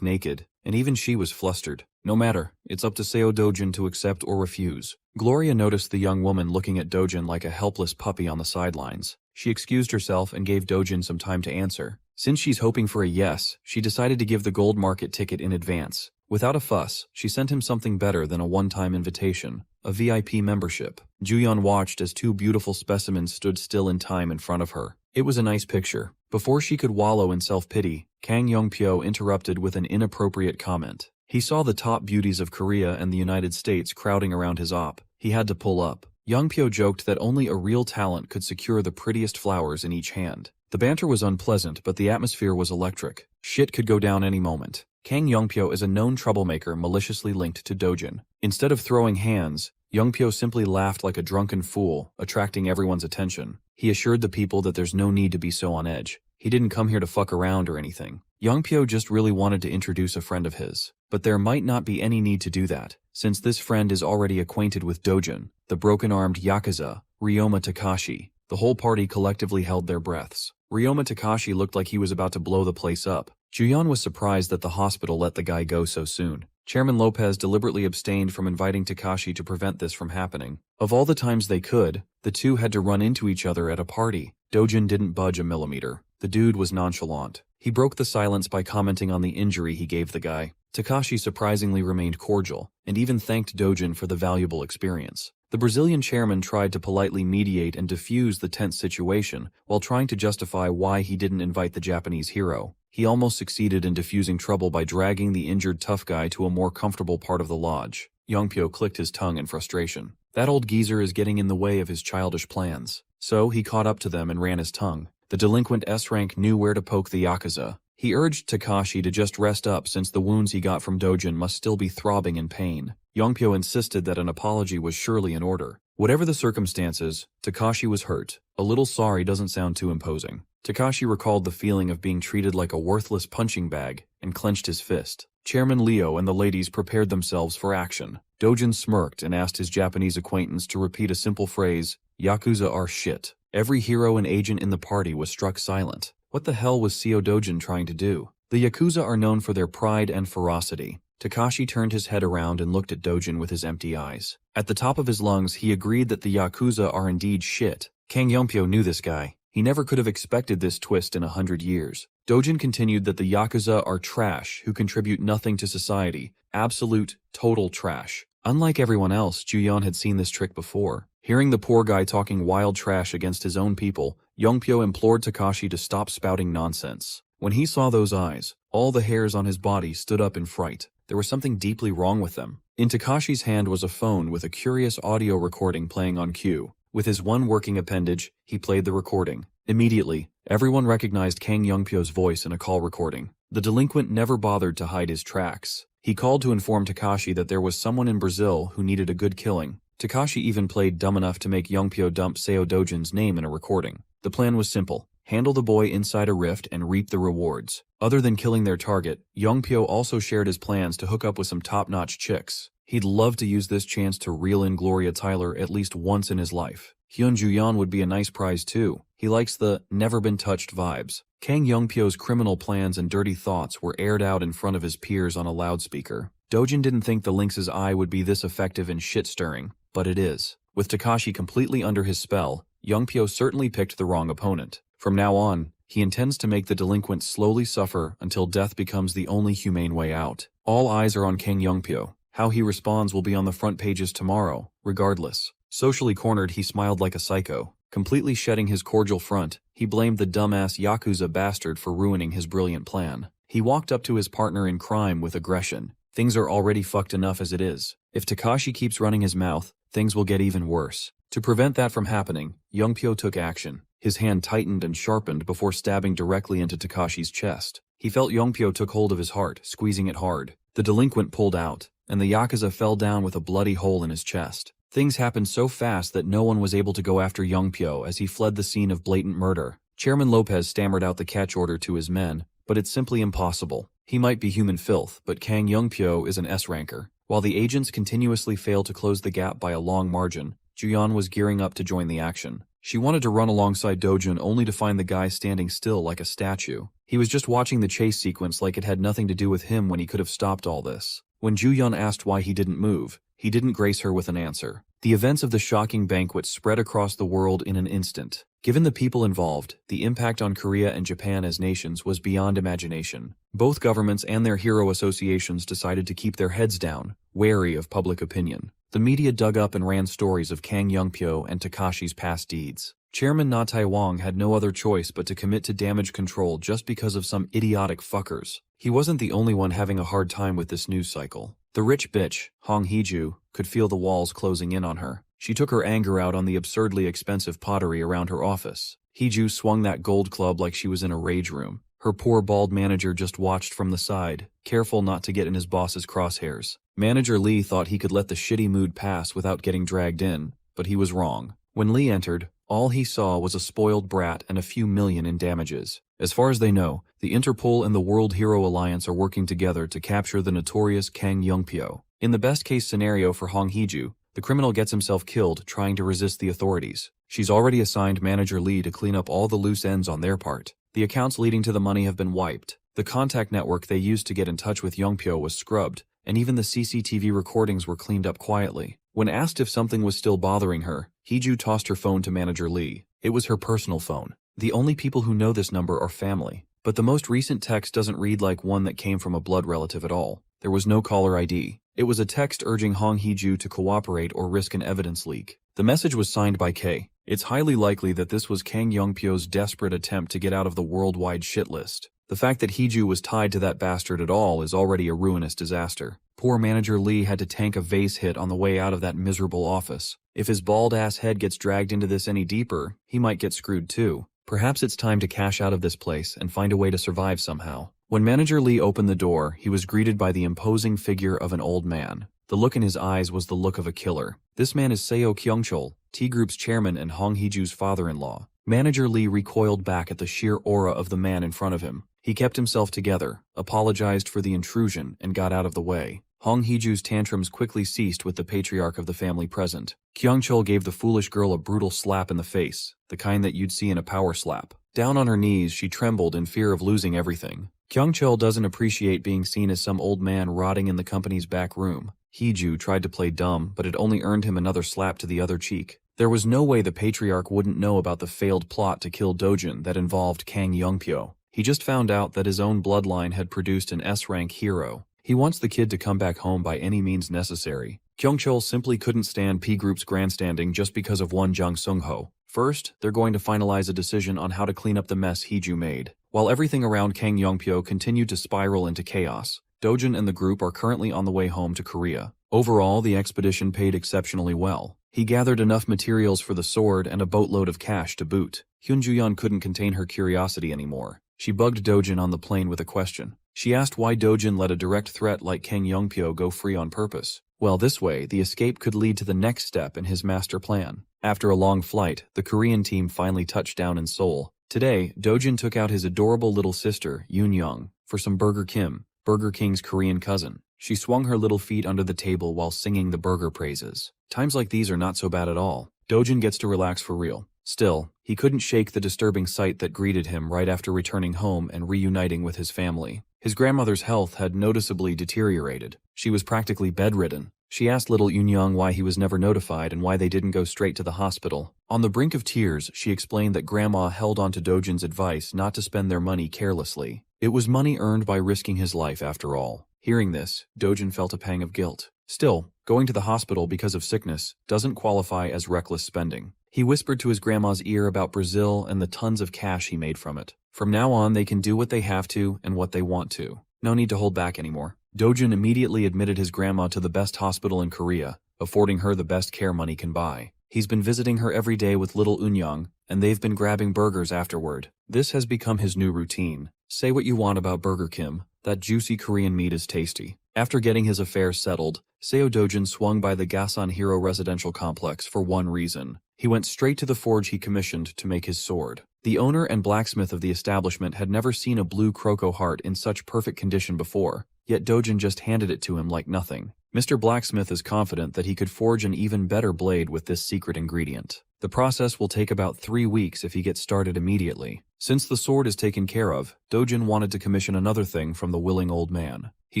naked, and even she was flustered. No matter, it's up to Seo Dojin to accept or refuse. Gloria noticed the young woman looking at Dojin like a helpless puppy on the sidelines. She excused herself and gave Dojin some time to answer. Since she's hoping for a yes, she decided to give the gold market ticket in advance. Without a fuss, she sent him something better than a one-time invitation, a VIP membership. Juyeon watched as two beautiful specimens stood still in time in front of her. It was a nice picture. Before she could wallow in self-pity, Kang Yongpyo interrupted with an inappropriate comment. He saw the top beauties of Korea and the United States crowding around his op. He had to pull up. Yongpyo joked that only a real talent could secure the prettiest flowers in each hand. The banter was unpleasant, but the atmosphere was electric. Shit could go down any moment. Kang Yongpyo is a known troublemaker maliciously linked to Dojin. Instead of throwing hands, Yongpyo simply laughed like a drunken fool, attracting everyone's attention. He assured the people that there's no need to be so on edge. He didn't come here to fuck around or anything. Yongpyo just really wanted to introduce a friend of his. But there might not be any need to do that, since this friend is already acquainted with Dojin, the broken-armed Yakuza, Ryoma Takashi. The whole party collectively held their breaths. Ryoma Takashi looked like he was about to blow the place up. Juyeon was surprised that the hospital let the guy go so soon. Chairman Lopez deliberately abstained from inviting Takashi to prevent this from happening. Of all the times they could, the two had to run into each other at a party. Dojin didn't budge a millimeter. The dude was nonchalant. He broke the silence by commenting on the injury he gave the guy. Takashi surprisingly remained cordial, and even thanked Dojin for the valuable experience. The Brazilian chairman tried to politely mediate and diffuse the tense situation, while trying to justify why he didn't invite the Japanese hero. He almost succeeded in diffusing trouble by dragging the injured tough guy to a more comfortable part of the lodge. Yongpyo clicked his tongue in frustration. That old geezer is getting in the way of his childish plans. So he caught up to them and ran his tongue. The delinquent S-rank knew where to poke the Yakuza. He urged Takashi to just rest up since the wounds he got from Dojin must still be throbbing in pain. Yongpyo insisted that an apology was surely in order. Whatever the circumstances, Takashi was hurt. A little sorry doesn't sound too imposing. Takashi recalled the feeling of being treated like a worthless punching bag and clenched his fist. Chairman Leo and the ladies prepared themselves for action. Dojin smirked and asked his Japanese acquaintance to repeat a simple phrase, "Yakuza are shit." Every hero and agent in the party was struck silent. What the hell was Seo Dojin trying to do? The Yakuza are known for their pride and ferocity. Takashi turned his head around and looked at Dojin with his empty eyes. At the top of his lungs, he agreed that the Yakuza are indeed shit. Kang Yongpyo knew this guy. He never could have expected this twist in 100 years. Dojin continued that the Yakuza are trash who contribute nothing to society. Absolute, total trash. Unlike everyone else, Juyeon had seen this trick before. Hearing the poor guy talking wild trash against his own people, Yongpyo implored Takashi to stop spouting nonsense. When he saw those eyes, all the hairs on his body stood up in fright. There was something deeply wrong with them. In Takashi's hand was a phone with a curious audio recording playing on cue. With his one working appendage, he played the recording. Immediately, everyone recognized Kang Yongpyo's voice in a call recording. The delinquent never bothered to hide his tracks. He called to inform Takashi that there was someone in Brazil who needed a good killing. Takashi even played dumb enough to make Yongpyo dump Seo Dojin's name in a recording. The plan was simple. Handle the boy inside a rift and reap the rewards. Other than killing their target, Yongpyo also shared his plans to hook up with some top-notch chicks. He'd love to use this chance to reel in Gloria Tyler at least once in his life. Hyun Juyeon would be a nice prize too. He likes the never-been-touched vibes. Kang Yongpyo's criminal plans and dirty thoughts were aired out in front of his peers on a loudspeaker. Dojin didn't think the lynx's eye would be this effective in shit-stirring, but it is. With Takashi completely under his spell, Yongpyo certainly picked the wrong opponent. From now on, he intends to make the delinquent slowly suffer until death becomes the only humane way out. All eyes are on Kang Yongpyo. How he responds will be on the front pages tomorrow, regardless. Socially cornered, he smiled like a psycho. Completely shedding his cordial front, he blamed the dumbass Yakuza bastard for ruining his brilliant plan. He walked up to his partner in crime with aggression. Things are already fucked enough as it is. If Takashi keeps running his mouth, things will get even worse. To prevent that from happening, Yongpyo took action. His hand tightened and sharpened before stabbing directly into Takashi's chest. He felt Yongpyo took hold of his heart, squeezing it hard. The delinquent pulled out, and the Yakuza fell down with a bloody hole in his chest. Things happened so fast that no one was able to go after Yongpyo as he fled the scene of blatant murder. Chairman Lopez stammered out the catch order to his men, but it's simply impossible. He might be human filth, but Kang Yongpyo is an S-ranker. While the agents continuously fail to close the gap by a long margin, Juyeon was gearing up to join the action. She wanted to run alongside Dojin only to find the guy standing still like a statue. He was just watching the chase sequence like it had nothing to do with him when he could have stopped all this. When Juyeon asked why he didn't move, he didn't grace her with an answer. The events of the shocking banquet spread across the world in an instant. Given the people involved, the impact on Korea and Japan as nations was beyond imagination. Both governments and their hero associations decided to keep their heads down, wary of public opinion. The media dug up and ran stories of Kang Yongpyo and Takashi's past deeds. Chairman Na Tai-wong had no other choice but to commit to damage control just because of some idiotic fuckers. He wasn't the only one having a hard time with this news cycle. The rich bitch, Hong Hee-ju, could feel the walls closing in on her. She took her anger out on the absurdly expensive pottery around her office. Hee-ju swung that gold club like she was in a rage room. Her poor bald manager just watched from the side, careful not to get in his boss's crosshairs. Manager Lee thought he could let the shitty mood pass without getting dragged in, but he was wrong. When Lee entered, all he saw was a spoiled brat and a few million in damages. As far as they know, the Interpol and the World Hero Alliance are working together to capture the notorious Kang Yongpyo. In the best-case scenario for Hong Hee-ju, the criminal gets himself killed trying to resist the authorities. She's already assigned Manager Lee to clean up all the loose ends on their part. The accounts leading to the money have been wiped. The contact network they used to get in touch with Yongpyo was scrubbed, and even the CCTV recordings were cleaned up quietly. When asked if something was still bothering her, Hee-ju tossed her phone to Manager Lee. It was her personal phone. The only people who know this number are family. But the most recent text doesn't read like one that came from a blood relative at all. There was no caller ID. It was a text urging Hong Hee-ju to cooperate or risk an evidence leak. The message was signed by K. It's highly likely that this was Kang Yongpyo's desperate attempt to get out of the worldwide shit list. The fact that Hee-ju was tied to that bastard at all is already a ruinous disaster. Poor Manager Lee had to tank a vase hit on the way out of that miserable office. If his bald-ass head gets dragged into this any deeper, he might get screwed too. Perhaps it's time to cash out of this place and find a way to survive somehow. When Manager Lee opened the door, he was greeted by the imposing figure of an old man. The look in his eyes was the look of a killer. This man is Seo Kyung-chol, T-Group's chairman and Hong Hee-ju's father-in-law. Manager Lee recoiled back at the sheer aura of the man in front of him. He kept himself together, apologized for the intrusion, and got out of the way. Hong Heeju's tantrums quickly ceased with the patriarch of the family present. Kyung-chul gave the foolish girl a brutal slap in the face, the kind that you'd see in a power slap. Down on her knees, she trembled in fear of losing everything. Kyung-chul doesn't appreciate being seen as some old man rotting in the company's back room. Heeju tried to play dumb, but it only earned him another slap to the other cheek. There was no way the patriarch wouldn't know about the failed plot to kill Dojin that involved Kang Youngpyo. He just found out that his own bloodline had produced an S-rank hero. He wants the kid to come back home by any means necessary. Kyung-chul simply couldn't stand P Group's grandstanding just because of one Jung Sung-ho. First, they're going to finalize a decision on how to clean up the mess Heeju made. While everything around Kang Youngpyo continued to spiral into chaos, Dojin and the group are currently on the way home to Korea. Overall, the expedition paid exceptionally well. He gathered enough materials for the sword and a boatload of cash to boot. Hyun Ju-yeon couldn't contain her curiosity anymore. She bugged Dojin on the plane with a question. She asked why Dojin let a direct threat like Kang Youngpyo go free on purpose. Well, this way, the escape could lead to the next step in his master plan. After a long flight, the Korean team finally touched down in Seoul. Today, Dojin took out his adorable little sister, Yoon Young, for some Burger Kim, Burger King's Korean cousin. She swung her little feet under the table while singing the burger praises. Times like these are not so bad at all. Dojin gets to relax for real. Still, he couldn't shake the disturbing sight that greeted him right after returning home and reuniting with his family. His grandmother's health had noticeably deteriorated. She was practically bedridden. She asked little Yoon why he was never notified and why they didn't go straight to the hospital. On the brink of tears, she explained that Grandma held on to Dojin's advice not to spend their money carelessly. It was money earned by risking his life after all. Hearing this, Dojin felt a pang of guilt. Still, going to the hospital because of sickness doesn't qualify as reckless spending. He whispered to his grandma's ear about Brazil and the tons of cash he made from it. From now on, they can do what they have to and what they want to. No need to hold back anymore. Dojin immediately admitted his grandma to the best hospital in Korea, affording her the best care money can buy. He's been visiting her every day with little Eun-young, and they've been grabbing burgers afterward. This has become his new routine. Say what you want about Burger Kim, that juicy Korean meat is tasty. After getting his affairs settled, Seo Dojin swung by the Gasan Hero residential complex for one reason. He went straight to the forge he commissioned to make his sword. The owner and blacksmith of the establishment had never seen a blue croco heart in such perfect condition before, yet Dojin just handed it to him like nothing. Mr. Blacksmith is confident that he could forge an even better blade with this secret ingredient. The process will take about 3 weeks if he gets started immediately. Since the sword is taken care of, Dojin wanted to commission another thing from the willing old man. He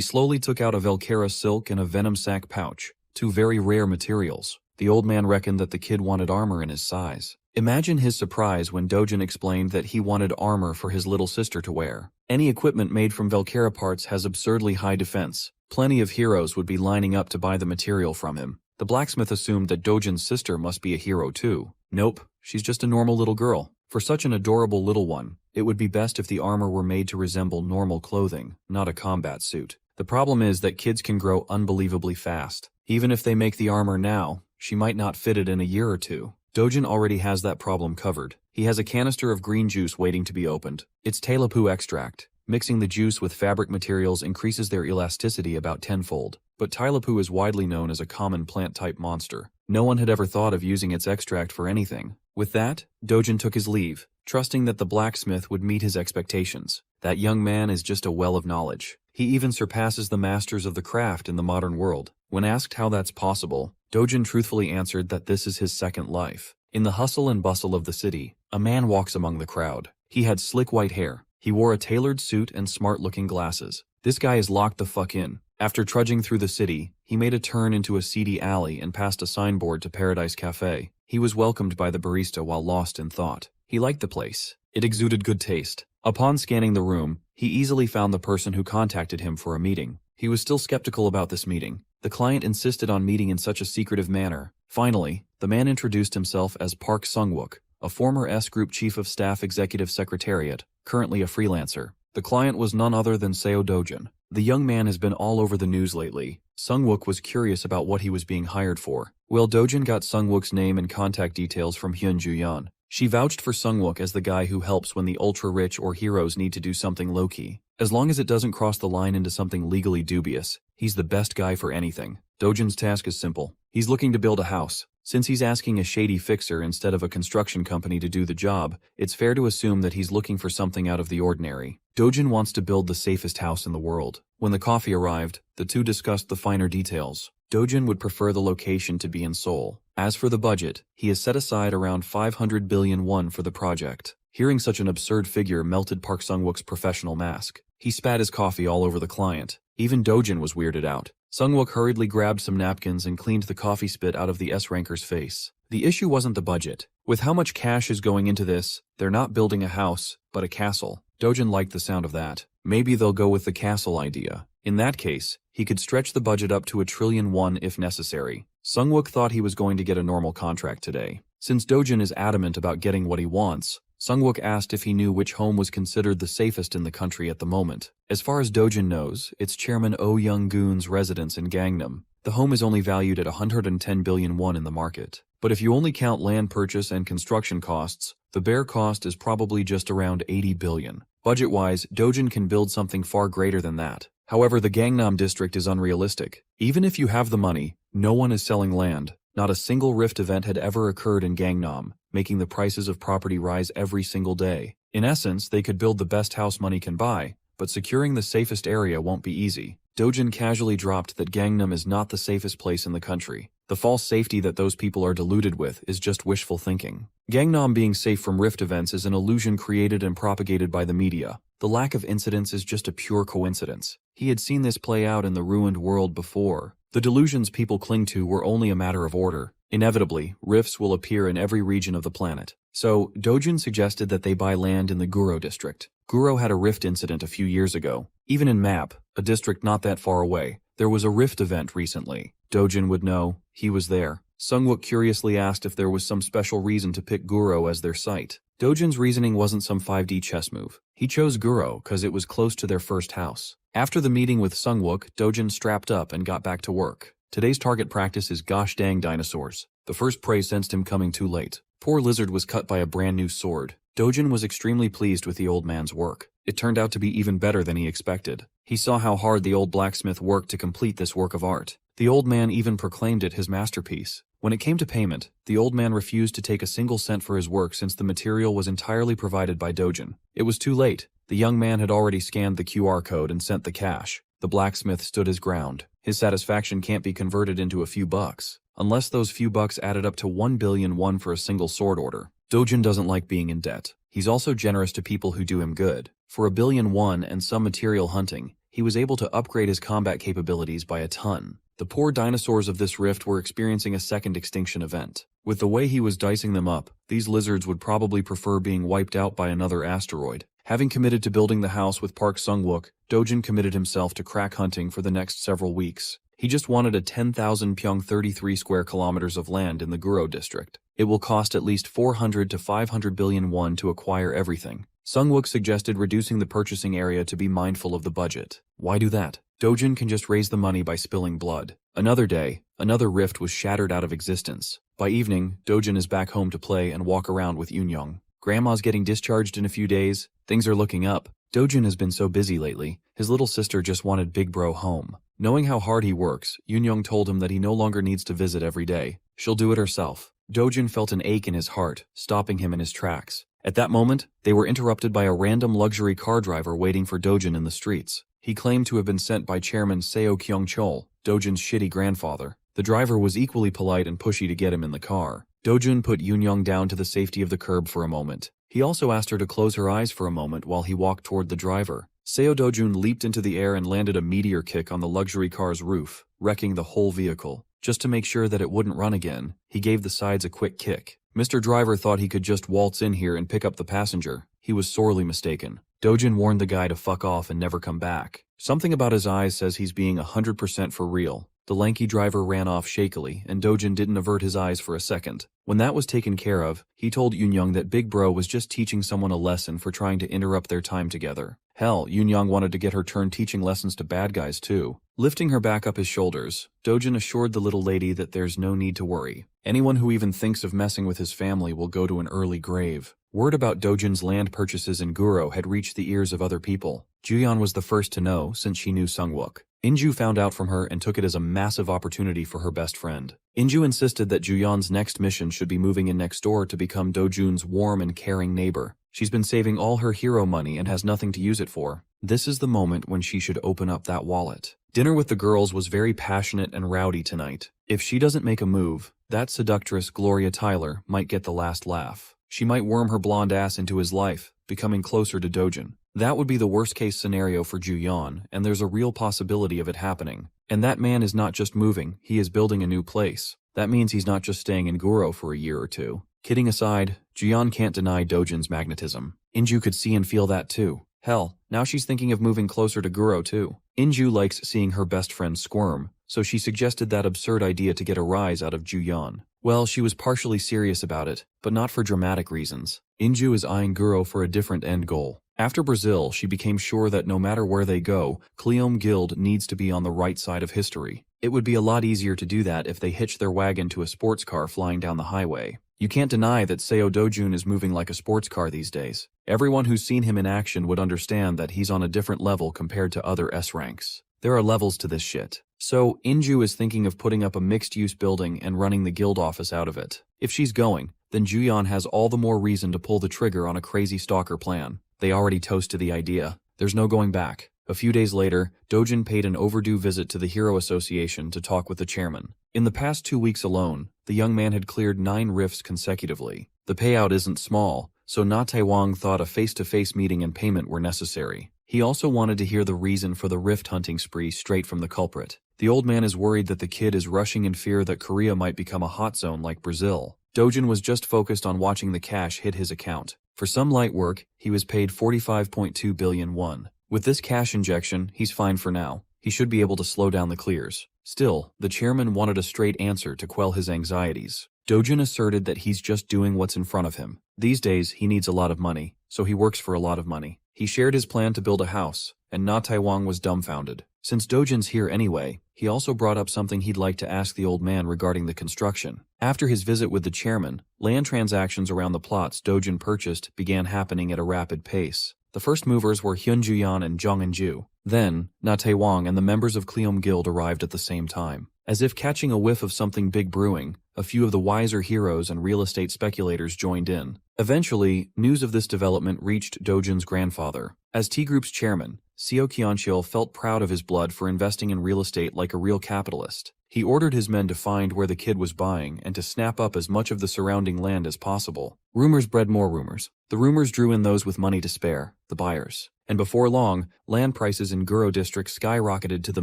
slowly took out a Velcara silk and a venom sac pouch, two very rare materials. The old man reckoned that the kid wanted armor in his size. Imagine his surprise when Dojin explained that he wanted armor for his little sister to wear. Any equipment made from Velcara parts has absurdly high defense. Plenty of heroes would be lining up to buy the material from him. The blacksmith assumed that Dojin's sister must be a hero too. Nope, she's just a normal little girl. For such an adorable little one, it would be best if the armor were made to resemble normal clothing, not a combat suit. The problem is that kids can grow unbelievably fast. Even if they make the armor now, she might not fit it in a year or two. Dojin already has that problem covered. He has a canister of green juice waiting to be opened. It's Tailapu extract. Mixing the juice with fabric materials increases their elasticity about tenfold. But Tailapu is widely known as a common plant-type monster. No one had ever thought of using its extract for anything. With that, Dojin took his leave, trusting that the blacksmith would meet his expectations. That young man is just a well of knowledge. He even surpasses the masters of the craft in the modern world. When asked how that's possible, Dojin truthfully answered that this is his second life. In the hustle and bustle of the city, a man walks among the crowd. He had slick white hair. He wore a tailored suit and smart-looking glasses. This guy is locked the fuck in. After trudging through the city, he made a turn into a seedy alley and passed a signboard to Paradise Cafe. He was welcomed by the barista while lost in thought. He liked the place. It exuded good taste. Upon scanning the room, he easily found the person who contacted him for a meeting. He was still skeptical about this meeting. The client insisted on meeting in such a secretive manner. Finally, the man introduced himself as Park Sung-wook, a former S-Group Chief of Staff Executive Secretariat, currently a freelancer. The client was none other than Seo Dojin. The young man has been all over the news lately. Sung-wook was curious about what he was being hired for. Well, Dojin got Sung-wook's name and contact details from Hyun Ju-yeon. She vouched for Sung-wook as the guy who helps when the ultra-rich or heroes need to do something low-key. As long as it doesn't cross the line into something legally dubious, he's the best guy for anything. Dojin's task is simple. He's looking to build a house. Since he's asking a shady fixer instead of a construction company to do the job, it's fair to assume that he's looking for something out of the ordinary. Dojin wants to build the safest house in the world. When the coffee arrived, the two discussed the finer details. Dojin would prefer the location to be in Seoul. As for the budget, he has set aside around 500 billion won for the project. Hearing such an absurd figure melted Park Sung-wook's professional mask. He spat his coffee all over the client. Even Dojin was weirded out. Sung-wook hurriedly grabbed some napkins and cleaned the coffee spit out of the S-ranker's face. The issue wasn't the budget. With how much cash is going into this, they're not building a house, but a castle. Dojin liked the sound of that. Maybe they'll go with the castle idea. In that case, he could stretch the budget up to 1 trillion won if necessary. Sung-wook thought he was going to get a normal contract today. Since Dojin is adamant about getting what he wants, Sung-wook asked if he knew which home was considered the safest in the country at the moment. As far as Dojin knows, it's Chairman Oh Young-gun's residence in Gangnam. The home is only valued at 110 billion won in the market. But if you only count land purchase and construction costs, the bare cost is probably just around 80 billion. Budget-wise, Dojin can build something far greater than that. However, the Gangnam district is unrealistic. Even if you have the money, no one is selling land. Not a single Rift event had ever occurred in Gangnam, making the prices of property rise every single day. In essence, they could build the best house money can buy, but securing the safest area won't be easy. Dojin casually dropped that Gangnam is not the safest place in the country. The false safety that those people are deluded with is just wishful thinking. Gangnam being safe from Rift events is an illusion created and propagated by the media. The lack of incidents is just a pure coincidence. He had seen this play out in the ruined world before. The delusions people cling to were only a matter of order. Inevitably, rifts will appear in every region of the planet. So, Dojin suggested that they buy land in the Guro district. Guro had a rift incident a few years ago. Even in Map, a district not that far away, there was a rift event recently. Dojin would know. He was there. Sung-wook curiously asked if there was some special reason to pick Guro as their site. Dojin's reasoning wasn't some 5D chess move. He chose Guro because it was close to their first house. After the meeting with Sung-wook, Dojin strapped up and got back to work. Today's target practice is gosh dang dinosaurs. The first prey sensed him coming too late. Poor Lizard was cut by a brand new sword. Dojin was extremely pleased with the old man's work. It turned out to be even better than he expected. He saw how hard the old blacksmith worked to complete this work of art. The old man even proclaimed it his masterpiece. When it came to payment, the old man refused to take a single cent for his work since the material was entirely provided by Dojin. It was too late. The young man had already scanned the QR code and sent the cash. The blacksmith stood his ground. His satisfaction can't be converted into a few bucks. Unless those few bucks added up to 1 billion won for a single sword order. Dojin doesn't like being in debt. He's also generous to people who do him good. For 1 billion won and some material hunting, he was able to upgrade his combat capabilities by a ton. The poor dinosaurs of this rift were experiencing a second extinction event. With the way he was dicing them up, these lizards would probably prefer being wiped out by another asteroid. Having committed to building the house with Park Sung-wook, Dojin committed himself to crack hunting for the next several weeks. He just wanted a 10,000 pyong 33 square kilometers of land in the Guro district. It will cost at least 400 to 500 billion won to acquire everything. Sung-wook suggested reducing the purchasing area to be mindful of the budget. Why do that? Dojin can just raise the money by spilling blood. Another day, another rift was shattered out of existence. By evening, Dojin is back home to play and walk around with Yoon-young. Grandma's getting discharged in a few days. Things are looking up. Dojin has been so busy lately. His little sister just wanted Big Bro home. Knowing how hard he works, Yoon-young told him that he no longer needs to visit every day. She'll do it herself. Dojin felt an ache in his heart, stopping him in his tracks. At that moment, they were interrupted by a random luxury car driver waiting for Dojin in the streets. He claimed to have been sent by Chairman Seo Kyung-chol, Dojin's shitty grandfather. The driver was equally polite and pushy to get him in the car. Dojin put Yoon-young down to the safety of the curb for a moment. He also asked her to close her eyes for a moment while he walked toward the driver. Seo Dojun leaped into the air and landed a meteor kick on the luxury car's roof, wrecking the whole vehicle. Just to make sure that it wouldn't run again, he gave the sides a quick kick. Mr. Driver thought he could just waltz in here and pick up the passenger. He was sorely mistaken. Dojin warned the guy to fuck off and never come back. Something about his eyes says he's being 100% for real. The lanky driver ran off shakily, and Dojin didn't avert his eyes for a second. When that was taken care of, he told Yoon-young that Big Bro was just teaching someone a lesson for trying to interrupt their time together. Hell, Yoon-young wanted to get her turn teaching lessons to bad guys too. Lifting her back up his shoulders, Dojin assured the little lady that there's no need to worry. Anyone who even thinks of messing with his family will go to an early grave. Word about Dojin's land purchases in Guro had reached the ears of other people. Juyeon was the first to know since she knew Sung-wook. Inju found out from her and took it as a massive opportunity for her best friend. Inju insisted that Juyeon's next mission should be moving in next door to become Dojun's warm and caring neighbor. She's been saving all her hero money and has nothing to use it for. This is the moment when she should open up that wallet. Dinner with the girls was very passionate and rowdy tonight. If she doesn't make a move, that seductress Gloria Tyler might get the last laugh. She might worm her blonde ass into his life, becoming closer to Dojun. That would be the worst-case scenario for Juyeon, and there's a real possibility of it happening. And that man is not just moving, he is building a new place. That means he's not just staying in Guro for a year or two. Kidding aside, Juyeon can't deny Dojun's magnetism. Inju could see and feel that too. Hell, now she's thinking of moving closer to Guro too. Inju likes seeing her best friend squirm, so she suggested that absurd idea to get a rise out of Juyeon. Well, she was partially serious about it, but not for dramatic reasons. Inju is eyeing Guro for a different end goal. After Brazil, she became sure that no matter where they go, Cleom Guild needs to be on the right side of history. It would be a lot easier to do that if they hitched their wagon to a sports car flying down the highway. You can't deny that Seo Dojun is moving like a sports car these days. Everyone who's seen him in action would understand that he's on a different level compared to other S ranks. There are levels to this shit. So, Inju is thinking of putting up a mixed-use building and running the guild office out of it. If she's going, then Juyeon has all the more reason to pull the trigger on a crazy stalker plan. They already toasted the idea. There's no going back. A few days later, Dojun paid an overdue visit to the Hero Association to talk with the chairman. In the past 2 weeks alone, the young man had cleared 9 rifts consecutively. The payout isn't small, so Na Taewang thought a face-to-face meeting and payment were necessary. He also wanted to hear the reason for the rift hunting spree straight from the culprit. The old man is worried that the kid is rushing in fear that Korea might become a hot zone like Brazil. Dojun was just focused on watching the cash hit his account. For some light work, he was paid 45.2 billion won. With this cash injection, he's fine for now. He should be able to slow down the clears. Still, the chairman wanted a straight answer to quell his anxieties. Dojun asserted that he's just doing what's in front of him. These days, he needs a lot of money, so he works for a lot of money. He shared his plan to build a house, and Na Taewang was dumbfounded. Since Dojun's here anyway, he also brought up something he'd like to ask the old man regarding the construction. After his visit with the chairman, land transactions around the plots Dojun purchased began happening at a rapid pace. The first movers were Hyun Juyeon and Jong In-ju. Then, Na Taewang and the members of Cleom Guild arrived at the same time. As if catching a whiff of something big brewing, a few of the wiser heroes and real estate speculators joined in. Eventually, news of this development reached Dojun's grandfather. As T-Group's chairman, Seo Kyonchil felt proud of his blood for investing in real estate like a real capitalist. He ordered his men to find where the kid was buying and to snap up as much of the surrounding land as possible. Rumors bred more rumors. The rumors drew in those with money to spare, the buyers. And before long, land prices in Guro district skyrocketed to the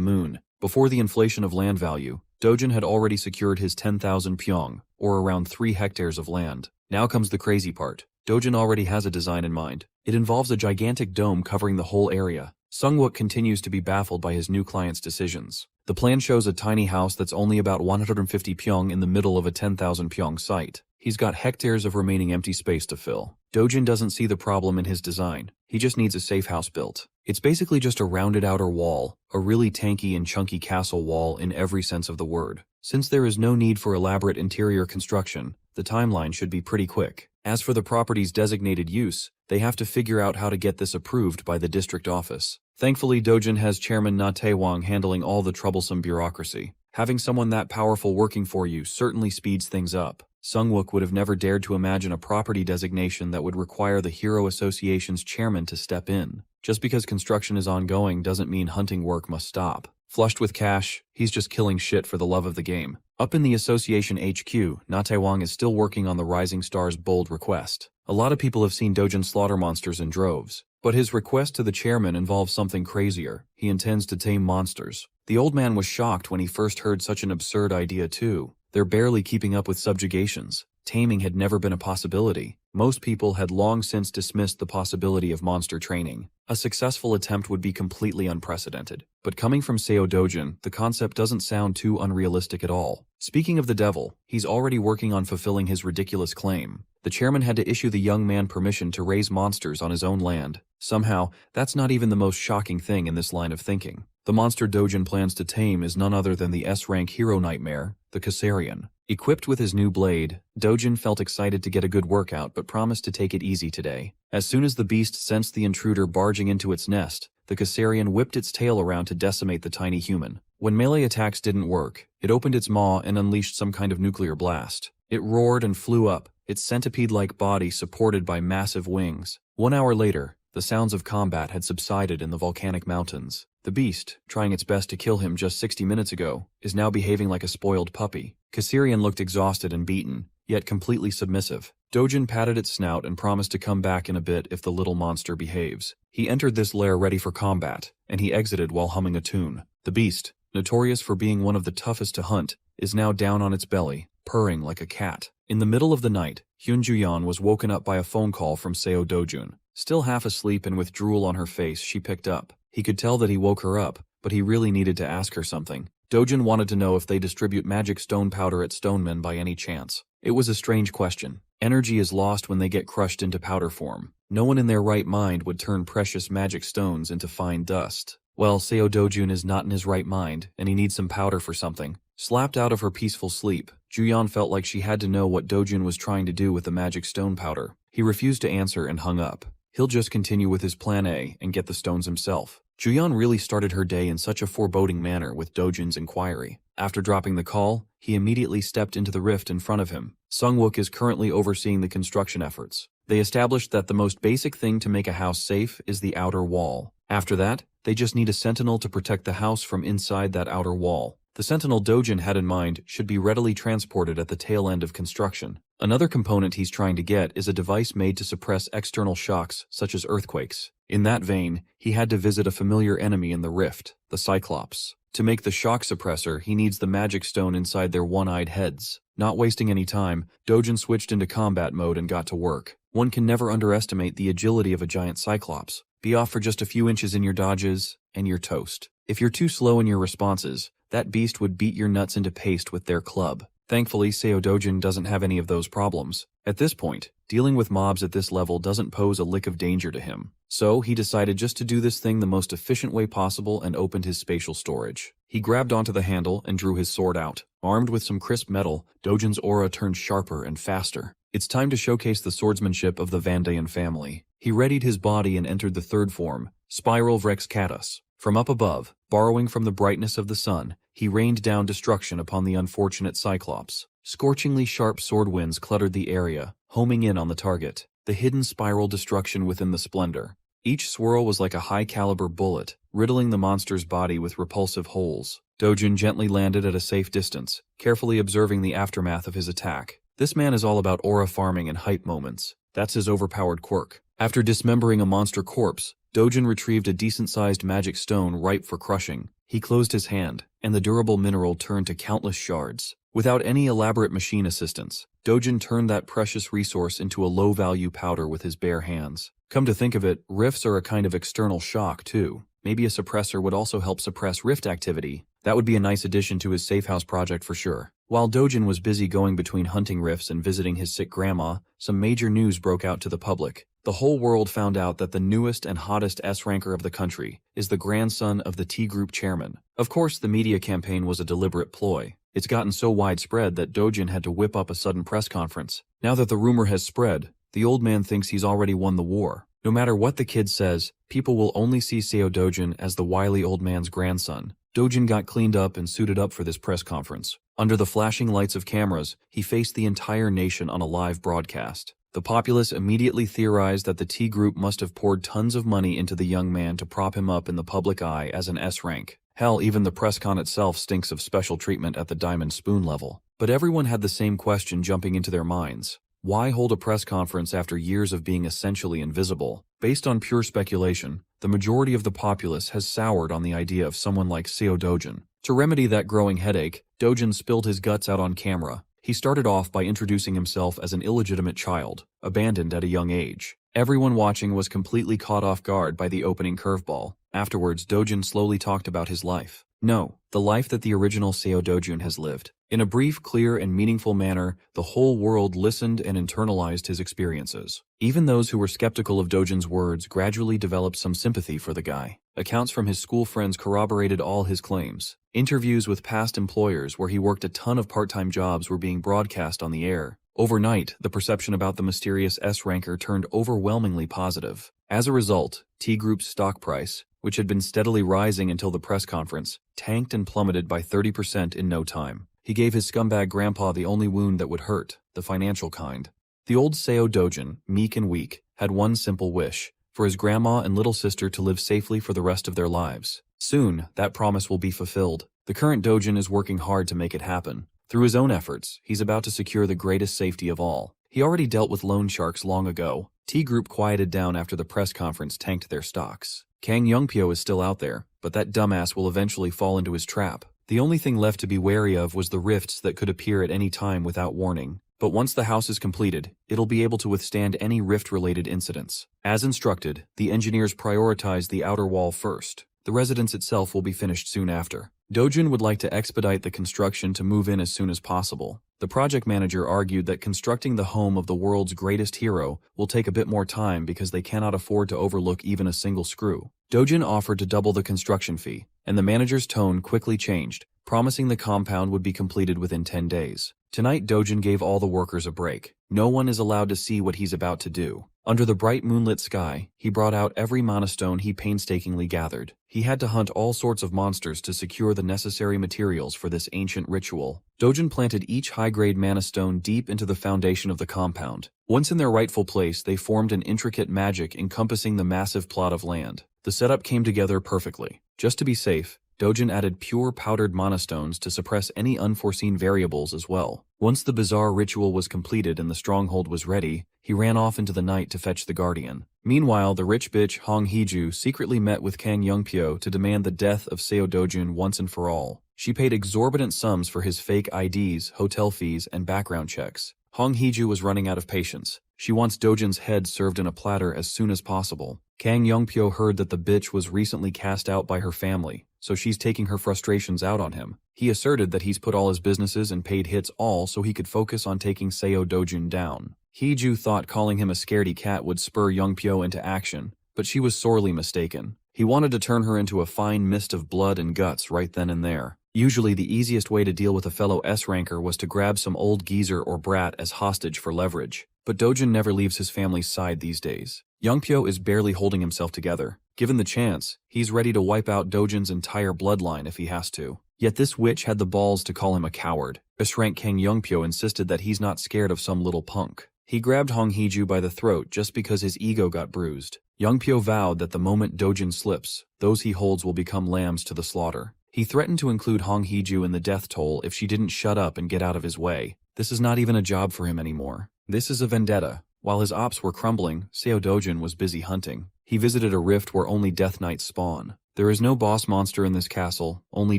moon. Before the inflation of land value, Dojun had already secured his 10,000 pyong, or around 3 hectares of land. Now comes the crazy part. Dojun already has a design in mind. It involves a gigantic dome covering the whole area. Sungwook continues to be baffled by his new client's decisions. The plan shows a tiny house that's only about 150 pyong in the middle of a 10,000 pyong site. He's got hectares of remaining empty space to fill. Dojun doesn't see the problem in his design. He just needs a safe house built. It's basically just a rounded outer wall, a really tanky and chunky castle wall in every sense of the word. Since there is no need for elaborate interior construction, the timeline should be pretty quick. As for the property's designated use, they have to figure out how to get this approved by the district office. Thankfully, Dojun has Chairman Na Taewang handling all the troublesome bureaucracy. Having someone that powerful working for you certainly speeds things up. Sungwook would have never dared to imagine a property designation that would require the Hero Association's chairman to step in. Just because construction is ongoing doesn't mean hunting work must stop. Flushed with cash, he's just killing shit for the love of the game. Up in the association HQ, Na Taewang is still working on the Rising Star's bold request. A lot of people have seen Dojun slaughter monsters in droves, but his request to the chairman involves something crazier. He intends to tame monsters. The old man was shocked when he first heard such an absurd idea too. They're barely keeping up with subjugations. Taming had never been a possibility. Most people had long since dismissed the possibility of monster training. A successful attempt would be completely unprecedented. But coming from Seo Dojun, the concept doesn't sound too unrealistic at all. Speaking of the devil, he's already working on fulfilling his ridiculous claim. The chairman had to issue the young man permission to raise monsters on his own land. Somehow, that's not even the most shocking thing in this line of thinking. The monster Dojun plans to tame is none other than the S-rank hero nightmare, the Kassarian. Equipped with his new blade, Dojun felt excited to get a good workout but promised to take it easy today. As soon as the beast sensed the intruder barging into its nest, the Caesarian whipped its tail around to decimate the tiny human. When melee attacks didn't work, it opened its maw and unleashed some kind of nuclear blast. It roared and flew up, its centipede-like body supported by massive wings. 1 hour later, the sounds of combat had subsided in the volcanic mountains. The beast, trying its best to kill him just 60 minutes ago, is now behaving like a spoiled puppy. Caesarian looked exhausted and beaten, yet completely submissive. Dojin patted its snout and promised to come back in a bit if the little monster behaves. He entered this lair ready for combat, and he exited while humming a tune. The beast, notorious for being one of the toughest to hunt, is now down on its belly, purring like a cat. In the middle of the night, Hyun Juyeon was woken up by a phone call from Seo Dojun. Still half asleep and with drool on her face, she picked up. He could tell that he woke her up, but he really needed to ask her something. Dojun wanted to know if they distribute magic stone powder at Stonemen by any chance. It was a strange question. Energy is lost when they get crushed into powder form. No one in their right mind would turn precious magic stones into fine dust. Well, Seo Dojun is not in his right mind, and he needs some powder for something. Slapped out of her peaceful sleep, Juyeon felt like she had to know what Dojun was trying to do with the magic stone powder. He refused to answer and hung up. He'll just continue with his plan A and get the stones himself. Juyeon really started her day in such a foreboding manner with Dojun's inquiry. After dropping the call, he immediately stepped into the rift in front of him. Sungwook is currently overseeing the construction efforts. They established that the most basic thing to make a house safe is the outer wall. After that, they just need a sentinel to protect the house from inside that outer wall. The sentinel Dojin had in mind should be readily transported at the tail end of construction. Another component he's trying to get is a device made to suppress external shocks, such as earthquakes. In that vein, he had to visit a familiar enemy in the rift, the Cyclops. To make the shock suppressor, he needs the magic stone inside their one-eyed heads. Not wasting any time, Dojin switched into combat mode and got to work. One can never underestimate the agility of a giant Cyclops. Be off for just a few inches in your dodges, and you're toast. If you're too slow in your responses, that beast would beat your nuts into paste with their club. Thankfully, Seo Dojin doesn't have any of those problems. At this point, dealing with mobs at this level doesn't pose a lick of danger to him. So, he decided just to do this thing the most efficient way possible and opened his spatial storage. He grabbed onto the handle and drew his sword out. Armed with some crisp metal, Dojin's aura turned sharper and faster. It's time to showcase the swordsmanship of the Vandayan family. He readied his body and entered the third form, Spiral Vrex Catus. From up above, borrowing from the brightness of the sun, he rained down destruction upon the unfortunate Cyclops. Scorchingly sharp sword winds cluttered the area, homing in on the target. The hidden spiral destruction within the splendor. Each swirl was like a high-caliber bullet, riddling the monster's body with repulsive holes. Dojin gently landed at a safe distance, carefully observing the aftermath of his attack. This man is all about aura farming and hype moments. That's his overpowered quirk. After dismembering a monster corpse, Dojin retrieved a decent-sized magic stone ripe for crushing. He closed his hand, and the durable mineral turned to countless shards. Without any elaborate machine assistance, Dojin turned that precious resource into a low-value powder with his bare hands. Come to think of it, rifts are a kind of external shock, too. Maybe a suppressor would also help suppress rift activity. That would be a nice addition to his safe house project for sure. While Dojin was busy going between hunting rifts and visiting his sick grandma, some major news broke out to the public. The whole world found out that the newest and hottest S-ranker of the country is the grandson of the T-Group chairman. Of course, the media campaign was a deliberate ploy. It's gotten so widespread that Dojin had to whip up a sudden press conference. Now that the rumor has spread, the old man thinks he's already won the war. No matter what the kid says, people will only see Seo Dojin as the wily old man's grandson. Dojin got cleaned up and suited up for this press conference. Under the flashing lights of cameras, he faced the entire nation on a live broadcast. The populace immediately theorized that the T-Group must have poured tons of money into the young man to prop him up in the public eye as an S-rank. Hell, even the press con itself stinks of special treatment at the diamond spoon level. But everyone had the same question jumping into their minds. Why hold a press conference after years of being essentially invisible? Based on pure speculation, the majority of the populace has soured on the idea of someone like Seo Dojin. To remedy that growing headache, Dojin spilled his guts out on camera. He started off by introducing himself as an illegitimate child, abandoned at a young age. Everyone watching was completely caught off guard by the opening curveball. Afterwards, Dojin slowly talked about his life. No, the life that the original Seo Dojun has lived. In a brief, clear, and meaningful manner, the whole world listened and internalized his experiences. Even those who were skeptical of Dojin's words gradually developed some sympathy for the guy. Accounts from his school friends corroborated all his claims. Interviews with past employers where he worked a ton of part-time jobs were being broadcast on the air. Overnight, the perception about the mysterious S-ranker turned overwhelmingly positive. As a result, T-Group's stock price, which had been steadily rising until the press conference, tanked and plummeted by 30% in no time. He gave his scumbag grandpa the only wound that would hurt, the financial kind. The old Seo Dojin, meek and weak, had one simple wish: for his grandma and little sister to live safely for the rest of their lives. Soon, that promise will be fulfilled. The current Dojin is working hard to make it happen. Through his own efforts, he's about to secure the greatest safety of all. He already dealt with loan sharks long ago. T-Group quieted down after the press conference tanked their stocks. Kang Youngpyo is still out there, but that dumbass will eventually fall into his trap. The only thing left to be wary of was the rifts that could appear at any time without warning. But once the house is completed, it'll be able to withstand any rift-related incidents. As instructed, the engineers prioritize the outer wall first. The residence itself will be finished soon after. Dojin would like to expedite the construction to move in as soon as possible. The project manager argued that constructing the home of the world's greatest hero will take a bit more time because they cannot afford to overlook even a single screw. Dojin offered to double the construction fee, and the manager's tone quickly changed, promising the compound would be completed within 10 days. Tonight, Dojin gave all the workers a break. No one is allowed to see what he's about to do. Under the bright moonlit sky, he brought out every mana stone he painstakingly gathered. He had to hunt all sorts of monsters to secure the necessary materials for this ancient ritual. Dojin planted each high-grade mana stone deep into the foundation of the compound. Once in their rightful place, they formed an intricate magic encompassing the massive plot of land. The setup came together perfectly. Just to be safe, Dojin added pure powdered mana stones to suppress any unforeseen variables as well. Once the bizarre ritual was completed and the stronghold was ready, he ran off into the night to fetch the guardian. Meanwhile, the rich bitch Hong Heju secretly met with Kang Youngpyo to demand the death of Seo Dojin once and for all. She paid exorbitant sums for his fake IDs, hotel fees, and background checks. Hong Heju was running out of patience. She wants Dojin's head served in a platter as soon as possible. Kang Youngpyo heard that the bitch was recently cast out by her family, so she's taking her frustrations out on him. He asserted that he's put all his businesses and paid hits all so he could focus on taking Seo Dojin down. Heju thought calling him a scaredy cat would spur Youngpyo into action, but she was sorely mistaken. He wanted to turn her into a fine mist of blood and guts right then and there. Usually the easiest way to deal with a fellow S-ranker was to grab some old geezer or brat as hostage for leverage. But Dojin never leaves his family's side these days. Youngpyo is barely holding himself together. Given the chance, he's ready to wipe out Dojin's entire bloodline if he has to. Yet this witch had the balls to call him a coward. S-rank Kang Youngpyo insisted that he's not scared of some little punk. He grabbed Hong Heju by the throat just because his ego got bruised. Youngpyo vowed that the moment Dojin slips, those he holds will become lambs to the slaughter. He threatened to include Hong Heju in the death toll if she didn't shut up and get out of his way. This is not even a job for him anymore. This is a vendetta. While his ops were crumbling, Seo Dojin was busy hunting. He visited a rift where only Death Knights spawn. There is no boss monster in this castle, only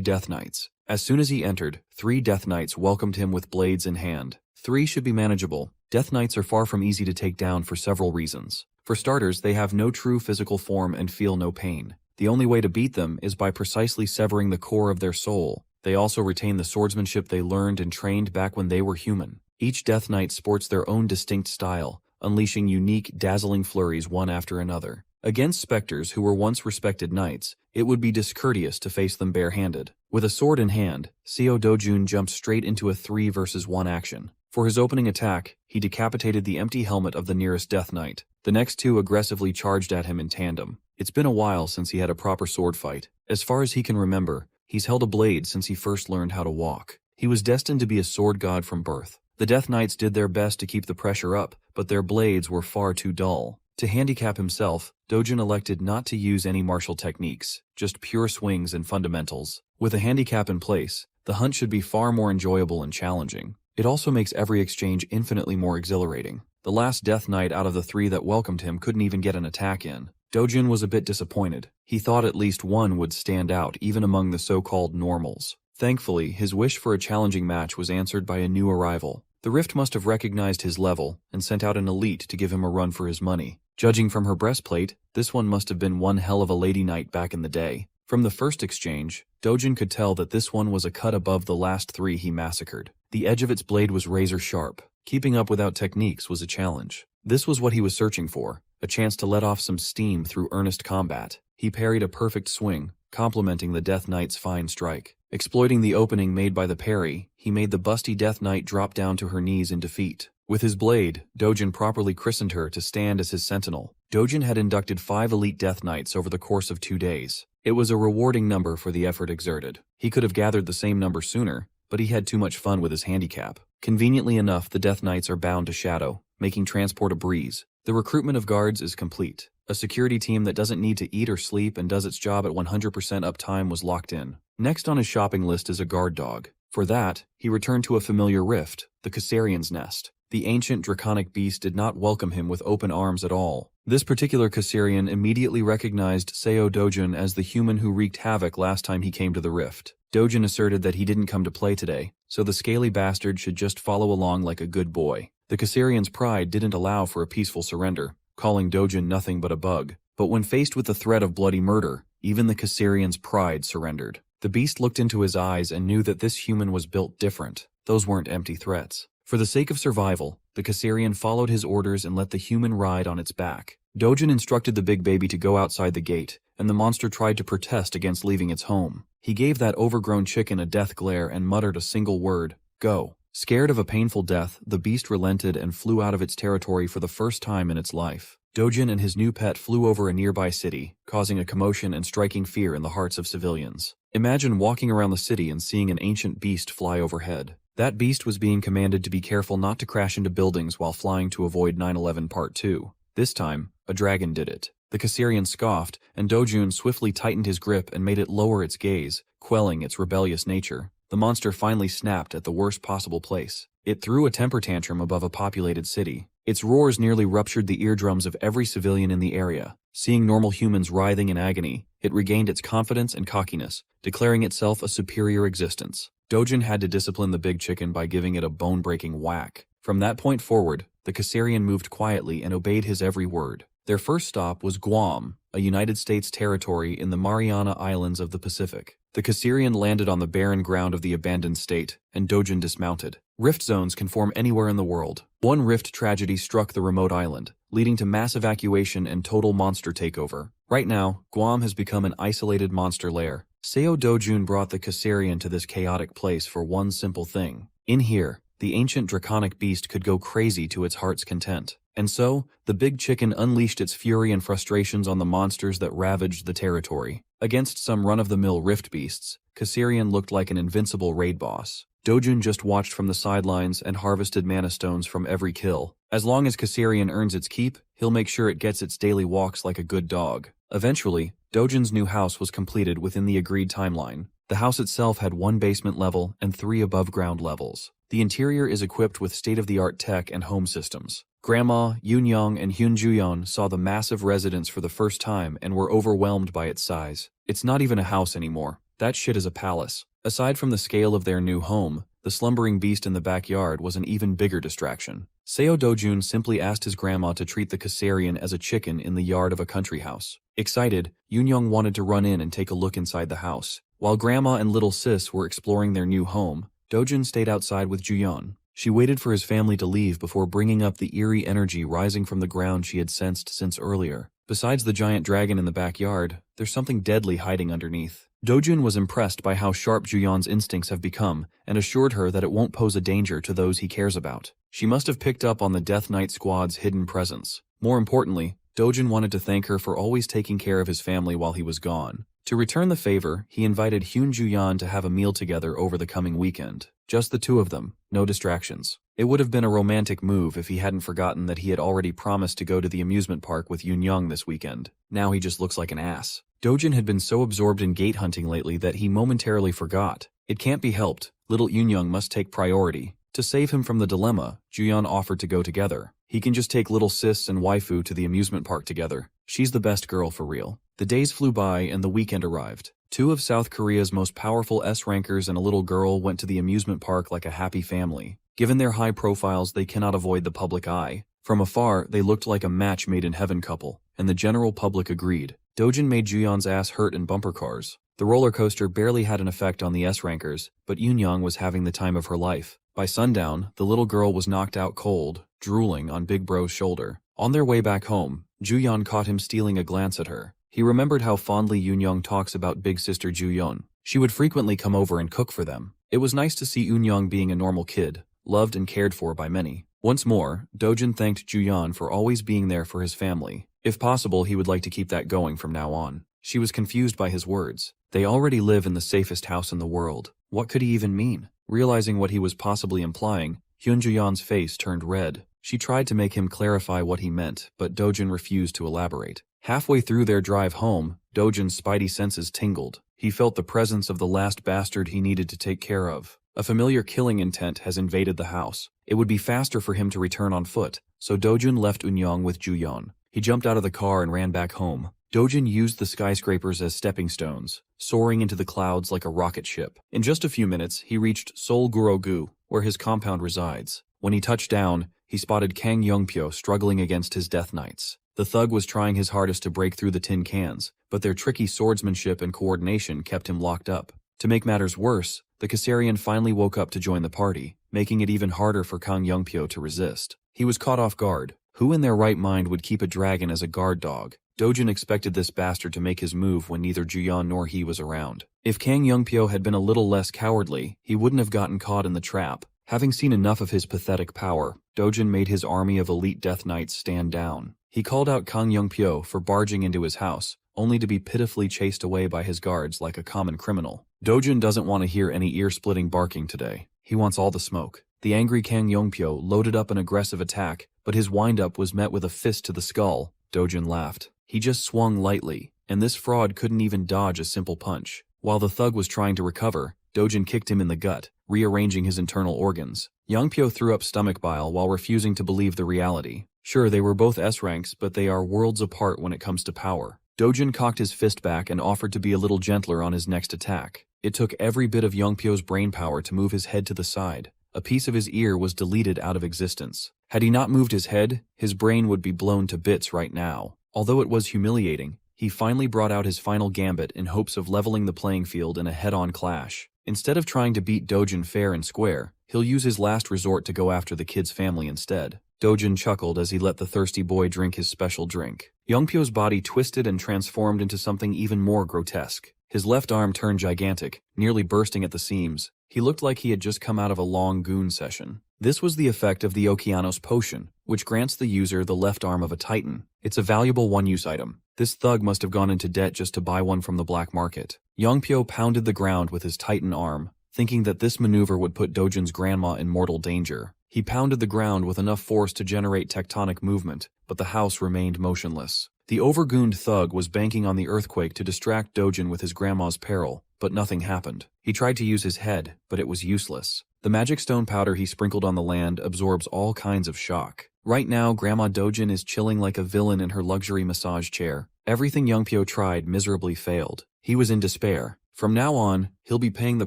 Death Knights. As soon as he entered, 3 Death Knights welcomed him with blades in hand. 3 should be manageable. Death Knights are far from easy to take down for several reasons. For starters, they have no true physical form and feel no pain. The only way to beat them is by precisely severing the core of their soul. They also retain the swordsmanship they learned and trained back when they were human. Each Death Knight sports their own distinct style, unleashing unique, dazzling flurries one after another. Against specters who were once respected knights, it would be discourteous to face them barehanded. With a sword in hand, Seo Dojun jumped straight into a 3 versus 1 action. For his opening attack, he decapitated the empty helmet of the nearest Death Knight. The next 2 aggressively charged at him in tandem. It's been a while since he had a proper sword fight. As far as he can remember, he's held a blade since he first learned how to walk. He was destined to be a sword god from birth. The Death Knights did their best to keep the pressure up, but their blades were far too dull. To handicap himself, Dojin elected not to use any martial techniques, just pure swings and fundamentals. With a handicap in place, the hunt should be far more enjoyable and challenging. It also makes every exchange infinitely more exhilarating. The last Death Knight out of the 3 that welcomed him couldn't even get an attack in. Dojin was a bit disappointed. He thought at least one would stand out even among the so-called normals. Thankfully, his wish for a challenging match was answered by a new arrival. The Rift must have recognized his level and sent out an elite to give him a run for his money. Judging from her breastplate, this one must have been one hell of a lady knight back in the day. From the first exchange, Dojin could tell that this one was a cut above the last 3 he massacred. The edge of its blade was razor sharp. Keeping up without techniques was a challenge. This was what he was searching for, a chance to let off some steam through earnest combat. He parried a perfect swing, complementing the Death Knight's fine strike. Exploiting the opening made by the parry, he made the busty Death Knight drop down to her knees in defeat. With his blade, Dojin properly christened her to stand as his sentinel. Dojin had inducted 5 elite Death Knights over the course of 2 days. It was a rewarding number for the effort exerted. He could have gathered the same number sooner, but he had too much fun with his handicap. Conveniently enough, the Death Knights are bound to Shadow, making transport a breeze. The recruitment of guards is complete. A security team that doesn't need to eat or sleep and does its job at 100% uptime was locked in. Next on his shopping list is a guard dog. For that, he returned to a familiar rift, the Caesarian's nest. The ancient draconic beast did not welcome him with open arms at all. This particular Caesarian immediately recognized Seo Dojin as the human who wreaked havoc last time he came to the rift. Dojin asserted that he didn't come to play today, so the scaly bastard should just follow along like a good boy. The Caesarian's pride didn't allow for a peaceful surrender, calling Dojin nothing but a bug. But when faced with the threat of bloody murder, even the Caesarian's pride surrendered. The beast looked into his eyes and knew that this human was built different. Those weren't empty threats. For the sake of survival, the Caesarian followed his orders and let the human ride on its back. Dojin instructed the big baby to go outside the gate, and the monster tried to protest against leaving its home. He gave that overgrown chicken a death glare and muttered a single word, "Go." Scared of a painful death, the beast relented and flew out of its territory for the first time in its life. Dojin and his new pet flew over a nearby city, causing a commotion and striking fear in the hearts of civilians. Imagine walking around the city and seeing an ancient beast fly overhead. That beast was being commanded to be careful not to crash into buildings while flying to avoid 9/11 Part 2. This time, a dragon did it. The Caesarian scoffed, and Dojun swiftly tightened his grip and made it lower its gaze, quelling its rebellious nature. The monster finally snapped at the worst possible place. It threw a temper tantrum above a populated city. Its roars nearly ruptured the eardrums of every civilian in the area. Seeing normal humans writhing in agony, it regained its confidence and cockiness, declaring itself a superior existence. Dojin had to discipline the big chicken by giving it a bone-breaking whack. From that point forward, the Caesarian moved quietly and obeyed his every word. Their first stop was Guam, a United States territory in the Mariana Islands of the Pacific. The Caesarian landed on the barren ground of the abandoned state, and Dojin dismounted. Rift zones can form anywhere in the world. One rift tragedy struck the remote island, leading to mass evacuation and total monster takeover. Right now, Guam has become an isolated monster lair. Seo Dojun brought the Caesarian to this chaotic place for one simple thing. In here, the ancient draconic beast could go crazy to its heart's content. And so, the big chicken unleashed its fury and frustrations on the monsters that ravaged the territory. Against some run-of-the-mill rift beasts, Caesarian looked like an invincible raid boss. Dojun just watched from the sidelines and harvested mana stones from every kill. As long as Caesarian earns its keep, he'll make sure it gets its daily walks like a good dog. Eventually, Dojun's new house was completed within the agreed timeline. The house itself had 1 basement level and 3 above-ground levels. The interior is equipped with state-of-the-art tech and home systems. Grandma, Yoon-young, and Hyun-juyeon saw the massive residence for the first time and were overwhelmed by its size. It's not even a house anymore. That shit is a palace. Aside from the scale of their new home, the slumbering beast in the backyard was an even bigger distraction. Seo Dojun simply asked his grandma to treat the Caesarian as a chicken in the yard of a country house. Excited, Yoon-young wanted to run in and take a look inside the house. While grandma and little sis were exploring their new home, Dojun stayed outside with Juyeon. She waited for his family to leave before bringing up the eerie energy rising from the ground she had sensed since earlier. Besides the giant dragon in the backyard, there's something deadly hiding underneath. Dojun was impressed by how sharp Juyeon's instincts have become and assured her that it won't pose a danger to those he cares about. She must have picked up on the Death Knight squad's hidden presence. More importantly, Dojun wanted to thank her for always taking care of his family while he was gone. To return the favor, he invited Hyun-juyeon to have a meal together over the coming weekend. Just the two of them, no distractions. It would have been a romantic move if he hadn't forgotten that he had already promised to go to the amusement park with Yoon-young this weekend. Now he just looks like an ass. Dojun had been so absorbed in gate hunting lately that he momentarily forgot. It can't be helped. Little Yoon-young must take priority. To save him from the dilemma, Juyeon offered to go together. He can just take little sis and waifu to the amusement park together. She's the best girl for real. The days flew by and the weekend arrived. 2 of South Korea's most powerful S-rankers and a little girl went to the amusement park like a happy family. Given their high profiles, they cannot avoid the public eye. From afar, they looked like a match made in heaven couple, and the general public agreed. Dojun made Juyeon's ass hurt in bumper cars. The roller coaster barely had an effect on the S-rankers, but Yoon-young was having the time of her life. By sundown, the little girl was knocked out cold, drooling on Big Bro's shoulder. On their way back home, Juyeon caught him stealing a glance at her. He remembered how fondly Yoon-young talks about big sister Juyeon. She would frequently come over and cook for them. It was nice to see Yoon-young being a normal kid, loved and cared for by many. Once more, Dojun thanked Juyeon for always being there for his family. If possible, he would like to keep that going from now on. She was confused by his words. They already live in the safest house in the world. What could he even mean? Realizing what he was possibly implying, Hyunjuyeon's face turned red. She tried to make him clarify what he meant, but Dojin refused to elaborate. Halfway through their drive home, Dojin's spidey senses tingled. He felt the presence of the last bastard he needed to take care of. A familiar killing intent has invaded the house. It would be faster for him to return on foot, so Dojin left Unyoung with Juyeon. He jumped out of the car and ran back home. Dojin used the skyscrapers as stepping stones, soaring into the clouds like a rocket ship. In just a few minutes, he reached Seoul-Gurogu, where his compound resides. When he touched down, he spotted Kang Youngpyo struggling against his death knights. The thug was trying his hardest to break through the tin cans, but their tricky swordsmanship and coordination kept him locked up. To make matters worse, the Kassarian finally woke up to join the party, making it even harder for Kang Youngpyo to resist. He was caught off guard. Who in their right mind would keep a dragon as a guard dog? Dojin expected this bastard to make his move when neither Juyeon nor he was around. If Kang Youngpyo had been a little less cowardly, he wouldn't have gotten caught in the trap. Having seen enough of his pathetic power, Dojin made his army of elite death knights stand down. He called out Kang Youngpyo for barging into his house, only to be pitifully chased away by his guards like a common criminal. Dojin doesn't want to hear any ear-splitting barking today. He wants all the smoke. The angry Kang Youngpyo loaded up an aggressive attack, but his wind-up was met with a fist to the skull. Dojin laughed. He just swung lightly, and this fraud couldn't even dodge a simple punch. While the thug was trying to recover, Dojin kicked him in the gut, rearranging his internal organs. Youngpyo threw up stomach bile while refusing to believe the reality. Sure, they were both S-ranks, but they are worlds apart when it comes to power. Dojin cocked his fist back and offered to be a little gentler on his next attack. It took every bit of Youngpyo's brain power to move his head to the side. A piece of his ear was deleted out of existence. Had he not moved his head, his brain would be blown to bits right now. Although it was humiliating, he finally brought out his final gambit in hopes of leveling the playing field in a head-on clash. Instead of trying to beat Dojin fair and square, he'll use his last resort to go after the kid's family instead. Dojin chuckled as he let the thirsty boy drink his special drink. Youngpyo's body twisted and transformed into something even more grotesque. His left arm turned gigantic, nearly bursting at the seams. He looked like he had just come out of a long goon session. This was the effect of the Okeanos potion, which grants the user the left arm of a titan. It's a valuable one-use item. This thug must have gone into debt just to buy one from the black market. Youngpyo pounded the ground with his titan arm, thinking that this maneuver would put Dojin's grandma in mortal danger. He pounded the ground with enough force to generate tectonic movement, but the house remained motionless. The overgooned thug was banking on the earthquake to distract Dojin with his grandma's peril, but nothing happened. He tried to use his head, but it was useless. The magic stone powder he sprinkled on the land absorbs all kinds of shock. Right now, Grandma Dojin is chilling like a villain in her luxury massage chair. Everything Youngpyo tried miserably failed. He was in despair. From now on, he'll be paying the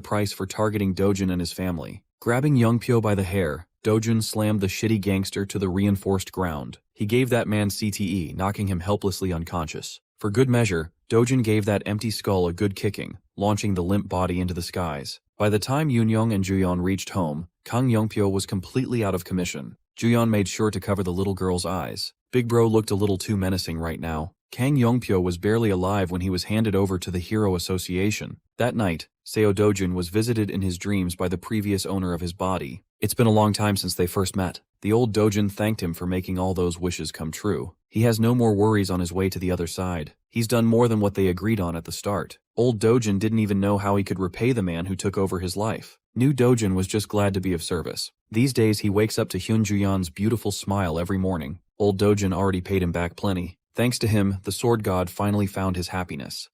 price for targeting Dojin and his family. Grabbing Youngpyo by the hair, Dojin slammed the shitty gangster to the reinforced ground. He gave that man CTE, knocking him helplessly unconscious. For good measure, Dojin gave that empty skull a good kicking, launching the limp body into the skies. By the time Yoonyoung and Juyeon reached home, Kang Youngpyo was completely out of commission. Juyeon made sure to cover the little girl's eyes. Big Bro looked a little too menacing right now. Kang Youngpyo was barely alive when he was handed over to the Hero Association. That night, Seo Dojin was visited in his dreams by the previous owner of his body. It's been a long time since they first met. The old Dojin thanked him for making all those wishes come true. He has no more worries on his way to the other side. He's done more than what they agreed on at the start. Old Dojin didn't even know how he could repay the man who took over his life. New Dojin was just glad to be of service. These days he wakes up to Hyun Juyeon's beautiful smile every morning. Old Dojin already paid him back plenty. Thanks to him, the sword god finally found his happiness.